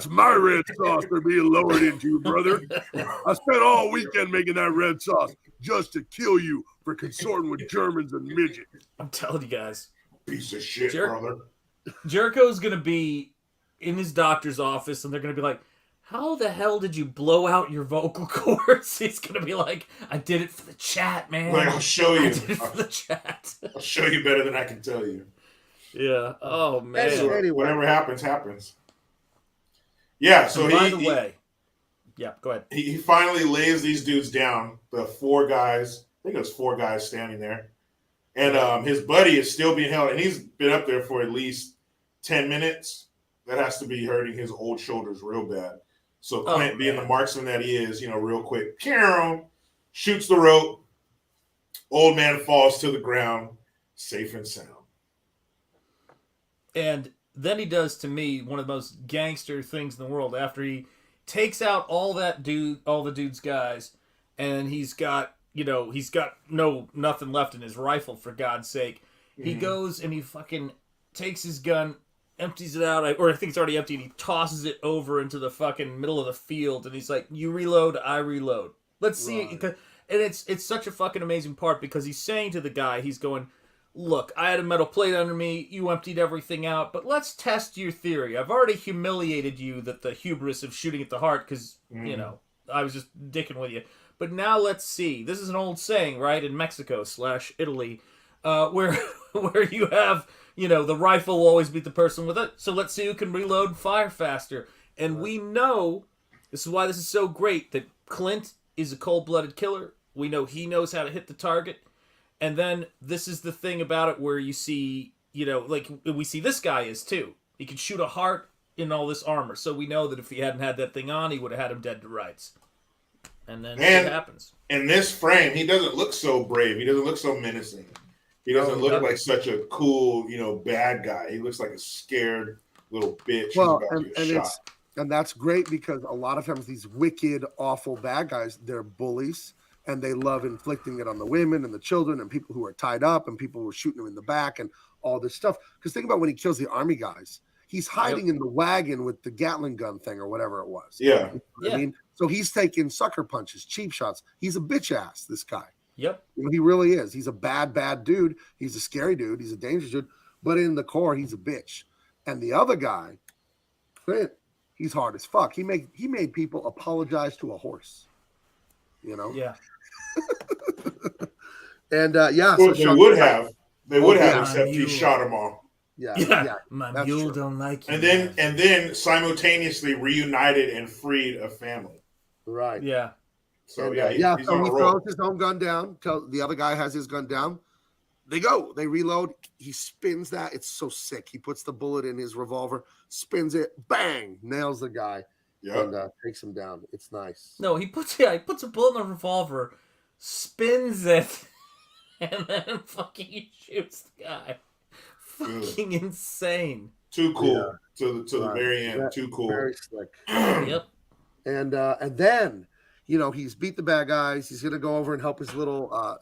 my red sauce they're being lowered into, brother. I spent all weekend making that red sauce just to kill you for consorting with Germans and midgets. I'm telling you guys. Piece of shit, brother. Jericho's going to be in his doctor's office, and they're going to be like, how the hell did you blow out your vocal cords? He's going to be like, I did it for the chat, man. Like, I'll show you. I did it for the chat. I'll show you better than I can tell you. Yeah. Oh, man. So whatever happens, happens. Yeah, so by the way. Yeah, go ahead. He finally lays these dudes down, the 4 guys. I think it was 4 guys standing there. And his buddy is still being held, and he's been up there for at least 10 minutes. That has to be hurting his old shoulders real bad. So Clint, being the marksman that he is, real quick, shoots the rope. Old man falls to the ground, safe and sound. And then he does, to me, one of the most gangster things in the world. After he takes out all the dude's guys, and he's got nothing left in his rifle, for God's sake. He goes and he fucking takes his gun, empties it out, or I think it's already empty, and he tosses it over into the fucking middle of the field, and he's like, you reload, I reload. Let's see it. And it's such a fucking amazing part, because he's saying to the guy, he's going, look, I had a metal plate under me, you emptied everything out, but let's test your theory. I've already humiliated you, that the hubris of shooting at the heart, because, I was just dicking with you. But now let's see. This is an old saying, right, in Mexico/Italy, where you have, the rifle will always beat the person with it. So let's see who can reload and fire faster. And we know, this is why this is so great, that Clint is a cold-blooded killer. We know he knows how to hit the target. And then this is the thing about it where you see, like we see this guy is too. He can shoot a heart in all this armor. So we know that if he hadn't had that thing on, he would have had him dead to rights. And then it happens. In this frame, he doesn't look so brave. He doesn't look so menacing. He doesn't look like such a cool, bad guy. He looks like a scared little bitch. Well, and that's great, because a lot of times these wicked, awful bad guys, they're bullies, and they love inflicting it on the women and the children and people who are tied up and people who are shooting them in the back and all this stuff. Because think about when he kills the army guys. He's hiding in the wagon with the Gatling gun thing or whatever it was. Yeah. I mean, so he's taking sucker punches, cheap shots. He's a bitch ass, this guy. Yep. He really is. He's a bad dude. He's a scary dude. He's a dangerous dude. But in the core, he's a bitch. And the other guy, Clint, he's hard as fuck. He made people apologize to a horse. Yeah. And Well, they would have, except he shot them all. Yeah. My mule don't like you. And then simultaneously reunited and freed a family. Right. Yeah. So he's on so he a roll. throws his own gun down. The other guy has his gun down. They go. They reload. He spins that. It's so sick. He puts the bullet in his revolver, spins it, bang, nails the guy, and takes him down. It's nice. No, he puts a bullet in the revolver, spins it, and then fucking shoots the guy. Fucking insane. Too cool. To the very end. Too cool. Very slick. Yep. And then he's beat the bad guys. He's gonna go over and help his little.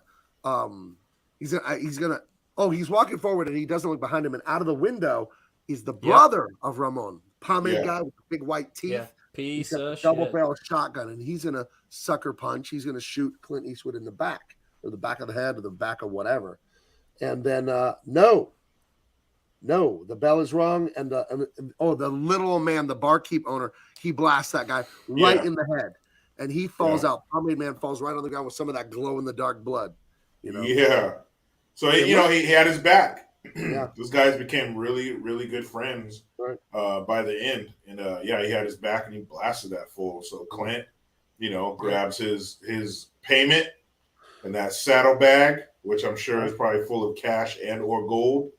He's gonna. Oh, he's walking forward and he doesn't look behind him. And out of the window is the brother of Ramon, pomade guy with the big white teeth. Yeah, piece He's got of the double shit. barrel shotgun, and he's gonna sucker punch. He's gonna shoot Clint Eastwood in the back, or the back of the head, or the back of whatever. And then no, the bell is rung, and the little old man, the barkeep owner, he blasts that guy right in the head, and he falls out. Pomade Man falls right on the ground with some of that glow in the dark blood. Yeah. So he had his back. Yeah. Those guys became really, really good friends by the end, and he had his back, and he blasted that fool. So Clint, grabs his payment and that saddlebag, which I'm sure is probably full of cash and or gold.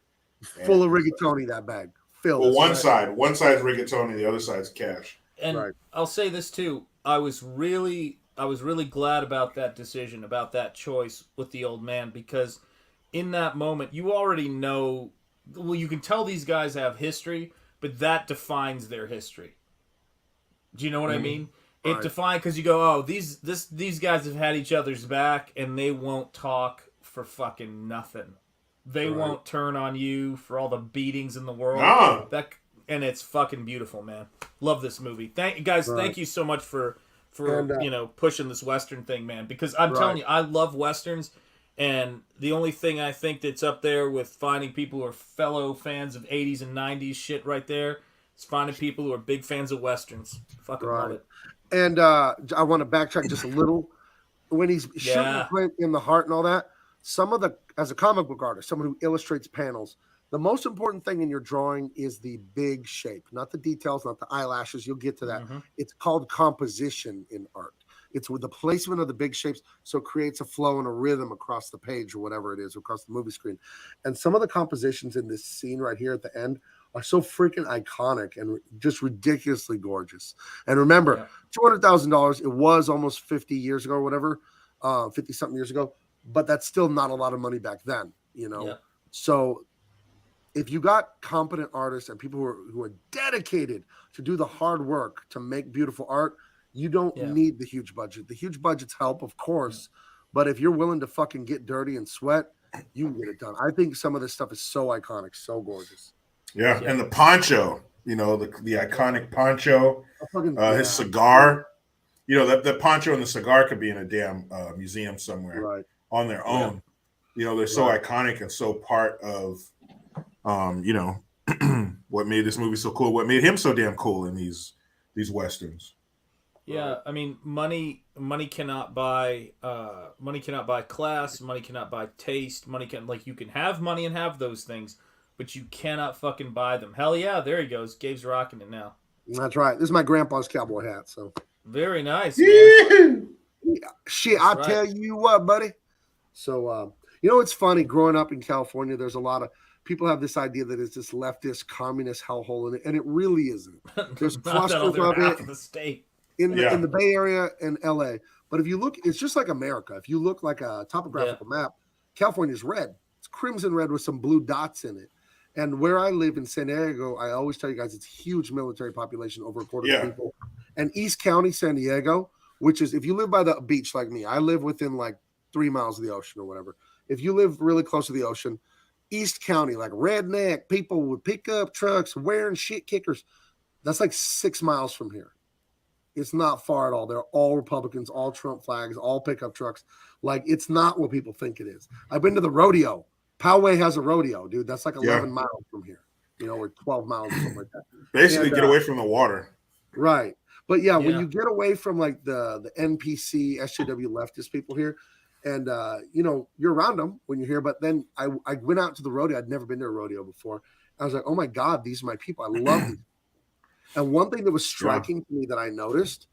Full of rigatoni, that bag. Filled. Well, one side's rigatoni, the other side's cash. And I'll say this too: I was really glad about that decision, about that choice with the old man, because in that moment, you already know. Well, you can tell these guys have history, but that defines their history. Do you know what I mean? It defines, because you go, oh, these guys have had each other's back, and they won't talk for fucking nothing. They won't turn on you for all the beatings in the world. And it's fucking beautiful, man. Love this movie. Thank you so much for pushing this Western thing, man. Because I'm telling you, I love Westerns, and the only thing I think that's up there with finding people who are fellow fans of 80s and 90s shit right there is finding people who are big fans of Westerns. Fucking love it. And I want to backtrack just a little. When he's shooting Clint in the heart and all that, as a comic book artist, someone who illustrates panels, the most important thing in your drawing is the big shape, not the details, not the eyelashes. You'll get to that. It's called composition in art. It's with the placement of the big shapes, so it creates a flow and a rhythm across the page or whatever it is, across the movie screen. And some of the compositions in this scene right here at the end are so freaking iconic and just ridiculously gorgeous. And remember, $200,000, it was almost 50 years ago or whatever, 50-something years ago, but that's still not a lot of money back then, So if you got competent artists and people who are dedicated to do the hard work to make beautiful art, you don't need the huge budget. The huge budgets help, of course, but if you're willing to fucking get dirty and sweat, you can get it done. I think some of this stuff is so iconic, so gorgeous. Yeah, and the poncho, the iconic poncho, his cigar, that poncho and the cigar could be in a damn museum somewhere on their own. They're so iconic and so part of, what made this movie so cool, what made him so damn cool in these Westerns. Yeah, I mean, money cannot buy class. Money cannot buy taste. You can have money and have those things, but you cannot fucking buy them. Hell yeah, there he goes. Gabe's rocking it now. That's right. This is my grandpa's cowboy hat. So very nice. Man. Shit, I tell you what, buddy. So it's funny. Growing up in California, there's a lot of people have this idea that it's this leftist communist hellhole in it, and it really isn't. There's clusters of it. Of the state. In the Bay Area and LA. But if you look, it's just like America. If you look like a topographical map, California's red. It's crimson red with some blue dots in it. And where I live in San Diego, I always tell you guys it's huge military population, over a quarter of people. And East County, San Diego, which is, if you live by the beach like me, I live within like 3 miles of the ocean or whatever. If you live really close to the ocean, East County, like redneck people with pickup trucks wearing shit kickers, that's like 6 miles from here. It's not far at all. They're all Republicans, all Trump flags, all pickup trucks. Like, it's not what people think it is. I've been to the rodeo. Poway has a rodeo, dude. That's like 11 miles from here, or 12 miles or something like that. Basically, get away from the water. Right. But when you get away from like the NPC, SJW leftist people here, and you're around them when you're here. But then I went out to the rodeo. I'd never been to a rodeo before. I was like, oh my God, these are my people. I love these. And one thing that was striking to me that I noticed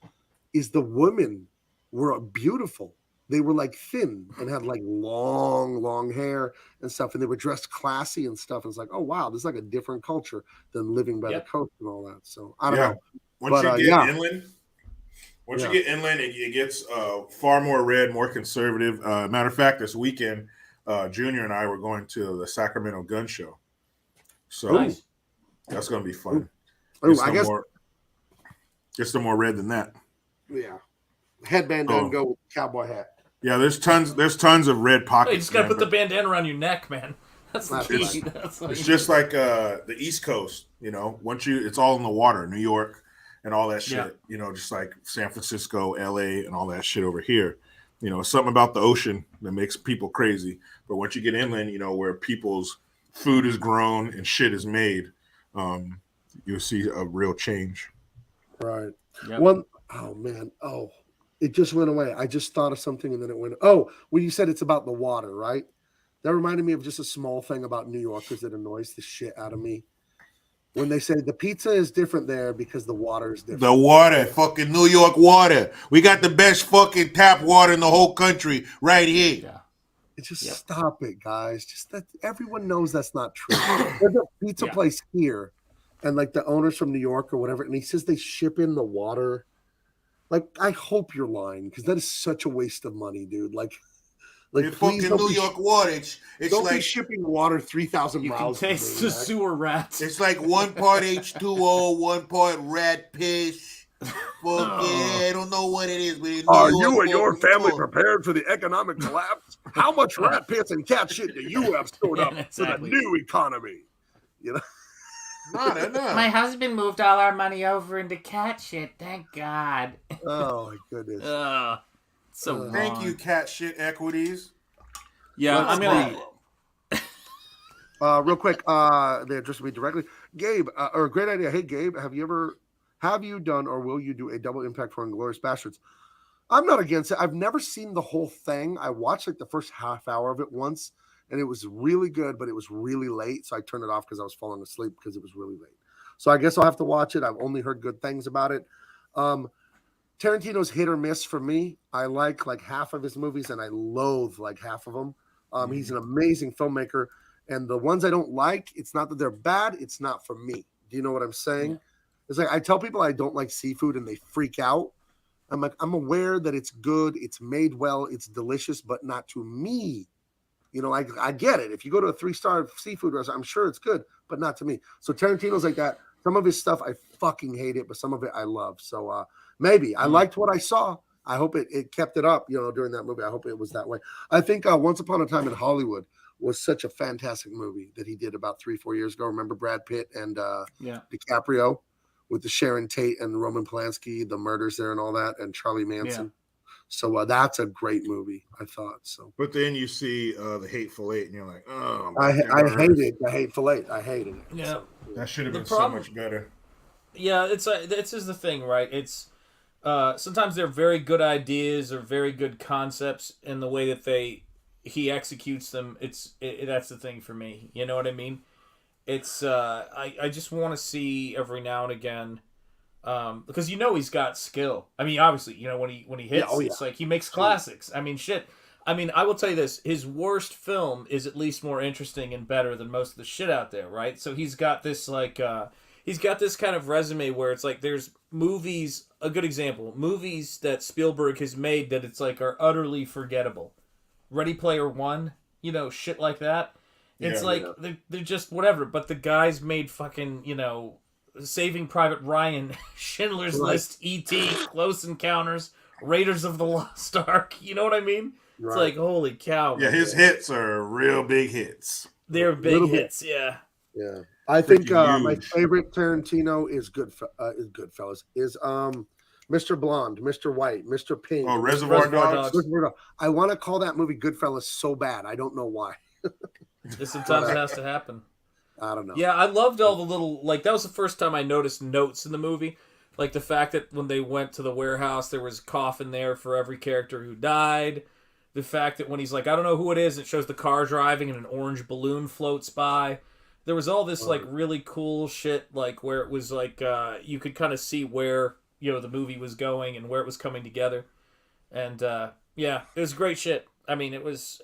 is the women were beautiful. They were like thin and had like long hair and stuff. And they were dressed classy and stuff. And it's like, oh, wow, this is like a different culture than living by the coast and all that. So I don't know. Once you get inland, it gets far more red, more conservative. Matter of fact, this weekend, Junior and I were going to the Sacramento Gun Show. So that's going to be fun. Oh, I guess just no more red than that. Yeah. headband Oh. down, go with cowboy hat. Yeah, there's tons of red Oh, pockets. you just gotta man, put the but bandana around your neck, man. That's the That's key. right. That's all it's you just do. like the East Coast, it's all in the water, New York and all that shit, Yeah. just like San Francisco, LA and all that shit over here. Something about the ocean that makes people crazy. But once you get inland, where people's food is grown and shit is made, you'll see a real change. Right. Yep. Oh man. Oh, it just went away. I just thought of something and then it went. Oh, when you said it's about the water, right? That reminded me of just a small thing about New Yorkers that annoys the shit out of me. When they say the pizza is different there because the water is different. The water, fucking New York water. We got the best fucking tap water in the whole country right here. Yeah. Just stop it, guys. Just that everyone knows that's not true. There's a pizza place here, and like the owner's from New York or whatever, and he says they ship in the water. Like, I hope you're lying because that is such a waste of money, dude. Like It's fucking New York water. It's don't like be shipping water 3,000 You can miles. from taste me, the man. sewer rats. It's like 1 part H2O, 1 part rat piss. I don't know what it is, but it's New Are York you and your fucking family water. prepared for the economic collapse? How much rat piss and cat shit do you have stored up Exactly. for the new economy? Not enough. My husband moved all our money over into cat shit. Thank God. Oh my goodness. So wrong. Thank you, cat shit equities. Yeah, Let's I mean, real quick, they addressed me directly. Gabe, or great idea. Hey, Gabe, have you done or will you do a double impact for Inglourious Bastards? I'm not against it. I've never seen the whole thing. I watched like the first half hour of it once, and it was really good, but it was really late, so I turned it off because I was falling asleep because it was really late. So I guess I'll have to watch it. I've only heard good things about it. Tarantino's hit or miss for me. I like half of his movies, and I loathe like half of them. He's an amazing filmmaker, and the ones I don't like, it's not that they're bad, it's not for me. Do you know what I'm saying? Yeah. It's like I tell people I don't like seafood, and they freak out. I'm like, I'm aware that it's good, it's made well, it's delicious, but not to me. I get it. If you go to a 3-star seafood restaurant, I'm sure it's good, but not to me. So Tarantino's like that. Some of his stuff, I fucking hate it, but some of it I love. So maybe I liked what I saw. I hope it kept it up, during that movie. I hope it was that way. I think Once Upon a Time in Hollywood was such a fantastic movie that he did about 3-4 years ago. Remember Brad Pitt and DiCaprio with the Sharon Tate and Roman Polanski, the murders there and all that, and Charlie Manson. Yeah. So that's a great movie, I thought. So, But then you see the Hateful Eight, and you're like, oh, I hated the Hateful Eight. I hated it. Yeah. So, that should have The been problem- so much better. Yeah, it's is the thing, right? It's sometimes they're very good ideas or very good concepts in the way that he executes them. That's the thing for me. You know what I mean? It's I just want to see every now and again. Because he's got skill. I mean, obviously, when he hits, it's like he makes classics. I mean, shit. I mean, I will tell you this: his worst film is at least more interesting and better than most of the shit out there, right? So he's got this he's got this kind of resume where it's like there's movies. A good example: movies that Spielberg has made that it's like are utterly forgettable. Ready Player One, shit like that. It's they're just whatever. But the guy's made fucking Saving Private Ryan, Schindler's List, E.T., Close Encounters, Raiders of the Lost Ark. You know what I mean? It's like, holy cow. Yeah, his hits are real big hits. They're big hits, yeah. Yeah. I think Freaking my huge. favorite Tarantino is Goodfellas. Is Mr. Blonde, Mr. White, Mr. Pink. Oh, Reservoir Dogs. I want to call that movie Goodfellas so bad. I don't know why. Sometimes it has to happen. I don't know. Yeah, I loved all the little, that was the first time I noticed notes in the movie. Like the fact that when they went to the warehouse, there was a coffin there for every character who died. The fact that when he's like, I don't know who it is, it shows the car driving and an orange balloon floats by. There was all this, really cool shit, where it was, you could kind of see where, the movie was going and where it was coming together. And, yeah, it was great shit. I mean, it was,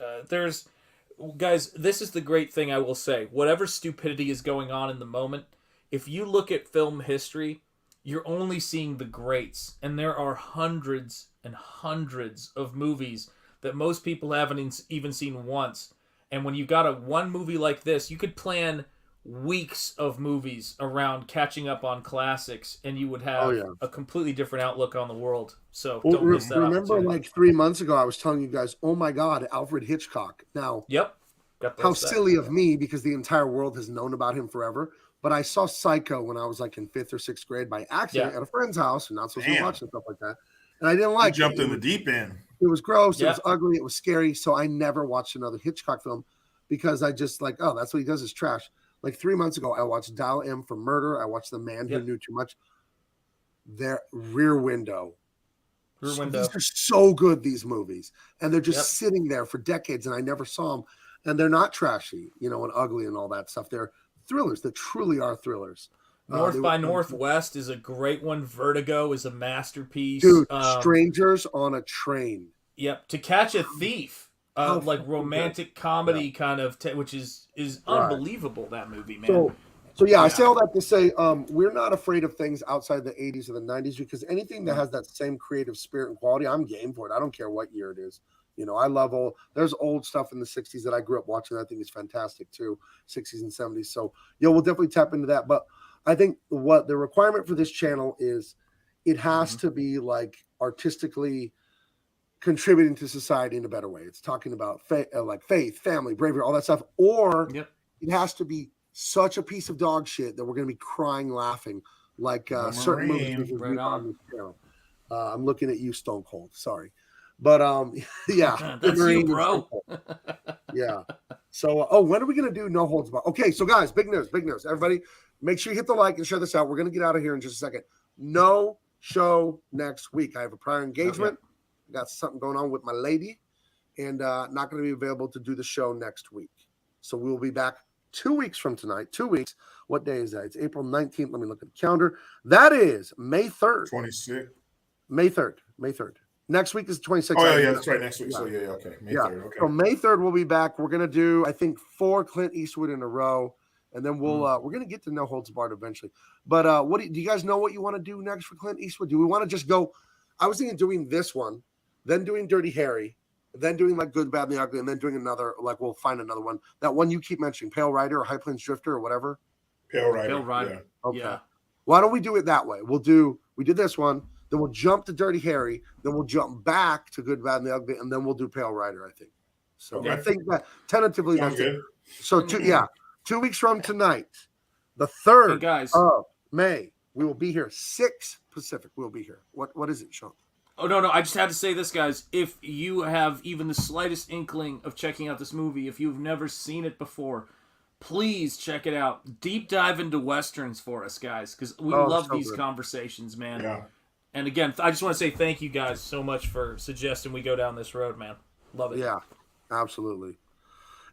guys, this is the great thing I will say. Whatever stupidity is going on in the moment, if you look at film history, you're only seeing the greats. And there are hundreds and hundreds of movies that most people haven't even seen once. And when you got one movie like this, you could plan weeks of movies around catching up on classics, and you would have Oh, yeah. a completely different outlook on the world. So Well, don't miss that remember, opportunity. like 3 months ago, I was telling you guys, oh my God, Alfred Hitchcock. Now, Yep. Got how those back. silly of me, because the entire world has known about him forever. But I saw Psycho when I was like in 5th or 6th grade by accident at a friend's house, and not supposed to be Damn. watching stuff like that. And I didn't You like it. jumped in the deep end. It was gross. It Yeah. was ugly. It was scary. So I never watched another Hitchcock film because I just like, oh, that's what he does is trash. Like 3 months ago, I watched Dial M for Murder. I watched The Man Who Yep. Knew Too Much. Their Rear Window. Rear So Window. these are so good, these movies. And they're just Yep. sitting there for decades, and I never saw them. And they're not trashy, you know, and ugly and all that stuff. They're thrillers. They truly are thrillers. North They by were- Northwest is a great one. Vertigo is a masterpiece. Dude, Strangers on a Train. Yep. To Catch a Thief, How like fucking romantic comedy kind of, which is Right. unbelievable. That movie, man. So yeah, I say all that to say we're not afraid of things outside the 80s or the 90s, because anything that has that same creative spirit and quality, I'm game for it. I don't care what year it is. You know, I love there's old stuff in the 60s that I grew up watching. I think is fantastic too, 60s and 70s. So yeah, we'll definitely tap into that. But I think what the requirement for this channel is, it has to be like artistically contributing to society in a better way. It's talking about like faith, family, bravery, all that stuff. Or Yep. it has to be such a piece of dog shit that we're going to be crying laughing, like certain movies we Right on on. this channel. I'm looking at you, Stone Cold. Sorry. But yeah. That's Marine you, and bro. Stone Cold. Yeah. So when are we going to do No Holds Barred? Okay, so guys, big news. Everybody, make sure you hit the like and share this out. We're going to get out of here in just a second. No show next week. I have a prior engagement. Got something going on with my lady, and not going to be available to do the show next week. So we will be back 2 weeks from tonight. 2 weeks. What day is that? It's April 19th. Let me look at the calendar. That is May 3rd. 26. May 3rd. Next week is 26th. Oh, yeah, that's right. Next week. So, okay. May 3rd. Okay. So May 3rd, we'll be back. We're going to do, I think, 4 Clint Eastwood in a row. And then we're going to get to No Holds Barred eventually. But what do you guys know what you want to do next for Clint Eastwood? Do we want to just go? I was thinking doing this one, then doing Dirty Harry, then doing like Good, Bad, and the Ugly, and then doing another, like we'll find another one. That one you keep mentioning, Pale Rider or High Plains Drifter or whatever. Pale Rider. Pale Rider. Yeah. Okay. Yeah. Why don't we do it that way? We did this one, then we'll jump to Dirty Harry, then we'll jump back to Good, Bad, and the Ugly, and then we'll do Pale Rider, I think. So Okay. I think that tentatively Sounds that's good. it. So 2 weeks from tonight, the Hey 3rd guys. of May, we will be here. 6 Pacific. We'll be here. What is it, Sean? Oh, no. I just had to say this, guys. If you have even the slightest inkling of checking out this movie, if you've never seen it before, please check it out. Deep dive into Westerns for us, guys, because we love so these good. Yeah. conversations, man. And again, I just want to say thank you guys so much for suggesting we go down this road, man. Love it. Yeah, absolutely.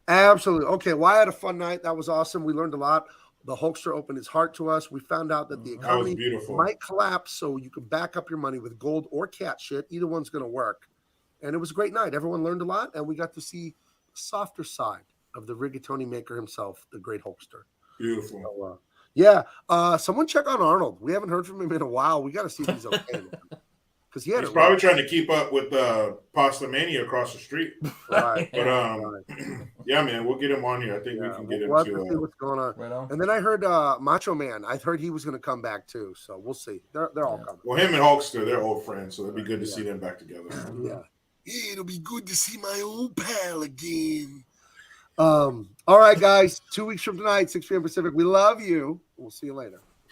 Okay, well, I had a fun night. That was awesome. We learned a lot. The Hulkster opened his heart to us. We found out that the That was economy beautiful. might collapse, so you can back up your money with gold or cat shit. Either one's going to work. And it was a great night. Everyone learned a lot, and we got to see the softer side of the rigatoni maker himself, the great Hulkster. Beautiful. So, someone check on Arnold. We haven't heard from him in a while. We got to see if he's okay. Because he had He's it probably rough. trying to keep up with Pasta Mania across the street. Right. But yeah, man, we'll get him on here. I think we can get him We'll have to see to. what's going on. Right on. And then I heard Macho Man. I heard he was going to come back too. So we'll see. They're all coming. Well, him and Hulkster, they're old friends, so it'd be good to see them back together. Yeah. It'll be good to see my old pal again. All right, guys. 2 weeks from tonight, 6 p.m. Pacific. We love you. We'll see you later.